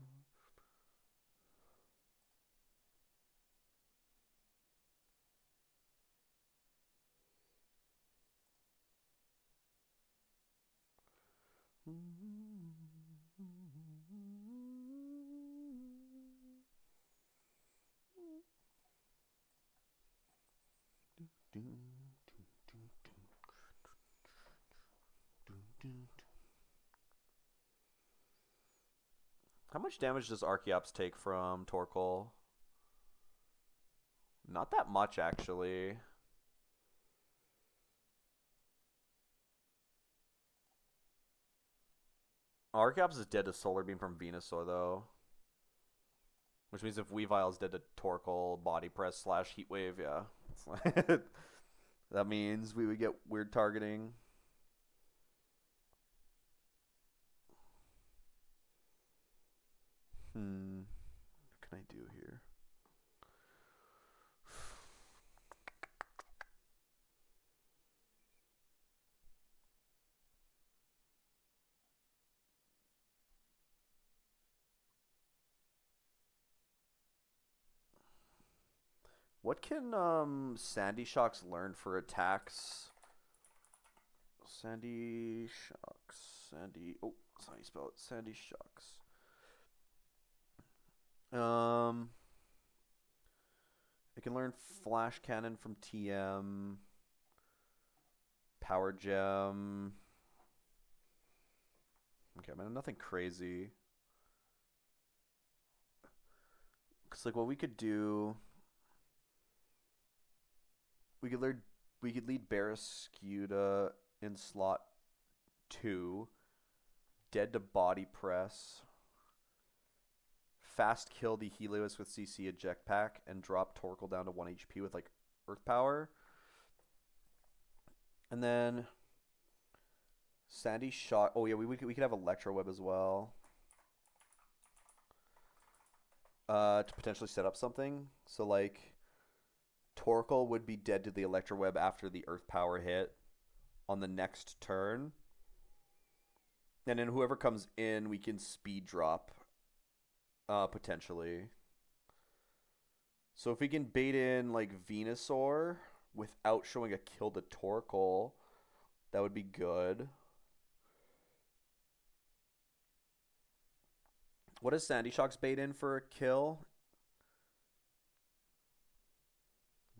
How much damage does Archeops take from Torkoal? Not that much, actually. Archeops is dead to Solar Beam from Venusaur, though. Which means if Weavile's dead to Torkoal, Body Press slash Heat Wave, yeah. That means we would get weird targeting. What can I do here? What can Sandy Shocks learn for attacks? Sandy Shocks. Sandy. Oh, that's how you spell it. Sandy Shocks. It can learn Flash Cannon from TM. Power Gem. Okay, man, nothing crazy. Cause like what we could do, we could lead Barrascuda in slot 2, dead to Body Press, fast kill the Helios with CC Eject Pack, and drop Torkoal down to 1 HP with like Earth Power. And then Sandy Shock. Oh yeah, we could have Electro Web as well. To potentially set up something. So like Torkoal would be dead to the Electro Web after the Earth Power hit on the next turn. And then whoever comes in, we can speed drop, potentially. So if we can bait in like Venusaur without showing a kill to Torkoal, that would be good. What does Sandy Shock's bait in for a kill?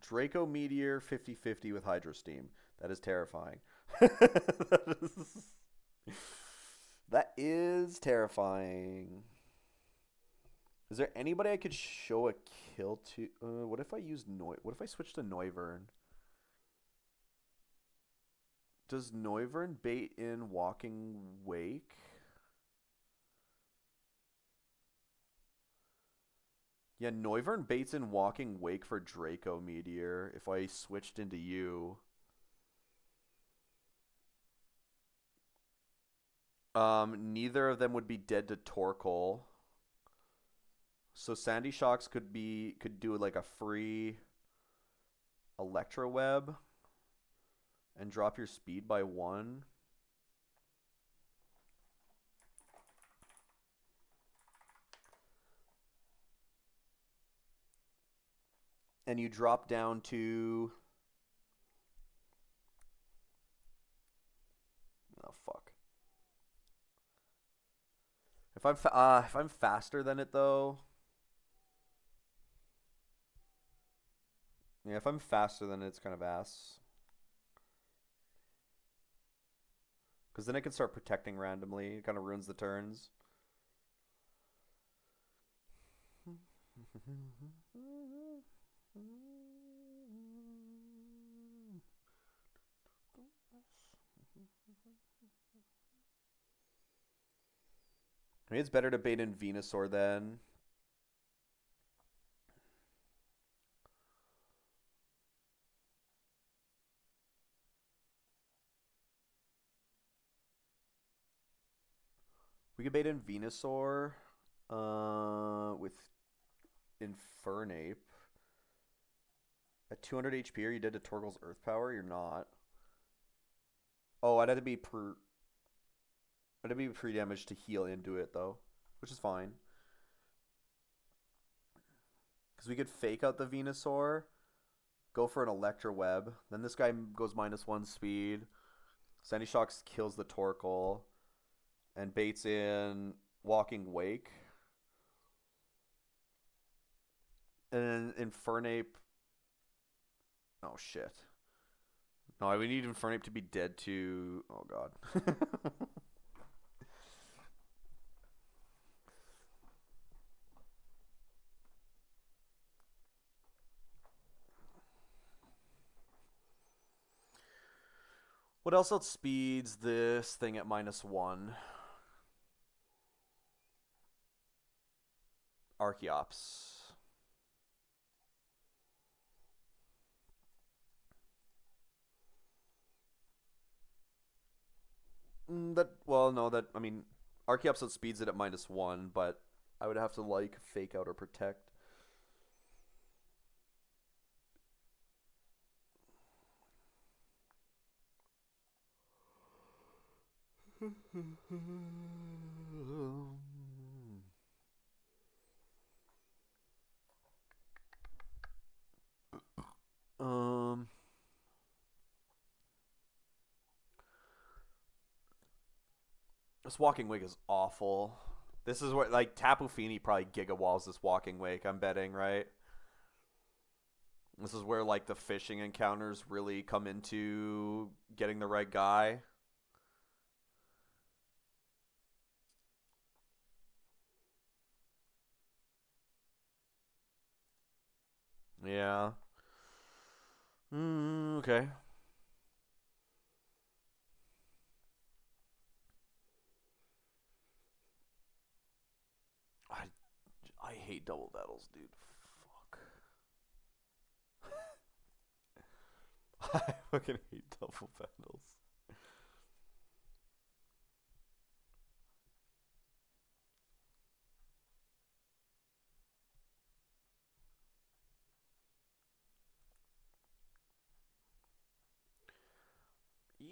Draco Meteor 50-50 with Hydro Steam. That is terrifying. That is terrifying. Is there anybody I could show a kill to? What if I use What if I switch to Noivern? Does Noivern bait in Walking Wake? Yeah, Noivern baits in Walking Wake for Draco Meteor if I switched into you. Neither of them would be dead to Torkoal. So Sandy Shocks could do like a free Electro Web and drop your speed by 1. And you drop down to... Oh, fuck. If I'm faster than it, though... Yeah, if I'm faster than it, it's kind of ass. Because then it can start protecting randomly. It kind of ruins the turns. Maybe it's better to bait in Venusaur then. We could bait in Venusaur with Infernape. At 200 HP, are you dead to Torgal's Earth Power? You're not. Oh, I'd have to be pre-damaged to heal into it, though, which is fine. Because we could fake out the Venusaur, go for an Electro Web. Then this guy goes -1 speed. Sandy Shocks kills the Torkoal and baits in Walking Wake. And then Infernape. Oh, shit. No, we need Infernape to be dead to... Oh, God. What else outspeeds this thing at -1? Archeops. I mean, Archeops outspeeds it at -1, but I would have to like fake out or protect. um, this Walking Wake is awful. This is what, like, Tapu Fini probably Giga Walls this Walking Wake, I'm betting, right? This is where, like, the fishing encounters really come into getting the right guy. Yeah. Okay. I, I hate double battles, dude. Fuck. I fucking hate double battles.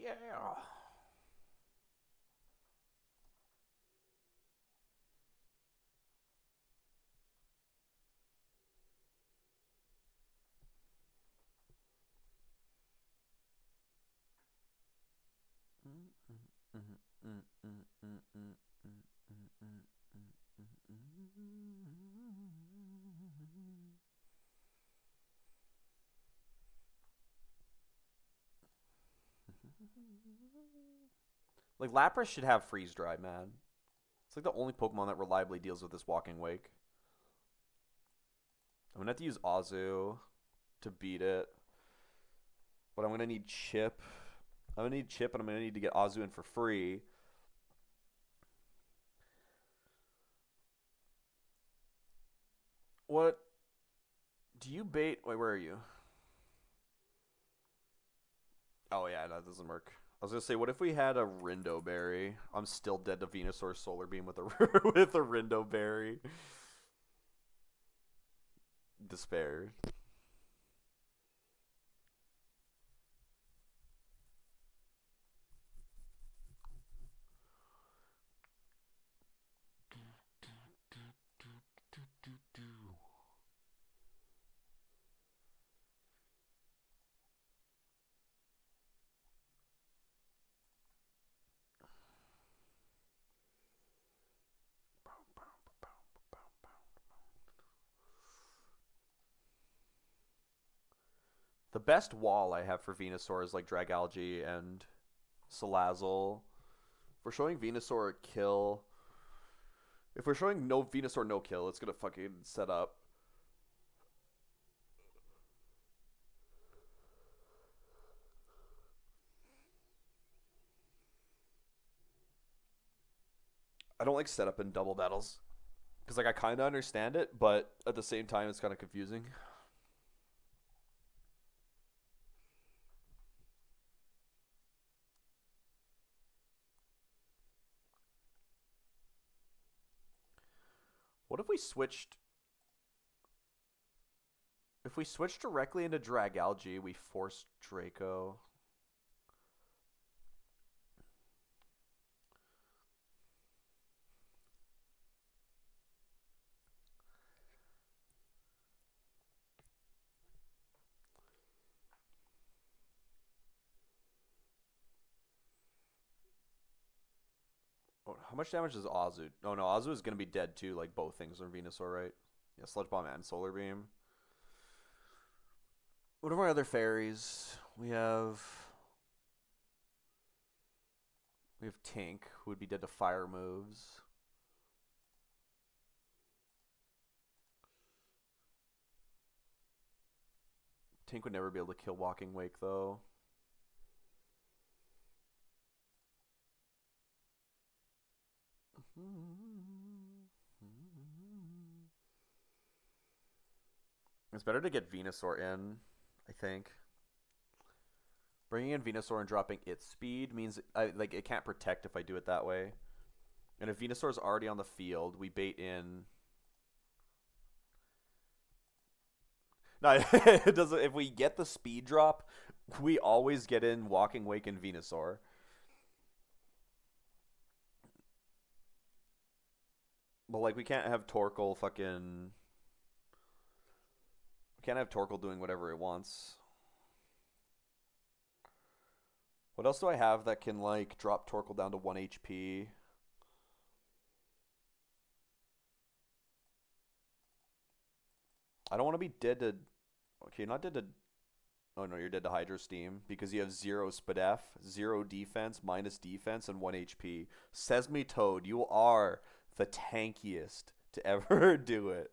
Yeah. Like Lapras should have freeze dry, man. It's like the only Pokemon that reliably deals with this walking wake. I'm gonna have to use Azu to beat it, but I'm gonna need Chip. I'm gonna need Chip, and I'm gonna need to get Azu in for free. What do you bait? Wait, where are you? Oh yeah, that doesn't work. I was gonna say, what if we had a Rindo Berry? I'm still dead to Venusaur Solar Beam with a with a Rindo Berry. Despair. The best wall I have for Venusaur is like Dragalge and Salazzle. If we're showing Venusaur a kill, if we're showing no Venusaur no kill, it's gonna fucking set up. I don't like setup in double battles because like I kind of understand it, but at the same time it's kind of confusing. What if we switched? If we switched directly into Dragalge, we forced Draco. Oh, how much damage does Azu? Oh no, Azu is gonna be dead too. Like both things are Venusaur, right? Yeah, Sludge Bomb and Solar Beam. What are our other fairies? We have Tink, who would be dead to fire moves. Tink would never be able to kill Walking Wake though. It's better to get Venusaur in, I think. Bringing in Venusaur and dropping its speed means like it can't protect if I do it that way. And if Venusaur is already on the field, we bait in. No, it doesn't. If we get the speed drop, we always get in Walking Wake and Venusaur. But like we can't have Torkoal fucking. We can't have Torkoal doing whatever it wants. What else do I have that can like drop Torkoal down to 1 HP? I don't want to be dead to. Okay, you're not dead to. Oh no, you're dead to Hydro Steam because you have 0 Spadef, 0 defense, minus defense, and 1 HP. Sesame Toad, you are the tankiest to ever do it.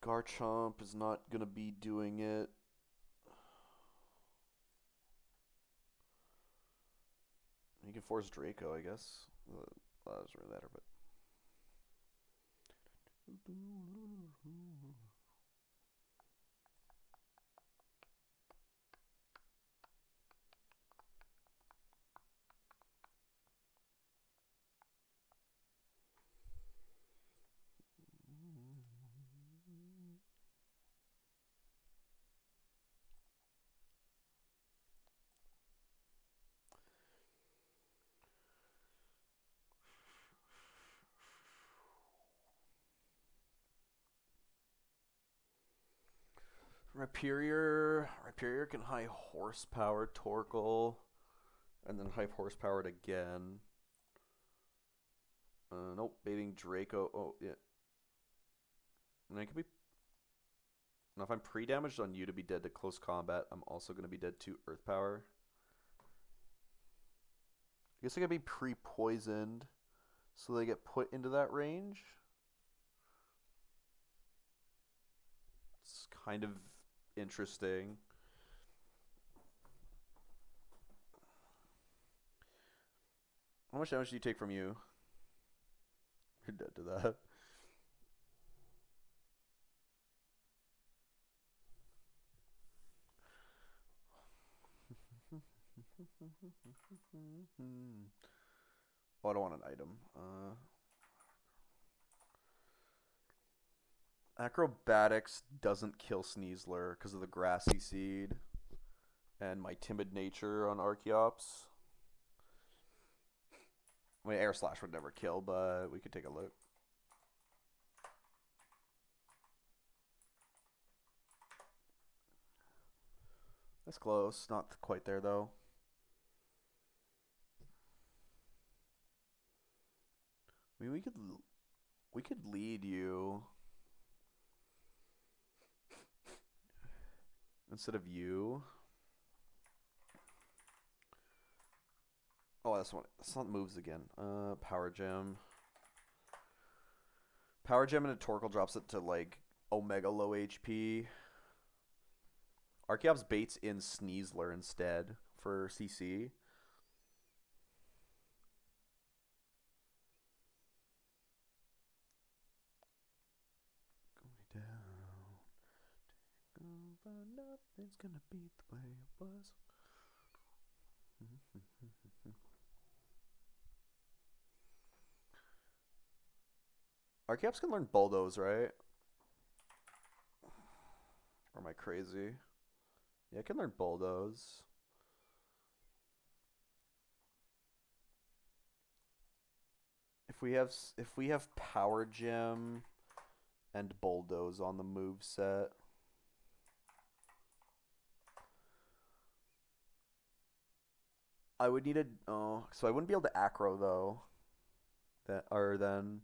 Garchomp is not going to be doing it. You can force Draco, I guess. That doesn't really matter, but. Rhyperior can high horsepower Torkoal, and then high horsepowered again. Nope, baiting Draco. Oh yeah, and it could be. Now if I'm pre-damaged on you to be dead to close combat, I'm also going to be dead to Earth Power. I guess I gotta be pre-poisoned, so they get put into that range. It's kind of interesting. How much damage do you take from you? You're dead to that. Oh, I don't want an item. Acrobatics doesn't kill Sneasler because of the Grassy Seed and my timid nature on Archeops. I mean, Air Slash would never kill, but we could take a look. That's close. Not quite there, though. I mean, we could lead you instead of you. Oh, that's not moves again. Power Gem. Power Gem and a Torkoal drops it to like Omega low HP. Archeops baits in Sneasler instead for CC. Go down. Take over. Nothing's gonna be the way it was. Archeops can learn Bulldoze, right? Or am I crazy? Yeah, I can learn Bulldoze. If we have Power Gem and Bulldoze on the move set, I would need a so I wouldn't be able to acro though. Then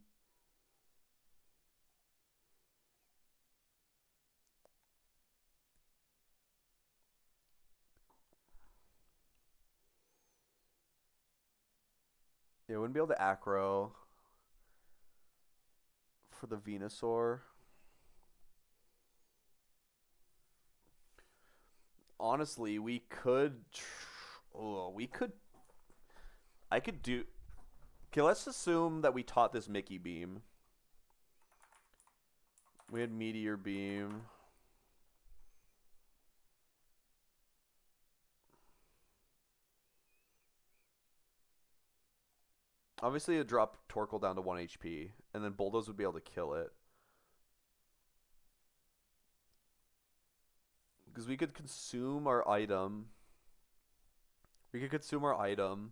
yeah, I wouldn't be able to acro for the Venusaur. Honestly, we could. I could do. Okay, let's assume that we taught this Mickey Beam. We had Meteor Beam. Obviously, it drop Torkoal down to 1 HP, and then Bulldoze would be able to kill it. Because we could consume our item. We could consume our item,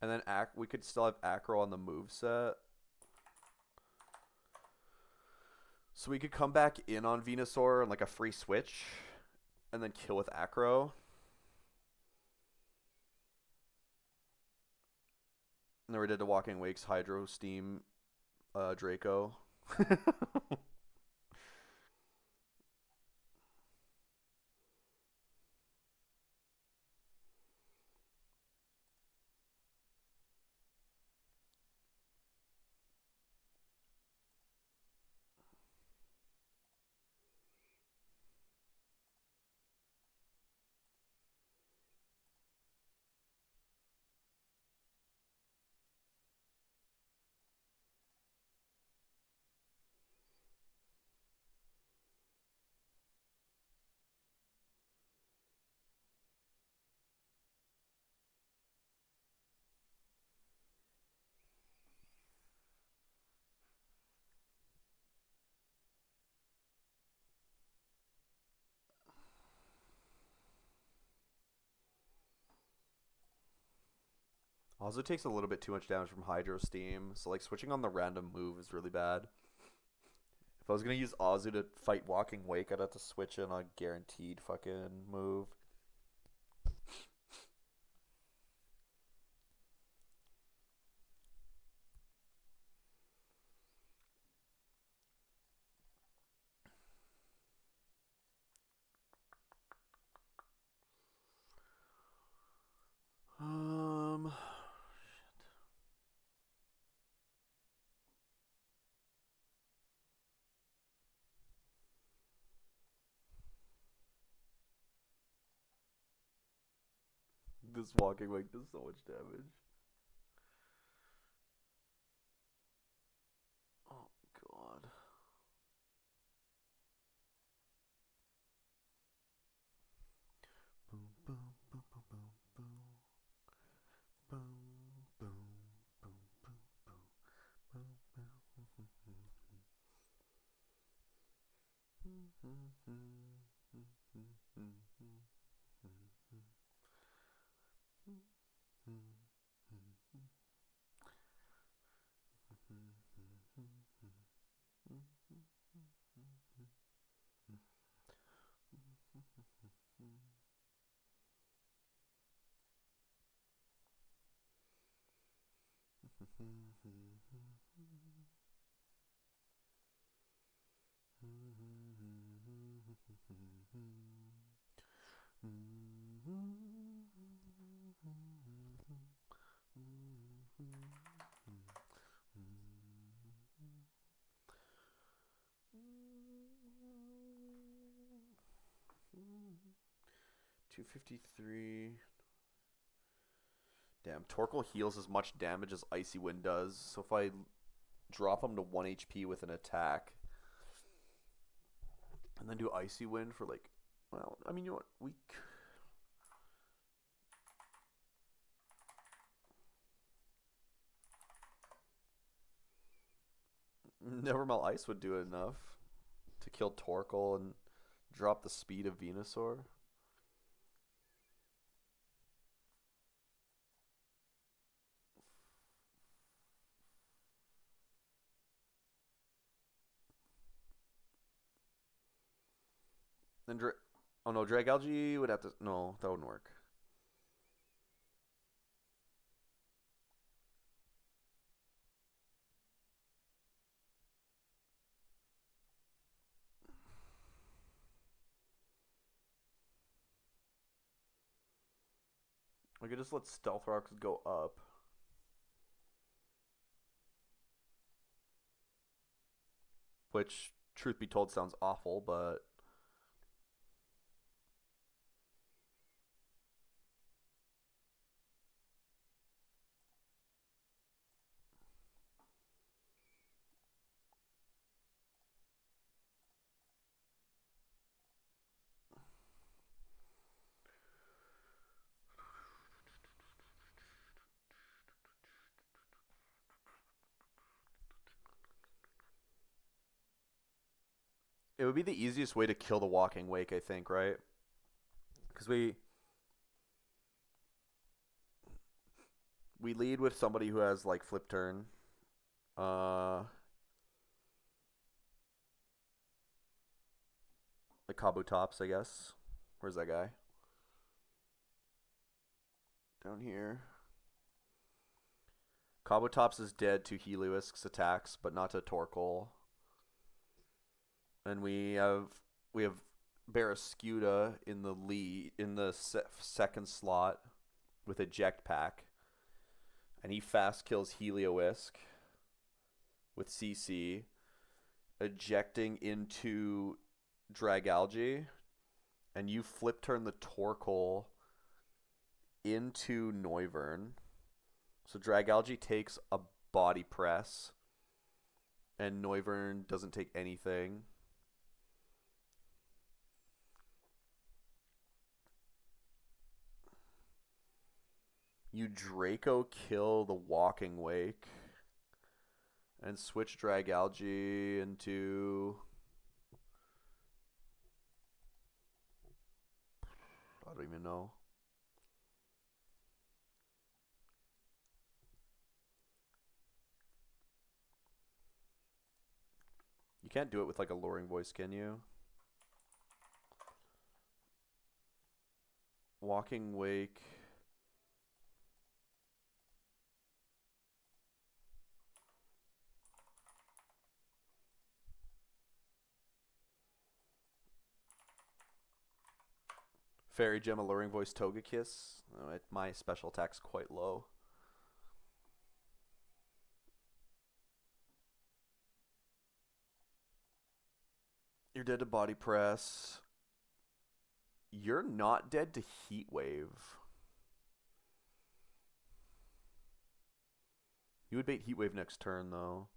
and then we could still have Acro on the move set. So we could come back in on Venusaur and like a free switch, and then kill with Acro. And then we did the Walking Wakes, Hydro, Steam, Draco. Also takes a little bit too much damage from Hydro Steam, so like switching on the random move is really bad. If I was gonna use Azu to fight Walking Wake, I'd have to switch in a guaranteed fucking move. This Walking Wake does so much damage. Oh god. Boom, boom, boom, boom, boom, boom. Boom, boom, boom, boom, boom, $253. Damn, Torkoal heals as much damage as Icy Wind does. So if I drop him to 1 HP with an attack, and then do Icy Wind for like, well, I mean, you know what? We Nevermelt Ice would do enough to kill Torkoal and drop the speed of Venusaur. Then oh no, Dragalge would have to. No, that wouldn't work. I could just let Stealth Rocks go up. Which, truth be told, sounds awful, but it would be the easiest way to kill the Walking Wake, I think, right? Because we lead with somebody who has like flip turn. Like Kabutops, I guess. Where's that guy? Down here. Kabutops is dead to Heliolisk's attacks, but not to Torkoal. And we have Barrascuda in the lead in the second slot with Eject Pack, and he fast kills Heliolisk with CC, ejecting into Dragalge, and you flip turn the Torkoal into Noivern. So Dragalge takes a body press, and Noivern doesn't take anything. You Draco kill the Walking Wake and switch Dragalge into... I don't even know. You Can't do it with like a luring voice, can you? Walking Wake. Fairy Gem, Alluring Voice, Togekiss. My special attack's quite low. You're dead to Body Press. You're not dead to Heat Wave. You would bait Heat Wave next turn, though.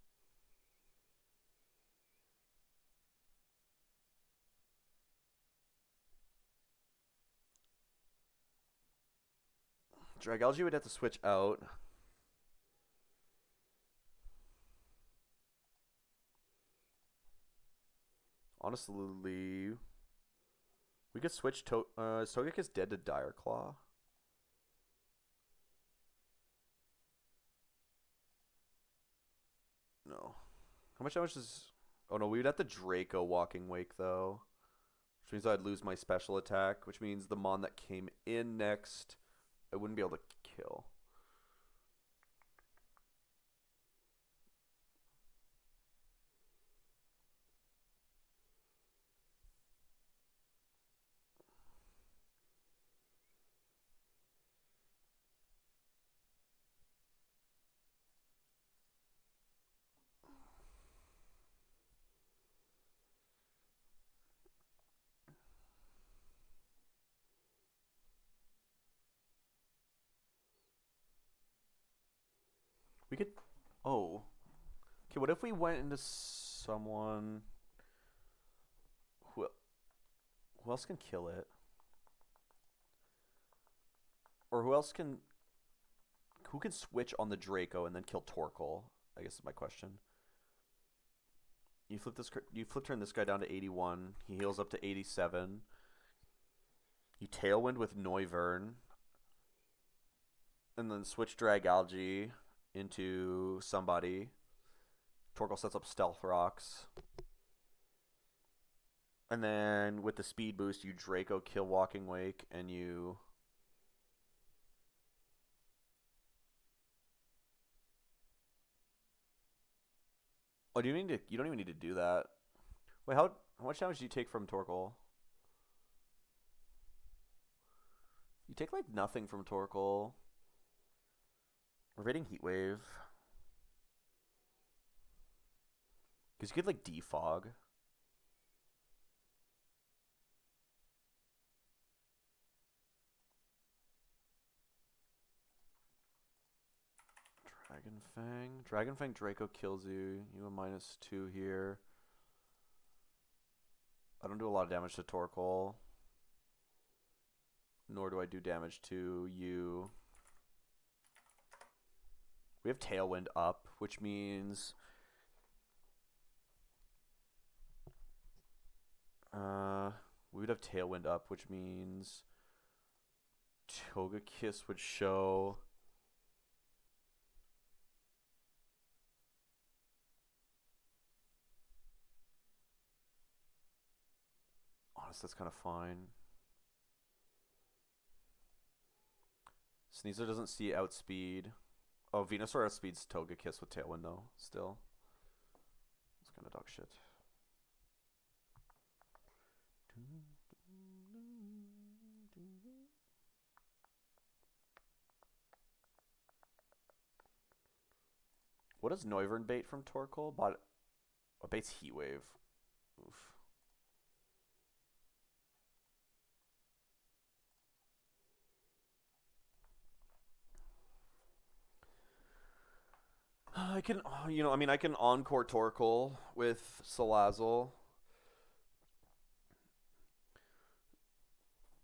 Dragalge would have to switch out. Honestly, we could switch to is Togekiss dead to Dire Claw? No. How much damage does... Oh no, we would have to Draco Walking Wake though. Which means I'd lose my special attack, which means the Mon that came in next, I wouldn't be able to kill. We could... Oh. Okay, what if we went into someone... Who else can kill it? Or who else can... Who can switch on the Draco and then kill Torkoal? I guess is my question. You flip turn this guy down to 81. He heals up to 87. You Tailwind with Noivern. And then switch Dragalge into somebody. Torkoal sets up Stealth Rocks. And then with the speed boost, you Draco kill Walking Wake, and you... Oh, do you need to? You don't even need to do that. Wait, how much damage do you take from Torkoal? You take like nothing from Torkoal. We're raiding Heat Wave. Because you could like defog. Dragon Fang. Dragon Fang Draco kills you. You have -2 here. I don't do a lot of damage to Torkoal. Nor do I do damage to you. We have Tailwind up, which means... we would have Tailwind up, which means... Togekiss would show... Honestly, that's kind of fine. Sneasler doesn't see outspeed. Oh, Venusaur outspeeds Togekiss with Tailwind, though, still. It's kind of dog shit. What does Noivern bait from Torkoal? Bait's Heat Wave. Oof. I can, I can Encore Torkoal with Salazzle.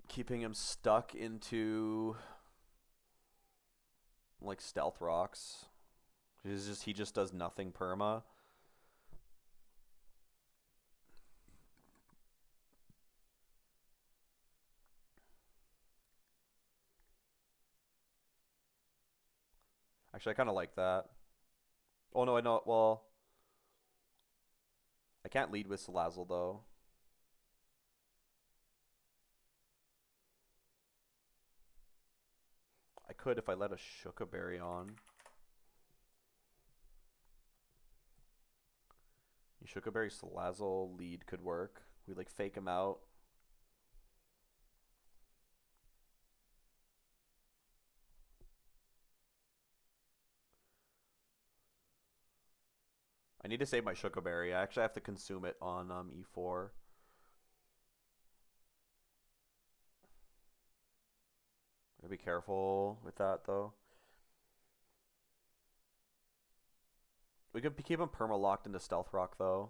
Keeping him stuck into, like, Stealth Rocks. He just does nothing perma. Actually, I kind of like that. Oh no, I know. Well, I can't lead with Salazzle, though. I could if I let a Shuka Berry on. Shuka Berry Salazzle lead could work. We like fake him out. I need to save my Shuka Berry. I actually have to consume it on E4. Gotta be careful with that, though. We could keep him perma-locked into Stealth Rock, though.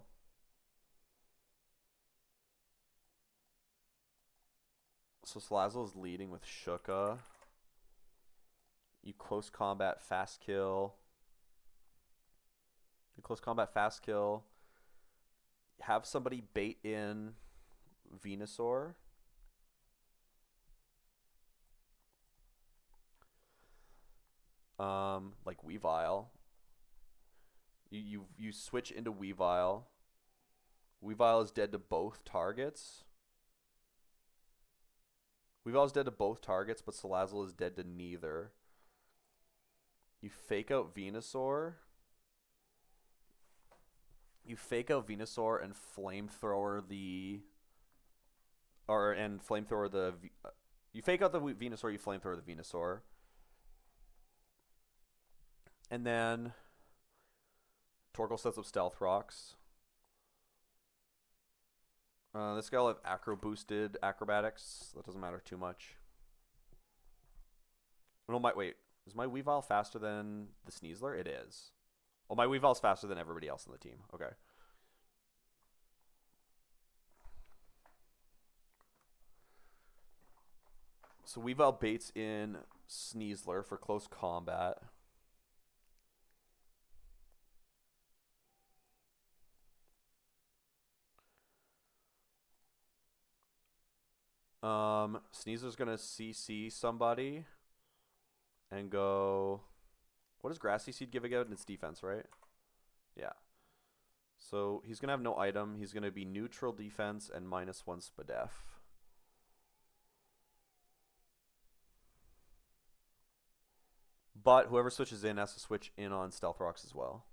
So Salazzle is leading with Shuka. You close combat, fast kill. You close combat, fast kill. Have somebody bait in Venusaur. Like Weavile. You switch into Weavile. Weavile is dead to both targets. Weavile is dead to both targets, but Salazzle is dead to neither. You fake out Venusaur. You fake out Venusaur and flamethrower the... flamethrower the... You fake out the Venusaur, you flamethrower the Venusaur. And then Torkoal sets up Stealth Rocks. This guy will have Acro boosted Acrobatics. That doesn't matter too much. No, wait. Is my Weavile faster than the Sneasler? It is. Oh, my Weavile's faster than everybody else on the team. Okay. So Weavile baits in Sneasler for close combat. Sneasler's gonna CC somebody and go. What does Grassy Seed give again? It's defense, right? Yeah. So he's gonna have no item. He's gonna be neutral defense and -1 Spadef. But whoever switches in has to switch in on Stealth Rocks as well.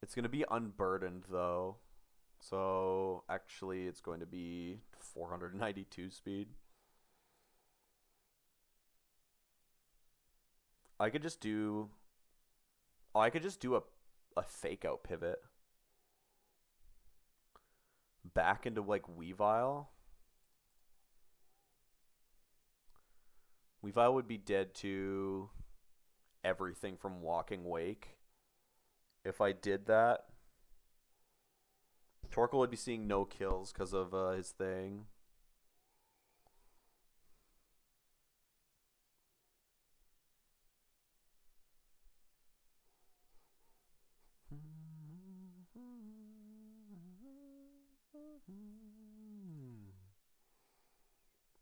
It's going to be unburdened, though. So, actually, it's going to be 492 speed. I could just do... Oh, I could just do a fake-out pivot. Back into, like, Weavile. Weavile would be dead to everything from Walking Wake. If I did that, Torkoal would be seeing no kills because of his thing.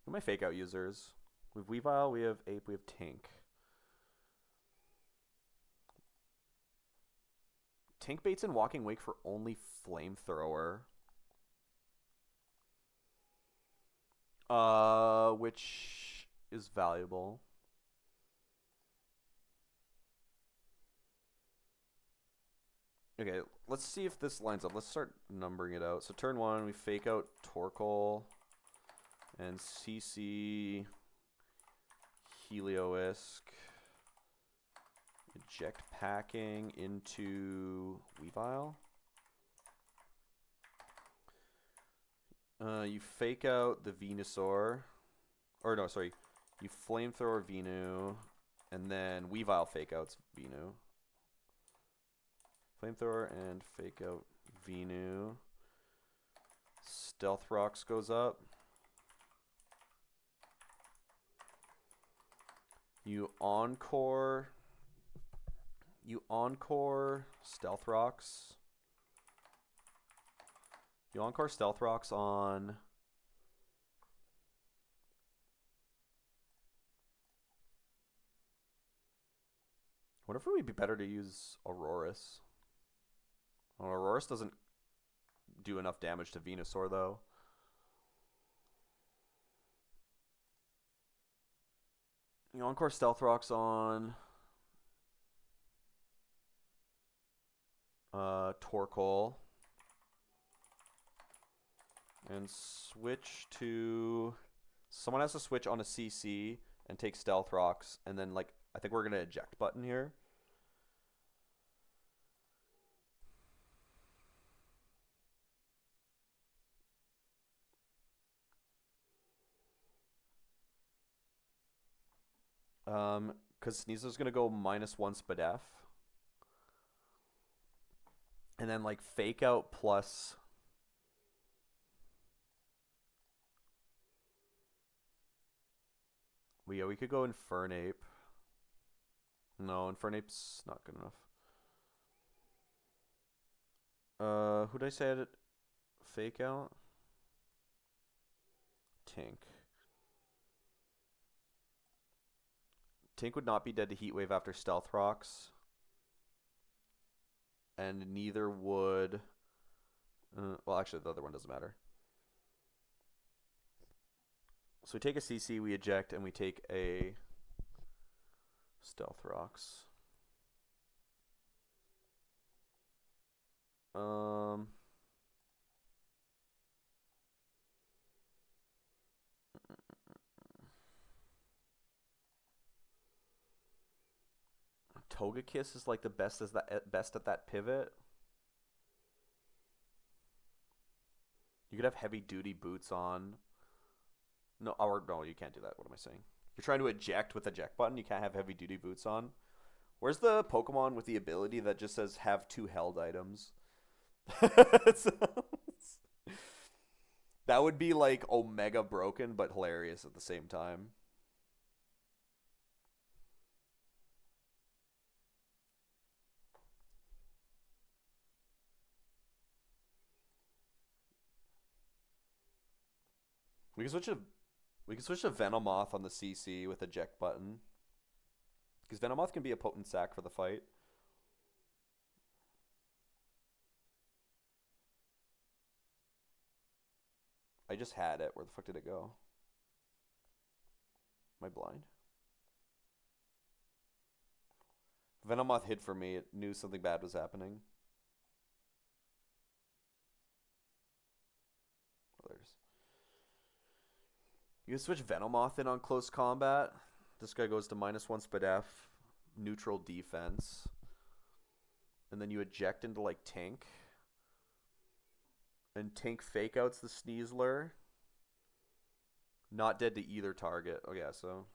Who are my fake out users? We have Weavile, we have Ape, we have Tink. Tink baits in Walking Wake for only Flamethrower. Which is valuable. Okay, let's see if this lines up. Let's start numbering it out. So turn 1, we fake out Torkoal and CC Helioisk. Eject packing into Weavile. You fake out the Venusaur. Or no, sorry. You flamethrower Venu. And then Weavile fake outs Venu. Flamethrower and fake out Venu. Stealth Rocks goes up. You encore Stealth Rocks. You encore Stealth Rocks on What if it would be better to use Aurorus? Well, Aurorus doesn't do enough damage to Venusaur, though. You Encore Stealth Rocks on Torkoal. And switch to... Someone has to switch on a CC and take Stealth Rocks. And then, like, I think we're going to eject button here. Because Sneasel's going to go -1 Spadef. And then, like, Fake Out plus... we could go Infernape. No, Infernape's not good enough. Who did I say had Fake Out? Tink. Tink would not be dead to Heat Wave after Stealth Rocks. And neither would... well, actually, the other one doesn't matter. So we take a CC, we eject, and we take a Stealth Rocks. Togekiss is like the best at that pivot. You could have heavy duty boots on. No, you can't do that. What am I saying? You're trying to eject with eject button. You can't have heavy duty boots on. Where's the Pokemon with the ability that just says have 2 held items? That would be like Omega broken, but hilarious at the same time. We can switch to Venomoth on the CC with eject button. Because Venomoth can be a potent sack for the fight. I just had it. Where the fuck did it go? Am I blind? Venomoth hid for me. It knew something bad was happening. Oh, there it is. You can switch Venomoth in on close combat. This guy goes to -1 Spadef, neutral defense. And then you eject into like Tink. And Tink Fake Outs the Sneasler. Not dead to either target. Oh yeah, so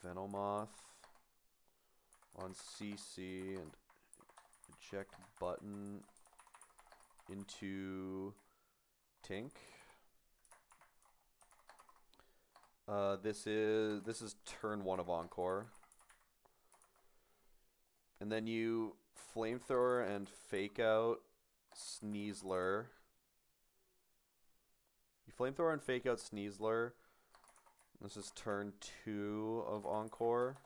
Venomoth on CC and eject button into Tink. This is turn 1 of Encore. And then you Flamethrower and Fake Out Sneasler. You Flamethrower and Fake Out Sneasler. This is turn 2 of Encore.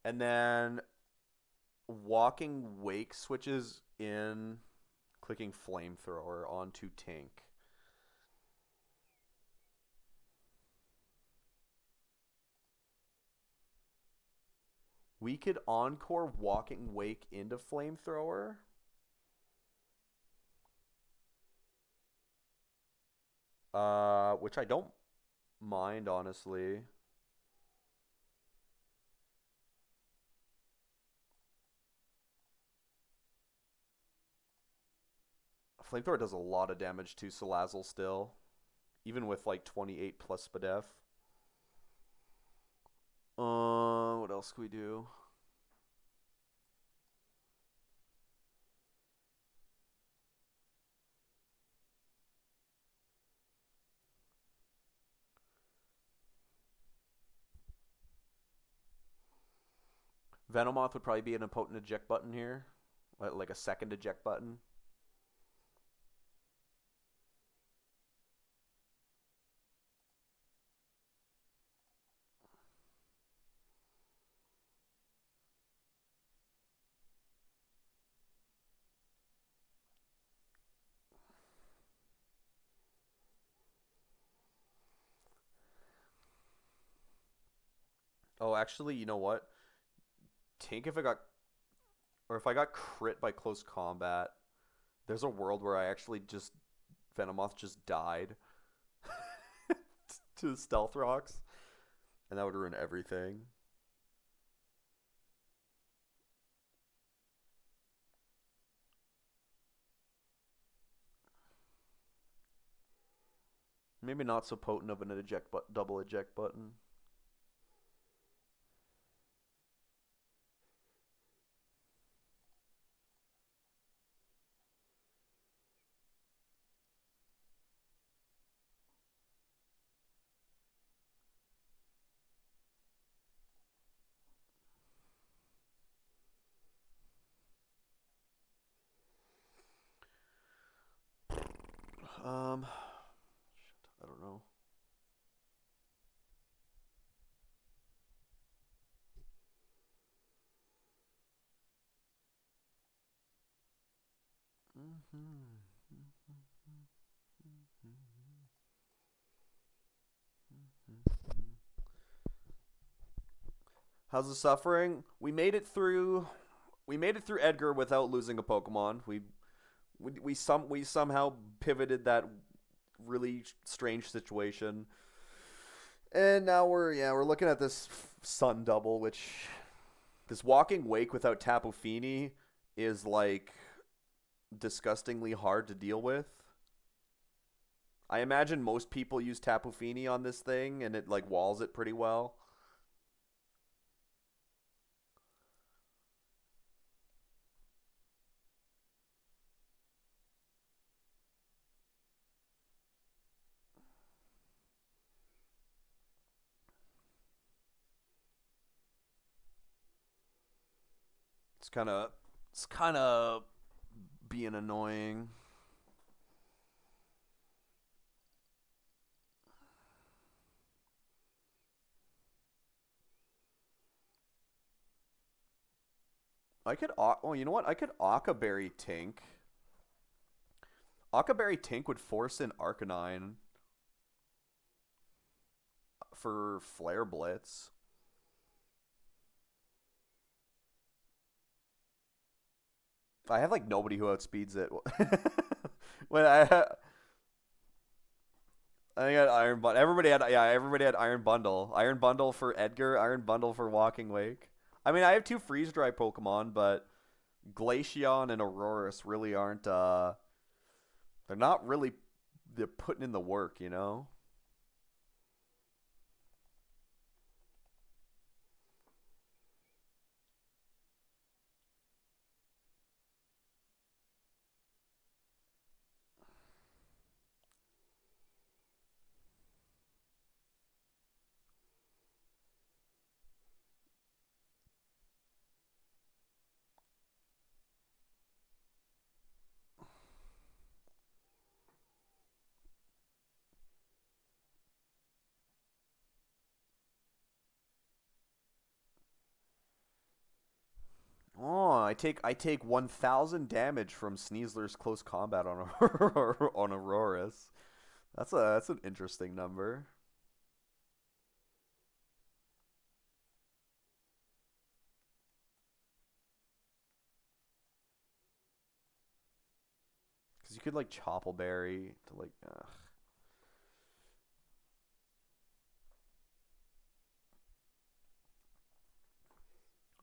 And then Walking Wake switches in, clicking Flamethrower onto Tink. We could Encore Walking Wake into Flamethrower. Which I don't mind, honestly. Flamethrower does a lot of damage to Salazzle still. Even with like 28 plus Spadef. What else can we do? Venomoth would probably be an potent eject button here. Like a second eject button. Oh, actually, you know what? Tink if I got or if I got crit by close combat, there's a world where I actually just Venomoth just died to the stealth rocks, and that would ruin everything. Maybe not so potent of an double eject button. Um, I don't know. How's the suffering? We made it through Edgar without losing a Pokemon. We somehow pivoted that really strange situation, and now we're looking at this Sun Double, which this Walking Wake without Tapu Fini is like disgustingly hard to deal with. I imagine most people use Tapu Fini on this thing, and it like walls it pretty well. It's kind of being annoying. Oh, you know what? I could Akaberry Tink. Akaberry Tink would force in Arcanine for Flare Blitz. I have like nobody who outspeeds it. when I got Iron Bundle. Everybody had Iron Bundle. Iron Bundle for Edgar. Iron Bundle for Walking Wake. I mean, I have two freeze dry Pokemon, but Glaceon and Aurorus really aren't. They're not really. They're putting in the work, you know. Oh, I take 1,000 damage from Sneasler's close combat on on Aurorus. That's an interesting number. Because you could like Choppleberry to like.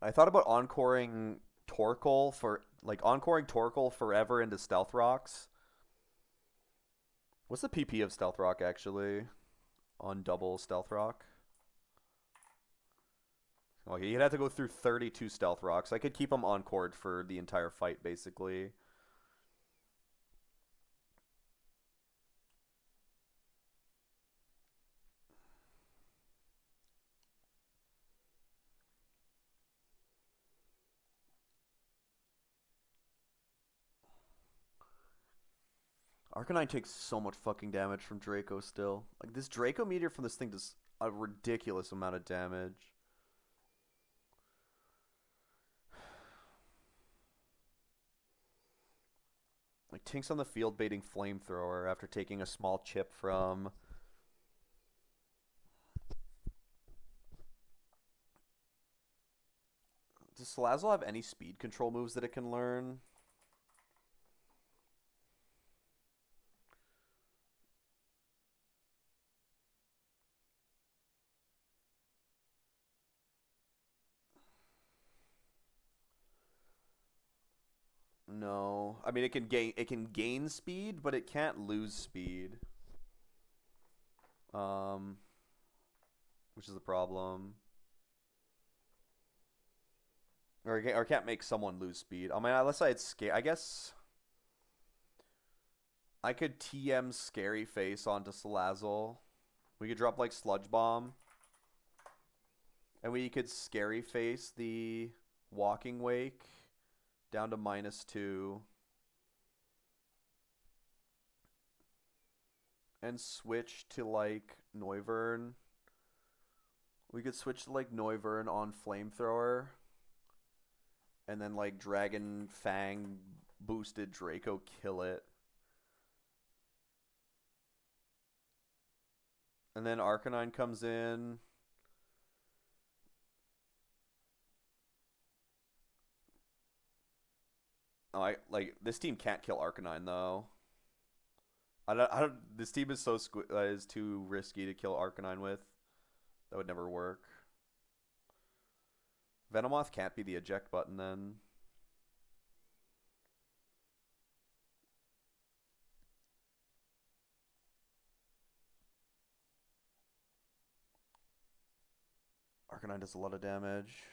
I thought about encoring Torkoal forever into Stealth Rocks. What's the PP of Stealth Rock actually on double Stealth Rock? Okay, you'd have to go through 32 Stealth Rocks. I could keep them encored for the entire fight basically. Arcanine takes so much fucking damage from Draco still. Like this Draco meteor from this thing does a ridiculous amount of damage. Like Tink's on the field baiting Flamethrower after taking a small chip from Does Salazzle have any speed control moves that it can learn? No. I mean, it can gain speed, but it can't lose speed. Um, which is a problem. Or can't make someone lose speed. I mean, unless I had scare. I guess I could TM Scary Face onto Salazzle. We could drop like Sludge Bomb, and we could Scary Face the Walking Wake down to -2, and switch to like Noivern. We could switch to like Noivern on Flamethrower, and then like Dragon Fang boosted Draco kill it. And then Arcanine comes in. Oh, this team can't kill Arcanine though. I don't. This team is is too risky to kill Arcanine with. That would never work. Venomoth can't be the eject button then. Arcanine does a lot of damage.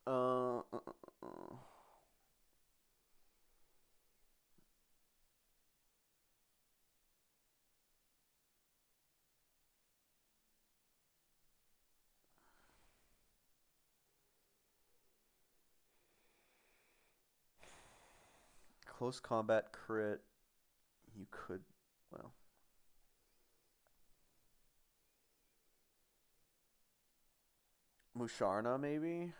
Uh, uh, uh, uh. Close combat crit. You could, well. Musharna, maybe?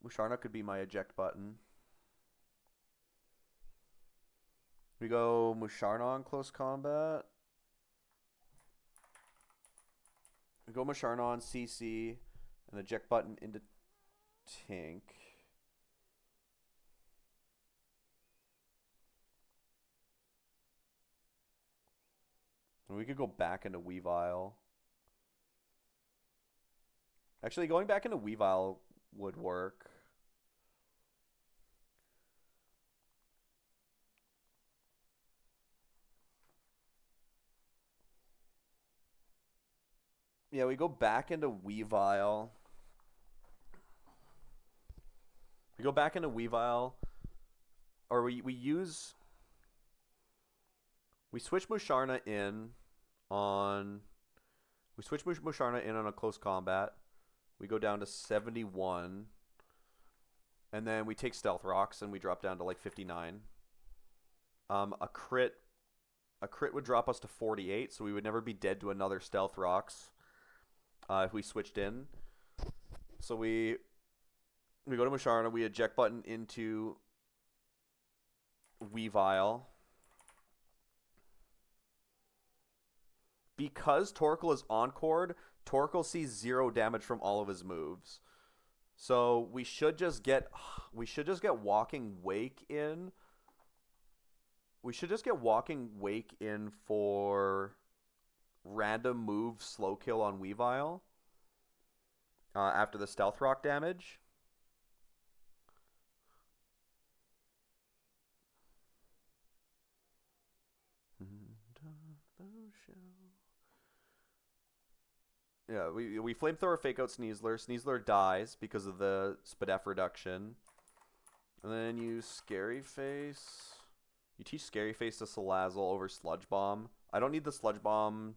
Musharna could be my eject button. We go Musharna on close combat. We go Musharna on CC, and eject button into Tink. And we could go back into Weavile. Actually, going back into Weavile would work. Yeah, we go back into Weavile. We go back into Weavile. Or we switch Musharna in on... We switch Musharna in on a close combat. We go down to 71. And then we take Stealth Rocks and we drop down to like 59. A crit would drop us to 48, so we would never be dead to another Stealth Rocks if we switched in. So we go to Musharna, we eject button into Weavile. Because Torkoal is Encored, Torkoal sees 0 damage from all of his moves. So we should just get Walking Wake in. We should just get Walking Wake in for random move slow kill on Weavile after the Stealth Rock damage. Yeah, we Flamethrower fake out Sneasler. Sneasler dies because of the Spadef reduction. And then you Scary Face. You teach Scary Face to Salazzle over Sludge Bomb. I don't need the Sludge Bomb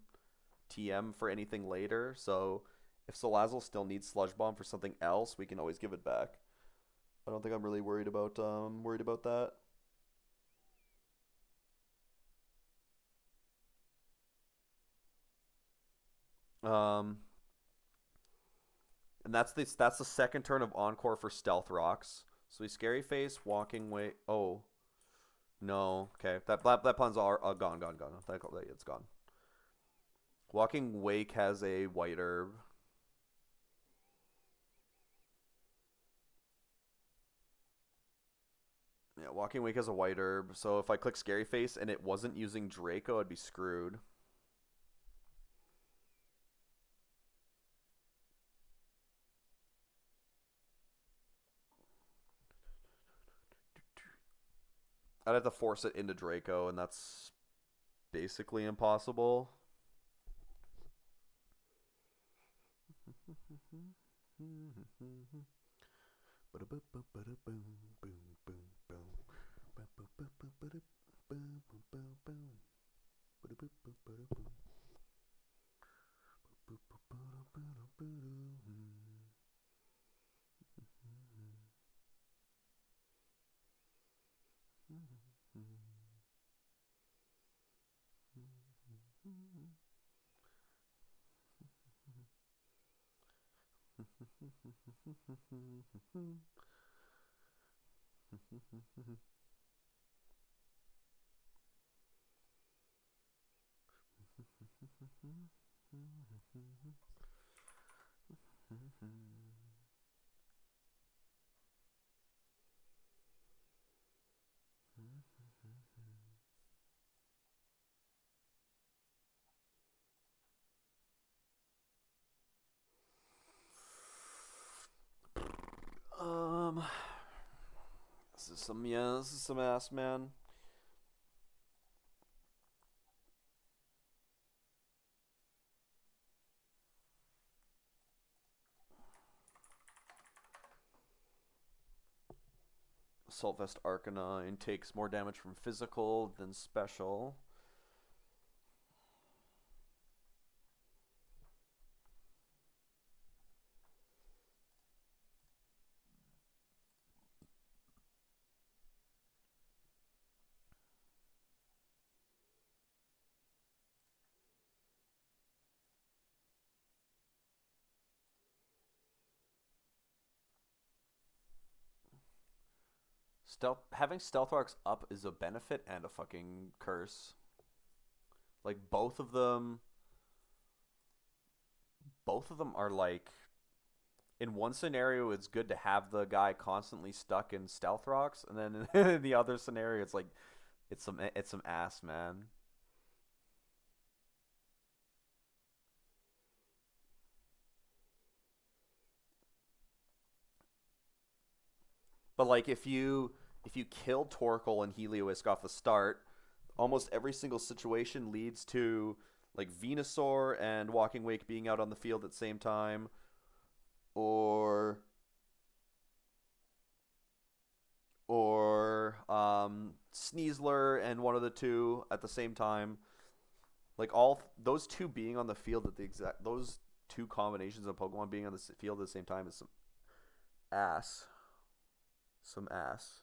TM for anything later, so if Salazzle still needs Sludge Bomb for something else, we can always give it back. I don't think I'm really worried about that. Um, and that's the second turn of Encore for Stealth Rocks. So he's Scary Face, Walking Way. Oh no, okay, that pun's all gone. It's gone. Walking Wake has a white herb. Yeah, Walking Wake has a white herb. So if I click Scary Face and it wasn't using Draco, I'd be screwed. I'd have to force it into Draco, and that's basically impossible. Um, this is some ass, man. Assault Vest Arcanine takes more damage from physical than special. Having Stealth Rocks up is a benefit and a fucking curse. Like both of them are like in one scenario it's good to have the guy constantly stuck in Stealth Rocks, and then in the other scenario it's like it's some ass, man. But like if you kill Torkoal and Heliolisk off the start, almost every single situation leads to like Venusaur and Walking Wake being out on the field at the same time, or Sneasler and one of the two at the same time. Like all those two being on the field at the exact those two combinations of Pokemon being on the field at the same time is ass, some ass.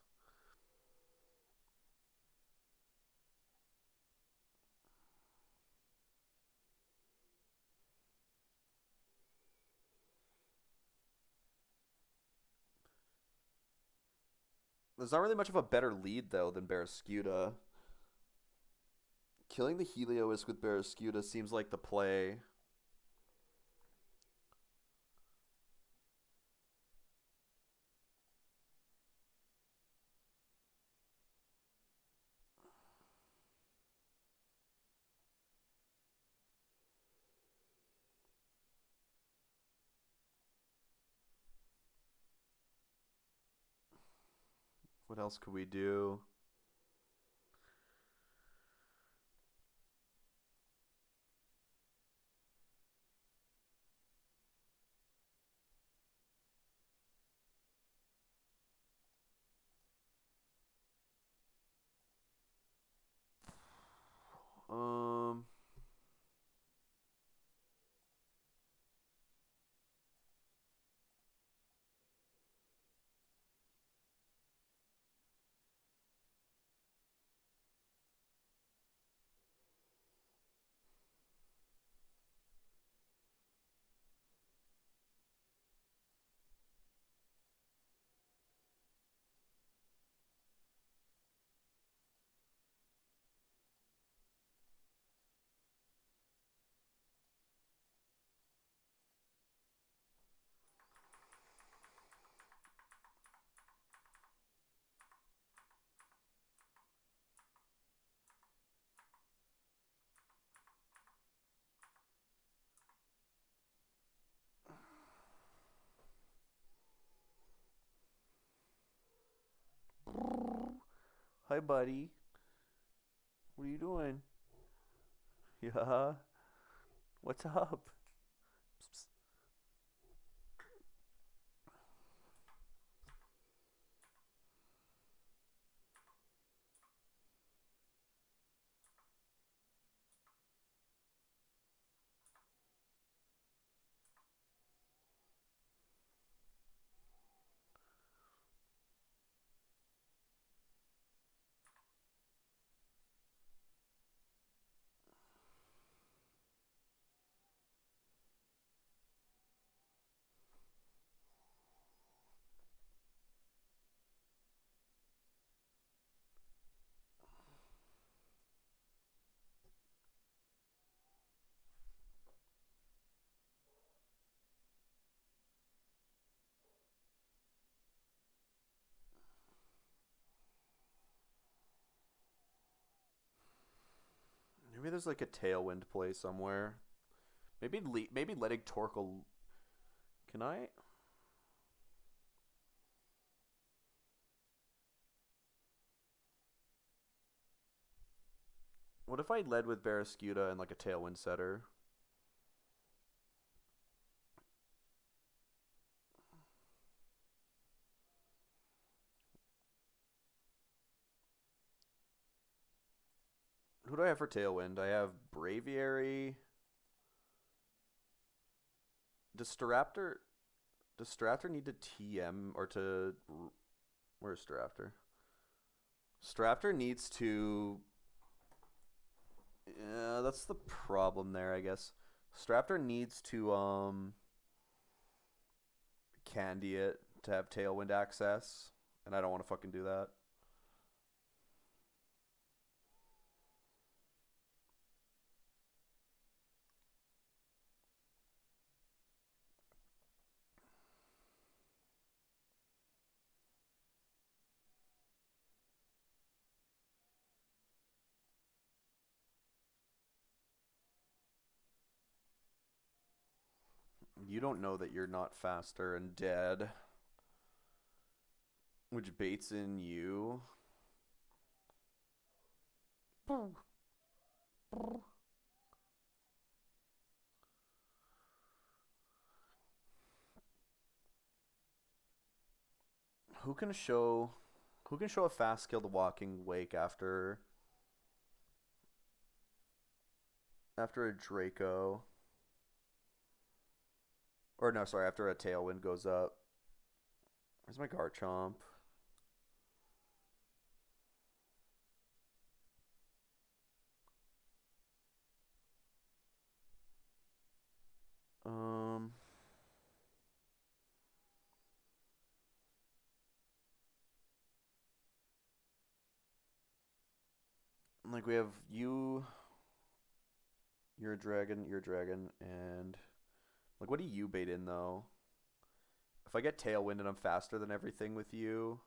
There's not really much of a better lead though than Barrascuda. Killing the Heliolisk with Barrascuda seems like the play. What else could we do? Um, Hi, buddy. What are you doing? Yeah. What's up? Psst, psst. Maybe there's like a Tailwind play somewhere. Maybe letting Torkoal. Can I? What if I led with Barraskewda and like a Tailwind setter? Who do I have for Tailwind? I have Braviary. Does Staraptor does Staraptor need to TM or to where's Staraptor? Staraptor needs to. Yeah, that's the problem there, I guess. Staraptor needs to candy it to have Tailwind access, and I don't want to fucking do that. You don't know that you're not faster and dead, which baits in you. Who can show who can show a fast skill to Walking Wake after a Draco? Or no, sorry, after a Tailwind goes up. Where's my Garchomp? Um, like we have you, you're a dragon, and like what do you bait in though? If I get Tailwind and I'm faster than everything with you,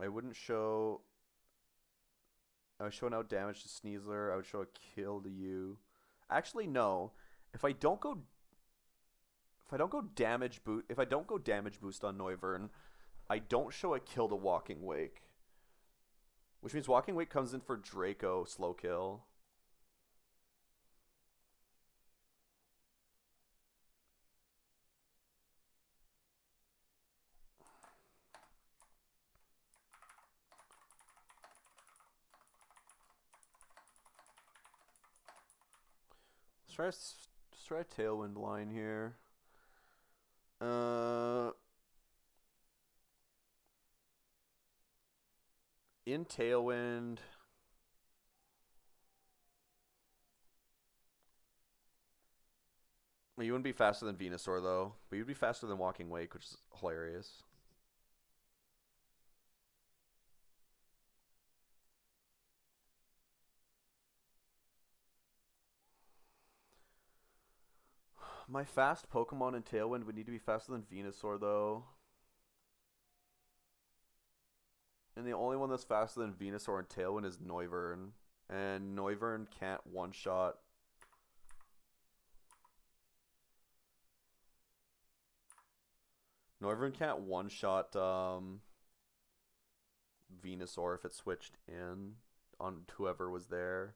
I wouldn't show. I would show an out damage to Sneasler. I would show a kill to you. Actually, no. If I don't go, if I don't go damage boot, if I don't go damage boost on Noivern, I don't show a kill to Walking Wake, which means Walking Wake comes in for Draco slow kill. Let's try a Tailwind line here. Uh, in Tailwind, well, you wouldn't be faster than Venusaur though, but you'd be faster than Walking Wake, which is hilarious. My fast Pokemon in Tailwind would need to be faster than Venusaur though, and the only one that's faster than Venusaur in Tailwind is Noivern, and Noivern can't one shot. Noivern can't one-shot Venusaur if it switched in on whoever was there.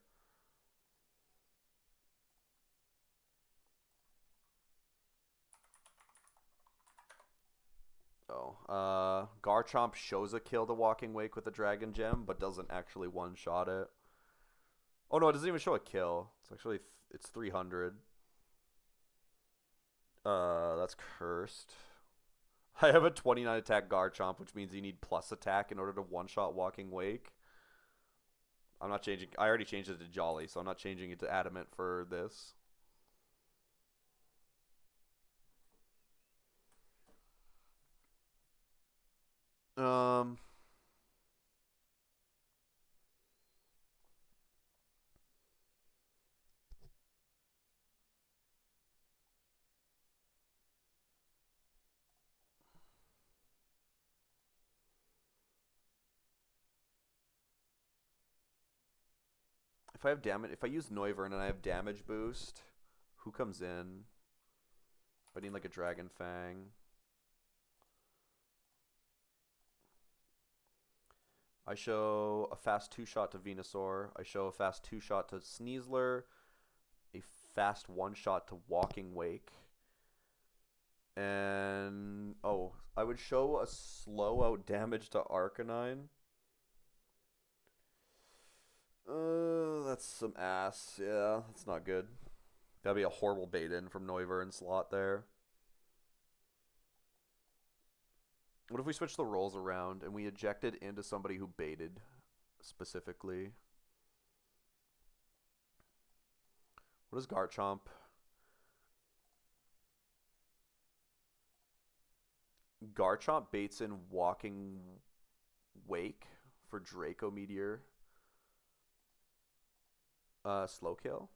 Oh, Garchomp shows a kill to Walking Wake with a Dragon Gem, but doesn't actually one-shot it. Oh no, it doesn't even show a kill. It's actually it's 300. That's cursed. I have a 29 attack Garchomp, which means you need plus attack in order to one-shot Walking Wake. I'm not changing. I already changed it to Jolly, so I'm not changing it to Adamant for this. Um, if I have damage, if I use Noivern and I have damage boost, who comes in? I need like a Dragon Fang. I show a fast 2-shot to Venusaur. I show a fast 2-shot to Sneasler. A fast 1-shot to Walking Wake. And oh, I would show a slow out damage to Arcanine. That's some ass. Yeah, that's not good. That'd be a horrible bait in from Noivern slot there. What if we switch the roles around and we ejected into somebody who baited specifically? What is Garchomp? Garchomp baits in Walking Wake for Draco Meteor. Slow kill.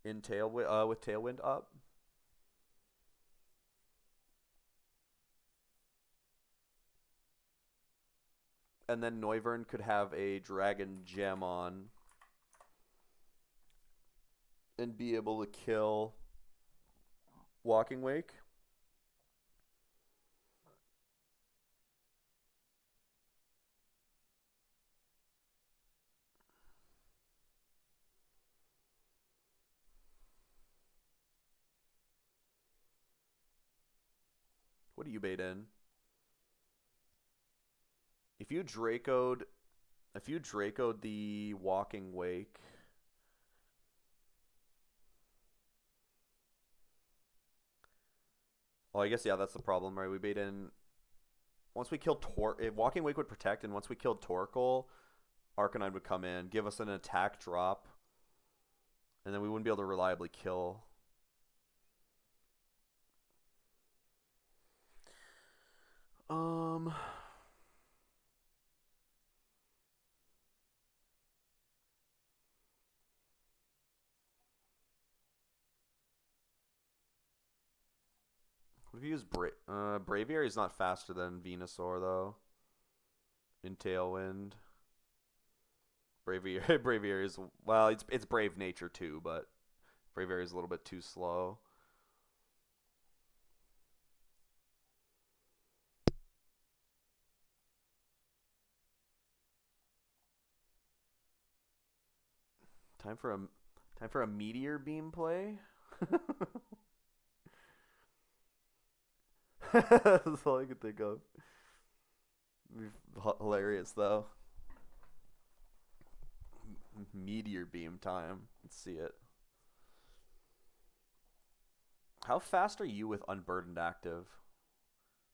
In Tailwind, with Tailwind up. And then Noivern could have a Dragon Gem on and be able to kill Walking Wake. What do you bait in? If you Draco'd the Walking Wake, well, I guess yeah, that's the problem, right? We bait in once we kill Walking Wake would protect, and once we killed Torkoal, Arcanine would come in, give us an attack drop, and then we wouldn't be able to reliably kill. What if you use Braviary is not faster than Venusaur though. In Tailwind, Braviary is, well, it's Brave Nature too, but Braviary is a little bit too slow. Time for a Meteor Beam play. That's all I could think of. Hilarious though. Meteor Beam time. Let's see it. How fast are you with Unburdened Active?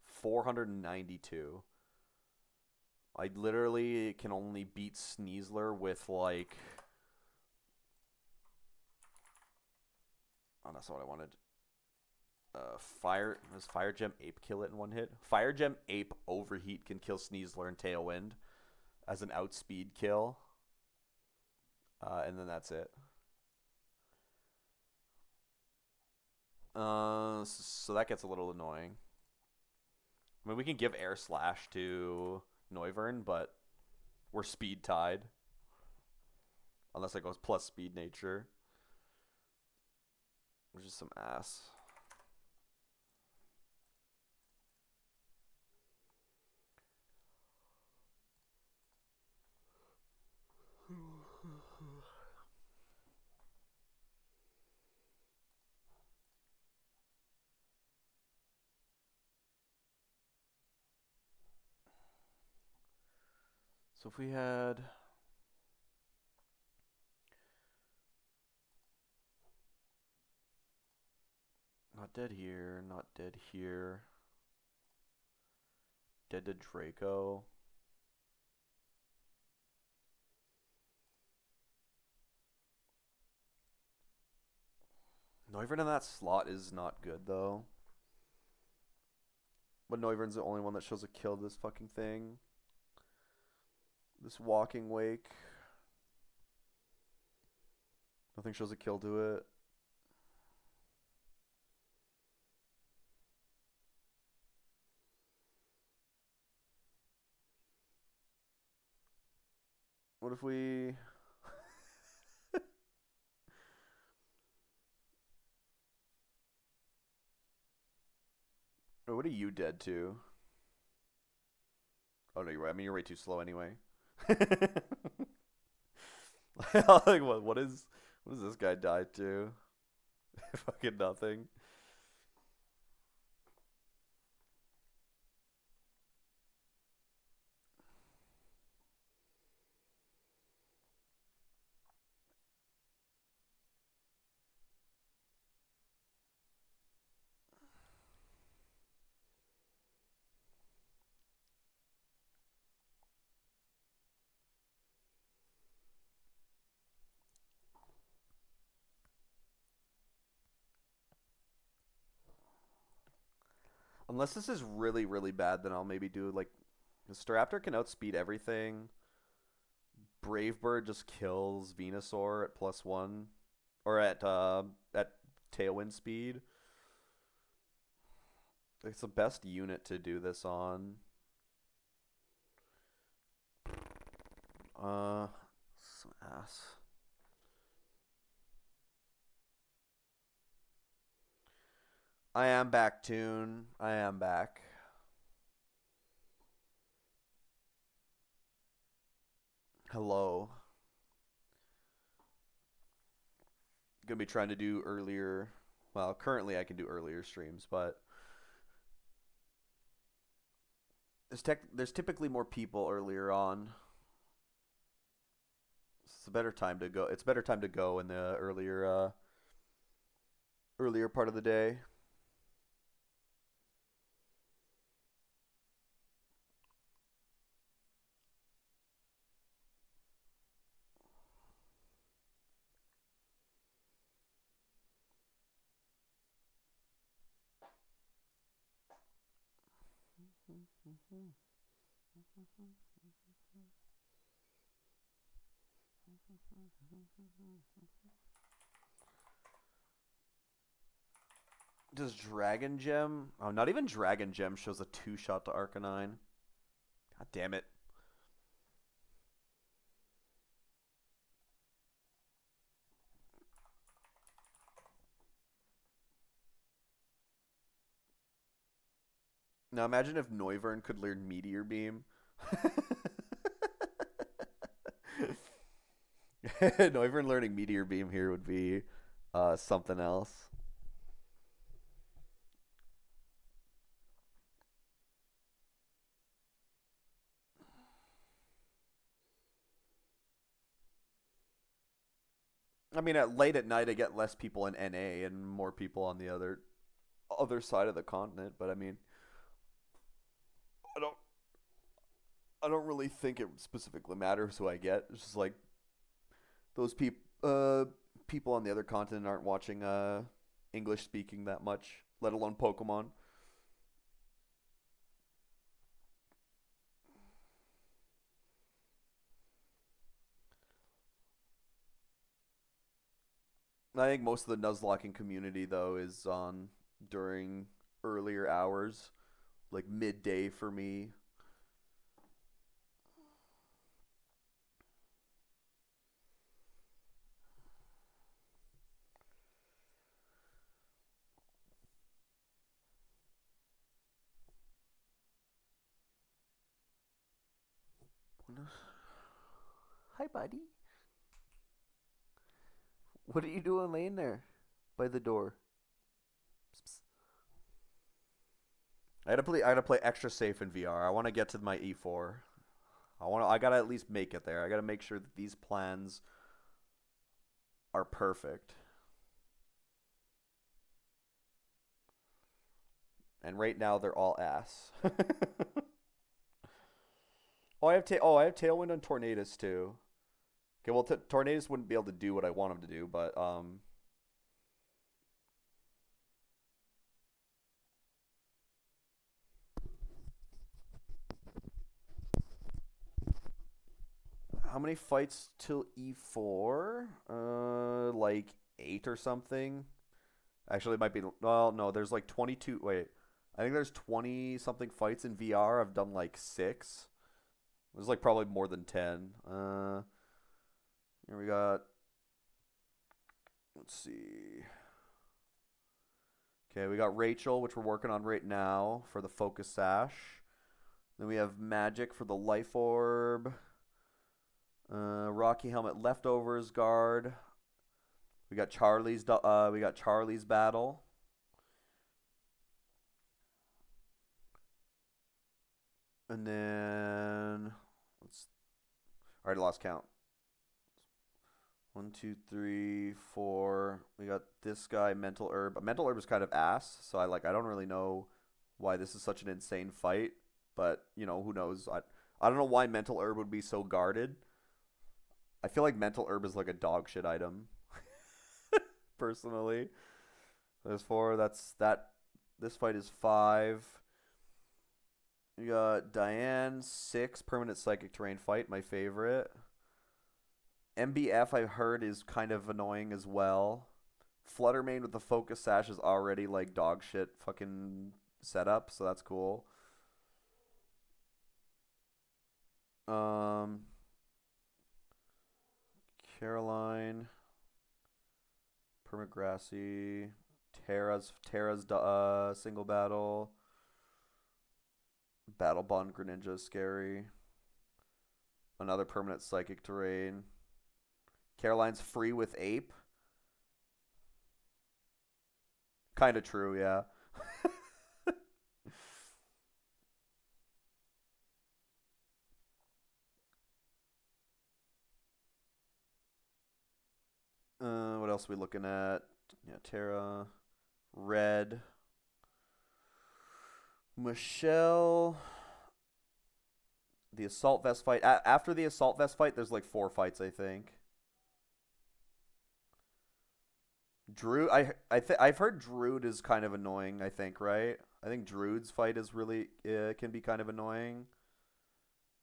492. I literally can only beat Sneasler with like... Oh, that's not what I wanted. Does Fire Gem Ape kill it in one hit? Fire Gem Ape Overheat can kill Sneasler and Tailwind as an outspeed kill. And then that's it. So that gets a little annoying. I mean, we can give Air Slash to Noivern, but we're speed tied. Unless it goes plus speed nature. Which is some ass. So if we had not dead here, not dead here, dead to Draco. Noivern in that slot is not good though. But Noivern's the only one that shows a kill to this fucking thing. This Walking Wake. Nothing shows a kill to it. What if we... Or what are you dead to? Oh no, you're right. I mean, you're way too slow anyway. Like, what does this guy die to? Fucking nothing. Unless this is really, really bad, then I'll maybe do like... The Staraptor can outspeed everything. Brave Bird just kills Venusaur at +1. Or at Tailwind speed. It's the best unit to do this on. Some ass. I am back, Toon. I am back. Hello. Gonna be trying to do earlier. Well, currently I can do earlier streams, but there's typically more people earlier on. It's a better time to go. It's a better time to go in the earlier part of the day. Does Dragon Gem? Oh, not even Dragon Gem shows a 2-shot to Arcanine. God damn it. Now imagine if Noivern could learn Meteor Beam. Noivern learning Meteor Beam here would be something else. I mean, at late at night, I get less people in NA and more people on the other side of the continent. But I mean, I don't I don't really think it specifically matters who I get. It's just like those people on the other continent aren't watching English speaking that much, let alone Pokemon. I think most of the Nuzlocking community though is on during earlier hours, like midday for me. Hi, buddy. What are you doing laying there by the door? Psst, psst. I gotta play extra safe in VR. I want to get to my E4. I gotta at least make it there. I gotta make sure that these plans are perfect. And right now they're all ass. I have Tailwind and Tornadus too. Okay, well Tornadus wouldn't be able to do what I want him to do, but how many fights till E4? Like 8 or something. Actually, it might be. Well, no, there's like 22. Wait, I think there's 20 something fights in VR. I've done like 6. There's like probably more than 10. Here we got. Let's see. Okay, we got Rachel, which we're working on right now for the Focus Sash. Then we have Magic for the Life Orb. Rocky Helmet Leftovers Guard. We got Charlie's Battle. And then let's. I already lost count. 1, 2, 3, 4. We got this guy, Mental Herb. Mental Herb is kind of ass, so I don't really know why this is such an insane fight, but who knows? I don't know why Mental Herb would be so guarded. I feel like Mental Herb is like a dog shit item, personally. There's 4. That's that. This fight is 5. We got Diane, 6. Permanent Psychic Terrain fight, my favorite. MBF I've heard is kind of annoying as well. Fluttermane with the Focus Sash is already like dog shit fucking setup, so that's cool. Caroline, Permagrassy, Terra's single battle. Battle Bond Greninja is scary. Another permanent Psychic Terrain. Caroline's free with Ape. Kind of true, yeah. What else are we looking at? Yeah, Terra. Red. Michelle. The Assault Vest fight. After the Assault Vest fight, there's like 4 fights, I think. Drew, I've heard Druid is kind of annoying. I think, right? I think Druid's fight is really can be kind of annoying.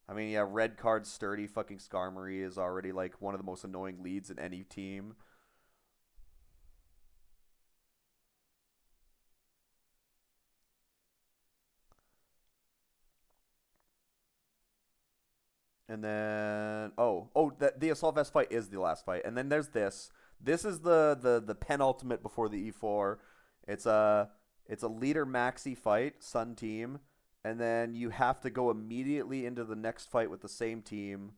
I mean, yeah, red card sturdy fucking Skarmory is already like one of the most annoying leads in any team. And then the Assault Vest fight is the last fight. And then there's this. This is the penultimate before the E4. It's a leader maxi fight, Sun team, and then you have to go immediately into the next fight with the same team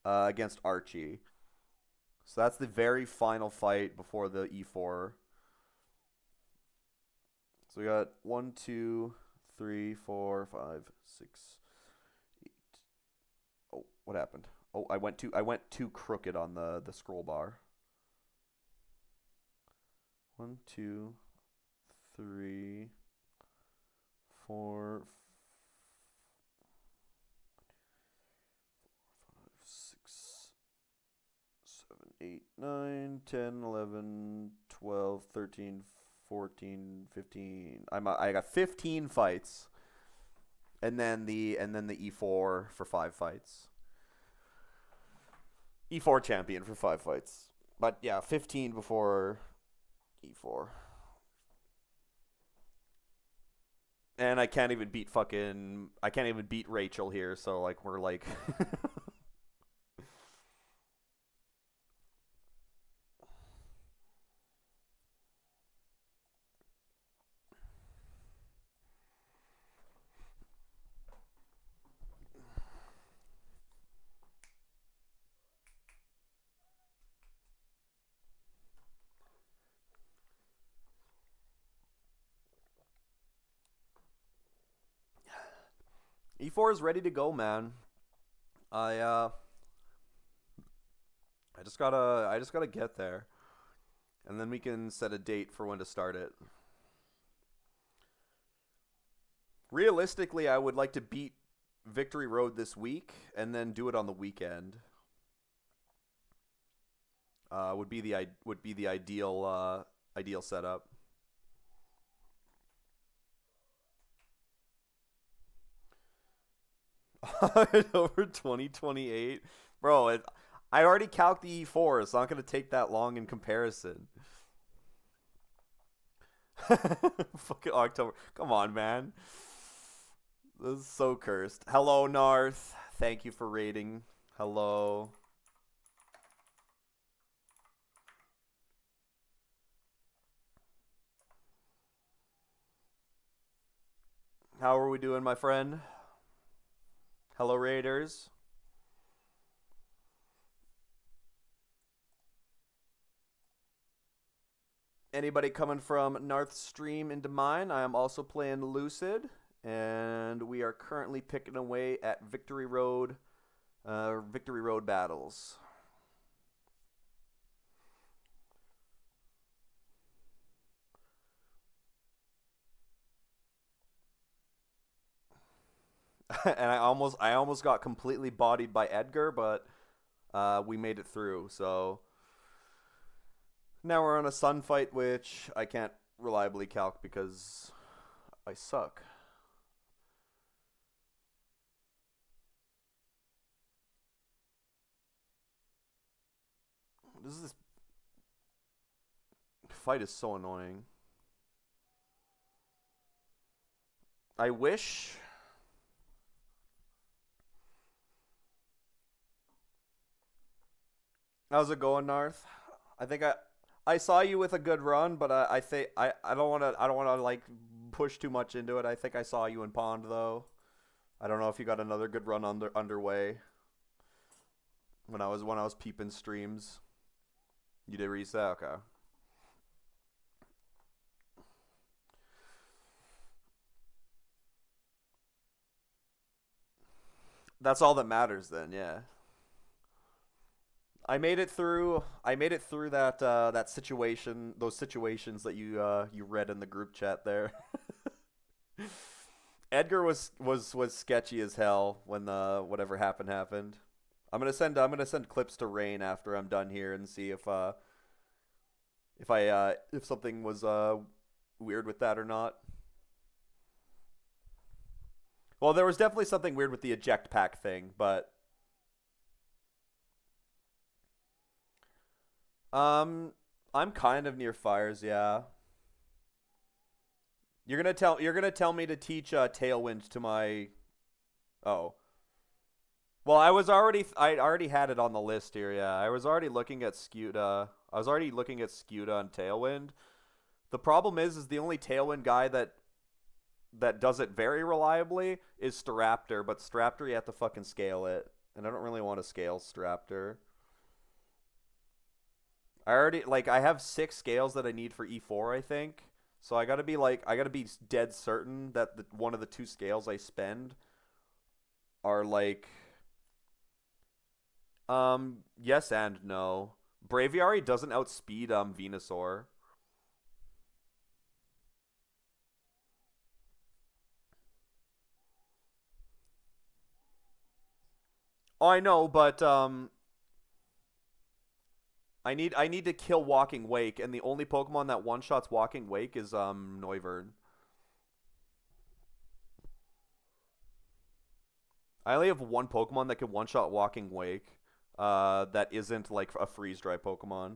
against Archie. So that's the very final fight before the E4. So we got 1, 2, 3, 4, 5, 6, 8. Oh, what happened? Oh, I went too crooked on the scroll bar. 1, 2, 3, 4, 5, 6, 7, 8, 9, 10, 11, 12, 13, 14, 15. I got 15 fights. And then the E4 for 5 fights. E4 champion for 5 fights. But yeah, 15 before E4. And I can't even beat Rachel here, so like we're like E4 is ready to go, man. I uh I just gotta get there. And then we can set a date for when to start it. Realistically, I would like to beat Victory Road this week and then do it on the weekend. Would be the ideal setup. Over 2028, bro. I already calc the E4. It's not gonna take that long in comparison. Fucking October. Come on, man. This is so cursed. Hello, Narth. Thank you for rating. Hello. How are we doing, my friend? Hello, Raiders. Anybody coming from Narth's stream into mine? I am also playing Lucid, and we are currently picking away at Victory Road battles. And I almost got completely bodied by Edgar, but we made it through. So now we're on a sun fight, which I can't reliably calc because I suck. This fight is so annoying. I wish. How's it going, Narth? I think I saw you with a good run, but I think I don't want to like push too much into it. I think I saw you in pond though. I don't know if you got another good run underway when I was peeping streams. You did reset, okay. That's all that matters then, yeah. I made it through that situation, those situations that you read in the group chat there. Edgar was sketchy as hell when the whatever happened. I'm gonna send clips to Rain after I'm done here and see if something was weird with that or not. Well, there was definitely something weird with the eject pack thing, but um I'm kind of near fires, yeah. You're gonna tell me to teach Tailwind to my. Oh. Well, I already had it on the list here. Yeah, I was already looking at Scuda. I was already looking at Scuda and Tailwind. The problem is the only Tailwind guy that does it very reliably is Staraptor, but Staraptor you have to fucking scale it, and I don't really want to scale Staraptor. I have 6 scales that I need for E4, I think. So I gotta be dead certain that one of the 2 scales I spend are like yes and no. Braviary doesn't outspeed Venusaur. Oh, I know, but I need to kill Walking Wake, and the only Pokemon that one shots Walking Wake is Noivern. I only have one Pokemon that can one shot Walking Wake. That isn't like a freeze dry Pokemon.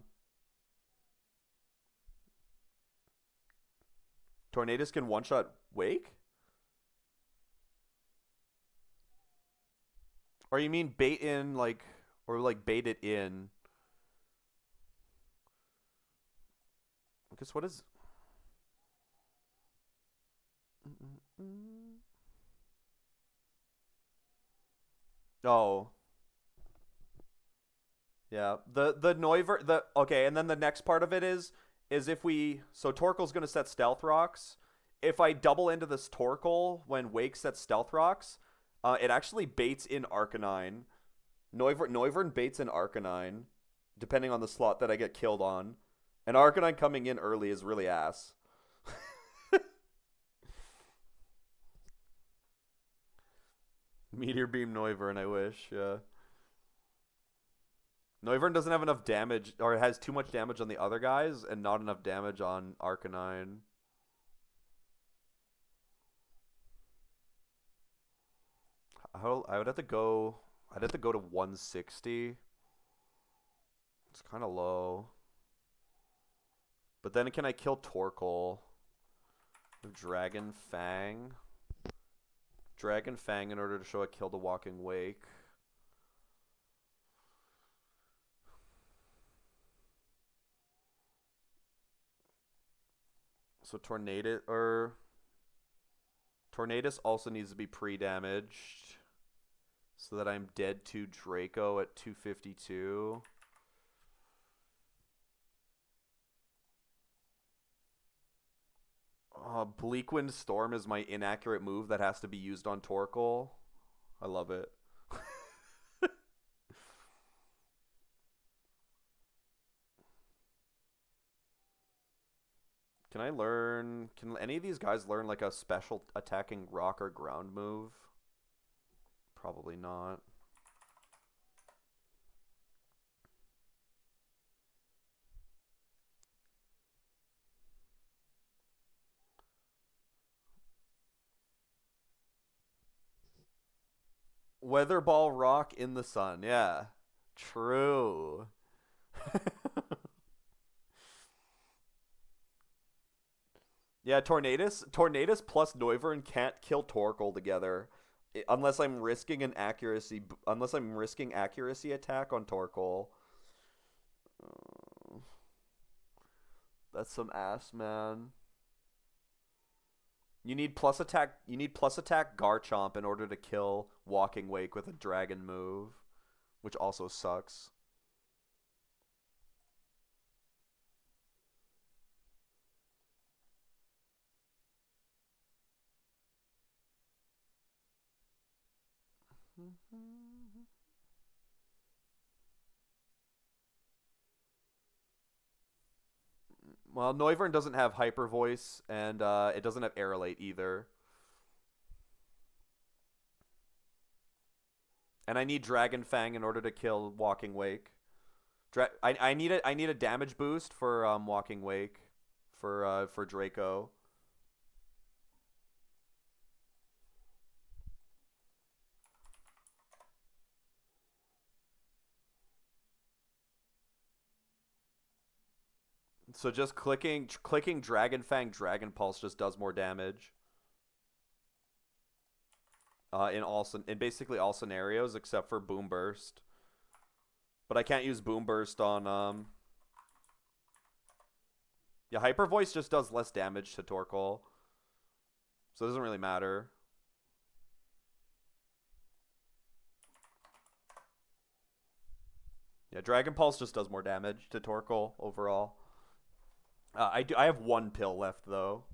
Tornadus can one shot Wake? Or you mean bait in like or like bait it in? I guess what is. Oh, yeah. The Noivern the okay, and then the next part of it is if we so Torkoal's gonna set Stealth Rocks. If I double into this Torkoal when Wake sets Stealth Rocks, it actually baits in Arcanine. Noivern baits in Arcanine, depending on the slot that I get killed on. And Arcanine coming in early is really ass. Meteor Beam Noivern, I wish. Yeah. Noivern doesn't have enough damage, or has too much damage on the other guys, and not enough damage on Arcanine. I would have to go. I'd have to go to 160. It's kind of low. But then can I kill Torkoal? Dragon Fang. Dragon Fang in order to show I killed a Walking Wake. So Tornadus also needs to be pre-damaged so that I'm dead to Draco at 252. Bleakwind Storm is my inaccurate move that has to be used on Torkoal. I love it. Can any of these guys learn like a special attacking rock or ground move? Probably not. Weather Ball Rock in the sun. Yeah. True. Yeah, Tornadus plus Noivern can't kill Torkoal together unless I'm risking accuracy attack on Torkoal. That's some ass, man. You need plus attack Garchomp in order to kill Walking Wake with a dragon move, which also sucks. Well, Noivern doesn't have Hyper Voice, and it doesn't have Aerolate either. And I need Dragon Fang in order to kill Walking Wake. I need a damage boost for Walking Wake for Draco. So just clicking Dragon Fang, Dragon Pulse just does more damage. In basically all scenarios except for Boom Burst. But I can't use Boom Burst on yeah, Hyper Voice just does less damage to Torkoal. So it doesn't really matter. Yeah, Dragon Pulse just does more damage to Torkoal overall. I have one pill left though.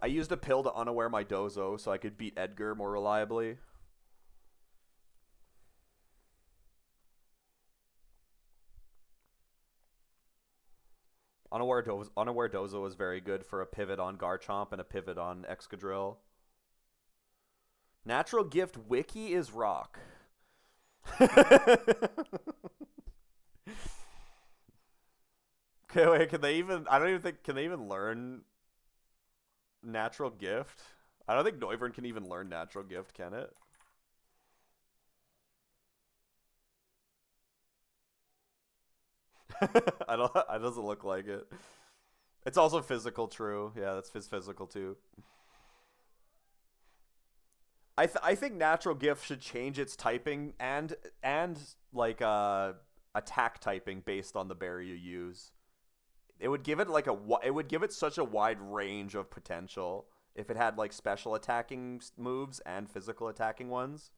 I used a pill to unaware my Dozo so I could beat Edgar more reliably. Unaware Dozo was very good for a pivot on Garchomp and a pivot on Excadrill. Natural Gift Wiki is rock. Okay, wait, can they even... I don't even think... Can they even learn Natural Gift? I don't think Noivern can even learn Natural Gift, can it? It doesn't look like it. It's also physical, true. Yeah, that's physical too. I think Natural Gift should change its typing and like attack typing based on the berry you use. It would give it like it would give it such a wide range of potential if it had like special attacking moves and physical attacking ones.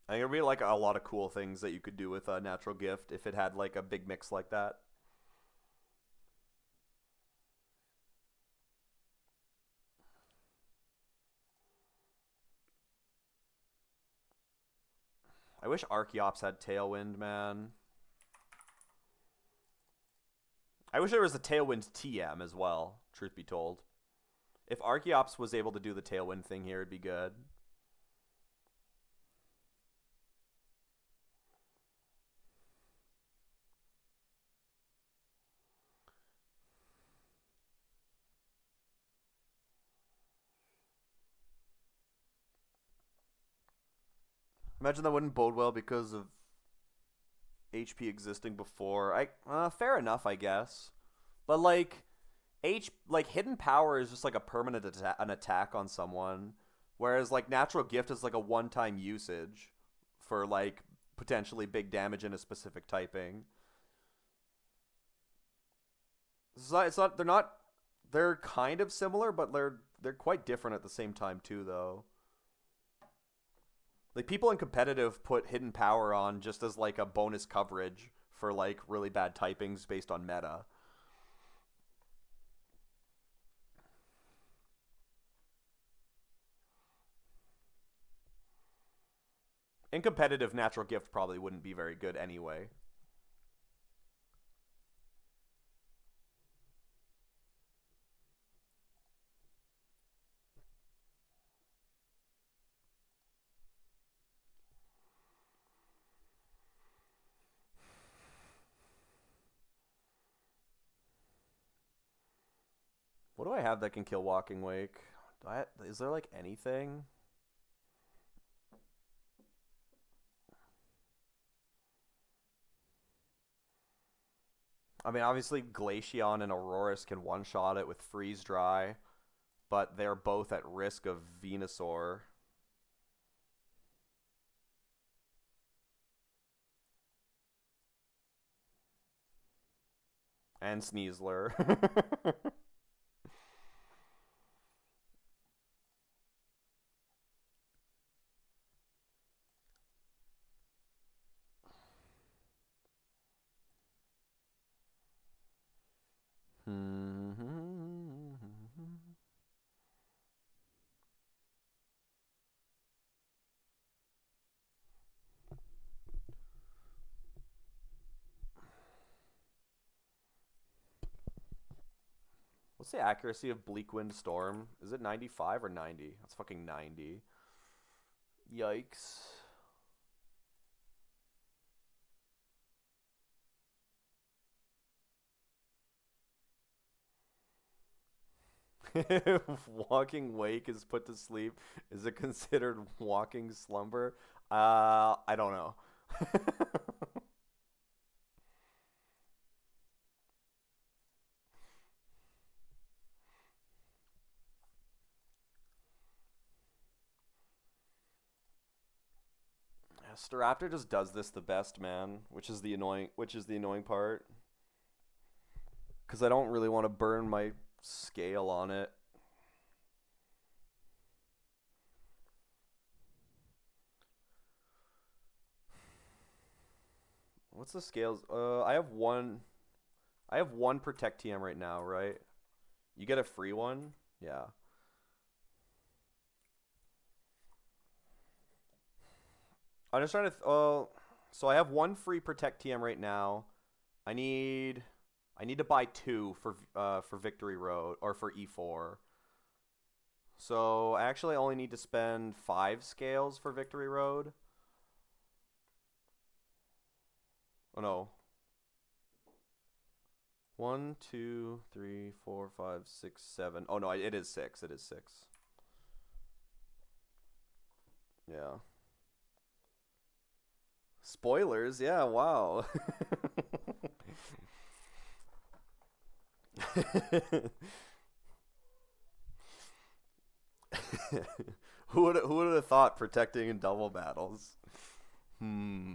I think there'd be like a lot of cool things that you could do with a natural gift if it had like a big mix like that. I wish Archeops had Tailwind, man. I wish there was a Tailwind TM as well, truth be told. If Archeops was able to do the Tailwind thing here, it'd be good. Imagine that wouldn't bode well because of HP existing before. Fair enough, I guess. But like hidden power is just like a permanent an attack on someone, whereas like natural gift is like a one-time usage for like potentially big damage in a specific typing. It's not they're not they're kind of similar, but they're quite different at the same time too though. Like people in competitive put hidden power on just as like a bonus coverage for like really bad typings based on meta. In competitive, natural gift probably wouldn't be very good anyway. What do I have that can kill Walking Wake? Is there like anything? I mean, obviously Glaceon and Aurorus can one-shot it with Freeze Dry, but they're both at risk of Venusaur. And Sneasler. What's the accuracy of Bleak Wind Storm? Is it 95 or 90? That's fucking 90. Yikes. If walking wake is put to sleep, is it considered walking slumber? I don't know. Yeah, Staraptor just does this the best, man, which is the annoying part. Because I don't really want to burn my scale on it. What's the scales? I have one Protect TM right now, right? You get a free one? Yeah. I'm just trying to. So I have one free Protect TM right now. I need. I need to buy two for Victory Road or for E4. So I actually only need to spend 5 scales for Victory Road. Oh no. 1, 2, 3, 4, 5, 6, 7. Oh no, it is 6. It is 6. Yeah. Spoilers, yeah, wow. who would have thought protecting in double battles? Hmm.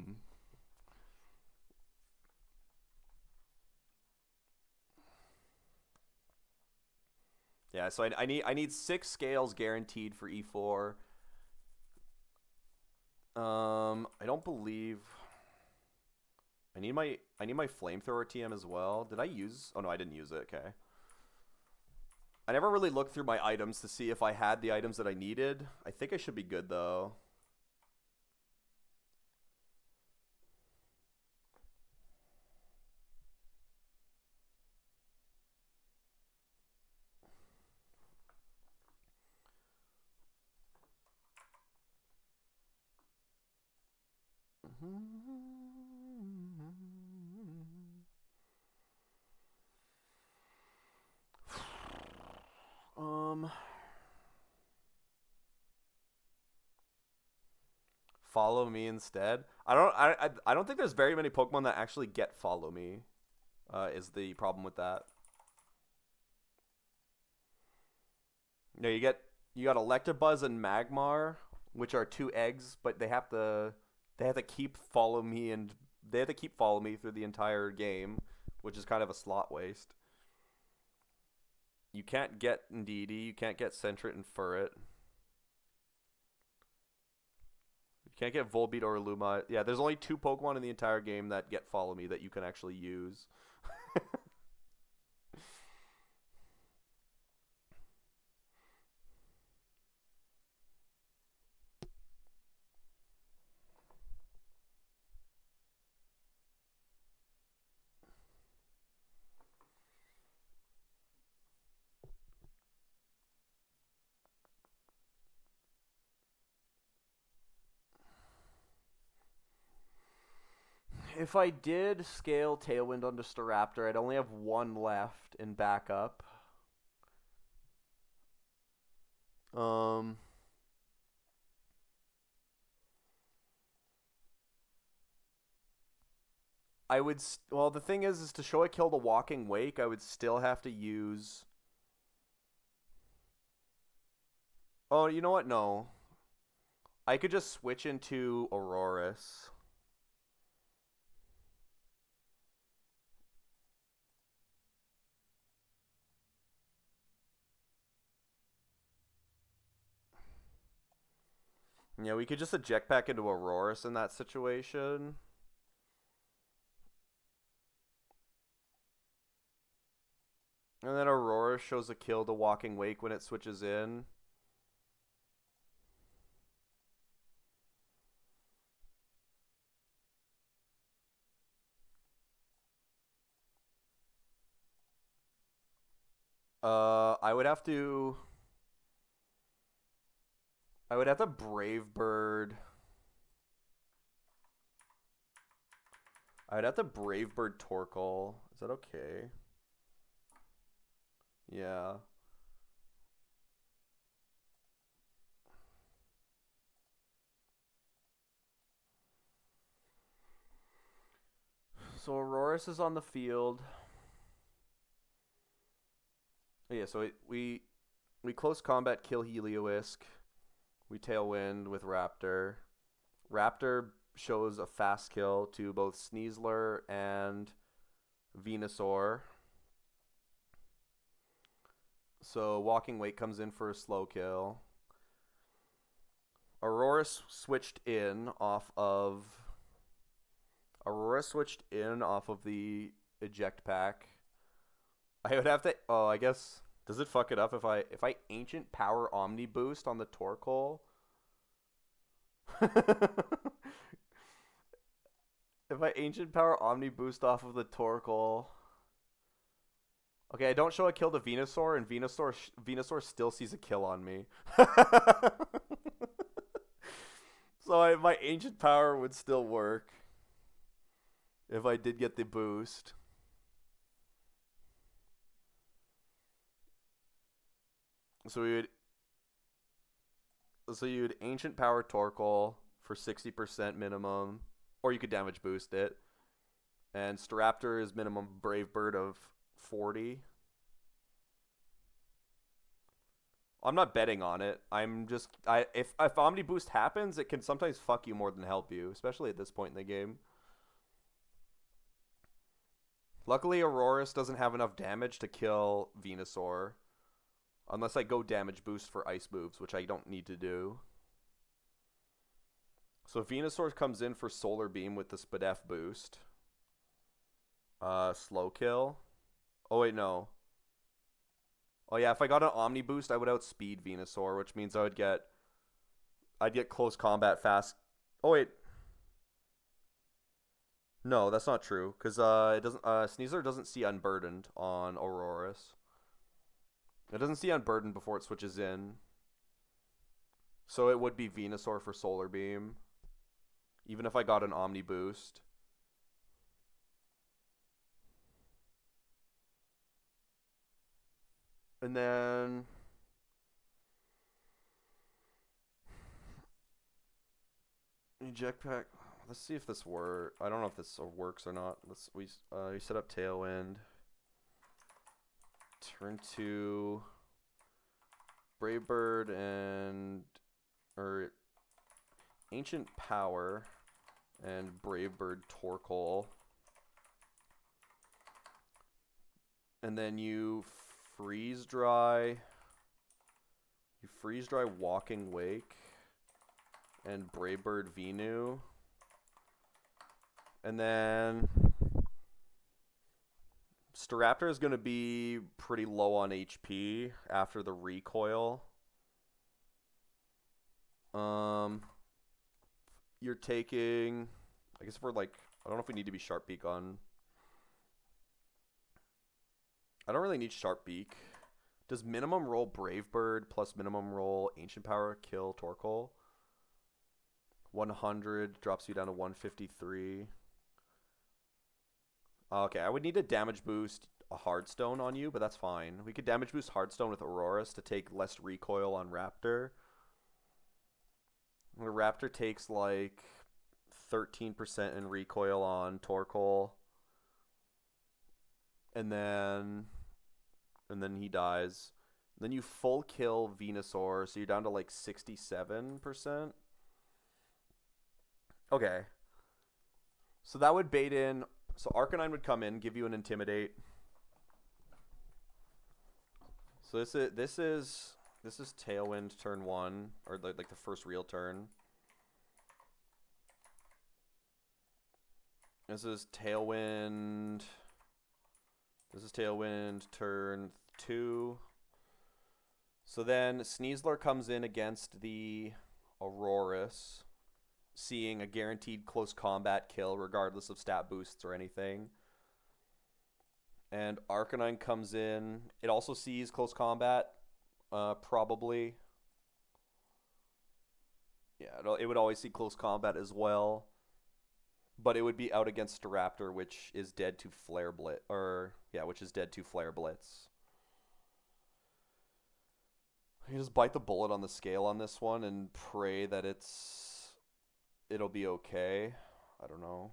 Yeah, so I need 6 scales guaranteed for E4. I don't believe I need my flamethrower TM as well. Did I use? Oh no, I didn't use it. Okay. I never really looked through my items to see if I had the items that I needed. I think I should be good though. Um, Follow me instead. I don't think there's very many Pokemon that actually get follow me. Is the problem with that? No, you got Electabuzz and Magmar, which are two eggs, but they have to keep follow me and they have to keep follow me through the entire game, which is kind of a slot waste. You can't get Indeedee, you can't get Sentret and Furret. You can't get Volbeat or Luma. Yeah, there's only two Pokemon in the entire game that get follow me that you can actually use. If I did scale Tailwind onto Staraptor, I'd only have one left in backup. Um, I would. Well, the thing is to show I killed a Walking Wake, I would still have to use. Oh, you know what? No, I could just switch into Aurorus. Yeah, we could just eject back into Aurorus in that situation. And then Aurora shows a kill to Walking Wake when it switches in. I would have to. I would have to Brave Bird. I'd have to Brave Bird Torkoal. Is that okay? Yeah. So Aurorus is on the field. Yeah, so we close combat kill Heliolisk. We Tailwind with Raptor. Raptor shows a fast kill to both Sneasler and Venusaur. So Walking Wake comes in for a slow kill. Aurora switched in off of the eject pack. I would have to. Oh, I guess. Does it fuck it up if I Ancient Power Omni Boost on the Torkoal? If I Ancient Power Omni Boost off of the Torkoal. Okay, I don't show a kill to Venusaur, and Venusaur still sees a kill on me. So my Ancient Power would still work if I did get the boost. So you'd Ancient Power Torkoal for 60% minimum, or you could damage boost it. And Staraptor is minimum Brave Bird of 40. I'm not betting on it. If Omni Boost happens, it can sometimes fuck you more than help you, especially at this point in the game. Luckily, Aurorus doesn't have enough damage to kill Venusaur. Unless I go damage boost for ice moves, which I don't need to do. So Venusaur comes in for Solar Beam with the Spadef boost. Slow kill. Oh wait, no. Oh yeah, if I got an Omni boost, I would outspeed Venusaur, which means I'd get close combat fast. Oh wait. No, that's not true, because it doesn't Sneasler doesn't see Unburdened on Aurorus. It doesn't see Unburdened before it switches in. So it would be Venusaur for Solar Beam. Even if I got an Omni boost. And then eject pack. Let's see if this works. I don't know if this works or not. We set up Tailwind. Turn 2 Brave Bird and Ancient Power and Brave Bird Torkoal. And then you freeze dry Walking Wake and Brave Bird Venu. And then Staraptor is going to be pretty low on HP after the recoil. You're taking, I guess if we're like, I don't know if we need to be Sharp Beak on. I don't really need Sharp Beak. Does minimum roll Brave Bird plus minimum roll Ancient Power kill Torkoal? 100 drops you down to 153. Okay, I would need to damage boost a Hardstone on you, but that's fine. We could damage boost Hardstone with Aurorus to take less recoil on Raptor. The Raptor takes like 13% in recoil on Torkoal. And then he dies. Then you full kill Venusaur, so you're down to like 67%. Okay. So that would bait in. So Arcanine would come in, give you an Intimidate. So this is Tailwind turn 1, or like the first real turn. This is Tailwind turn 2. So then Sneasler comes in against the Aurorus, seeing a guaranteed close combat kill regardless of stat boosts or anything. And Arcanine comes in. It also sees close combat, probably. Yeah, it would always see close combat as well. But it would be out against Staraptor, which is dead to Flare Blitz. Which is dead to Flare Blitz. You just bite the bullet on the scale on this one and pray that it'll be okay. I don't know.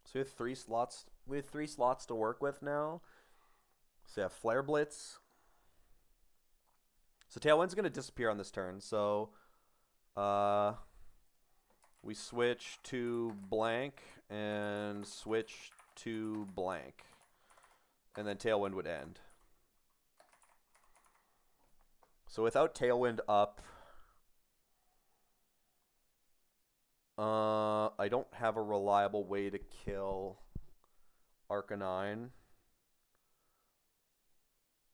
So we have 3 slots. We have 3 slots to work with now. So we have Flare Blitz. So Tailwind's gonna disappear on this turn. So we switch to blank and switch to blank. And then Tailwind would end. So without Tailwind up, I don't have a reliable way to kill Arcanine.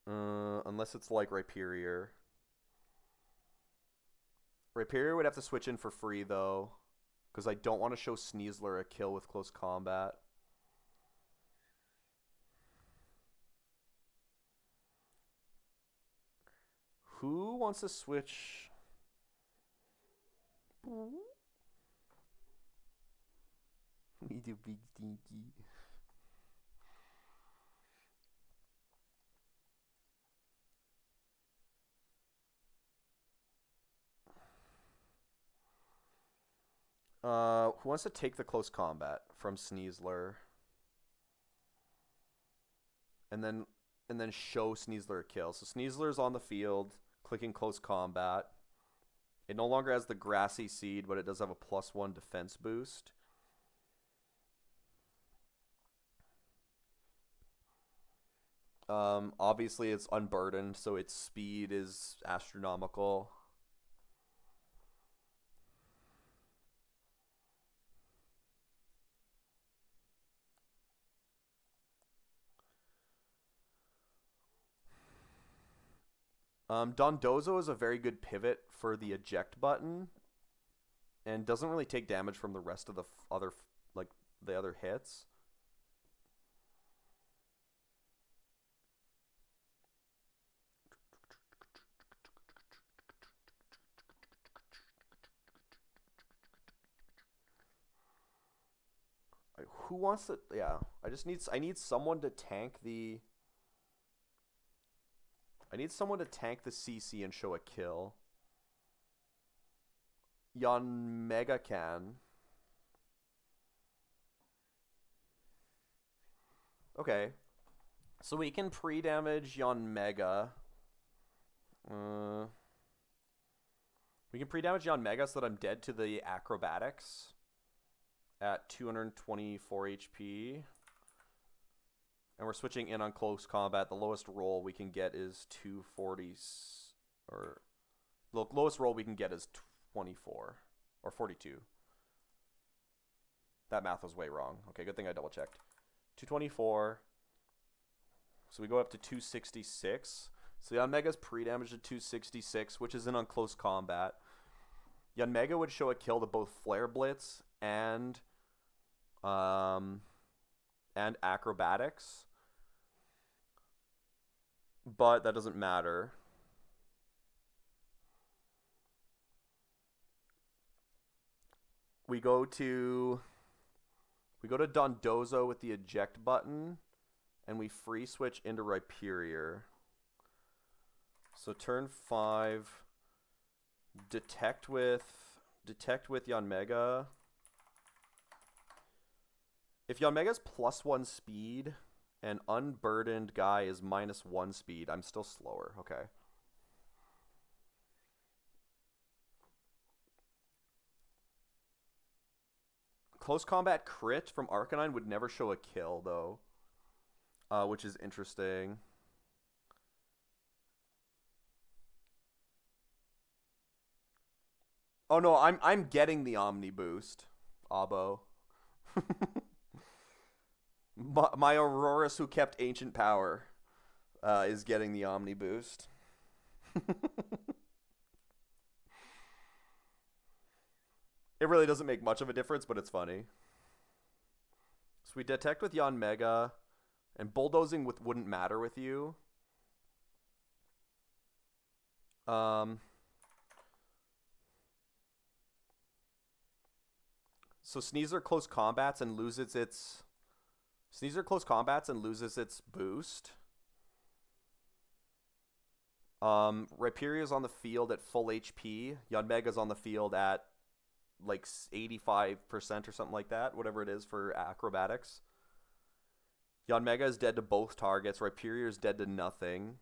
Unless it's like Rhyperior. Rhyperior would have to switch in for free, though. Because I don't want to show Sneasler a kill with close combat. Who wants to switch? We do big stinky. Who wants to take the close combat from Sneasler? And then show Sneasler a kill. So Sneasler's on the field, clicking close combat. It no longer has the grassy seed, but it does have a +1 defense boost. Obviously it's unburdened, so its speed is astronomical. Dondozo is a very good pivot for the eject button, and doesn't really take damage from the rest of the other hits. Who wants to? Yeah, I need someone to tank the. I need someone to tank the CC and show a kill. Yanmega can. Okay. So we can pre-damage Yanmega. We can pre-damage Yanmega so that I'm dead to the acrobatics at 224 HP. And we're switching in on close combat. The lowest roll we can get is 240, or the lowest roll we can get is 24 or 42. That math was way wrong. Okay, good thing I double checked. 224. So we go up to 266. So Yanmega's pre-damage to 266, which is in on close combat. Yanmega would show a kill to both Flare Blitz and acrobatics. But that doesn't matter. We go to Dondozo with the eject button, and we free switch into Rhyperior. So turn 5, detect with Yanmega. If Yanmega's +1 speed and unburdened guy is -1 speed, I'm still slower. Okay. Close combat crit from Arcanine would never show a kill though, which is interesting. Oh no, I'm getting the Omni boost, Abo. My Aurorus who kept ancient power is getting the Omni boost. It really doesn't make much of a difference, but it's funny. So we detect with Yanmega, and bulldozing wouldn't matter with you. So Sneasler close combats and loses its boost. Rhyperior's on the field at full HP. Yanmega's on the field at like 85% or something like that, whatever it is for acrobatics. Yanmega is dead to both targets. Rhyperior is dead to nothing.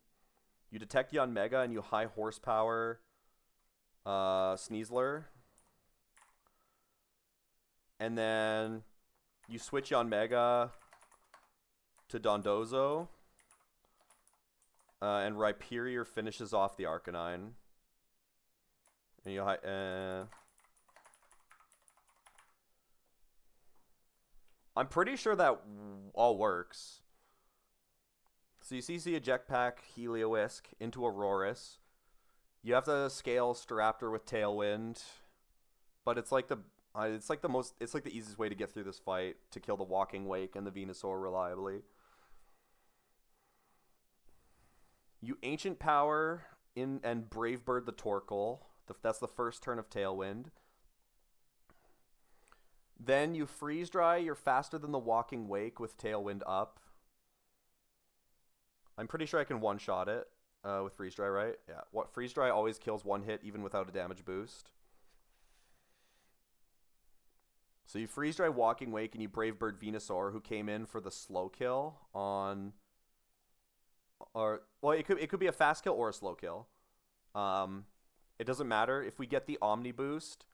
You detect Yanmega and you high horsepower Sneasler. And then you switch Yanmega to Dondozo. And Rhyperior finishes off the Arcanine. And you I'm pretty sure that all works. So you CC eject pack Heliolisk into Aurorus. You have to scale Staraptor with Tailwind, but it's like the easiest way to get through this fight to kill the Walking Wake and the Venusaur reliably. You Ancient Power in and Brave Bird the Torkoal. That's the first turn of Tailwind. Then you Freeze Dry. You're faster than the Walking Wake with Tailwind up. I'm pretty sure I can one-shot it with Freeze Dry, right? Yeah. Freeze Dry always kills one hit even without a damage boost. So you freeze dry Walking Wake and you Brave Bird Venusaur, who came in for the slow kill on, or well, it could be a fast kill or a slow kill. It doesn't matter if we get the Omni boost.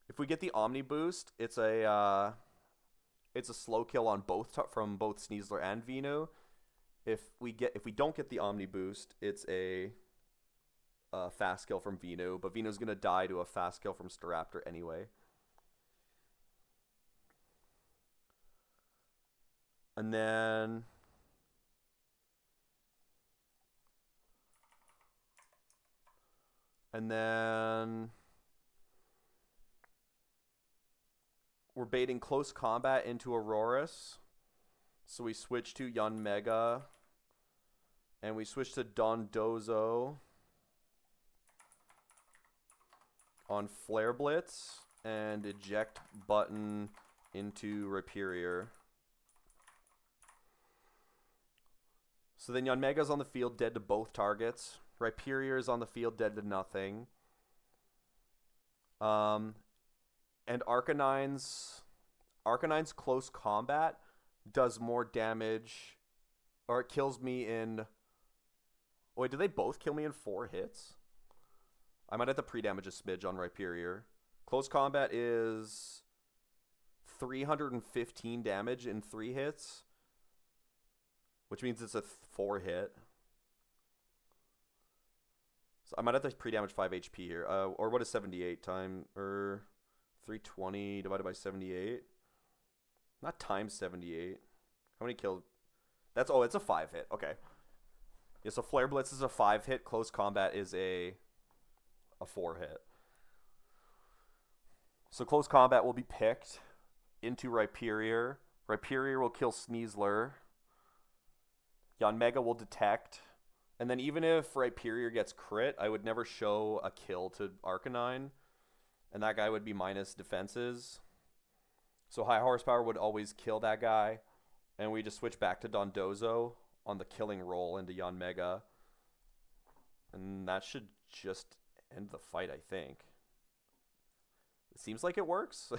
If we get the Omni boost, it's a slow kill on from both Sneasler and Venu. If we don't get the Omni boost, it's a fast kill from Venu, but Venu's gonna die to a fast kill from Staraptor anyway. And then we're baiting close combat into Aurorus. So we switch to Yanmega. And we switch to Dondozo on Flare Blitz and eject button into Rhyperior. So then Yanmega's on the field, dead to both targets. Rhyperior is on the field, dead to nothing. And Arcanine's close combat does more damage, or it kills me in... Wait, did they both kill me in 4 hits? I might have to pre-damage a smidge on Rhyperior. Close combat is 315 damage in 3 hits, which means it's a 4 hit. So I might have to pre-damage 5 HP here. Or what is 78 times, or 320 divided by 78? Not times 78. How many kills? It's a 5 hit. Okay. Yeah, so Flare Blitz is a 5 hit. Close combat is a 4 hit. So close combat will be picked into Rhyperior. Rhyperior will kill Sneasler. Yanmega will detect. And then even if Rhyperior gets crit, I would never show a kill to Arcanine. And that guy would be minus defenses. So high horsepower would always kill that guy. And we just switch back to Dondozo on the killing roll into Yanmega. And that should just end the fight, I think. It seems like it works.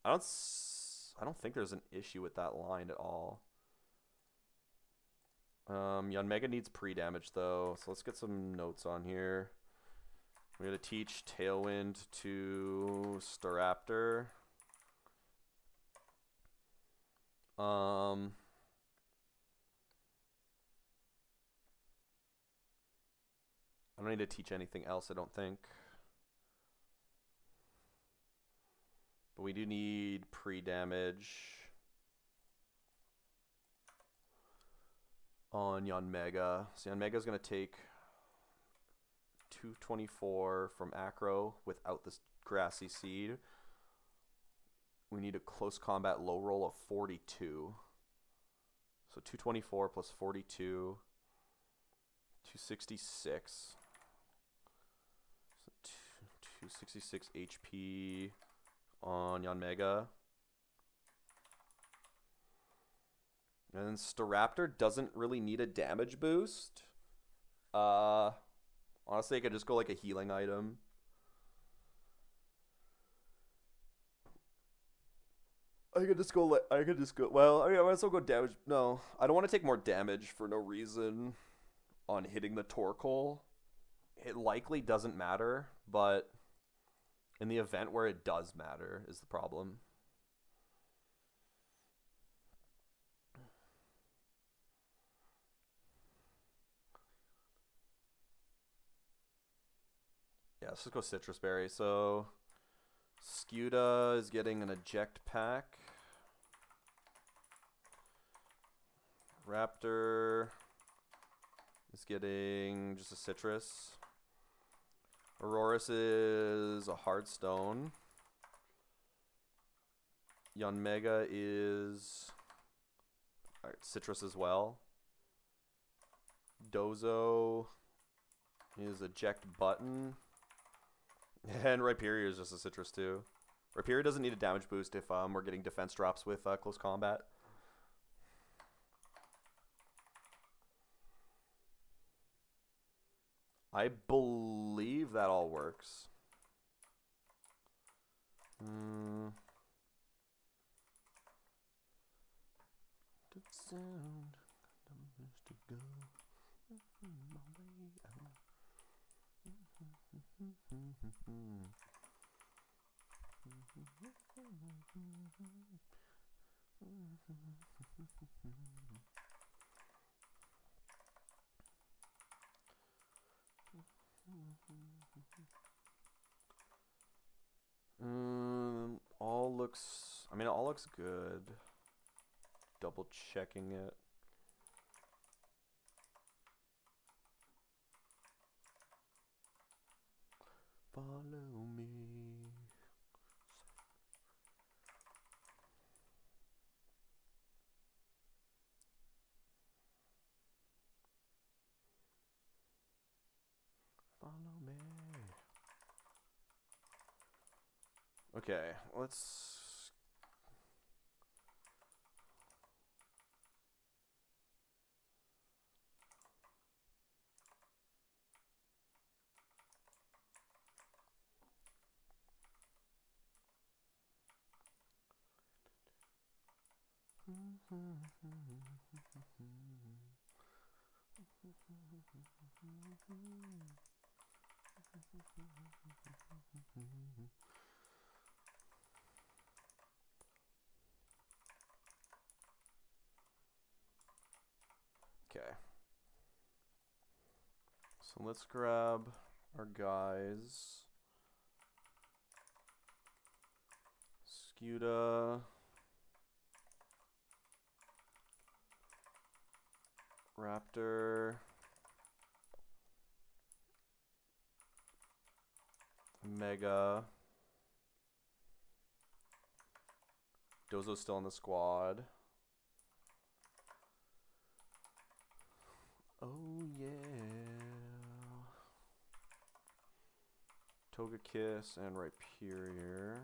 I don't think there's an issue with that line at all. Yanmega needs pre-damage though, so let's get some notes on here. We're going to teach Tailwind to Staraptor. I don't need to teach anything else, I don't think. But we do need pre-damage on Yanmega. So Yanmega's going to take 224 from Acro without this Grassy Seed. We need a close combat low roll of 42. So 224 plus 42, 266. So 266 HP on Yanmega. And then Staraptor doesn't really need a damage boost. Honestly, I could just go like a healing item. I could just go, well, I might as well go damage. No, I don't want to take more damage for no reason on hitting the Torkoal. It likely doesn't matter, but in the event where it does matter is the problem. Yeah, let's just go Citrus Berry. So Scuda is getting an eject pack. Raptor is getting just a citrus. Aurorus is a hard stone. Yanmega is citrus as well. Dozo is eject button. And Rhyperior is just a citrus too. Rhyperior doesn't need a damage boost if we're getting defense drops with close combat. I believe that all works. The sound numbers to go my way out. All looks good. Double checking it. Follow me. Follow me. Okay, let's... Okay. So let's grab our guys. Scuda. Raptor. Mega. Dozo's still in the squad. Oh yeah. Togekiss and Rhyperior.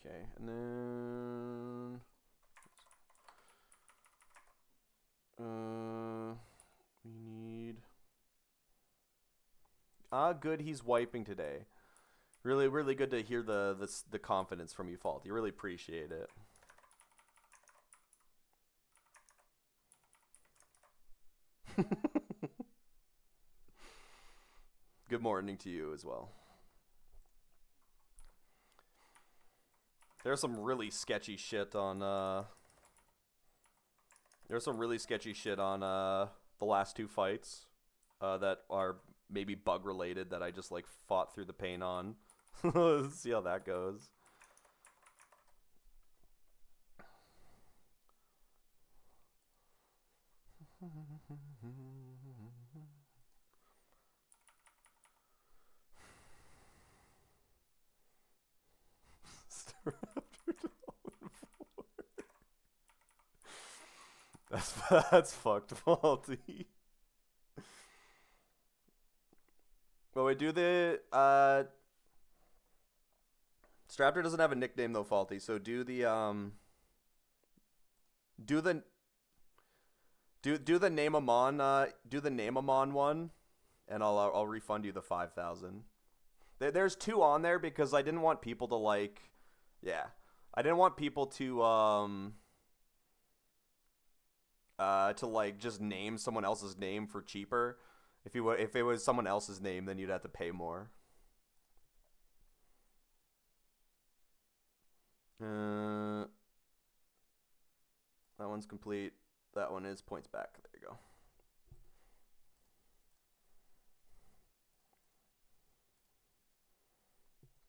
Okay, and then we need good, he's wiping today. Really, really good to hear the confidence from you, Faulty. Really appreciate it. Good morning to you as well. There's some really sketchy shit on the last two fights that are maybe bug related that I just like fought through the pain on. Let's see how that goes. That's fucked, Faulty. Well, we do the Straptor doesn't have a nickname though, Faulty. So do the do the name Amon one, and I'll refund you the 5,000. There's two on there because I didn't want people to like, yeah, I didn't want people to like just name someone else's name for cheaper. If it was someone else's name, then you'd have to pay more. That one's complete. That one is points back. There you go.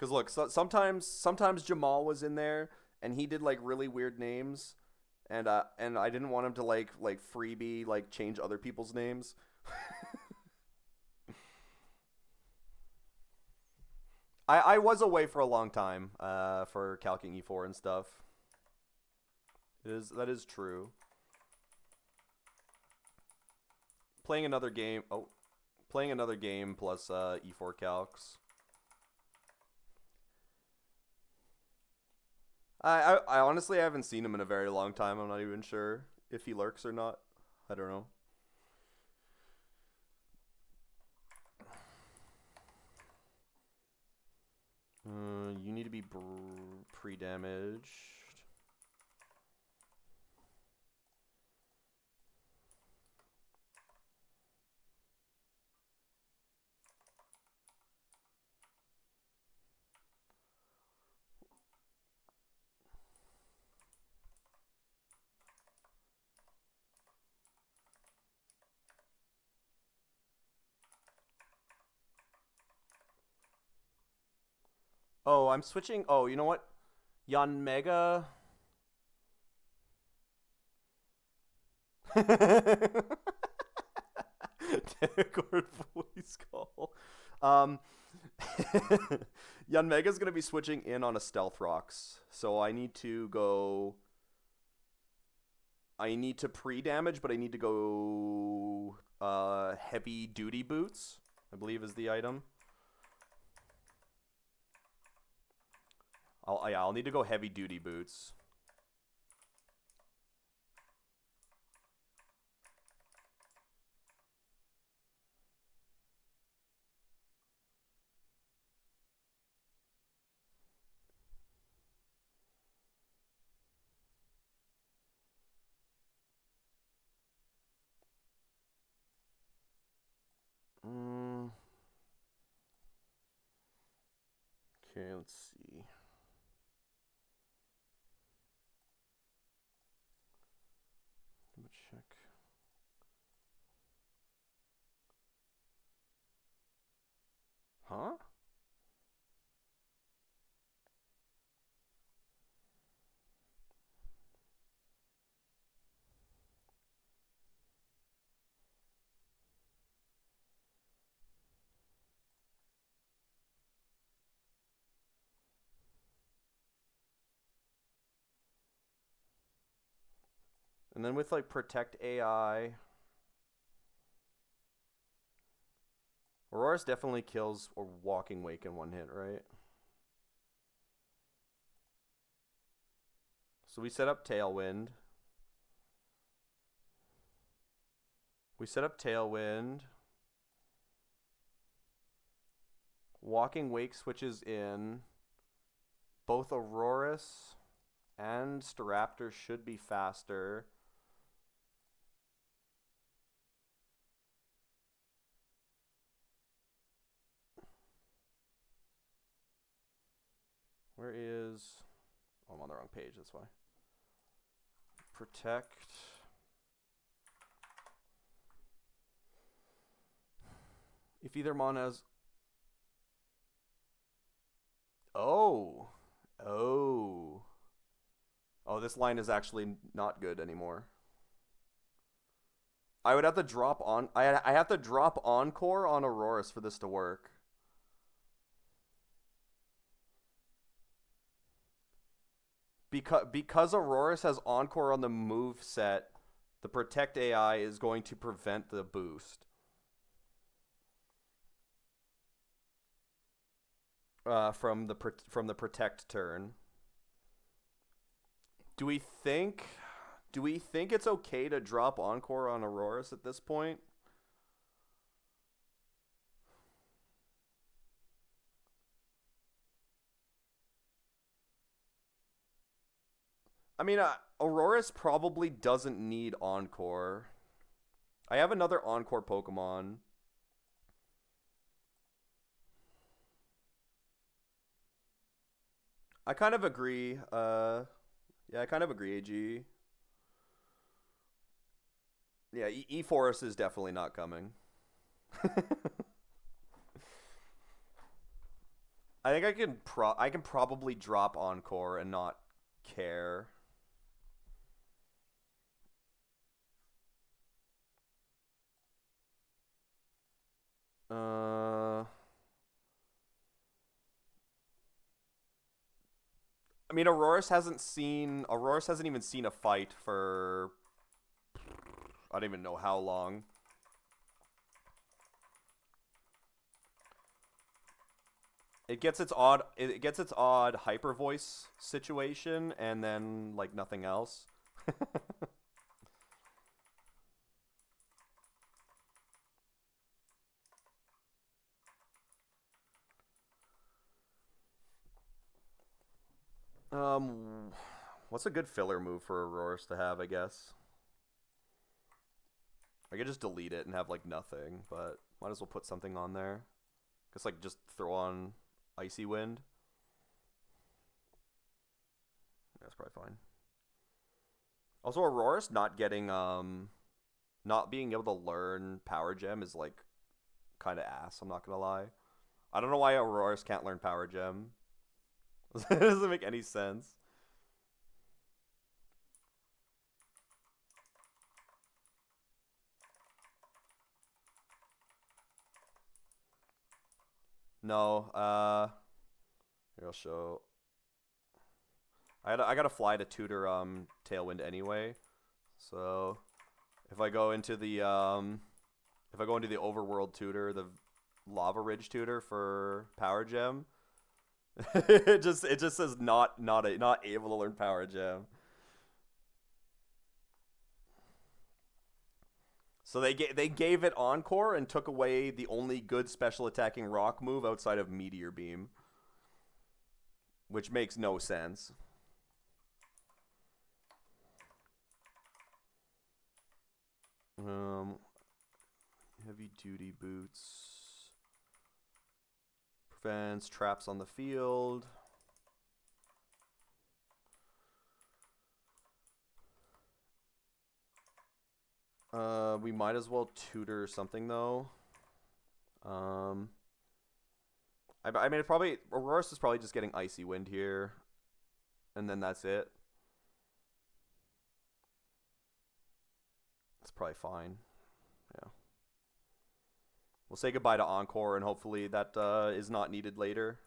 Because look, sometimes Jamal was in there and he did like really weird names, and I didn't want him to like freebie like change other people's names. I was away for a long time for calcing E4 and stuff. That is true. Playing another game. Oh, playing another game plus E4 calcs. I honestly haven't seen him in a very long time. I'm not even sure if he lurks or not. I don't know. You need to be pre-damaged. Oh, I'm switching. Oh, you know what? Yan Mega. Discord voice call. Um, Yan Mega's gonna be switching in on a Stealth Rocks, so I need to go. I need to pre-damage, but I need to go heavy duty boots, I believe is the item. I'll need to go heavy duty boots. Okay, let's see. Let me check. Huh? And then with like protect AI, Aurora's definitely kills a walking wake in one hit, right? So we set up Tailwind. We set up Tailwind. Walking Wake switches in. Both Auroras and Staraptor should be faster. Where is... Oh, I'm on the wrong page, that's why. Protect. If either mon has... Oh. Oh. Oh, this line is actually not good anymore. I would have to drop on... I have to drop Encore on Auroras for this to work. Because Auroras has Encore on the move set, the Protect AI is going to prevent the boost. From the Protect turn. Do we think it's okay to drop Encore on Auroras at this point? I mean, Auroras probably doesn't need Encore. I have another Encore Pokemon. I kind of agree. Yeah, I kind of agree, AG. Yeah, E-Forest is definitely not coming. I think I can probably drop Encore and not care. Uh, I mean, Auroras hasn't even seen a fight for I don't even know how long. It gets its odd hyper voice situation and then like nothing else. Um, what's a good filler move for Auroras to have? I guess I could just delete it and have like nothing, but might as well put something on there. Just like just throw on Icy Wind. That's probably fine. Also, Auroras not being able to learn Power Gem is like kind of ass. I'm not gonna lie. I don't know why Auroras can't learn Power Gem. It doesn't make any sense. No, here I'll show. I gotta fly to tutor Tailwind anyway. So if I go into the overworld tutor, the Lava Ridge tutor for Power Gem, it just says not able to learn Power Gem. So they gave it Encore and took away the only good special attacking rock move outside of Meteor Beam, which makes no sense. Um, Heavy duty boots prevents traps on the field. We might as well tutor something though. I mean, Auroras is probably just getting Icy Wind here, and then that's it. It's probably fine. Yeah. We'll say goodbye to Encore, and hopefully that is not needed later.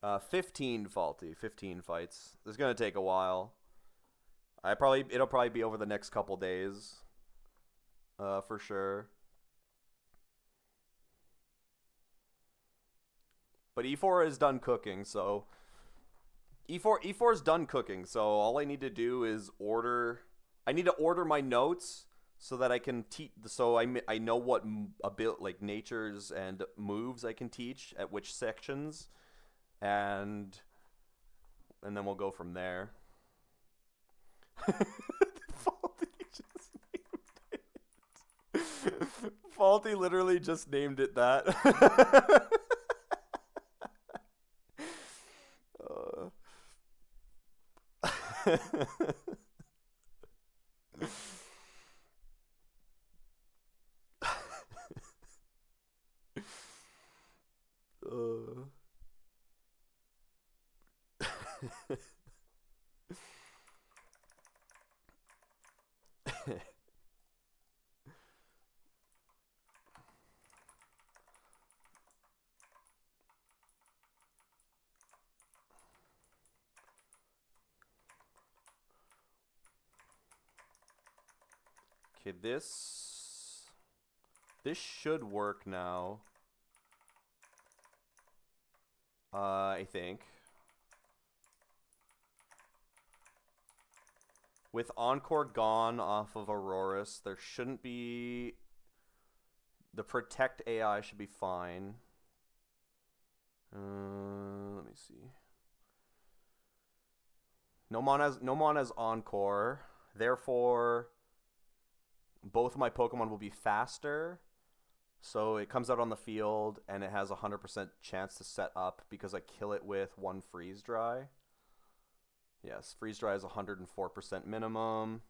Uh, 15 faulty, 15 fights. This is gonna take a while. It'll probably be over the next couple days, for sure. But E4 is done cooking, so E4 is done cooking. So all I need to do is order. I need to order my notes so that I can teach. So I know what a bit like natures and moves I can teach at which sections, and then we'll go from there. Faulty just named it. Faulty literally just named it that. uh. Okay, this should work now. I think. With Encore gone off of Auroras, there shouldn't be... The Protect AI should be fine. Let me see. No mon has Encore. Therefore, both of my Pokemon will be faster. So it comes out on the field and it has a 100% chance to set up because I kill it with 1 freeze dry. Yes, freeze dry is 104% minimum.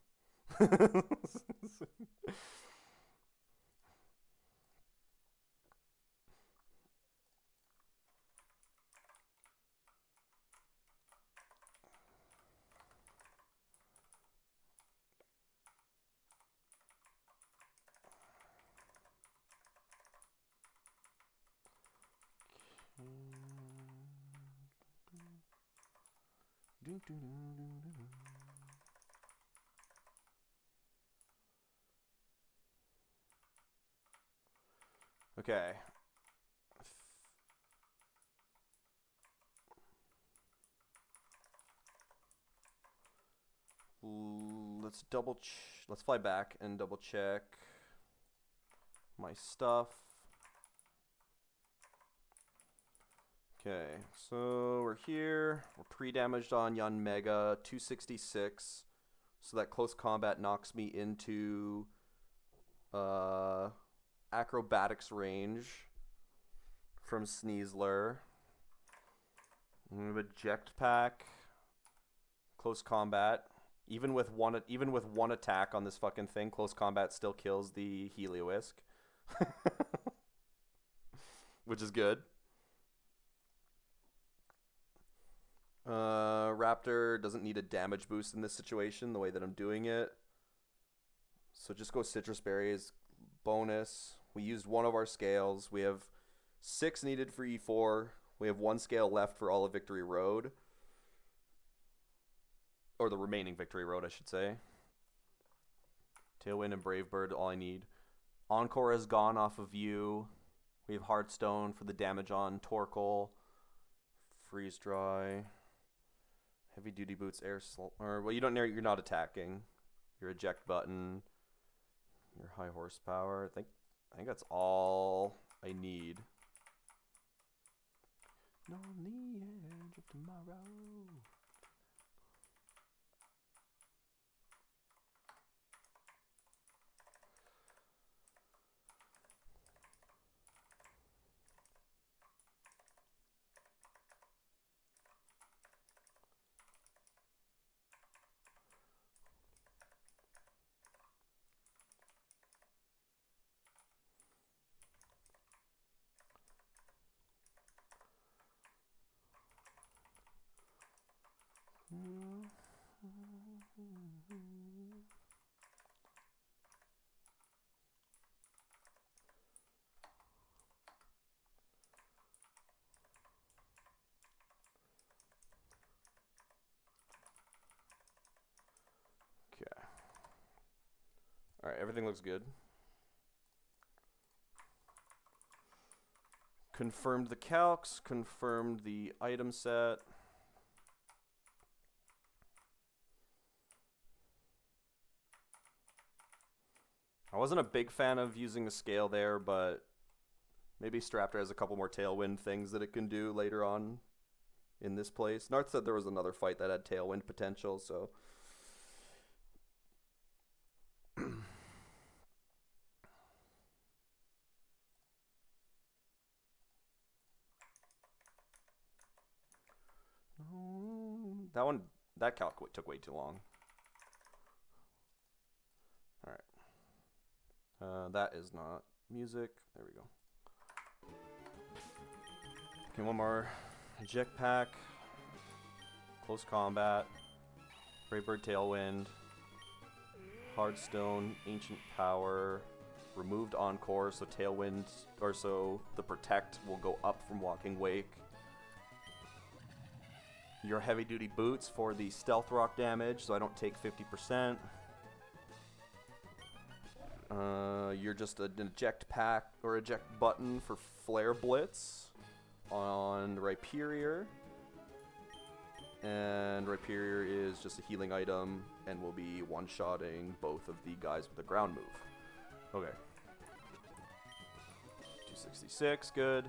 Okay. Let's fly back and double check my stuff. Okay, so we're here. We're pre-damaged on Yanmega, 266. So that close combat knocks me into acrobatics range from Sneasler. We have eject pack, close combat. Even with one attack on this fucking thing, close combat still kills the Helioisk, which is good. Raptor doesn't need a damage boost in this situation, the way that I'm doing it. So just go Citrus Berries, bonus. We used one of our scales. We have 6 needed for E4. We have 1 scale left for all of Victory Road. Or the remaining Victory Road, I should say. Tailwind and Brave Bird, all I need. Encore has gone off of you. We have Heartstone for the damage on Torkoal. Freeze Dry. Heavy Duty Boots, well, you're not attacking. Your eject button. Your high horsepower. I think that's all I need. On the edge of tomorrow. Okay. All right, everything looks good. Confirmed the calcs, confirmed the item set. I wasn't a big fan of using the scale there, but maybe Straptor has a couple more Tailwind things that it can do later on in this place. Narth said there was another fight that had Tailwind potential, so... that calc took way too long. Alright. That is not music. There we go. Okay, one more. Eject pack. Close combat. Braybird Tailwind. Hardstone. Ancient Power. Removed Encore, so Tailwind, or so the Protect will go up from Walking Wake. Your Heavy Duty Boots for the Stealth Rock damage, so I don't take 50%. You're just an eject pack or eject button for Flare Blitz on Rhyperior. And Rhyperior is just a healing item and will be one-shotting both of the guys with the ground move. Okay. 266, good.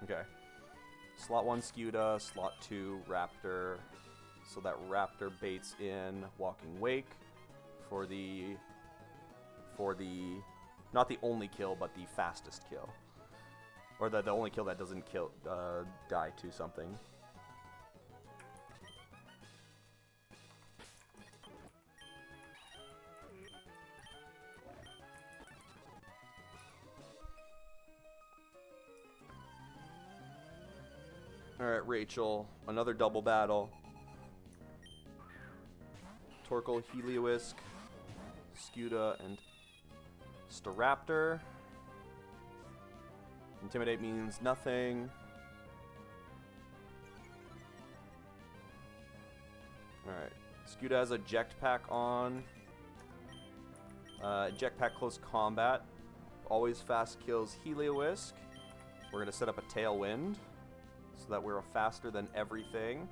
Okay. Slot 1 Scuda, slot 2 Raptor. So that Raptor baits in Walking Wake for the for the, not the only kill, but the fastest kill. Or the only kill that doesn't kill, die to something. Alright, Rachel. Another double battle. Torkoal, Heliolisk, Scuda, and Staraptor. Intimidate means nothing. Alright. Scuda has a Jetpack on. Jetpack close combat. Always fast kills Heliolisk. We're going to set up a Tailwind so that we're faster than everything.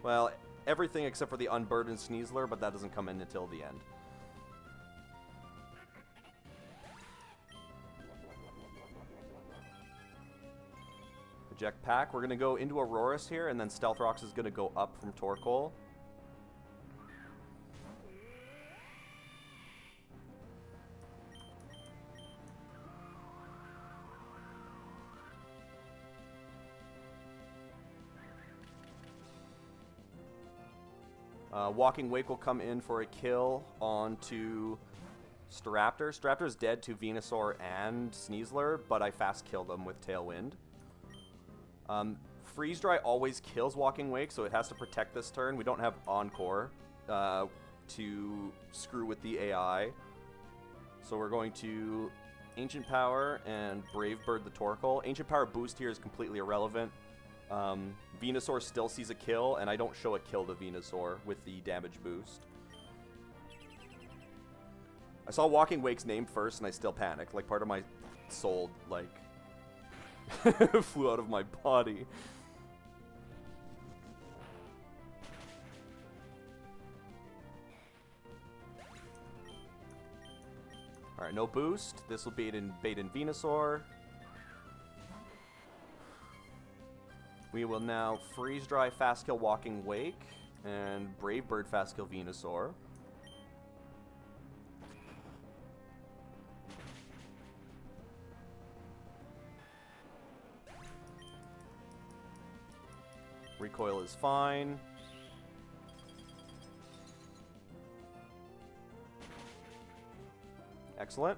Well, everything except for the Unburdened Sneasler, but that doesn't come in until the end. Eject Pack. We're going to go into Auroras here, and then Stealth Rocks is going to go up from Torkoal. Walking Wake will come in for a kill onto Staraptor. Staraptor's dead to Venusaur and Sneasler, but I fast killed him with Tailwind. Freeze Dry always kills Walking Wake, so it has to protect this turn. We don't have Encore to screw with the AI. So we're going to Ancient Power and Brave Bird the Torkoal. Ancient Power boost here is completely irrelevant. Venusaur still sees a kill, and I don't show a kill to Venusaur with the damage boost. I saw Walking Wake's name first, and I still panicked. Like, part of my soul, like, flew out of my body. Alright, no boost. This will bait in Venusaur. We will now Freeze Dry, Fast Kill Walking Wake, and Brave Bird Fast Kill Venusaur. Recoil is fine. Excellent.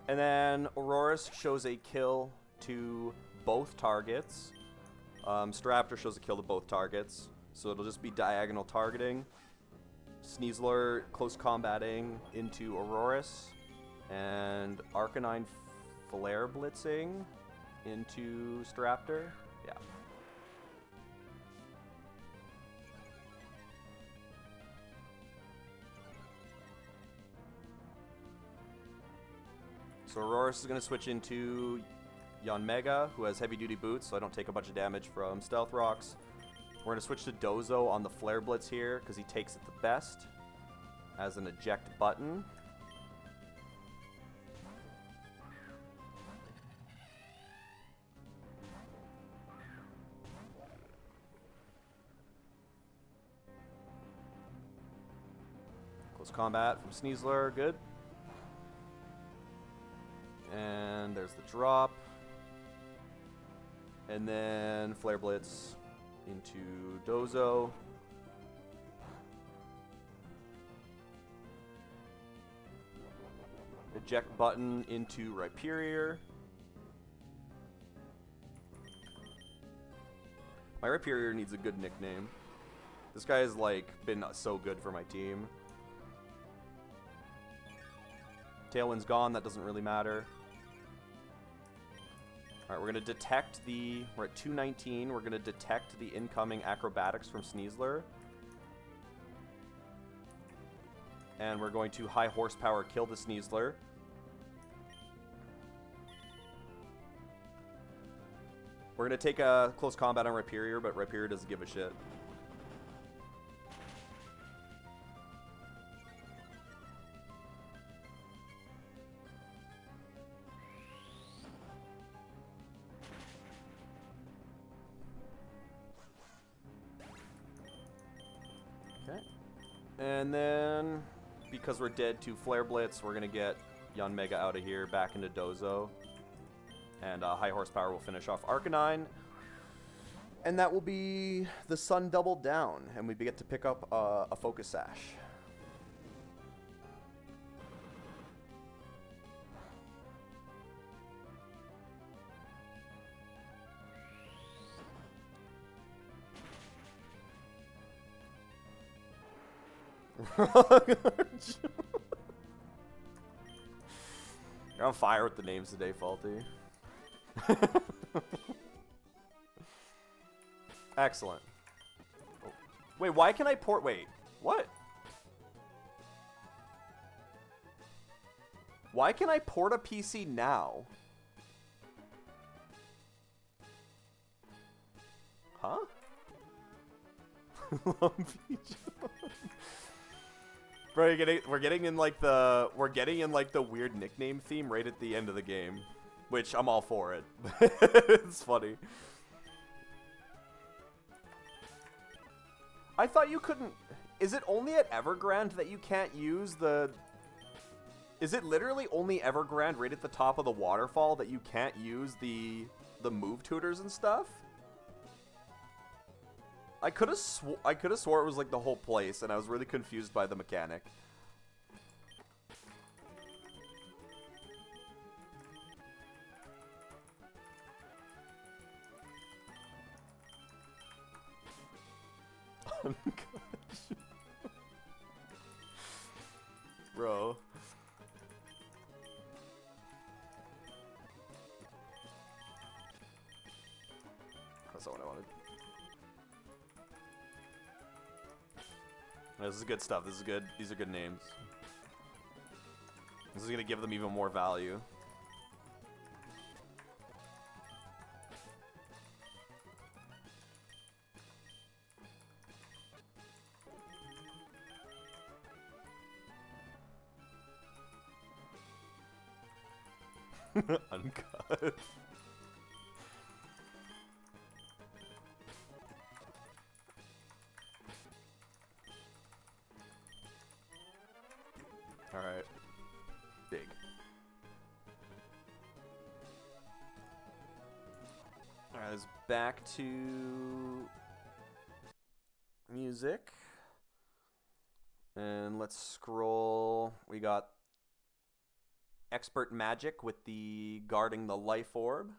And then Auroras shows a kill to both targets. Staraptor shows a kill to both targets, so it'll just be diagonal targeting. Sneasler close combating into Auroras, and Arcanine Flare Blitzing into Staraptor. Yeah. So Auroras is going to switch into Yanmega, who has heavy-duty boots, so I don't take a bunch of damage from Stealth Rocks. We're going to switch to Dozo on the Flare Blitz here, because he takes it the best as an eject button. Close combat from Sneasler, good. And there's the drop. And then Flare Blitz into Dozo. Eject button into Rhyperior. My Rhyperior needs a good nickname. This guy has, like, been so good for my team. Tailwind's gone, that doesn't really matter. Alright, we're going to detect the... We're at 219. We're going to detect the incoming acrobatics from Sneasler. And we're going to high horsepower kill the Sneasler. We're going to take a close combat on Rhyperior, but Rhyperior doesn't give a shit. And then, because we're dead to Flare Blitz, we're going to get Yun Mega out of here, back into Dozo. And High Horsepower will finish off Arcanine. And that will be the Sun doubled down, and we get to pick up a Focus Sash. You're on fire with the names today, Faulty. Excellent. Oh. Wait, why can I port? Wait, what? Why can I port a PC now? Huh? Long Beach. Bro, we're getting in like the weird nickname theme right at the end of the game, which I'm all for it. It's funny. I thought you couldn't. Is it only at Evergrande that you can't use the? Is it literally only Evergrande right at the top of the waterfall that you can't use the move tutors and stuff? I could have swore it was like the whole place, and I was really confused by the mechanic. Bro. That's not what I wanted. This is good stuff. This is good. These are good names. This is gonna give them even more value. Uncut. Alright. Big. Alright, it's back to music. And let's scroll. We got Expert Magic with the guarding the life orb.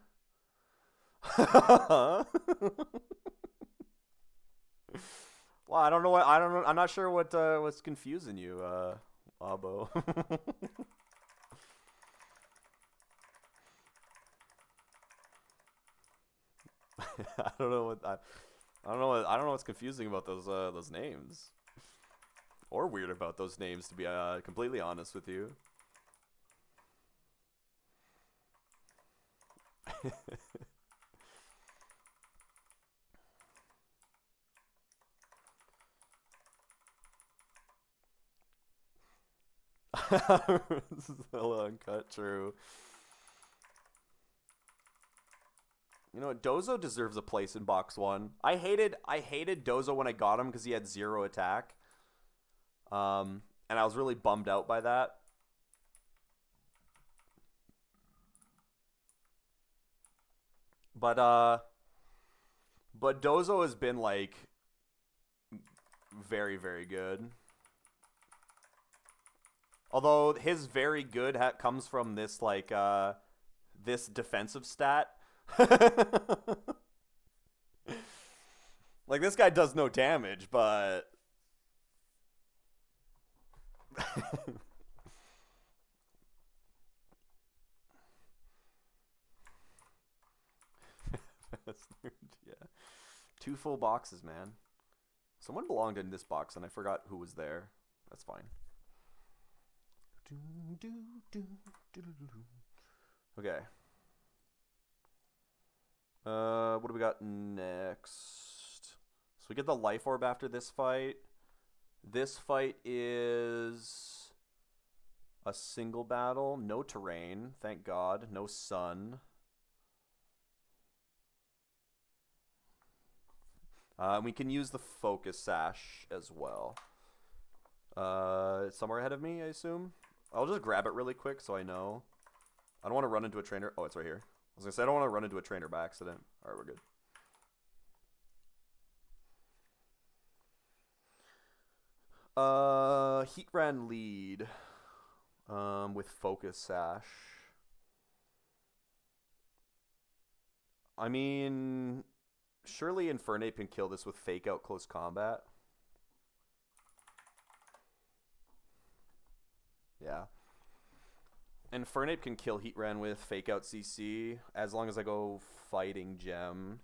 Well, I don't know what I'm not sure what's confusing you, Abo. I don't know what's confusing about those names. Or weird about those names, to be completely honest with you. This is hella uncut, true. You know what? Dozo deserves a place in box 1. I hated Dozo when I got him because he had 0 attack. And I was really bummed out by that. But Dozo has been like very, very good. Although his very good comes from this like this defensive stat. Like this guy does no damage, but yeah. 2 full boxes, man. Someone belonged in this box and I forgot who was there. That's fine. Okay. What do we got next? So we get the life orb after this fight. This fight is a single battle. No terrain, thank God. No sun. We can use the focus sash as well. Somewhere ahead of me, I assume. I'll just grab it really quick so I know. I don't want to run into a trainer. Oh, it's right here. I was gonna say I don't want to run into a trainer by accident. All right, we're good. Heat ran lead. With focus sash. I mean, surely Infernape can kill this with fake out close combat. Yeah. Infernape can kill Heatran with fake out CC as long as I go fighting gem.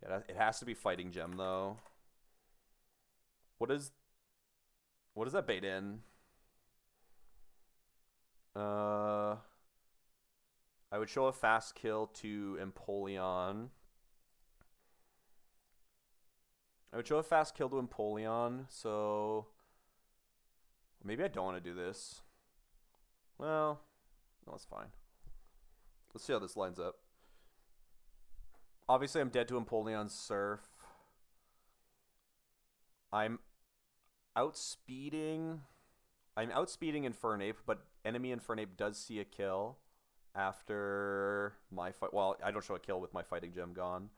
Yeah, it has to be fighting gem though. What is that bait in? I would show a fast kill to Empoleon. So maybe I don't want to do this. Well, no, it's fine. Let's see how this lines up. Obviously, I'm dead to Empoleon's Surf. I'm outspeeding Infernape, but enemy Infernape does see a kill after my fight. Well, I don't show a kill with my fighting gem gone.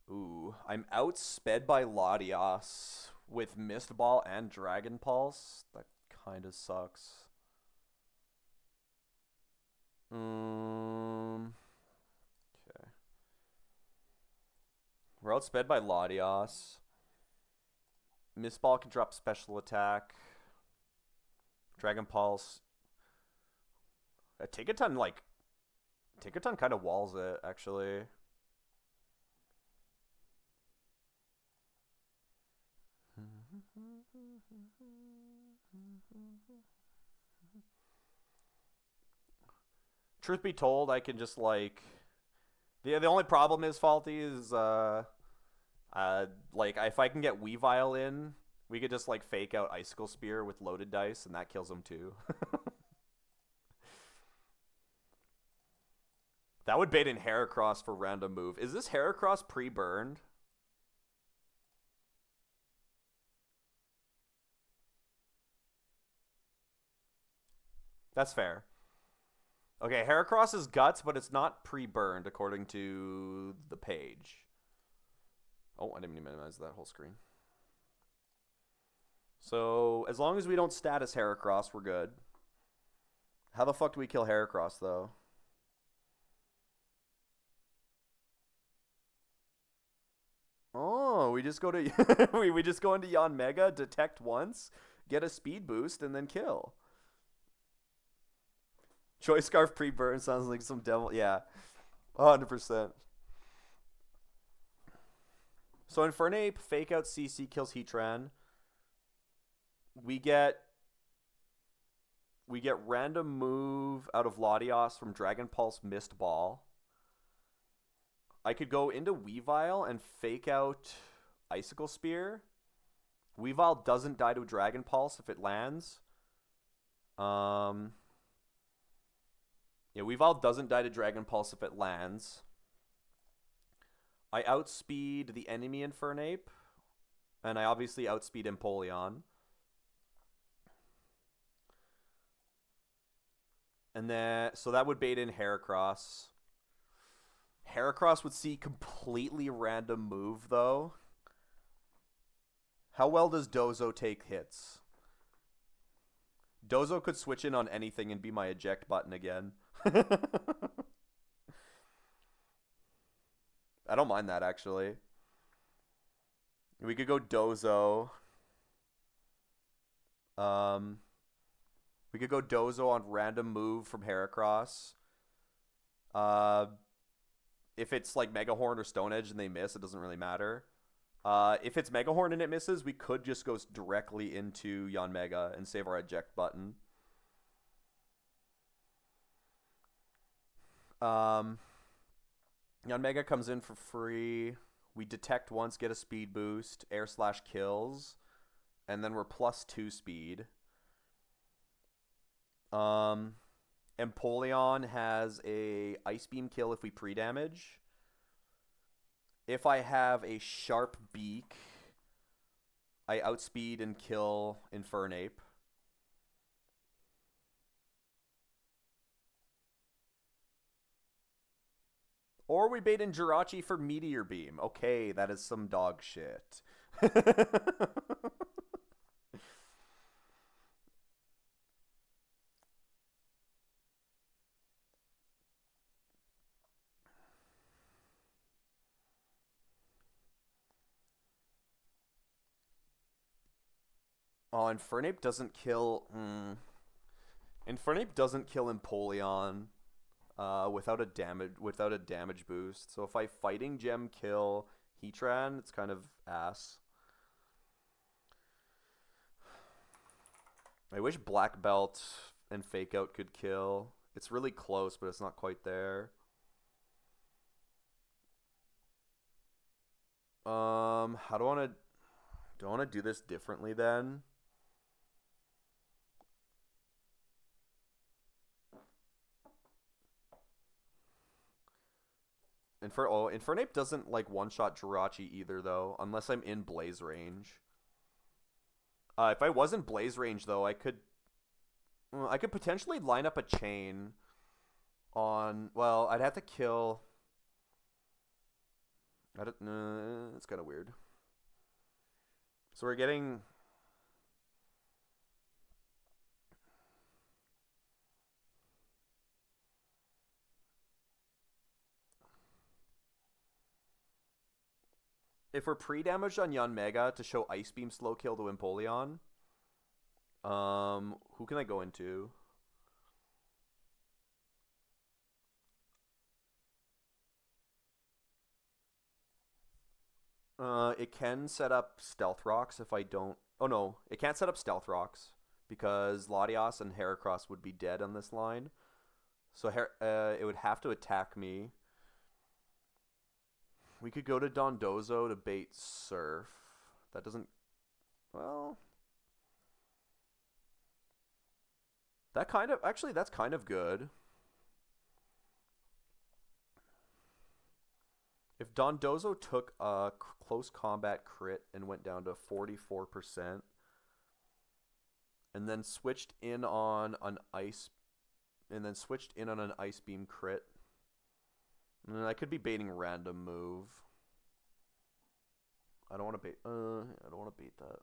Ooh, I'm outsped by Latias with Mist Ball and Dragon Pulse. That kind of sucks. Okay. We're outsped by Latias. Mist Ball can drop special attack. Dragon Pulse. Take-a-ton kind of walls it, actually. Truth be told, I can just like the only problem is Faulty is like if I can get Weavile in, we could just like fake out Icicle Spear with loaded dice and that kills him too. That would bait in Heracross for random move. Is this Heracross pre-burned? That's fair. Okay, Heracross is guts, but it's not pre-burned according to the page. Oh, I didn't minimize that whole screen. So, as long as we don't status Heracross, we're good. How the fuck do we kill Heracross, though? Oh, we just go to we just go into Yanmega, detect once, get a speed boost, and then kill. Choice Scarf pre-burn sounds like some devil. Yeah, 100%. So Infernape fake out CC kills Heatran. We get random move out of Latios from Dragon Pulse Mist Ball. I could go into Weavile and fake out Icicle Spear. Weavile doesn't die to Dragon Pulse if it lands. Yeah, Weavile doesn't die to Dragon Pulse if it lands. I outspeed the enemy Infernape. And I obviously outspeed Empoleon. And then, so that would bait in Heracross. Heracross would see completely random move, though. How well does Dozo take hits? Dozo could switch in on anything and be my eject button again. I don't mind that, actually. We could go Dozo. We could go Dozo on random move from Heracross. If it's like Mega Horn or Stone Edge and they miss, it doesn't really matter. If it's Mega Horn and it misses, we could just go directly into Yanmega and save our eject button. Yanmega comes in for free. We detect once, get a speed boost, air slash kills, and then we're +2 speed. Empoleon has a Ice Beam kill if we pre-damage. If I have a sharp beak, I outspeed and kill Infernape. Or we bait in Jirachi for Meteor Beam. Okay, that is some dog shit. Oh, Infernape doesn't kill. Infernape doesn't kill Empoleon without a damage boost. So if I fighting gem kill Heatran, it's kind of ass. I wish Black Belt and Fake Out could kill. It's really close, but it's not quite there. How do I want to? Do I want to do this differently then? Infernape doesn't like one-shot Jirachi either though, unless I'm in Blaze range. If I wasn't Blaze range though, I could potentially line up a chain on. Well, I'd have to kill. I don't. It's kind of weird. So we're getting. If we're pre-damaged on Yanmega to show Ice Beam slow kill to Empoleon, who can I go into? It can set up Stealth Rocks if I don't. Oh no, it can't set up Stealth Rocks because Latios and Heracross would be dead on this line. So it would have to attack me. We could go to Dondozo to bait Surf. That doesn't. Well, that's kind of good. If Dondozo took a close combat crit and went down to 44%, and then switched in on an ice beam crit, and I could be baiting random move. I don't want to bait. I don't want to bait that.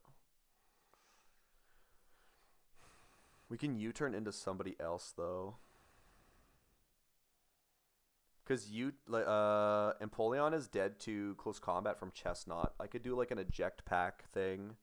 We can U-turn into somebody else though. Because Empoleon is dead to close combat from Chestnut. I could do like an eject pack thing.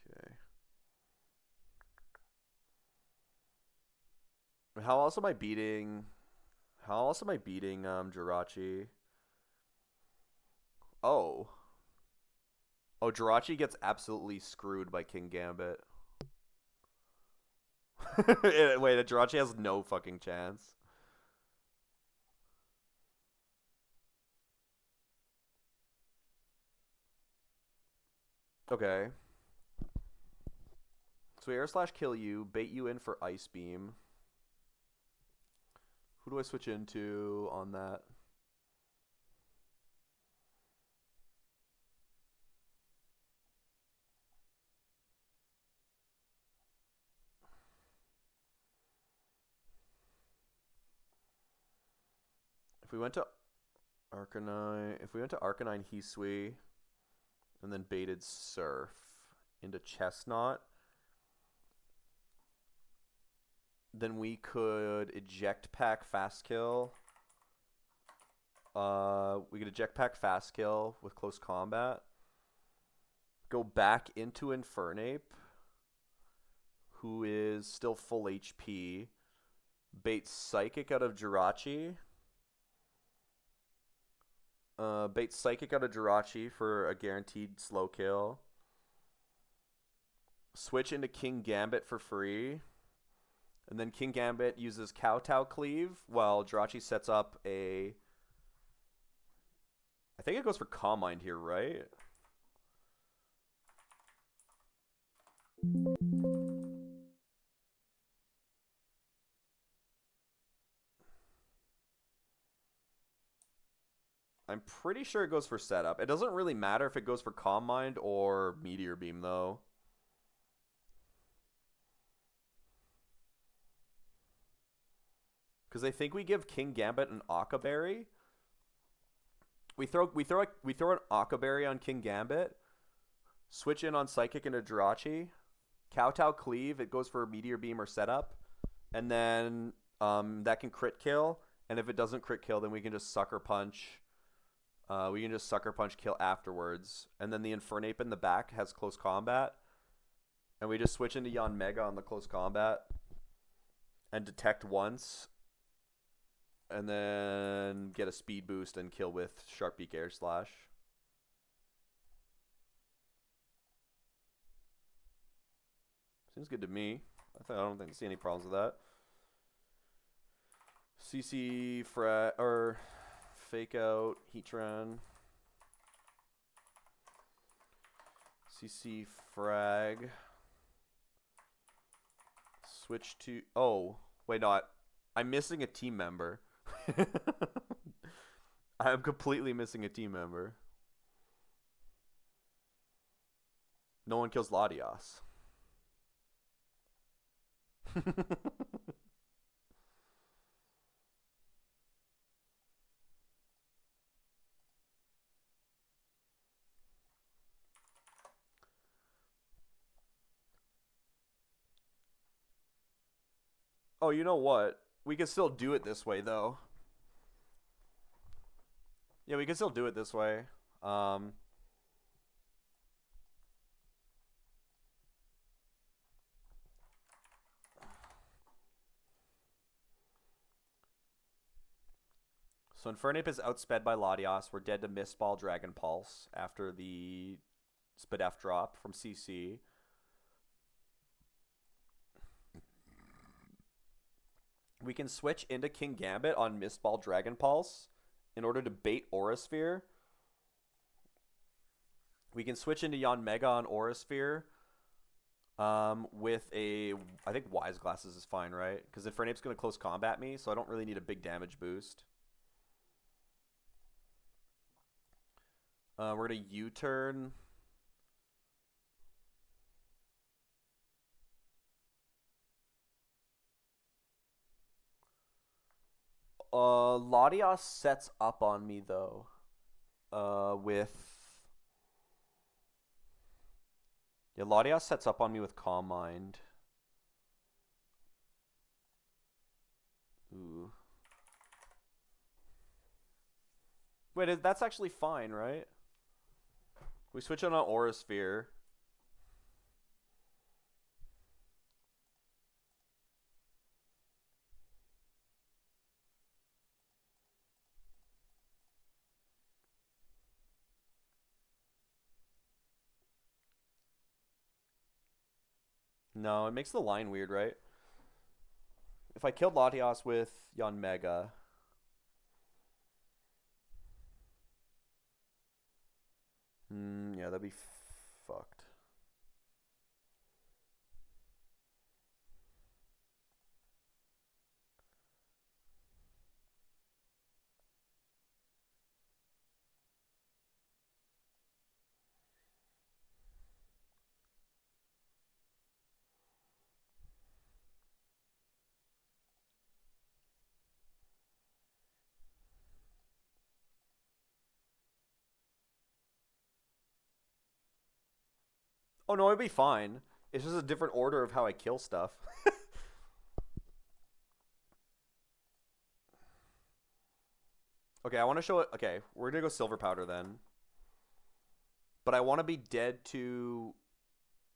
Okay. How else am I beating? How else am I beating Jirachi? Oh. Oh, Jirachi gets absolutely screwed by King Gambit. Wait, Jirachi has no fucking chance. Okay. So we air slash kill you, bait you in for Ice Beam. Who do I switch into on that? If we went to Arcanine Hisui, and then baited Surf into Chestnut, then we could eject pack fast kill. We could eject pack fast kill with close combat. Go back into Infernape, who is still full HP. Bait Psychic out of Jirachi. Bait Psychic out of Jirachi for a guaranteed slow kill. switch into King Gambit for free, and then King Gambit uses Kowtow Cleave while Jirachi sets up a... I think it goes for Calm Mind here, right? I'm pretty sure it goes for setup. It doesn't really matter if it goes for Calm Mind or Meteor Beam, though. Because I think we give King Gambit an Akka Berry. We throw an Akka Berry on King Gambit. Switch in on Psychic into Jirachi. Kowtow Cleave, it goes for Meteor Beam or setup. And then that can crit kill. And if it doesn't crit kill, then we can just Sucker Punch. We can just Sucker Punch kill afterwards. And then the Infernape in the back has close combat. And we just switch into Yanmega on the close combat. And detect once. And then get a speed boost and kill with Sharp Beak Air Slash. Seems good to me. I don't think I see any problems with that. CC or Fake Out Heatran. CC Frag. Switch to... Oh, wait, no. I'm missing a team member. I'm completely missing a team member. No one kills Latias. Oh, you know what? We can still do it this way, though. Yeah, we can still do it this way. So Infernape is outsped by Latias. We're dead to Mist Ball, Dragon Pulse after the Spadef drop from CC. We can switch into King Gambit on Mist Ball, Dragon Pulse in order to bait Aura Sphere. We can switch into Yanmega on Aura Sphere with a... I think Wise Glasses is fine, right? Because Infernape's going to close combat me, so I don't really need a big damage boost. We're going to U-turn. Latias sets up on me, though. With... Yeah, Latias sets up on me with Calm Mind. Ooh. Wait, that's actually fine, right? We switch on an Aura Sphere. No, it makes the line weird, right? If I killed Latias with Yanmega... yeah, that'd be fucked. Oh, no, it'd be fine. It's just a different order of how I kill stuff. Okay, I want to show it. Okay, we're going to go Silver Powder then. But I want to be dead to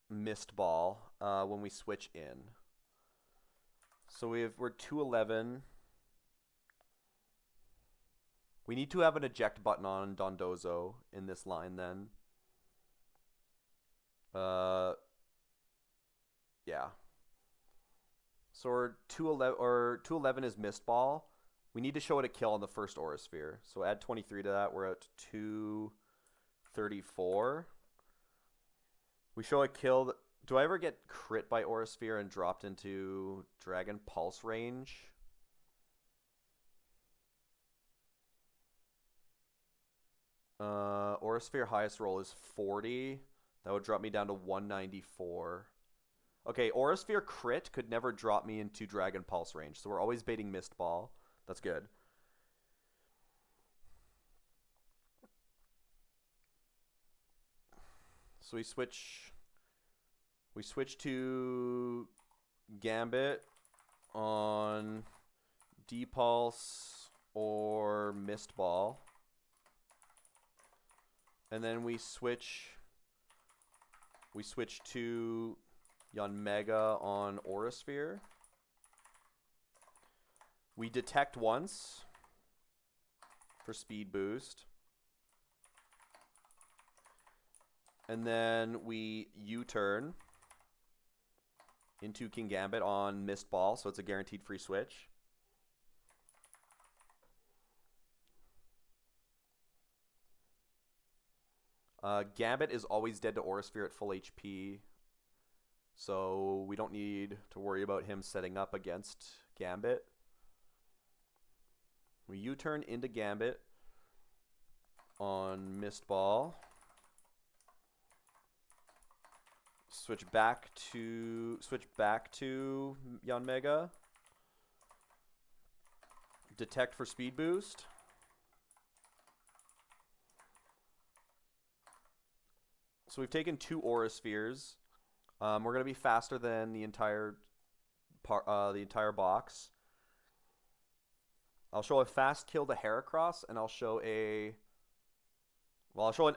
Mist Ball when we switch in. So we're 211. We need to have an eject button on Dondozo in this line then. So we're 211 is missed ball. We need to show it a kill on the first Aura Sphere. So add 23 to that. We're at 234. We show a kill. Do I ever get crit by Aura Sphere and dropped into Dragon Pulse range? Aura Sphere highest roll is 40. That would drop me down to 194. Okay, Aura Sphere crit could never drop me into Dragon Pulse range, so we're always baiting Mist Ball. That's good. So we switch to Gambit on Depulse or Mist Ball. And then we switch to Yanmega on Aura Sphere. We detect once for speed boost. And then we U-turn into King Gambit on Mist Ball, so it's a guaranteed free switch. Gambit is always dead to Aura Sphere at full HP, so we don't need to worry about him setting up against Gambit. We U-turn into Gambit on Mist Ball. Switch back to Yanmega. Detect for speed boost. So we've taken 2 Aura Spheres. We're gonna be faster than the entire box. I'll show a fast kill to Heracross, and I'll show an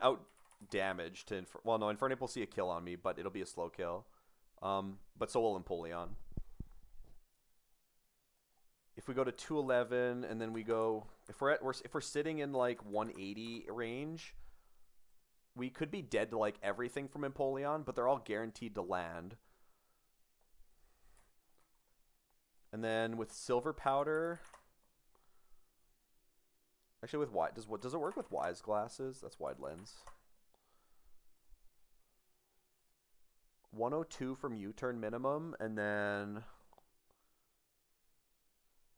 out damage to Infernape will see a kill on me, but it'll be a slow kill. But so will Empoleon. If we go to 211 and then we go, if we're sitting in like 180 range, we could be dead to like everything from Empoleon, but they're all guaranteed to land. And then with Silver Powder, actually with does it work with Wise Glasses? That's Wide Lens. 102 from U-turn minimum, and then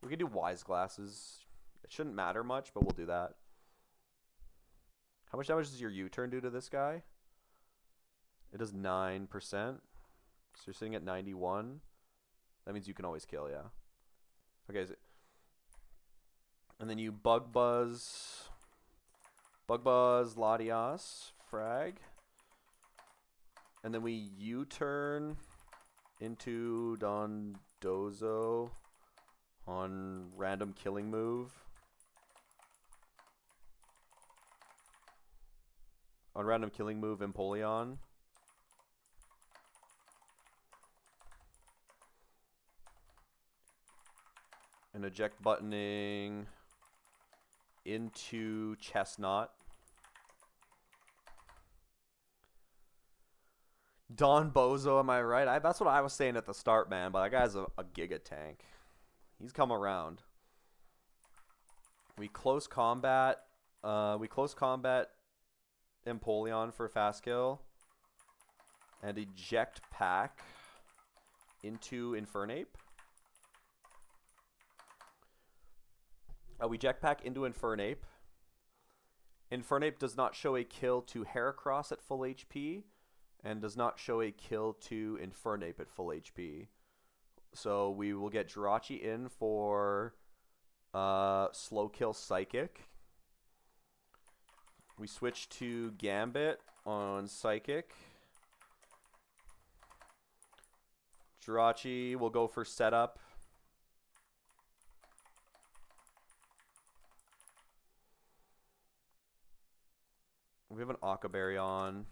we can do Wise Glasses. It shouldn't matter much, but we'll do that. How much damage does your U-turn do to this guy? It does 9%. So you're sitting at 91. That means you can always kill, yeah. Okay, and then you Bug Buzz Latias, frag. And then we U-turn into Dondozo on random killing move. On random killing move, Empoleon. And eject buttoning into Chestnut. Don Bozo, am I right? That's what I was saying at the start, man. But that guy's a giga tank. He's come around. We close combat. Empoleon for fast kill. And eject pack into Infernape. We eject pack into Infernape. Infernape does not show a kill to Heracross at full HP. And does not show a kill to Infernape at full HP. So we will get Jirachi in for slow kill Psychic. We switch to Gambit on Psychic. Jirachi will go for setup. We have an Akaberry on.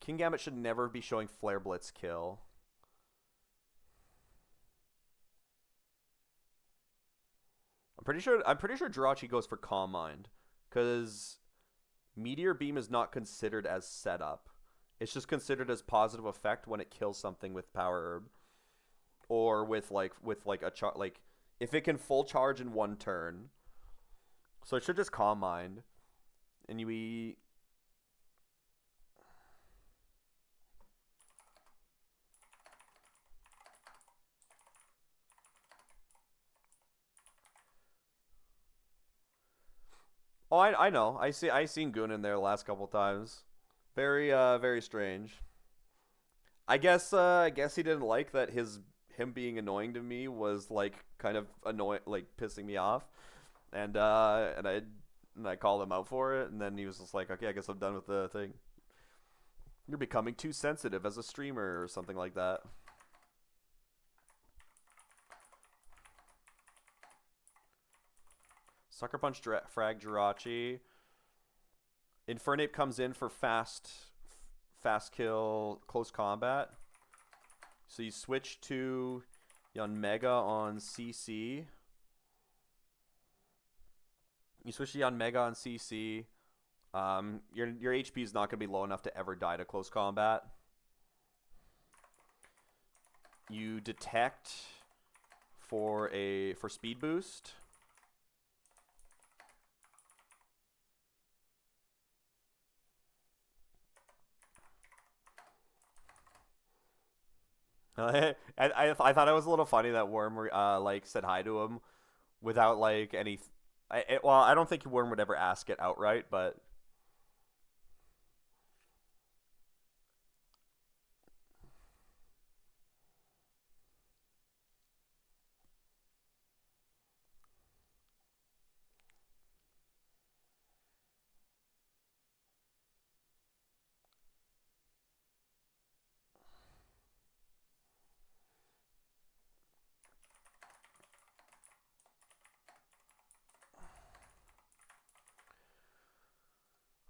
King Gambit should never be showing Flare Blitz kill. I'm pretty sure Jirachi goes for Calm Mind, because Meteor Beam is not considered as setup. It's just considered as positive effect when it kills something with power herb, or with like like if it can full charge in one turn. So it should just Calm Mind, and you eat. Oh, I know. I seen Goon in there the last couple times. Very strange. I guess he didn't like that him being annoying to me was like kind of annoying, like pissing me off, and I called him out for it, and then he was just like, okay, I guess I'm done with the thing. You're becoming too sensitive as a streamer or something like that. Sucker Punch Frag Jirachi. Infernape comes in for fast kill, close combat. So you switch to Yanmega on CC. You switch to Yanmega on CC. Your HP is not going to be low enough to ever die to close combat. You detect for speed boost. I thought it was a little funny that Worm like said hi to him without like any. Well, I don't think Worm would ever ask it outright, but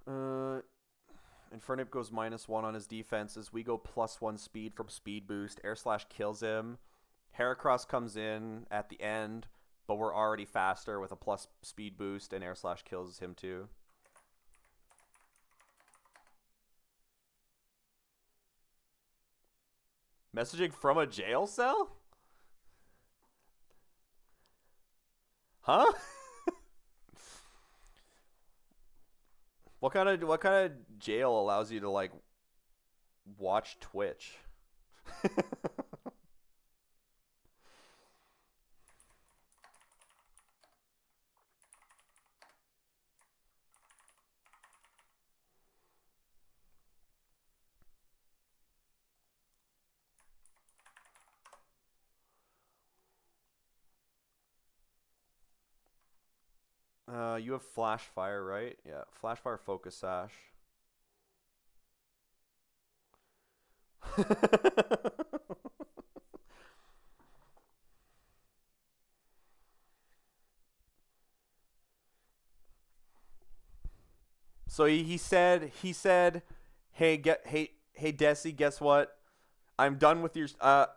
uh, Infernape goes -1 on his defenses. We go +1 speed from speed boost. Air Slash kills him. Heracross comes in at the end, but we're already faster with a plus speed boost, and Air Slash kills him too. Messaging from a jail cell? Huh? What kind of jail allows you to like watch Twitch? You have Flash Fire, right? Yeah, Flash Fire Focus Sash. So he said, hey Desi, guess what? I'm done with your I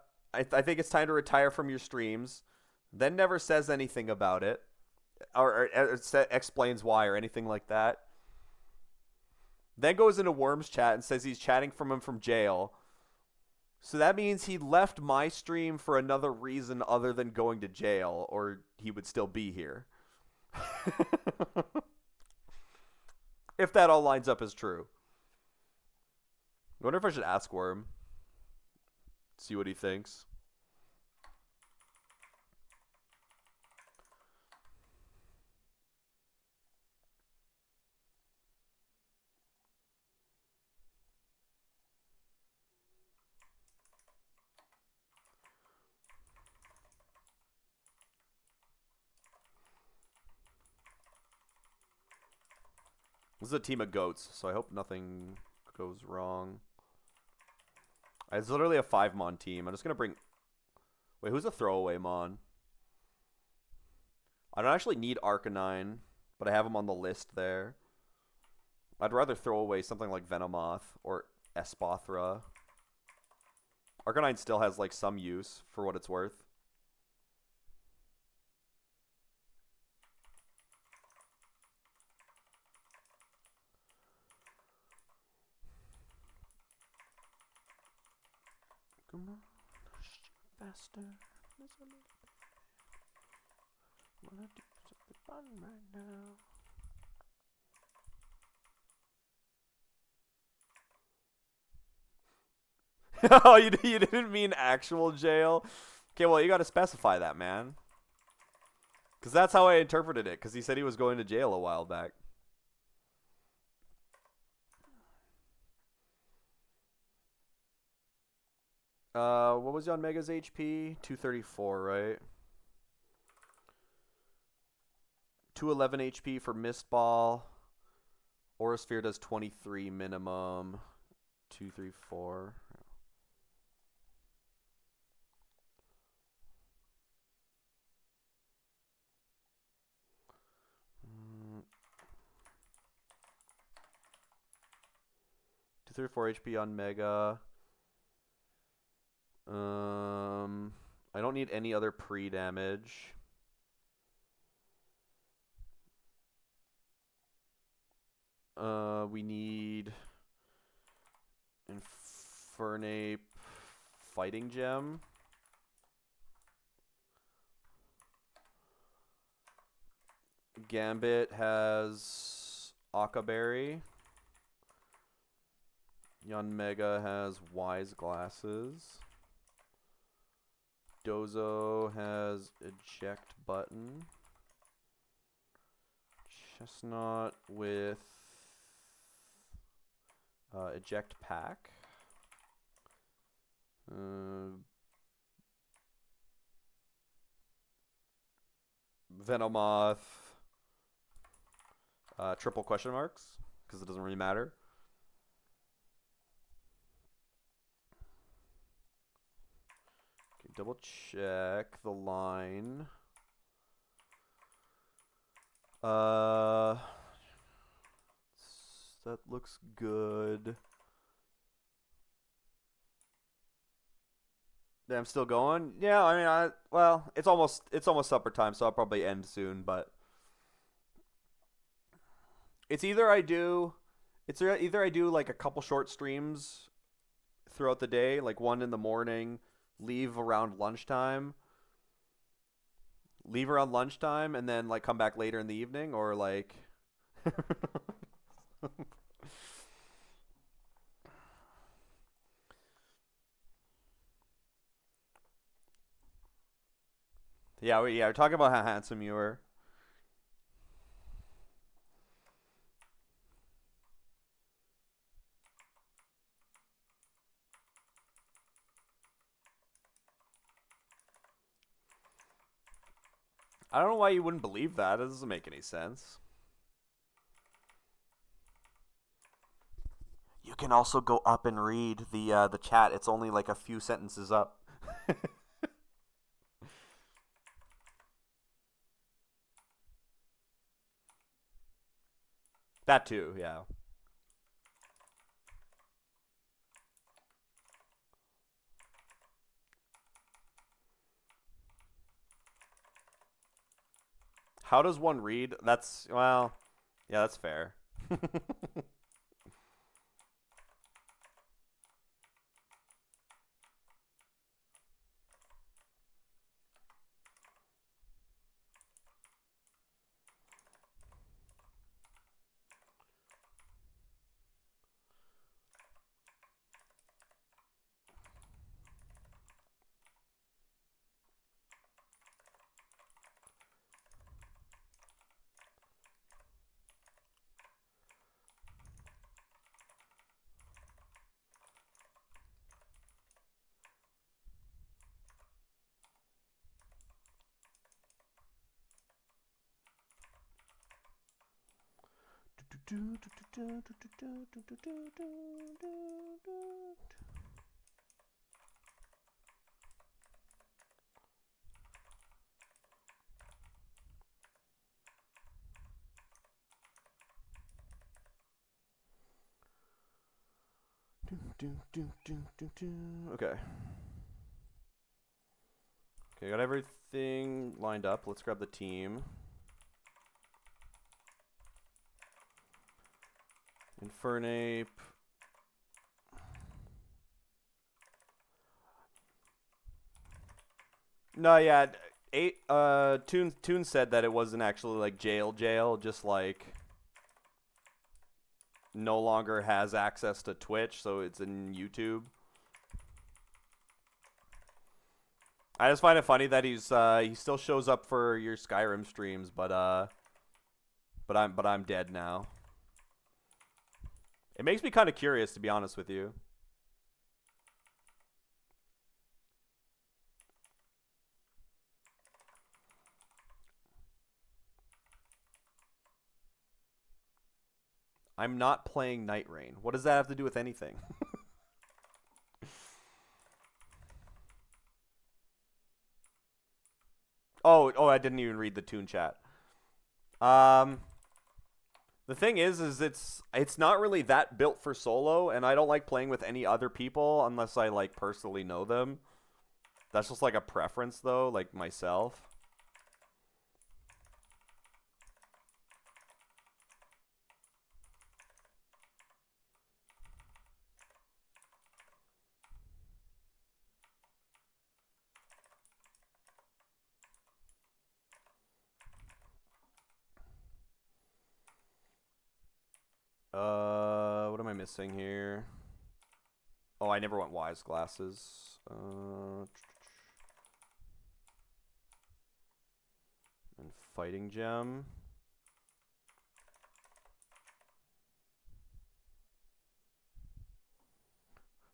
think it's time to retire from your streams. Then never says anything about it, or explains why or anything like that. Then goes into Worm's chat and says he's chatting from him from jail. So that means he left my stream for another reason other than going to jail, or he would still be here. If that all lines up as true. I wonder if I should ask Worm. See what he thinks. This is a team of goats, so I hope nothing goes wrong. It's literally a 5-mon team. I'm just going to bring... Wait, who's a throwaway mon? I don't actually need Arcanine, but I have him on the list there. I'd rather throw away something like Venomoth or Espathra. Arcanine still has like some use for what it's worth. Come on, faster. Wanna do something fun right now. Oh, you didn't mean actual jail? Okay, well, you gotta specify that, man. Because that's how I interpreted it, because he said he was going to jail a while back. What was Yon Mega's HP? 234, right? 211 HP for Mist Ball. Aura Sphere does 23 minimum. 234. 234 HP on Mega. I don't need any other pre-damage. We need Infernape Fighting Gem. Gambit has Akaberry. Yon Mega has Wise Glasses. Dozo has Eject Button. Chestnut with Eject Pack. Venomoth. Triple question marks, because it doesn't really matter. Okay, double check the line. That looks good. Yeah, I'm still going. Yeah, I mean, well, it's almost supper time, so I'll probably end soon. But it's either I do like a couple short streams throughout the day, like one in the morning, leave around lunchtime, and then like come back later in the evening, or like. Yeah, we're talking about how handsome you were. I don't know why you wouldn't believe that. It doesn't make any sense. You can also go up and read the chat. It's only like a few sentences up. That too, yeah. How does one read? That's, well, yeah, that's fair. Okay. Okay, got everything lined up. Let's grab the team. Infernape. No, yeah. Toon said that it wasn't actually like jail, just like no longer has access to Twitch, so it's in YouTube. I just find it funny that he still shows up for your Skyrim streams, but I'm dead now. It makes me kind of curious, to be honest with you. I'm not playing Night Rain. What does that have to do with anything? Oh, I didn't even read the Toon chat. The thing is it's not really that built for solo, and I don't like playing with any other people unless I like personally know them. That's just like a preference though, like myself. What am I missing here? Oh, I never went wise glasses. And fighting gem.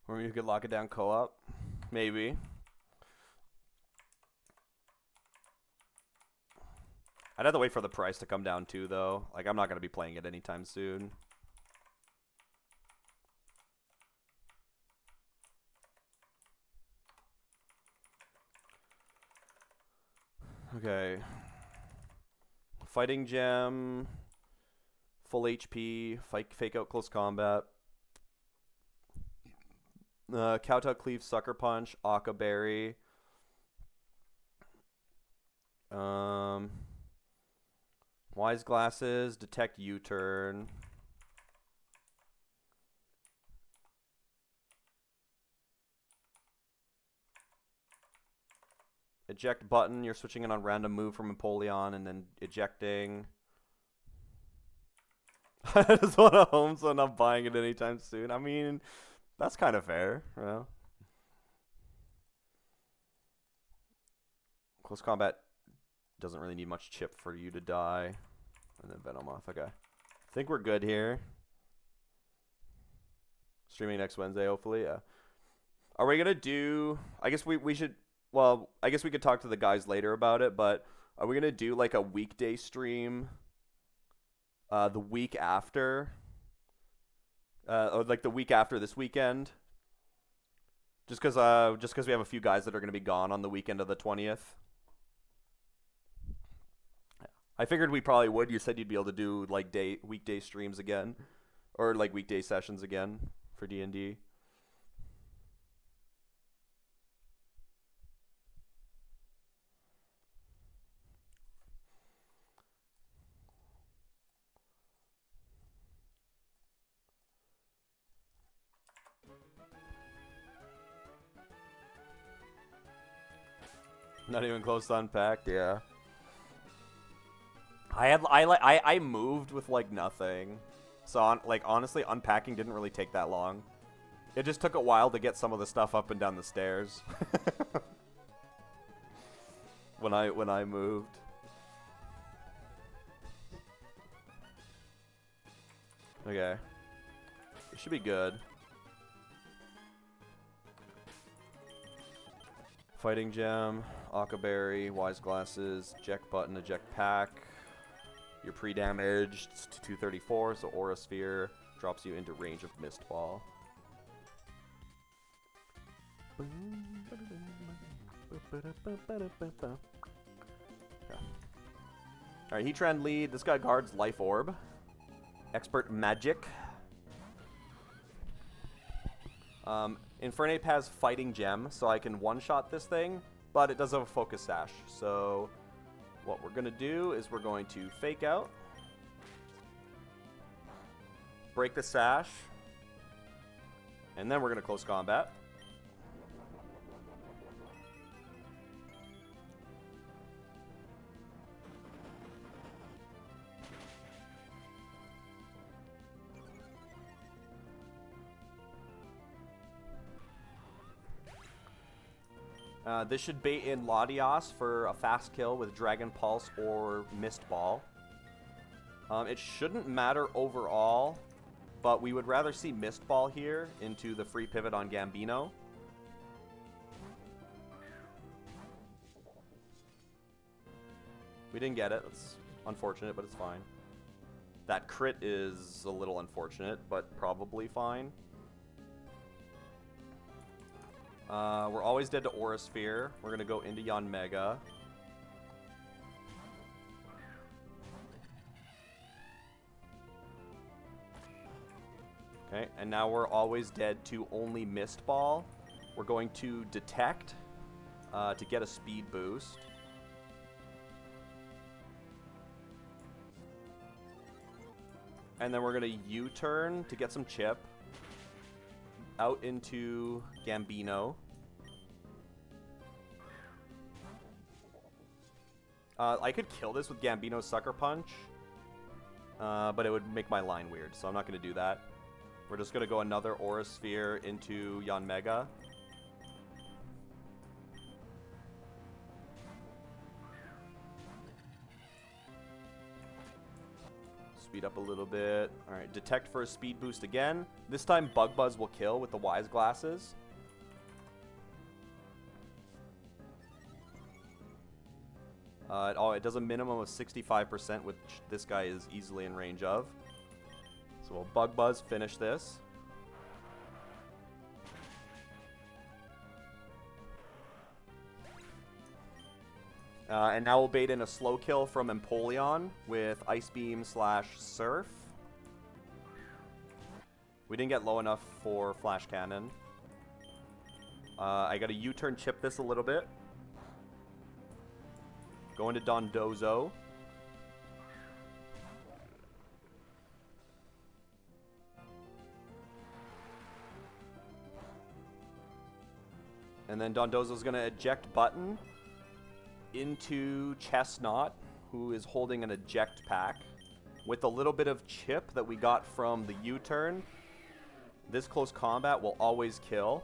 Or you could lock it down co-op. Maybe. I'd have to wait for the price to come down too, though. Like, I'm not going to be playing it anytime soon. Okay. Fighting gem. Full HP. Fake out close combat. Kowtow Cleave, Sucker Punch, Aka Berry. Wise Glasses, Detect U-Turn. Eject button, you're switching it on random move from Empoleon and then ejecting. I just want a home, so I'm not buying it anytime soon. I mean, that's kind of fair, you know? Close combat doesn't really need much chip for you to die. And then Venomoth, okay. I think we're good here. Streaming next Wednesday, hopefully, yeah. Are we gonna do, I guess we should, well, I guess we could talk to the guys later about it, but are we gonna do like a weekday stream the week after? Or like the week after this weekend? Just because we have a few guys that are gonna be gone on the weekend of the 20th. I figured we probably would. You said you'd be able to do like weekday streams again, or like weekday sessions again for D&D. Not even close to unpacked. Yeah. I moved with like nothing, so like honestly, unpacking didn't really take that long. It just took a while to get some of the stuff up and down the stairs. when I moved. Okay. It should be good. Fighting Gem, Aka Berry, Wise Glasses, Eject Button, Eject Pack. You're pre-damaged to 234, so Aura Sphere drops you into range of Mist Ball. Okay. Alright, Heatran lead. This guy guards Life Orb. Expert Magic. Infernape has Fighting Gem, so I can one-shot this thing, but it does have a Focus Sash. So what we're going to do is we're going to Fake Out, break the Sash, and then we're going to Close Combat. This should bait in Latias for a fast kill with Dragon Pulse or Mist Ball. It shouldn't matter overall, but we would rather see Mist Ball here into the free pivot on Gambino. We didn't get it. That's unfortunate, but it's fine. That crit is a little unfortunate, but probably fine. We're always dead to Aura Sphere. We're going to go into Yanmega. Okay, and now we're always dead to only Mist Ball. We're going to Detect to get a speed boost. And then we're going to U-turn to get some chip. Out into Gambino. I could kill this with Gambino's Sucker Punch. But it would make my line weird, so I'm not going to do that. We're just going to go another Aura Sphere into Yanmega. Speed up a little bit. Alright, Detect for a speed boost again. This time Bug Buzz will kill with the Wise Glasses. It does a minimum of 65%, which this guy is easily in range of. So we'll Bug Buzz, finish this. And now we'll bait in a slow kill from Empoleon with Ice Beam / Surf. We didn't get low enough for Flash Cannon. I got to U-turn chip this a little bit. Go into Dondozo. And then Dondozo's going to eject button into Chestnut, who is holding an eject pack. With a little bit of chip that we got from the U-turn, this close combat will always kill.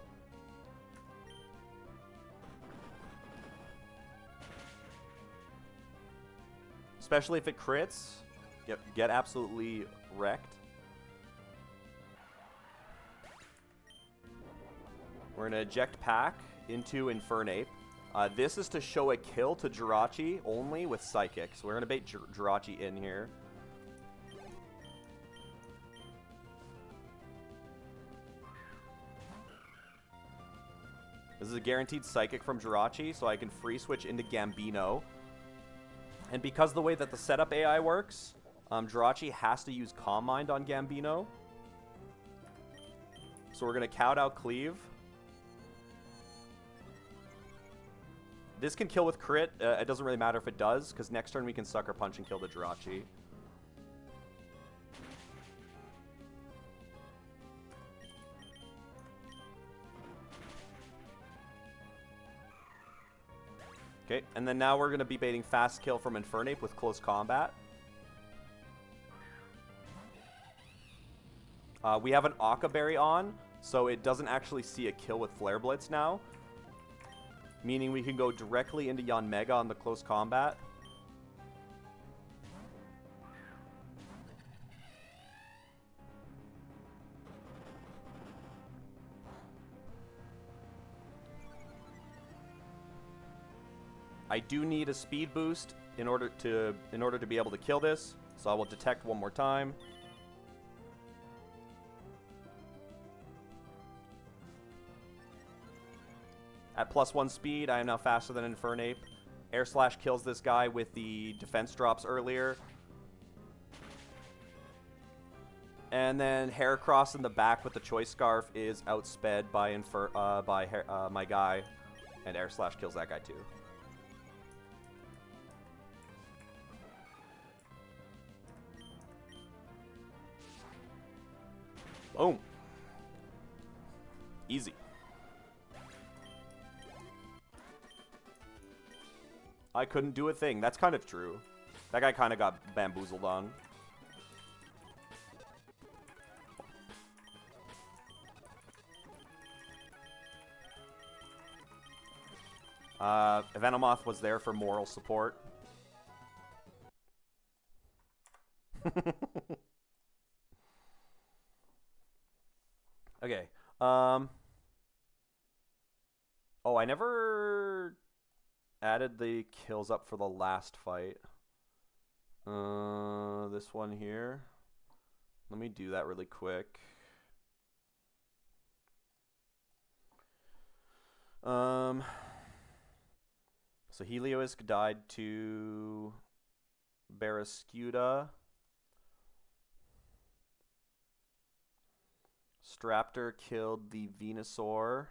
Especially if it crits, get absolutely wrecked. We're going to eject pack into Infernape. This is to show a kill to Jirachi only with Psychic. So we're going to bait Jirachi in here. This is a guaranteed Psychic from Jirachi, so I can free switch into Gambino. And because the way that the setup AI works, Jirachi has to use Calm Mind on Gambino. So we're going to Kowtow Cleave. This can kill with crit. It doesn't really matter if it does, because next turn we can Sucker Punch and kill the Jirachi. Okay, and then now we're going to be baiting Fast Kill from Infernape with Close Combat. We have an Akka Berry on, so it doesn't actually see a kill with Flare Blitz now. Meaning we can go directly into Yanmega on the Close Combat. I do need a speed boost in order to be able to kill this, so I will Detect one more time. At +1 speed, I am now faster than Infernape. Air Slash kills this guy with the defense drops earlier. And then Heracross in the back with the Choice Scarf is outsped by my guy, and Air Slash kills that guy too. Boom. Easy. I couldn't do a thing. That's kind of true. That guy kind of got bamboozled on. Venomoth was there for moral support. Okay. Oh, I never added the kills up for the last fight. This one here. Let me do that really quick. So Heliolisk died to Barrascuda. Straptor killed the Venusaur.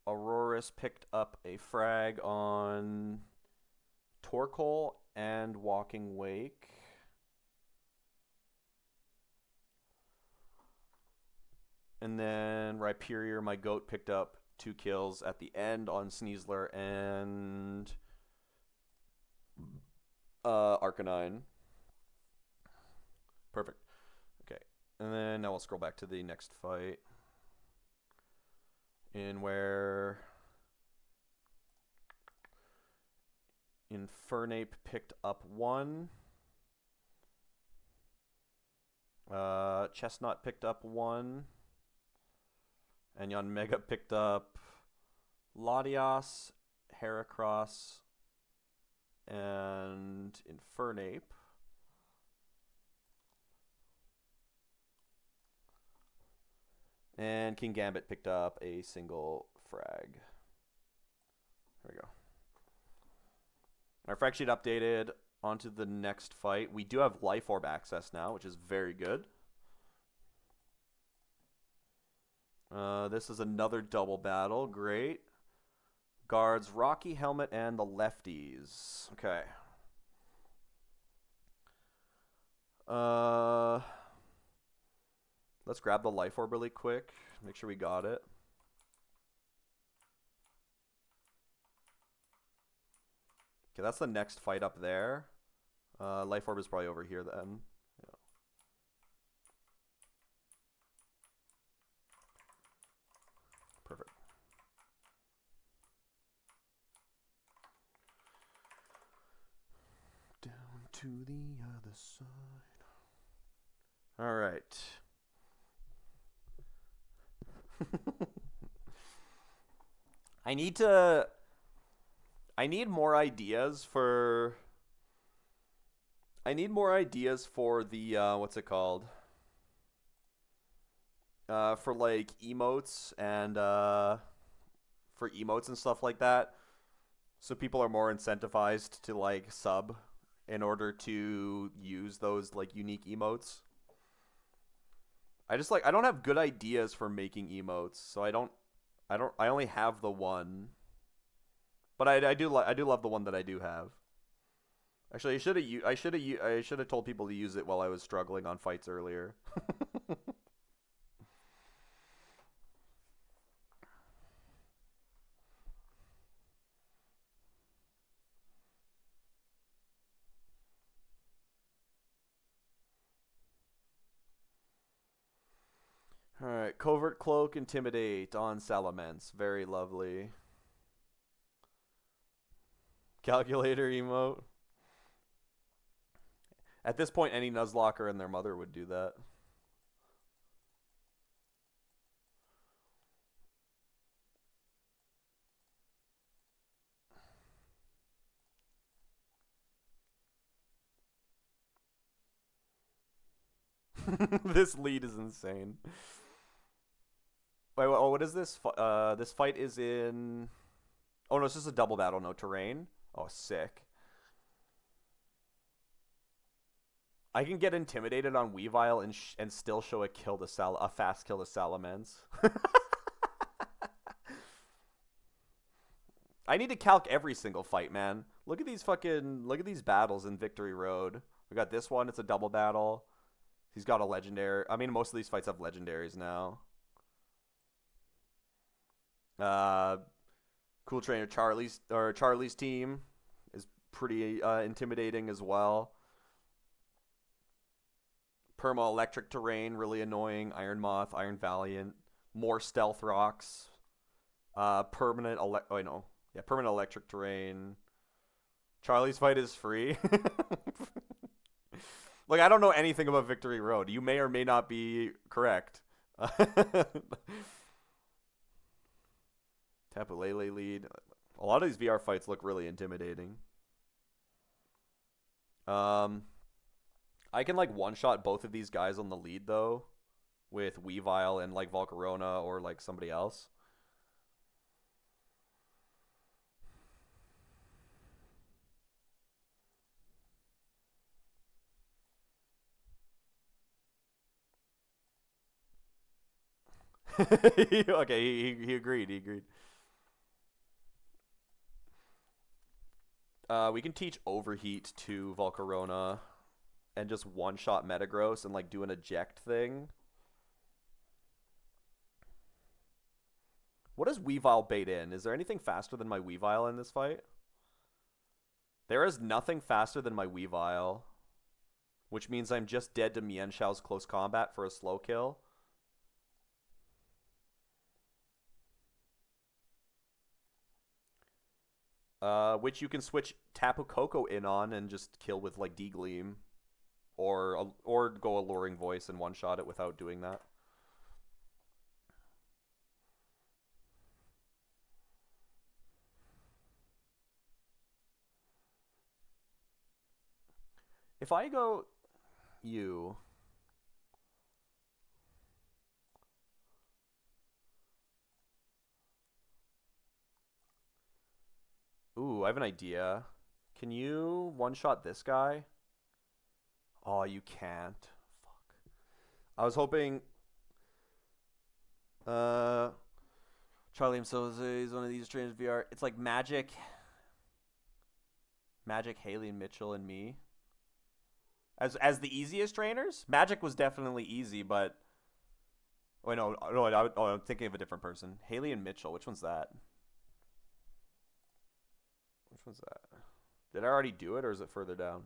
Auroras picked up a frag on Torkoal and Walking Wake. And then Rhyperior, my goat, picked up 2 kills at the end on Sneasler and Arcanine. Perfect. Okay. And then now we'll scroll back to the next fight. In where Infernape picked up 1. Chestnut picked up 1. And Yanmega picked up Latias, Heracross, and Infernape. And King Gambit picked up a single frag. There we go. Our frag sheet updated. On to the next fight. We do have Life Orb access now, which is very good. This is another double battle. Great. Guards Rocky Helmet and the lefties. Okay. Let's grab the Life Orb really quick. Make sure we got it. Okay, that's the next fight up there. Life Orb is probably over here then. Yeah. Perfect. Down to the other side. All right. I need more ideas for the what's it called? For like emotes and for emotes and stuff like that. So people are more incentivized to like sub in order to use those like unique emotes. I don't have good ideas for making emotes, so I only have the one. But I do love the one that I do have. Actually, I should have told people to use it while I was struggling on fights earlier. All right, Covert Cloak, Intimidate on Salamence. Very lovely. Calculator emote. At this point, any Nuzlocker and their mother would do that. This lead is insane. Wait, what is this? This fight is in... Oh, no, it's just a double battle, no terrain. Oh, sick. I can get intimidated on Weavile and still show a fast kill to Salamence. I need to calc every single fight, man. Look at these battles in Victory Road. We got this one, it's a double battle. He's got a legendary. I mean, most of these fights have legendaries now. Cool Trainer Charlie's team is pretty intimidating as well. Perma electric terrain, really annoying. Iron Moth, Iron Valiant, more stealth rocks. Permanent electric terrain. Charlie's fight is free. Like, I don't know anything about Victory Road. You may or may not be correct. Tapu Lele lead. A lot of these VR fights look really intimidating. I can like one-shot both of these guys on the lead though, with Weavile and like Volcarona or like somebody else. Okay, he agreed. He agreed. We can teach Overheat to Volcarona and just one-shot Metagross and like do an eject thing. What does Weavile bait in? Is there anything faster than my Weavile in this fight? There is nothing faster than my Weavile, which means I'm just dead to Mienshao's close combat for a slow kill. Which you can switch Tapu Koko in on and just kill with like D-Gleam, or go Alluring Voice and one-shot it without doing that. If I go you... Ooh, I have an idea. Can you one-shot this guy? Oh, you can't. Fuck. I was hoping... Charlie himself is one of these trainers VR. It's like Magic, Haley, and Mitchell, and me. As the easiest trainers? Magic was definitely easy, but... Oh, no, I'm thinking of a different person. Haley and Mitchell, which one's that? Which one's that? Did I already do it, or is it further down?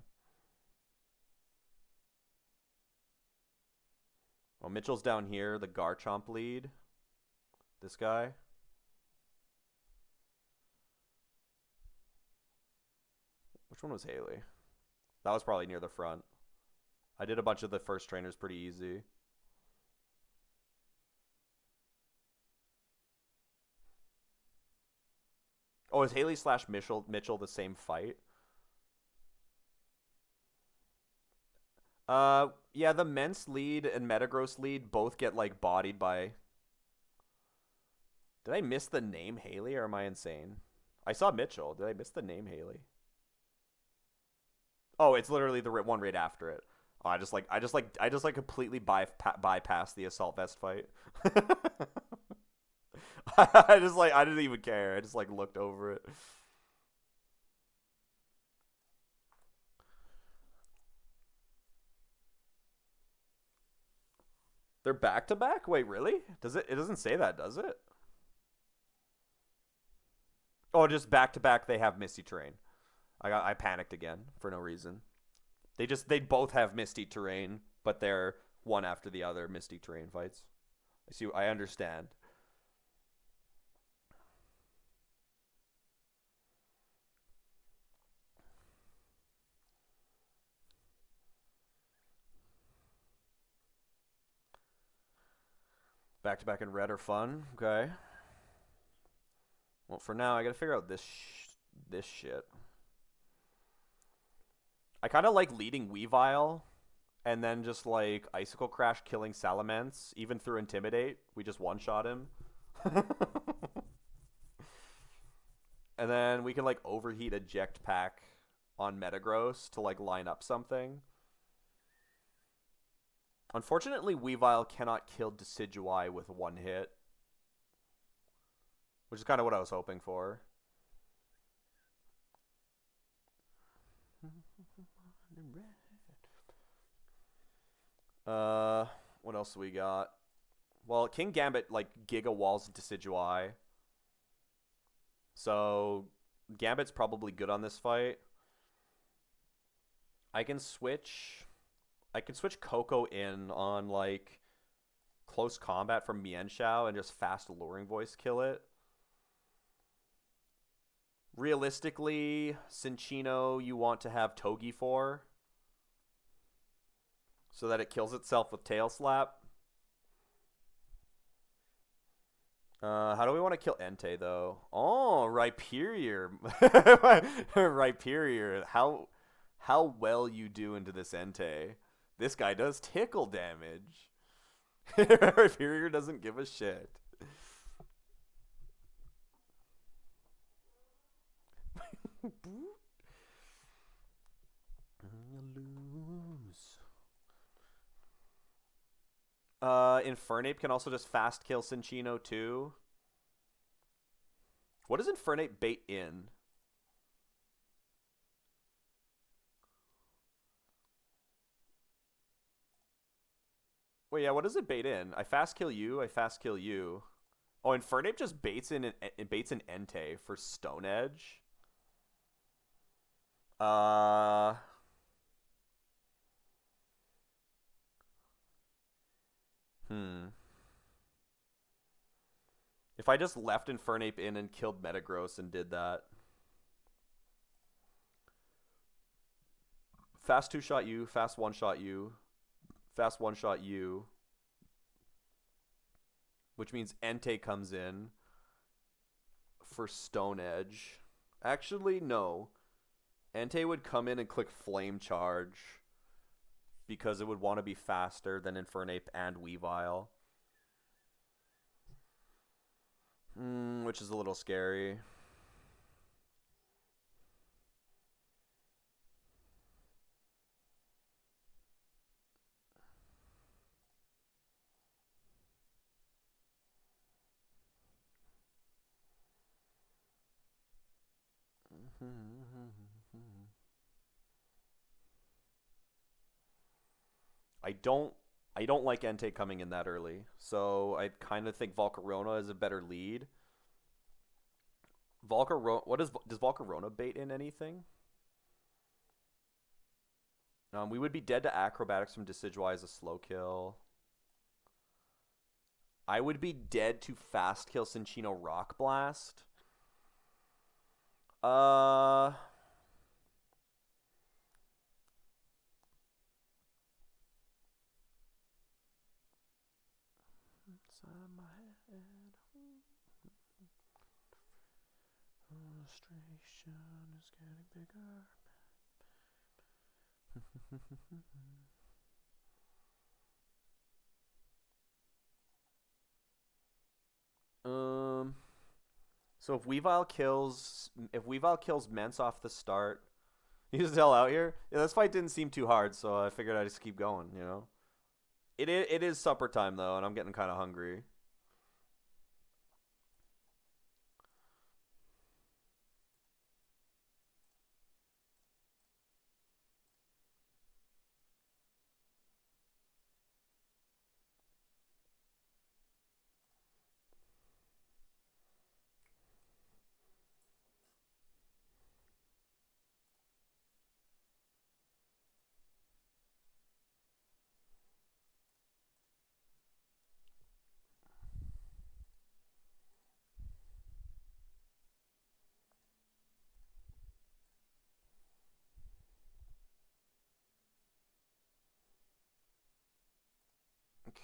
Oh, Mitchell's down here, the Garchomp lead. This guy. Which one was Haley? That was probably near the front. I did a bunch of the first trainers pretty easy. Oh, is Haley / Mitchell the same fight? Yeah, the Mence lead and Metagross lead both get, like, bodied by... Did I miss the name Haley, or am I insane? I saw Mitchell. Did I miss the name Haley? Oh, it's literally the one right after it. Oh, I just completely bypassed the Assault Vest fight. I didn't even care. I just like looked over it. They're back to back? Wait, really? Does it doesn't say that, does it? Oh, just back to back they have Misty Terrain. I panicked again for no reason. They both have Misty Terrain, but they're one after the other Misty Terrain fights. I understand. Back to back and red are fun. Okay. Well, for now, I gotta figure out this shit. I kind of like leading Weavile, and then just like Icicle Crash killing Salamence, even through Intimidate. We just one-shot him. And then we can like Overheat Eject Pack on Metagross to like line up something. Unfortunately, Weavile cannot kill Decidueye with one hit, which is kind of what I was hoping for. What else do we got? Well, King Gambit like Giga Walls Decidueye, so Gambit's probably good on this fight. I can switch I could switch Coco in on like close combat from Mienshao and just fast luring voice kill it. Realistically, Cinccino you want to have Togi for so that it kills itself with Tail Slap. How do we want to kill Entei though? Oh, Rhyperior. Rhyperior. How well you do into this Entei. This guy does tickle damage. Rhyperior doesn't give a shit. Lose. Infernape can also just fast kill Cinccino too. What does Infernape bait in? Wait, yeah, what does it bait in? I fast kill you, I fast kill you. Oh, Infernape just baits in Entei for Stone Edge. Hmm. If I just left Infernape in and killed Metagross and did that. Fast 2-shot you, fast 1-shot you, fast 1-shot you. Which means Entei comes in for Stone Edge. Actually, no. Entei would come in and click Flame Charge because it would want to be faster than Infernape and Weavile. Which is a little scary. I don't like Entei coming in that early, so I kind of think Volcarona is a better lead. Does Volcarona bait in anything? We would be dead to Acrobatics from Decidueye as a slow kill. I would be dead to fast kill Cinccino Rock Blast. Inside my head. Frustration is getting bigger. So if Weavile kills Mence off the start, he's still out here. Yeah, this fight didn't seem too hard, so I figured I'd just keep going. You know, it is supper time though, and I'm getting kind of hungry.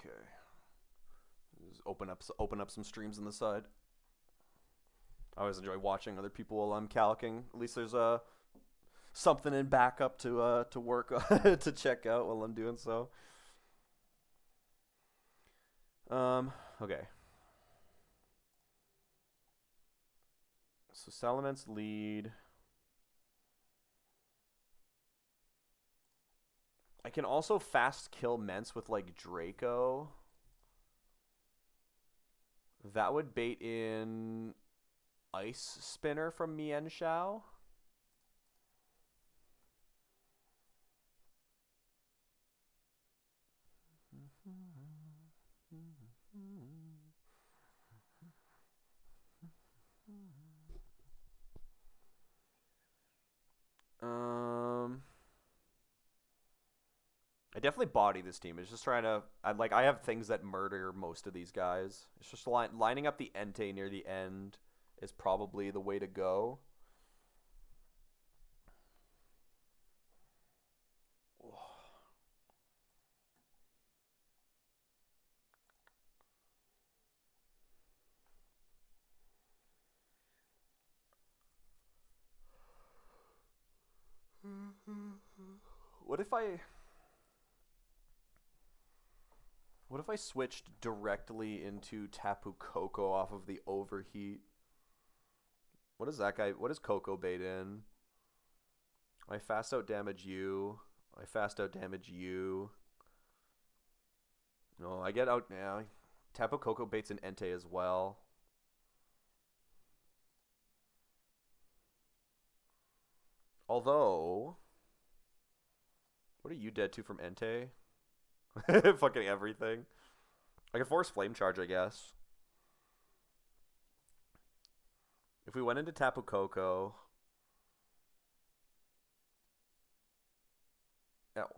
Okay. Just open up some streams on the side. I always enjoy watching other people while I'm calcing. At least there's something in backup to work to check out while I'm doing so. Okay. So Salamence lead. I can also fast kill Mence with like Draco. That would bait in Ice Spinner from Mienshao. I definitely body this team. It's just trying to. I have things that murder most of these guys. It's just lining up the Entei near the end is probably the way to go. What if I What if I switched directly into Tapu Koko off of the overheat? What is that guy? What does Coco bait in? I fast out damage you. I fast out damage you. No, I get out now. Tapu Koko baits in Entei as well. Although, what are you dead to from Entei? Fucking everything. I can force Flame Charge, I guess. If we went into Tapu Koko at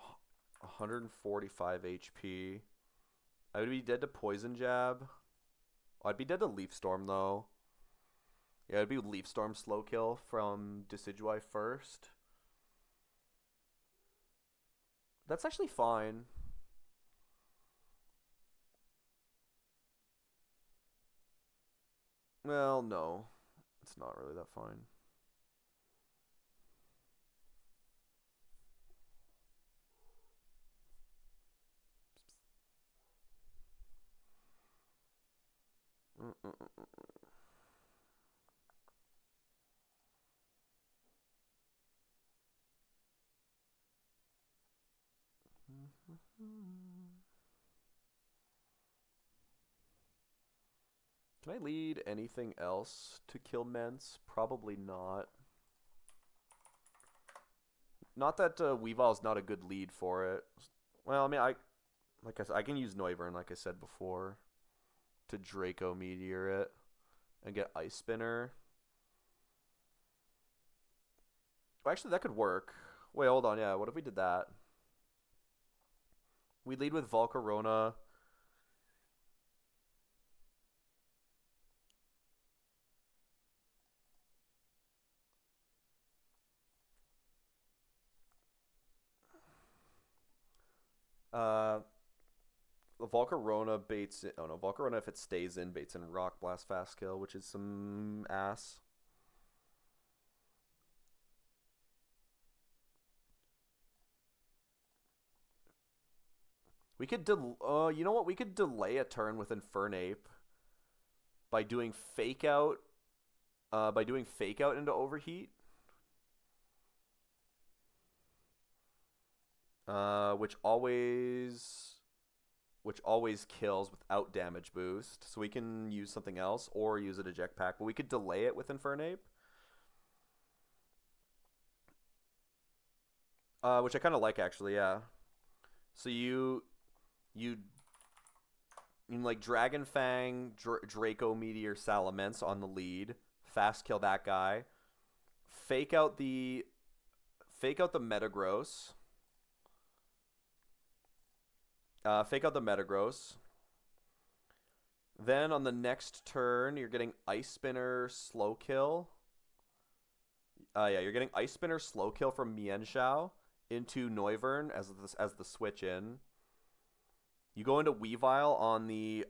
145 HP, I would be dead to Poison Jab. I'd be dead to Leaf Storm, though. Yeah, it'd be Leaf Storm slow kill from Decidueye first. That's actually fine. Well, no. It's not really that fine. Can I lead anything else to kill Mence? Probably not. Not that Weavile's not a good lead for it. Well, I mean, like I said, I can use Noivern, like I said before, to Draco Meteor it and get Ice Spinner. Well, actually, that could work. Wait, hold on. Yeah, what if we did that? We lead with Volcarona. Uh, Volcarona baits. Oh no, Volcarona if it stays in baits in Rock Blast Fast Kill, which is some ass. We could you know what? We could delay a turn with Infernape by doing fake out. By doing fake out into overheat. Which always kills without damage boost. So we can use something else or use an eject pack, but we could delay it with Infernape. Which I kind of like actually, yeah. So you like Dragon Fang, Draco Meteor, Salamence on the lead. Fast kill that guy. Fake out the Metagross. Fake out the Metagross. Then on the next turn, you're getting Ice Spinner slow kill. Yeah, you're getting Ice Spinner slow kill from Mienshao into Noivern as the switch in. You go into Weavile on the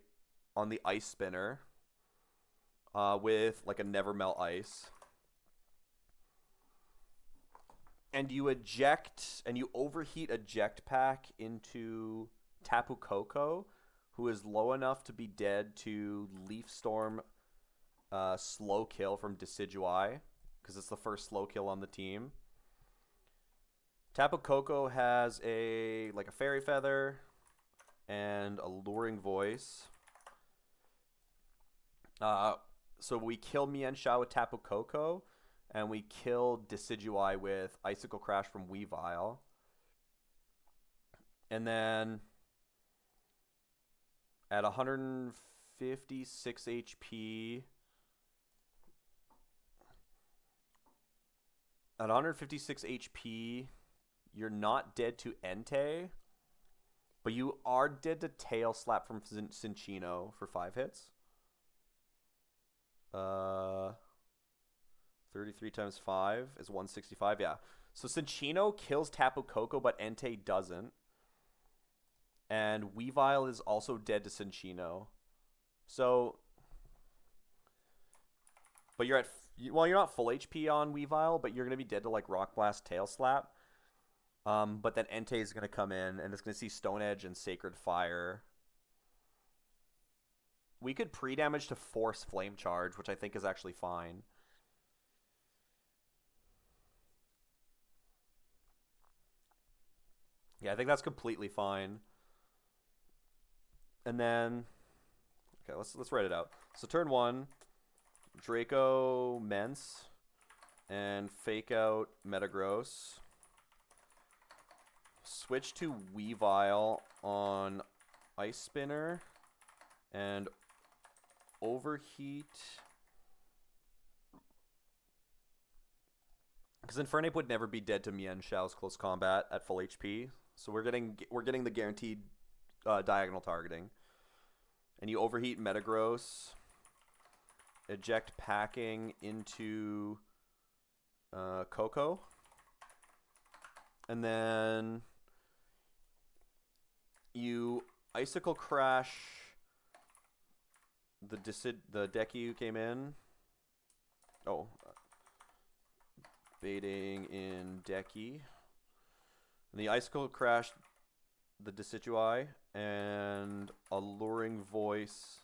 Ice Spinner with like a Never Melt Ice. And you overheat eject pack into Tapu Koko, who is low enough to be dead to Leaf Storm slow kill from Decidueye, because it's the first slow kill on the team. Tapu Koko has a Fairy Feather and Alluring Voice. So we kill Mienshao with Tapu Koko, and we kill Decidueye with Icicle Crash from Weavile. And then at 156 HP, you're not dead to Entei. But you are dead to Tail Slap from Cinccino for 5 hits. 33 times 5 is 165, yeah. So Cinccino kills Tapu Koko, but Entei doesn't. And Weavile is also dead to Cinccino. So, but you're at, well, you're not full HP on Weavile, but you're going to be dead to like Rock Blast, Tail Slap. But then Entei is going to come in, and it's going to see Stone Edge and Sacred Fire. We could pre-damage to force Flame Charge, which I think is actually fine. Yeah, I think that's completely fine. And then, okay, let's write it out. So turn 1, Draco Mence, and fake out Metagross. Switch to Weavile on Ice Spinner, and Overheat. Because Infernape would never be dead to Mienshau's close combat at full HP, so we're getting the guaranteed diagonal targeting. And you overheat Metagross, eject Packing into Coco, and then you Icicle Crash the Decky who came in. Oh, baiting in Decky. And the Icicle Crash the Decidueye and Alluring Voice.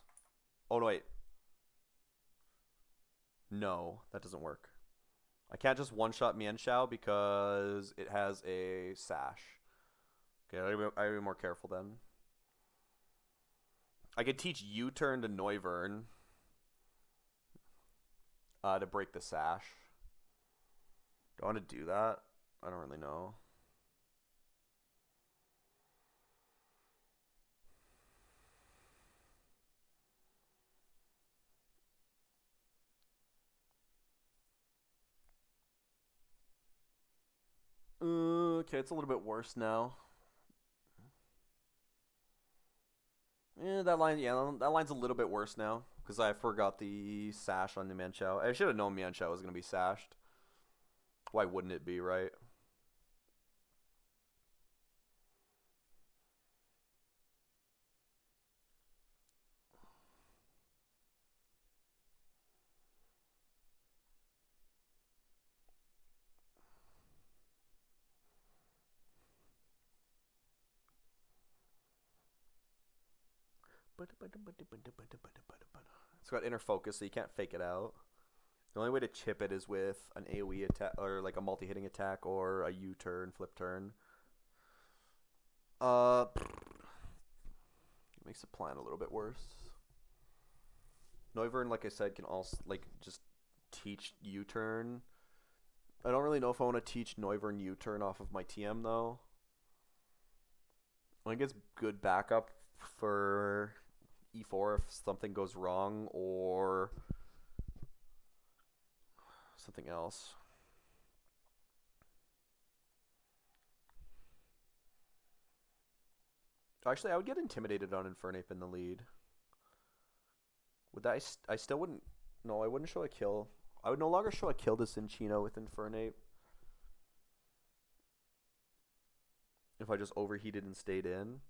Oh, no, wait. No, that doesn't work. I can't just one-shot Mienshao because it has a Sash. Okay, I gotta be more careful then. I could teach U-turn to Noivern to break the Sash. Do I want to do that? I don't really know. Okay, it's a little bit worse now. That line's a little bit worse now because I forgot the Sash on the Mienshao. I should have known Mienshao was gonna be sashed. Why wouldn't it be, right? It's got inner focus, so you can't fake it out. The only way to chip it is with an AoE attack, or like a multi-hitting attack, or a U-turn, flip turn. It makes the plan a little bit worse. Noivern, like I said, can also like just teach U-turn. I don't really know if I want to teach Noivern U-turn off of my TM though. I think it's good backup for E4 if something goes wrong or something else. Actually, I would get intimidated on Infernape in the lead. Would that? I still wouldn't. No, I wouldn't show a kill. I would no longer show a kill to Cinccino with Infernape. If I just overheated and stayed in.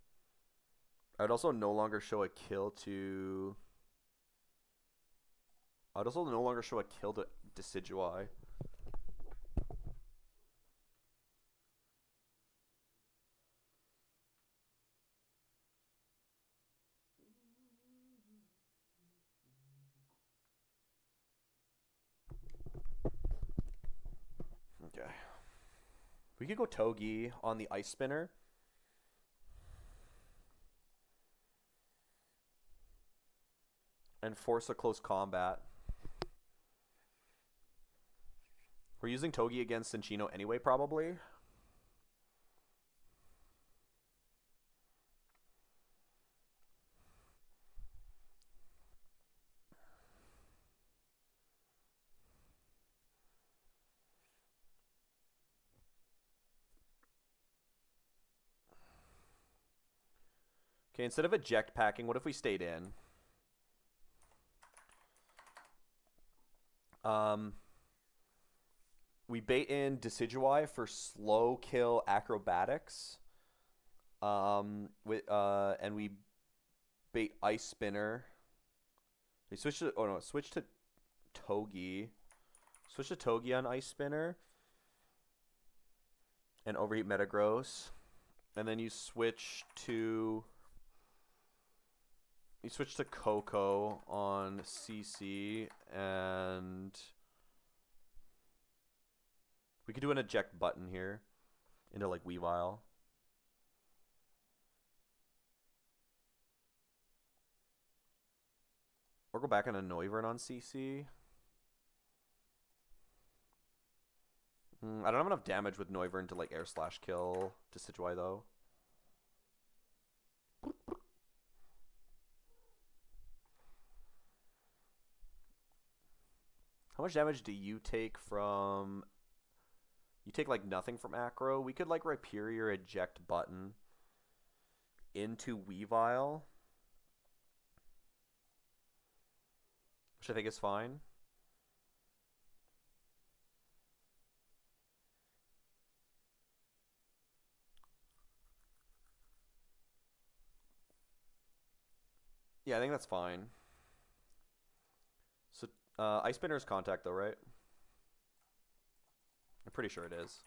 I'd also no longer show a kill to... I'd also no longer show a kill to Decidueye. Okay. We could go Togi on the Ice Spinner. And force a close combat. We're using Togi against Cinccino anyway, probably. Okay, instead of eject packing, what if we stayed in? We bait in Decidueye for slow kill acrobatics. And we bait Ice Spinner. We switch to switch to Togi. Switch to Togi on Ice Spinner. And Overheat Metagross. And then you switch to Coco on CC, and we could do an eject button here into like Weavile. Or go back into Noivern on CC. I don't have enough damage with Noivern to like air slash kill Decidueye though. How much damage do you take from... You take like nothing from Acro. We could like Rhyperior eject button into Weavile, which I think is fine. Yeah, I think that's fine. So, Ice Spinner is contact though, right? I'm pretty sure it is.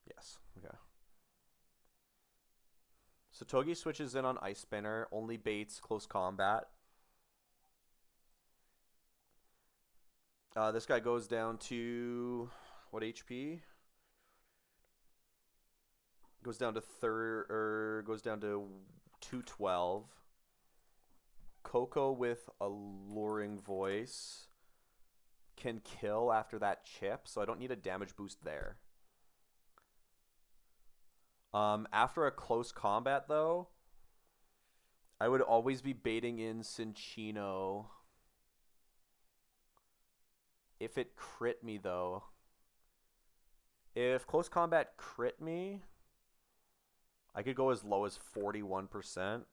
Yes, okay. So Togi switches in on Ice Spinner, only baits close combat. This guy goes down to what HP? Goes down to 212. Coco with Alluring Voice can kill after that chip, so I don't need a damage boost there. After a close combat, though, I would always be baiting in Cinccino. If it crit me, though. If close combat crit me, I could go as low as 41%,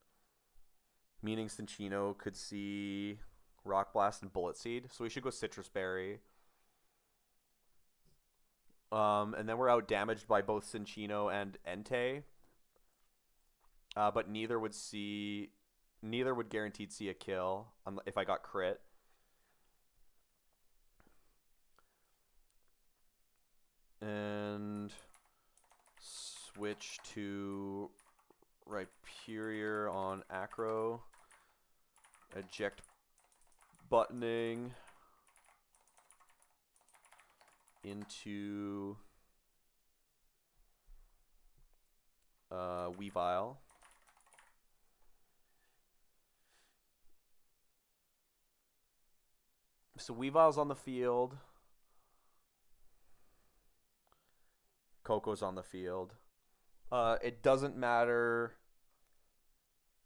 meaning Cinccino could see Rock Blast and Bullet Seed. So we should go Citrus Berry. And then we're out damaged by both Cinccino and Entei. But neither would guaranteed see a kill if I got crit. And switch to Rhyperior on Acro. Eject buttoning into Weavile. So Weavile's on the field. Coco's on the field. It doesn't matter.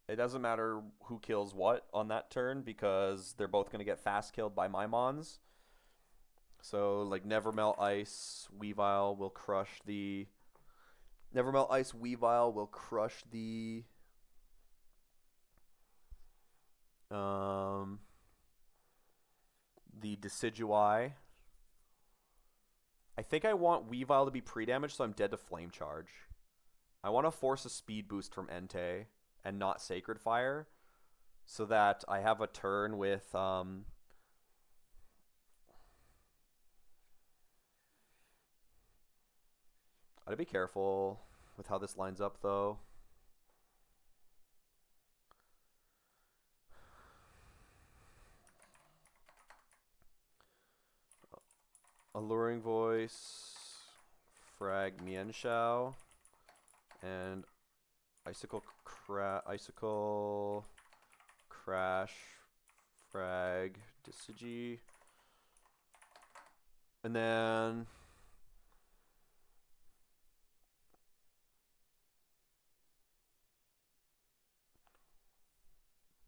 It doesn't matter who kills what on that turn because they're both going to get fast killed by my mons. So like Nevermelt Ice Weavile will crush the the Decidueye. I think I want Weavile to be pre-damaged, so I'm dead to Flame Charge. I want to force a speed boost from Entei and not Sacred Fire, so that I have a turn with I'd be careful with how this lines up, though. Alluring Voice, Frag Mienshao, and Icicle Crash, Frag Decidueye, and then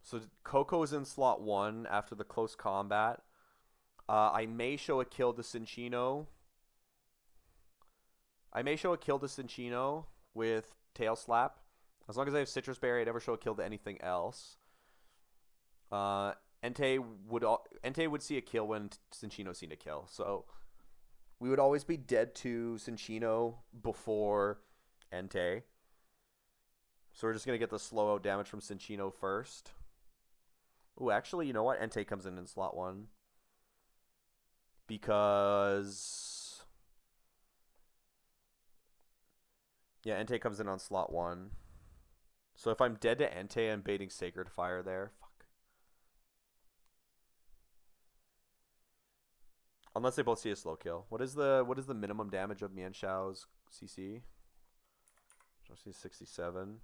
so Coco's in slot 1 after the close combat. I may show a kill to Cinccino. with Tail Slap As long as I have Citrus Berry, I never show a kill to anything else. Entei would see a kill when Cinccino seen a kill. So we would always be dead to Cinccino before Entei. So we're just going to get the slow out damage from Cinccino first. Ooh, actually, you know what? Entei comes in slot 1. Because... yeah, Entei comes in on slot 1. So if I'm dead to Entei, I'm baiting Sacred Fire there. Fuck. Unless they both see a slow kill. What is the minimum damage of Mienshau's CC? I see 67.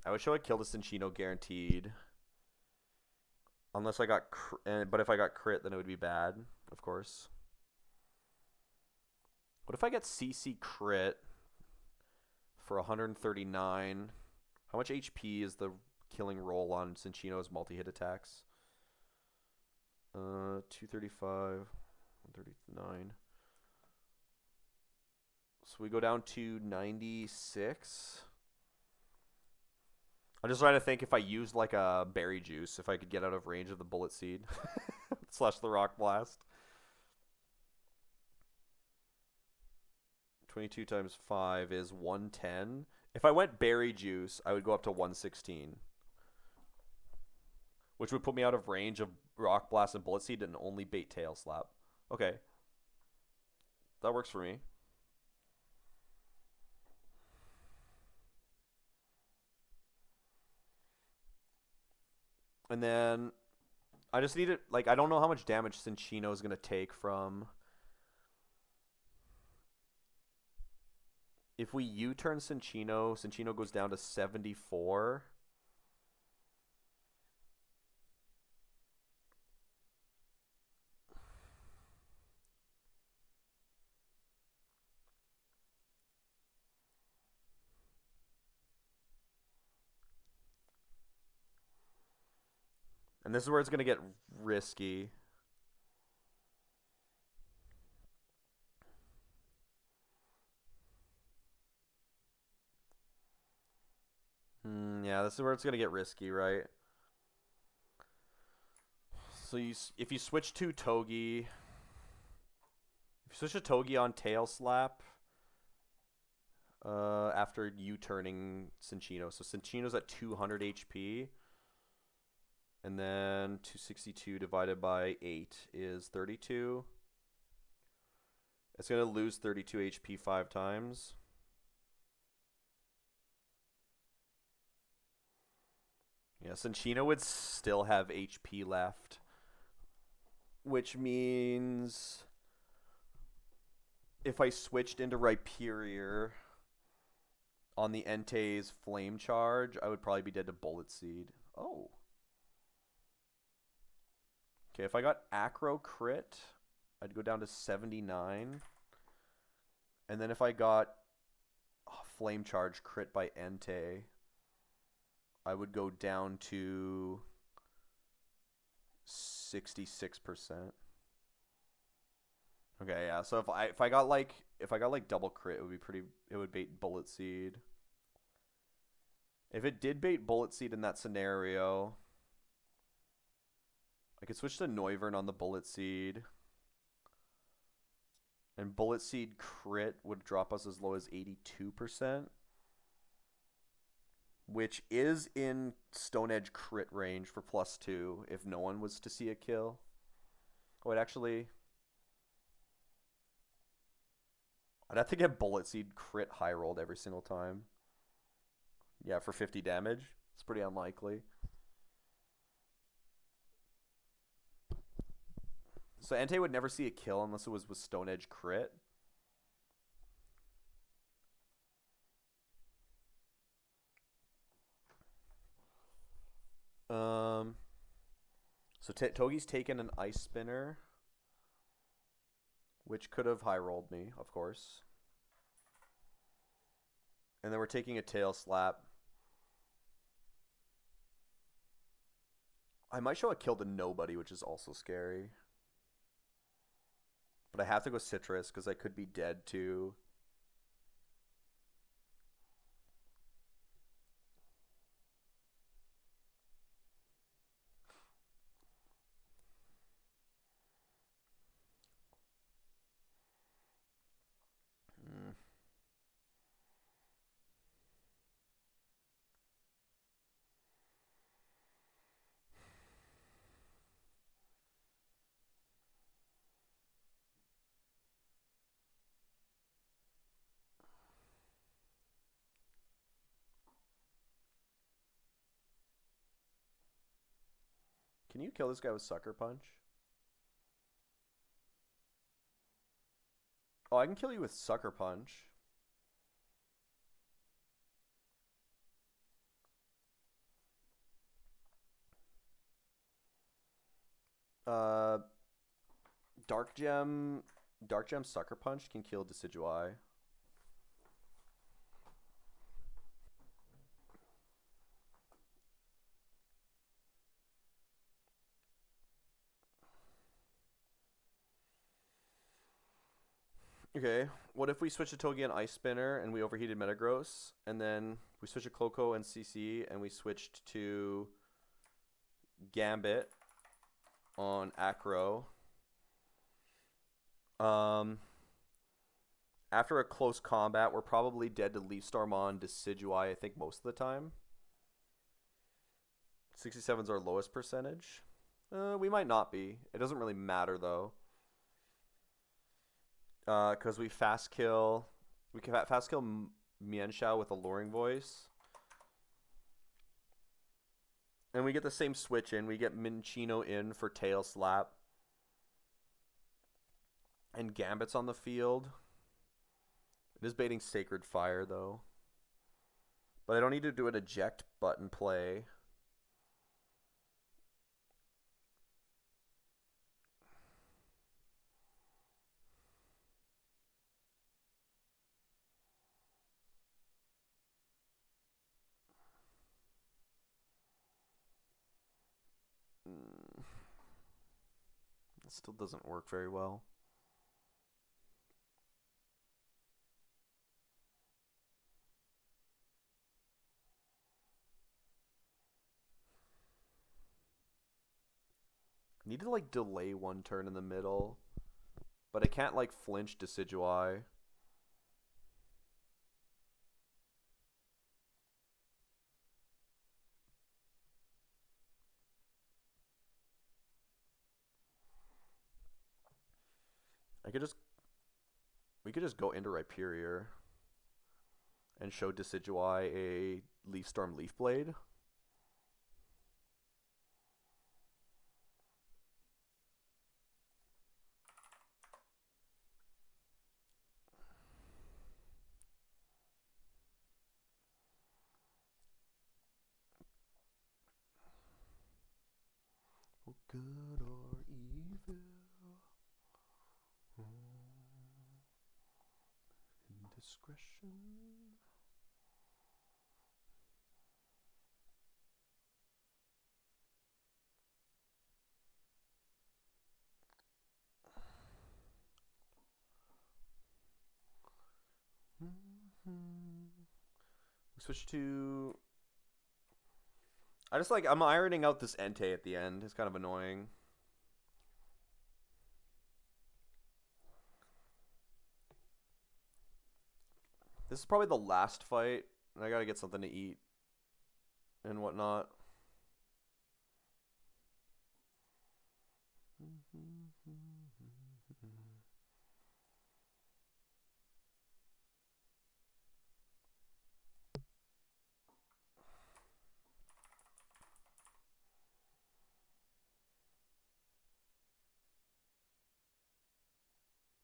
I would show a kill to Cinccino guaranteed. Unless I got but if I got crit, then it would be bad, of course. What if I get CC crit for 139? How much HP is the killing roll on Cinccino's multi-hit attacks? 235, 139. So we go down to 96. I'm just trying to think if I used like a berry juice, if I could get out of range of the bullet seed slash the rock blast. 22 times 5 is 110. If I went berry juice, I would go up to 116. Which would put me out of range of rock blast and bullet seed and only bait tail slap. Okay. That works for me. And then I just need it, like, I don't know how much damage Cinccino is going to take from... If we U-turn Cinccino, Cinccino goes down to 74. And this is where it's going to get risky. Yeah, this is where it's going to get risky, right? So if you switch to Togi... If you switch to Togi on tail slap... after U-turning Cinccino. So Cinccino's at 200 HP. And then 262 divided by 8 is 32. It's going to lose 32 HP 5 times. Yeah, Cinccino would still have HP left. Which means... if I switched into Rhyperior on the Entei's Flame Charge, I would probably be dead to Bullet Seed. Oh. Okay, if I got Acro Crit, I'd go down to 79. And then if I got Flame Charge Crit by Entei, I would go down to 66%. Okay, yeah. So if I got like double crit, it would bait Bullet Seed. If it did bait Bullet Seed in that scenario, I could switch to Noivern on the Bullet Seed. And Bullet Seed crit would drop us as low as 82%. Which is in Stone Edge crit range for +2 if no one was to see a kill. Oh, it actually... I'd have to get Bullet Seed crit high rolled every single time. Yeah, for 50 damage. It's pretty unlikely. So Entei would never see a kill unless it was with Stone Edge crit. So Togi's taken an Ice Spinner, which could have high rolled me, of course. And then we're taking a Tail Slap. I might show a kill to nobody, which is also scary. But I have to go Citrus because I could be dead to Can you kill this guy with Sucker Punch? Oh, I can kill you with Sucker Punch. Uh, Dark Gem Sucker Punch can kill Decidueye. Okay, what if we switch to Togepi and Ice Spinner and we overheated Metagross, and then we switch to Cloco and CC and we switched to Gambit on Acro. After a close combat, we're probably dead to Leaf Storm on Decidueye, I think, most of the time. 67 is our lowest percentage. We might not be. It doesn't really matter, though. Because we fast kill... We can fast kill Mienshao with Alluring Voice. And we get the same switch in. We get Minccino in for Tail Slap. And Gambit's on the field. It is baiting Sacred Fire, though. But I don't need to do an eject button play. It still doesn't work very well. I need to, like, delay one turn in the middle. But I can't, like, flinch Decidueye. We could just go into Rhyperior and show Decidueye a Leaf Storm Leaf Blade. For good or evil. Indiscretion. We switch to... I'm ironing out this Entei at the end. It's kind of annoying. This is probably the last fight, and I gotta get something to eat and whatnot.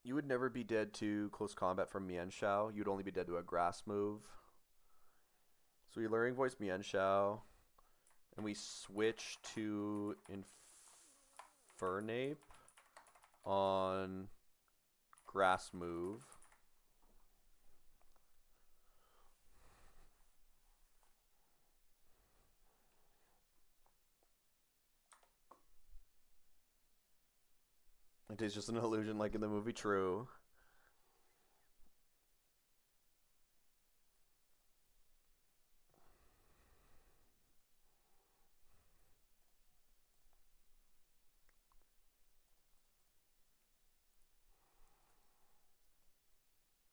You would never be dead to close combat from Mienshao. You'd only be dead to a grass move. So we Alluring Voice Mienshao, and we switch to Infernape on grass move. It is just an illusion like in the movie True.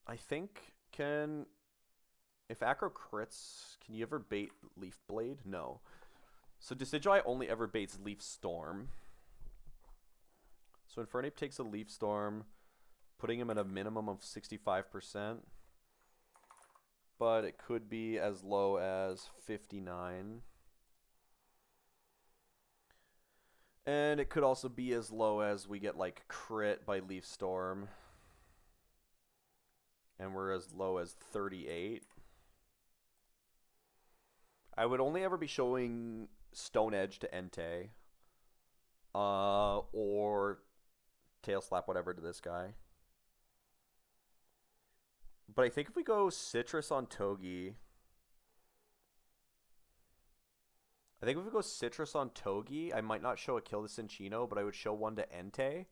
I think if Acro crits, can you ever bait Leaf Blade? No. So Decidueye only ever baits Leaf Storm. So Infernape takes a Leaf Storm, putting him at a minimum of 65%. But it could be as low as 59. And it could also be as low as we get like crit by Leaf Storm. And we're as low as 38. I would only ever be showing Stone Edge to Entei. Or Tail Slap whatever to this guy. But I think if we go Citrus on Togi... I might not show a kill to Cinccino, but I would show one to Entei.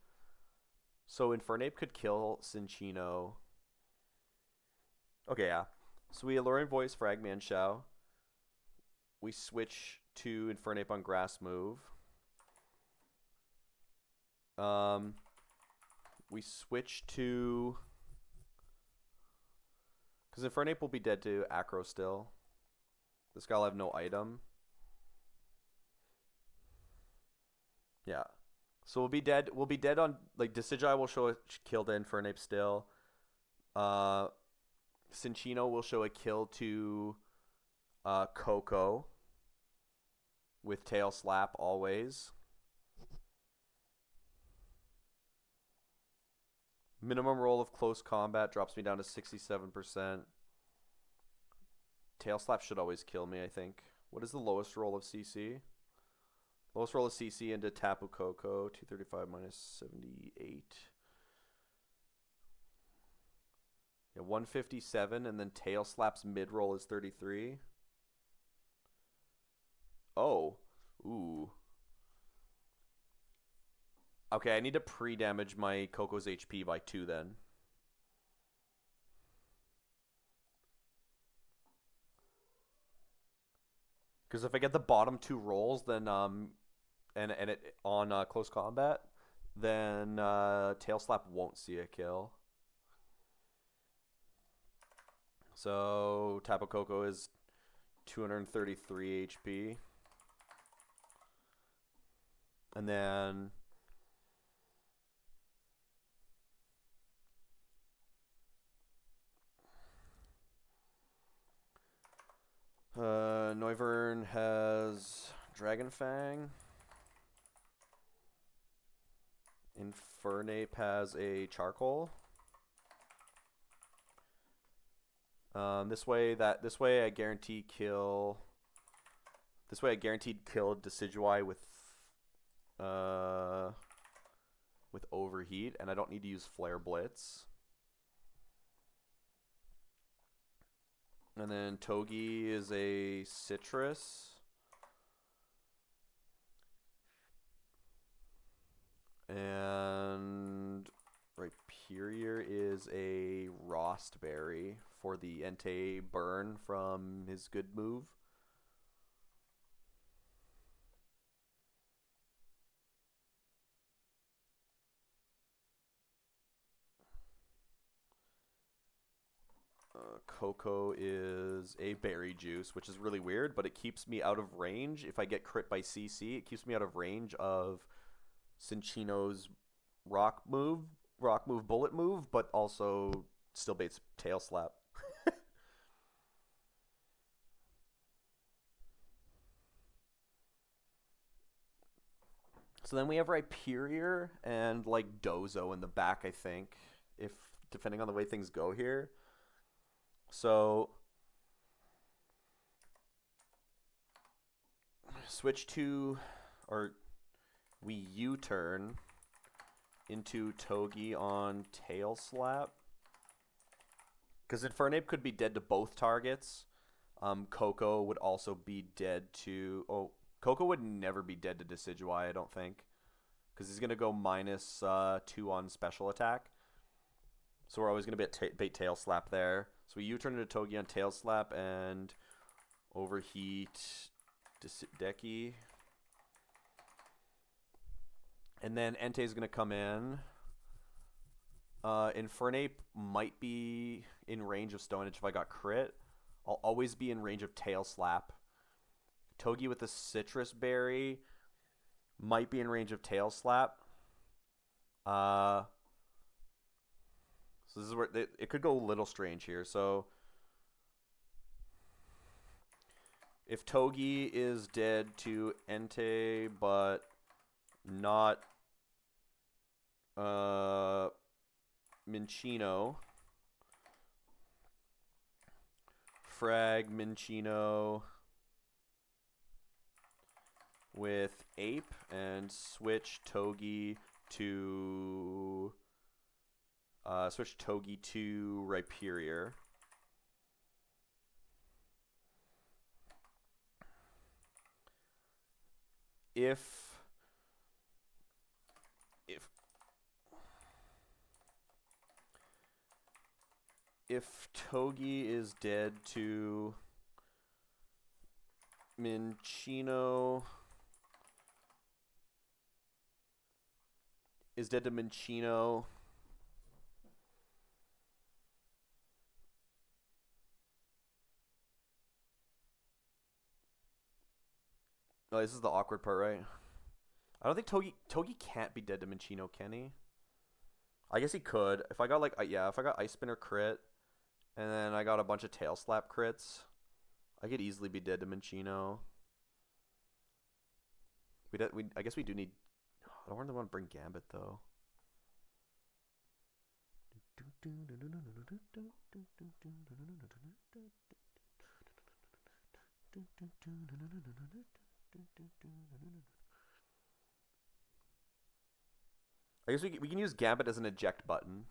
So Infernape could kill Cinccino. Okay, yeah. So we Alluring Voice, Fragman Shao. We switch to Infernape on Grass move. We switch to... Because Infernape will be dead to Acro still. This guy will have no item. Yeah. So we'll be dead. We'll be dead on... Like, Decidueye will show a kill to Infernape still. Cinccino will show a kill to Coco. With Tail Slap always. Minimum roll of close combat drops me down to 67%. Tail Slap should always kill me, I think. What is the lowest roll of CC? Lowest roll of CC into Tapu Koko. 235 minus 78. Yeah, 157, and then Tail Slap's mid-roll is 33. Oh. Ooh. Okay, I need to pre-damage my Coco's HP by 2 then. Because if I get the bottom 2 rolls, then and it on close combat, then Tail Slap won't see a kill. So Tapu Koko is 233 HP. And then Noivern has Dragon Fang. Infernape has a Charcoal. This way I guarantee kill. This way I guaranteed kill Decidueye with Overheat, and I don't need to use Flare Blitz. And then Togi is a Citrus. And Rhyperior is a Rostberry for the Entei burn from his good move. Coco is a Berry Juice, which is really weird, but it keeps me out of range. If I get crit by CC, it keeps me out of range of Cinccino's rock move, bullet move, but also still baits Tail Slap. So then we have Rhyperior and like Dozo in the back, I think, if depending on the way things go here. So switch to, or we U-turn into Togi on Tail Slap. Because Infernape could be dead to both targets. Coco would also be dead to... Oh, Coco would never be dead to Decidueye, I don't think. Because he's going to go minus 2 on special attack. So we're always going to bait Tail Slap there. So we U-turn into Togi on Tail Slap and Overheat Deki. And then Entei's going to come in. Infernape might be in range of Stone Edge if I got crit. I'll always be in range of Tail Slap. Togi with the Citrus Berry might be in range of Tail Slap. So this is where it could go a little strange here. So if Togi is dead to Entei, but not Minccino. Frag Minccino with Ape and switch Togi to Rhyperior. If Togi is dead to Minccino Oh, this is the awkward part, right? I don't think Togi can't be dead to Minccino, can he? I guess he could. If I got like if I got Ice Spinner crit, and then I got a bunch of Tail Slap crits, I could easily be dead to Minccino. I guess we do need. I don't really want to bring Gambit though. I guess we can use Gambit as an eject button.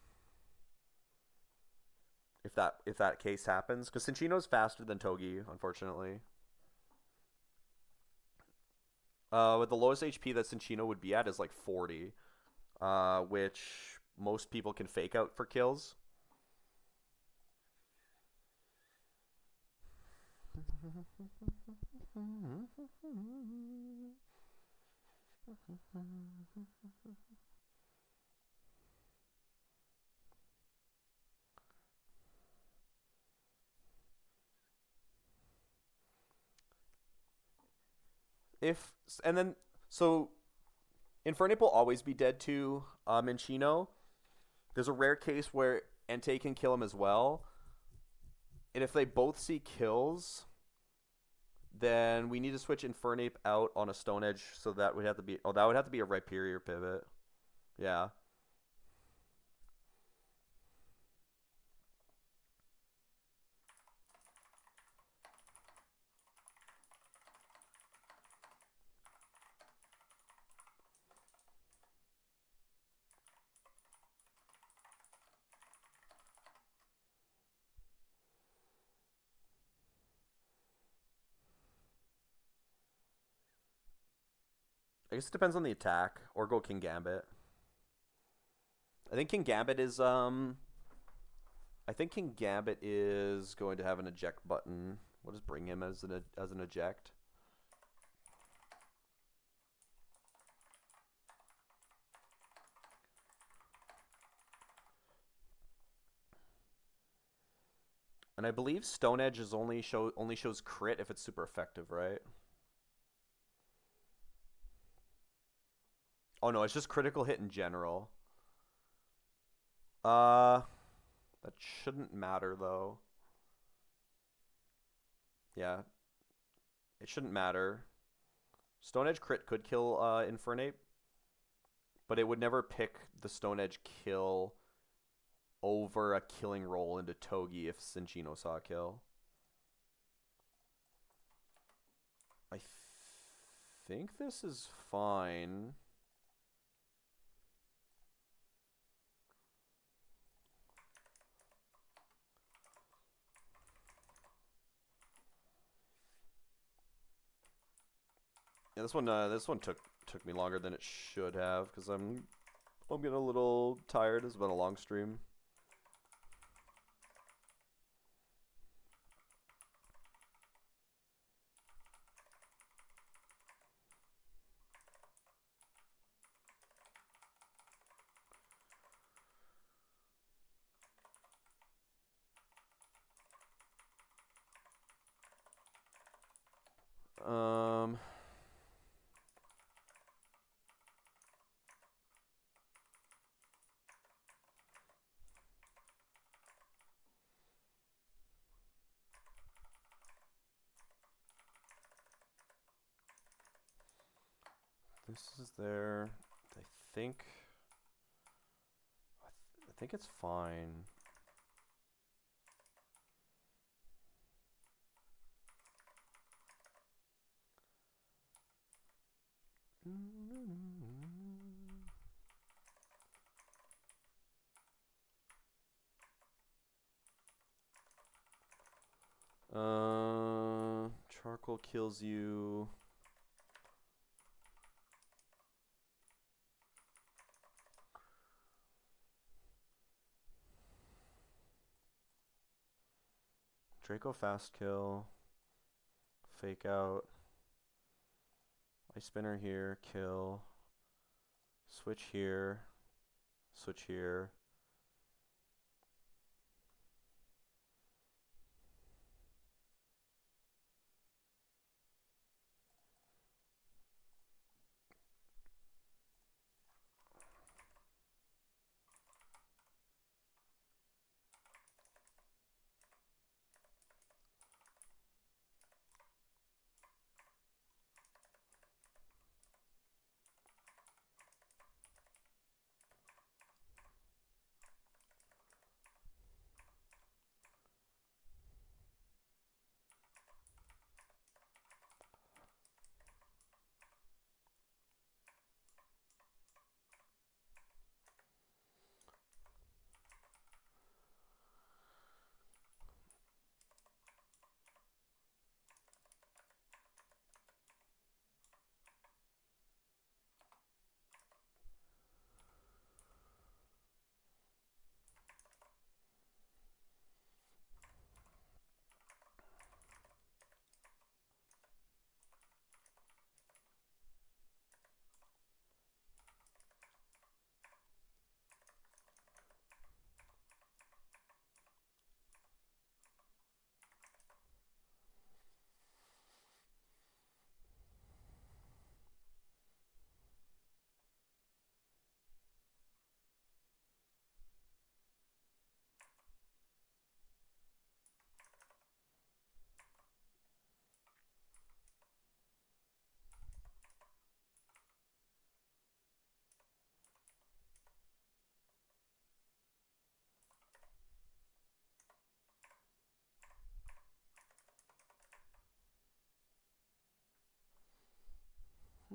If that case happens, because Cinccino's faster than Togi, unfortunately. With the lowest HP that Cinccino would be at is like 40, which most people can fake out for kills. So Infernape will always be dead to Minccino. There's a rare case where Entei can kill him as well. And if they both see kills, then we need to switch Infernape out on a Stone Edge, so that would have to be a Rhyperior pivot. Yeah. I guess it depends on the attack, or go King Gambit. I think King Gambit is going to have an eject button. We'll just bring him as an eject. And I believe Stone Edge is only shows crit if it's super effective, right? Oh no, it's just critical hit in general. That shouldn't matter though. Yeah, it shouldn't matter. Stone Edge crit could kill Infernape, but it would never pick the Stone Edge kill over a killing roll into Togi if Cinccino saw a kill. I think this is fine. Yeah, this one took me longer than it should have because I'm getting a little tired. It's been a long stream. This is there. I think. I think it's fine. Charcoal kills you. Draco fast kill. Fake out. Ice spinner here, kill. Switch here. Switch here.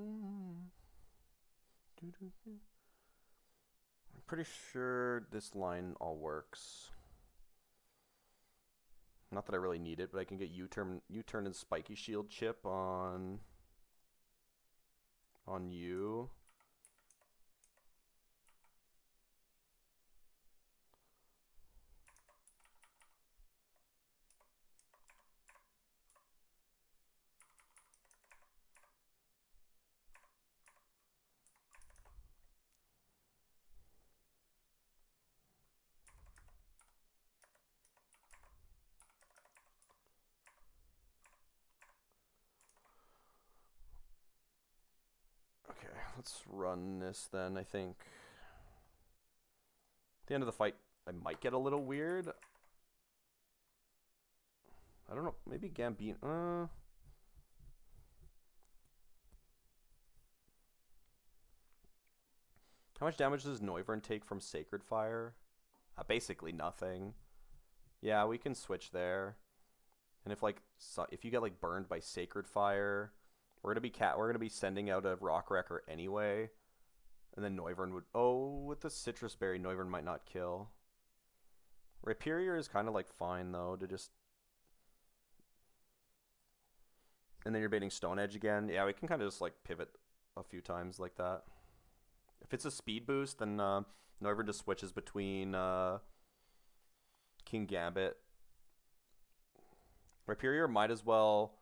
I'm pretty sure this line all works. Not that I really need it, but I can get U-turn and spiky shield chip on you. Okay, let's run this then, I think. At the end of the fight, I might get a little weird. I don't know, maybe Gambino. How much damage does Noivern take from Sacred Fire? Basically nothing. Yeah, we can switch there. And if you get like burned by Sacred Fire, we're gonna be sending out a Rock Wrecker anyway. And then Noivern would with the Citrus Berry, Noivern might not kill. Rhyperior is kind of like fine though to just. And then you're baiting Stone Edge again. Yeah, we can kind of just like pivot a few times like that. If it's a speed boost, then Noivern just switches between King Gambit. Rhyperior might as well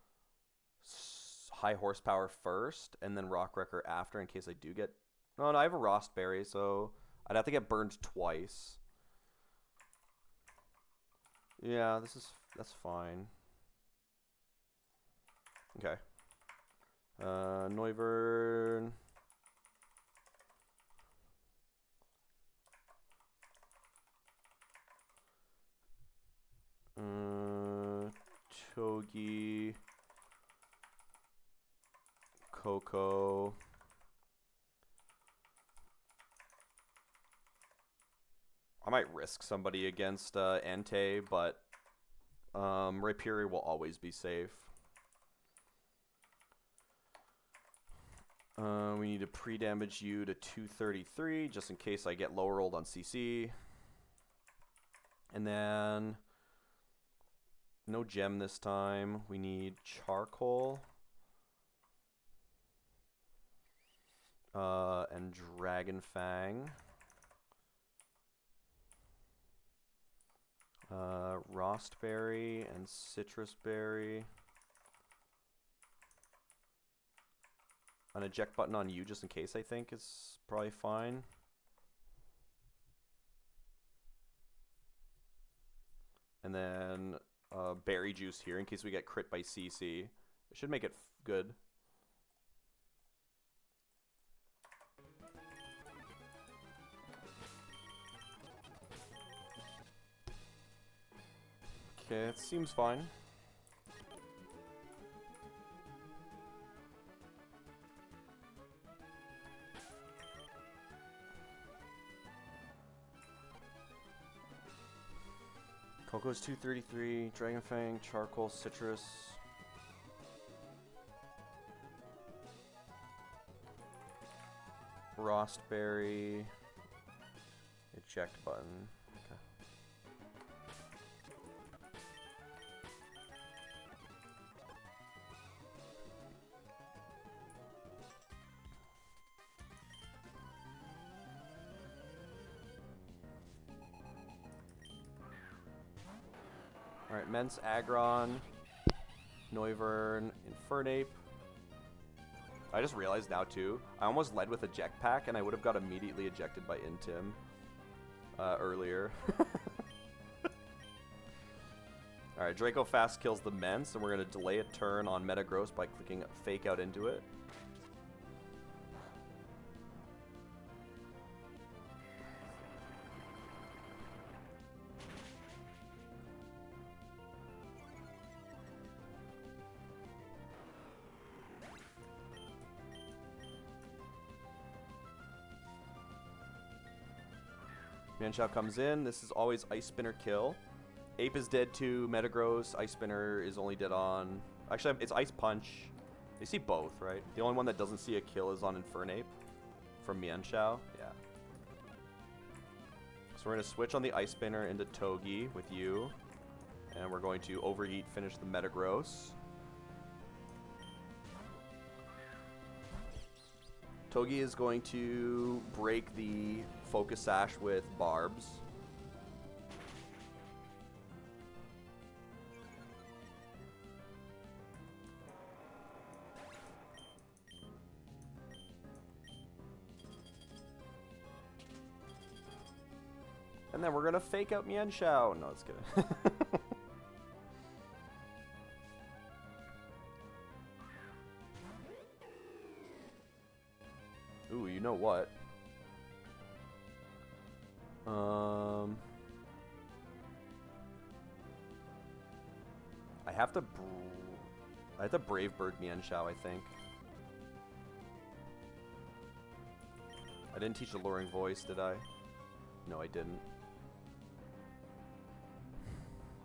high horsepower first and then Rock Wrecker after in case I do get. No, I have a Rost Berry, so I'd have to get burned twice. Yeah, that's fine. Okay. Noivern. Chogi. Coco. I might risk somebody against Entei, but Rhyperior will always be safe. We need to pre-damage you to 233, just in case I get lower rolled on CC. And then, no gem this time. We need charcoal. And Dragon Fang. Rostberry and Citrus Berry. An eject button on you just in case, I think, is probably fine. And then berry juice here in case we get crit by CC. It should make it good. Okay, it seems fine. Coco's 233, Dragon Fang, Charcoal, Citrus. Rostberry. Eject button. Okay. Alright, Mence, Aggron, Noivern, Infernape. I just realized now too, I almost led with Eject Pack and I would have got immediately ejected by Intim earlier. Alright, Draco fast kills the Mence and we're going to delay a turn on Metagross by clicking Fake Out into it. Mienshao comes in. This is always Ice Spinner kill. Ape is dead to Metagross. Ice Spinner is only dead on... Actually, it's Ice Punch. They see both, right? The only one that doesn't see a kill is on Infernape from Mienshao. Yeah. So we're going to switch on the Ice Spinner into Togi with you. And we're going to Overheat finish the Metagross. Togi is going to break the Focus Sash with Barbs. And then we're going to Fake Out Mienshao. No, it's kidding. Ooh, you know what? I have to Brave Bird Mienshao, I think. I didn't teach Alluring Voice, did I? No, I didn't.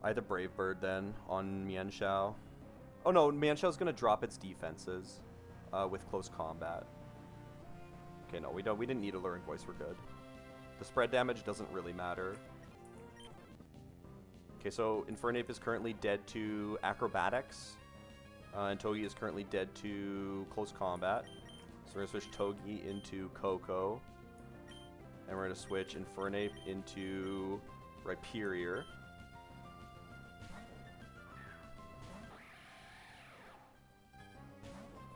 I had to Brave Bird then on Mienshao. Oh no, Mienshao's gonna drop its defenses with close combat. Okay, no, we didn't need Alluring Voice, we're good. The spread damage doesn't really matter. Okay, so Infernape is currently dead to Acrobatics. And Togi is currently dead to Close Combat. So we're going to switch Togi into Coco. And we're going to switch Infernape into Rhyperior.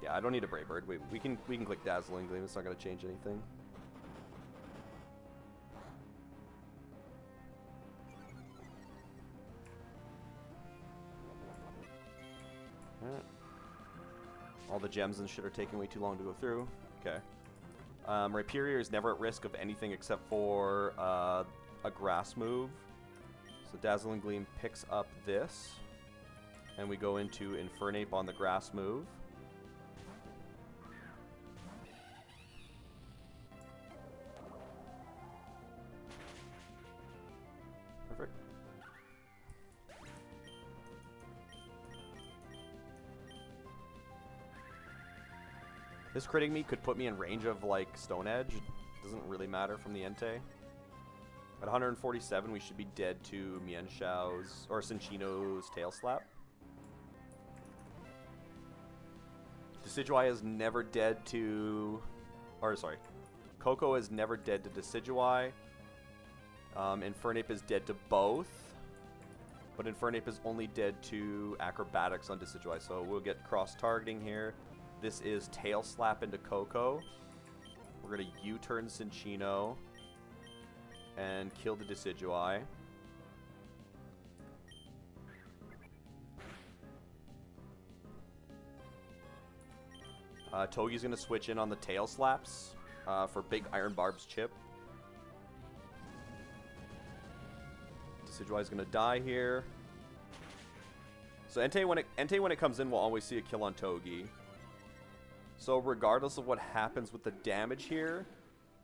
Yeah, I don't need a Brave Bird. We can click Dazzling Gleam. It's not going to change anything. All the gems and shit are taking way too long to go through. Okay. Rhyperior is never at risk of anything except for a grass move. So Dazzling Gleam picks up this. And we go into Infernape on the grass move. This critting me could put me in range of like Stone Edge. It doesn't really matter from the Entei. At 147, we should be dead to Mienshau's or Cinccino's Tail Slap. Decidueye is never dead to, or sorry, Coco is never dead to Decidueye. Infernape is dead to both, but Infernape is only dead to Acrobatics on Decidueye, so we'll get cross-targeting here. This is Tail Slap into Coco. We're going to U-turn Cinccino and kill the Decidueye. Togi's going to switch in on the Tail Slaps for Big Iron Barb's chip. Decidueye's going to die here. So Entei when it comes in, we'll always see a kill on Togi. So regardless of what happens with the damage here,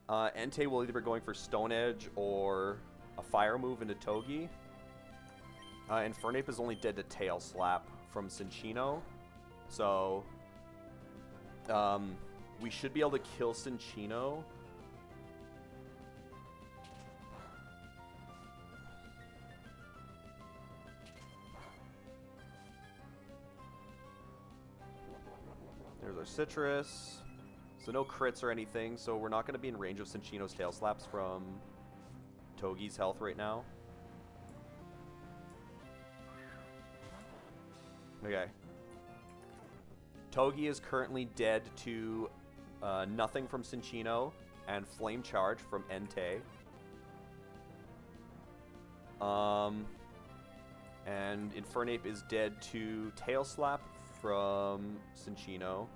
Entei will either be going for Stone Edge or a Fire move into Togi. Infernape is only dead to Tail Slap from Cinccino. So we should be able to kill Cinccino. There's our Citrus. So no crits or anything, so we're not going to be in range of Cinccino's Tail Slaps from Togi's health right now. Okay. Togi is currently dead to nothing from Cinccino and Flame Charge from Entei. And Infernape is dead to Tail Slap from Cinccino.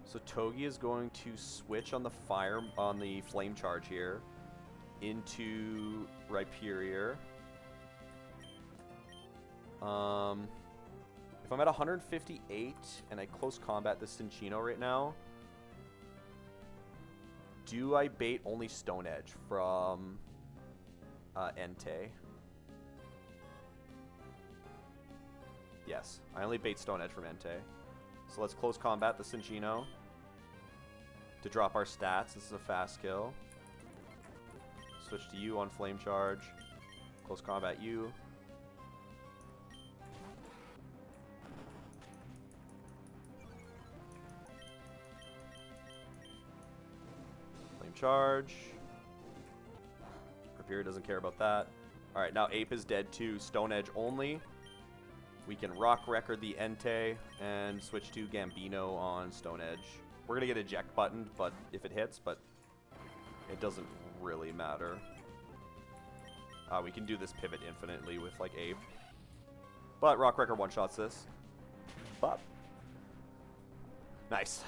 So Togi is going to switch on the Flame Charge here into Rhyperior. If I'm at 158 and I close combat this Cinccino right now, do I bait only Stone Edge from Entei? Yes, I only bait Stone Edge from Entei. So let's close combat the Cinccino to drop our stats. This is a fast kill. Switch to you on Flame Charge. Close combat you. Flame Charge. Rhyperior doesn't care about that. Alright, now Ape is dead to Stone Edge only. We can Rock Record the Entei and switch to Gambino on Stone Edge. We're going to get eject buttoned, but if it hits, but it doesn't really matter. We can do this pivot infinitely with like Ape. But Rock Record one-shots this. But nice.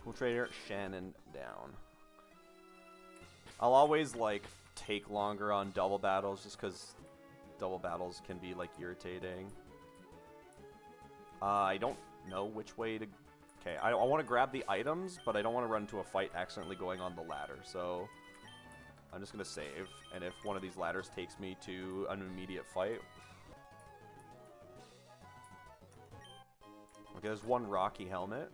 Cool Trader, Shannon down. I'll always like take longer on double battles just because double battles can be like irritating. I don't know which way to... Okay, I want to grab the items, but I don't want to run into a fight accidentally going on the ladder, so I'm just going to save, and if one of these ladders takes me to an immediate fight... Okay, there's one Rocky helmet.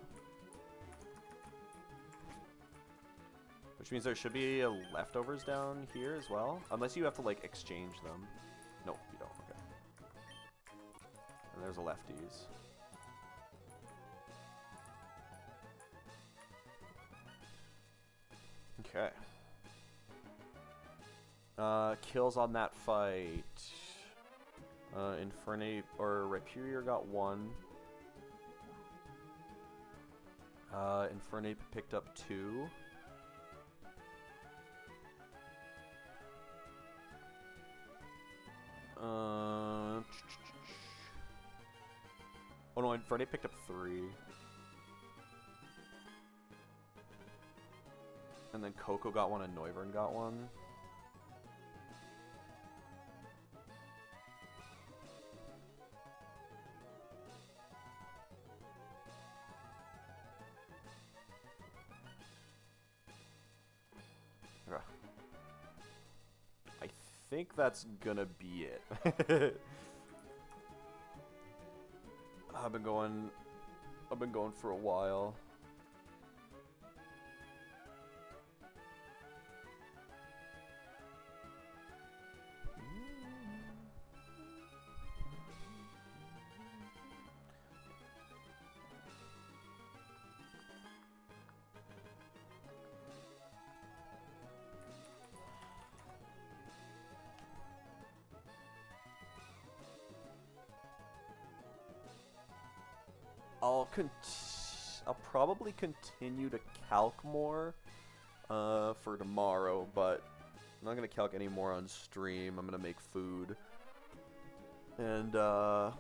Which means there should be leftovers down here as well. Unless you have to, like, exchange them. No, you don't. Okay. And there's a lefties. Okay. Kills on that fight. Infernape or Rhyperior got one. Infernape picked up 2. Oh no, Infernape picked up 3. And then Coco got one and Noivern got one. Okay. I think that's gonna be it. I've been going for a while. I'll probably continue to calc more for tomorrow, but I'm not gonna calc any more on stream. I'm gonna make food, and yeah.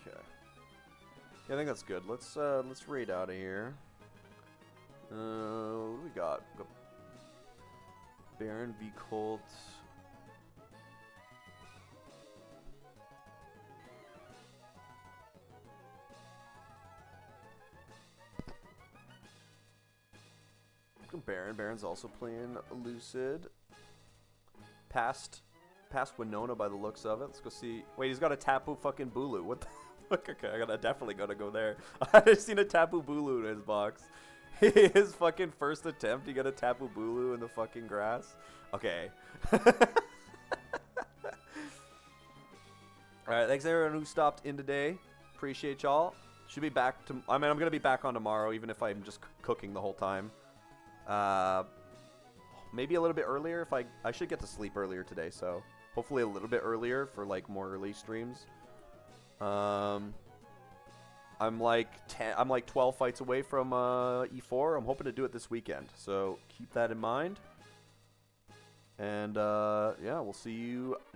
Okay. Yeah, I think that's good. Let's raid out of here. What do we got? We got Baron v Colt. Baron's also playing Lucid. Past Winona by the looks of it. Let's go see. Wait, he's got a Tapu fucking Bulu. What the fuck? Okay, definitely gotta go there. I just seen a Tapu Bulu in his box. His fucking first attempt, he got a Tapu Bulu in the fucking grass. Okay. Alright, thanks everyone who stopped in today. Appreciate y'all. Should be back to. I mean, I'm gonna be back on tomorrow, even if I'm just cooking the whole time. Maybe a little bit earlier if I should get to sleep earlier today, so hopefully a little bit earlier for like more early streams. I'm like 12 fights away from E4. I'm hoping to do it this weekend, so keep that in mind. And yeah, we'll see you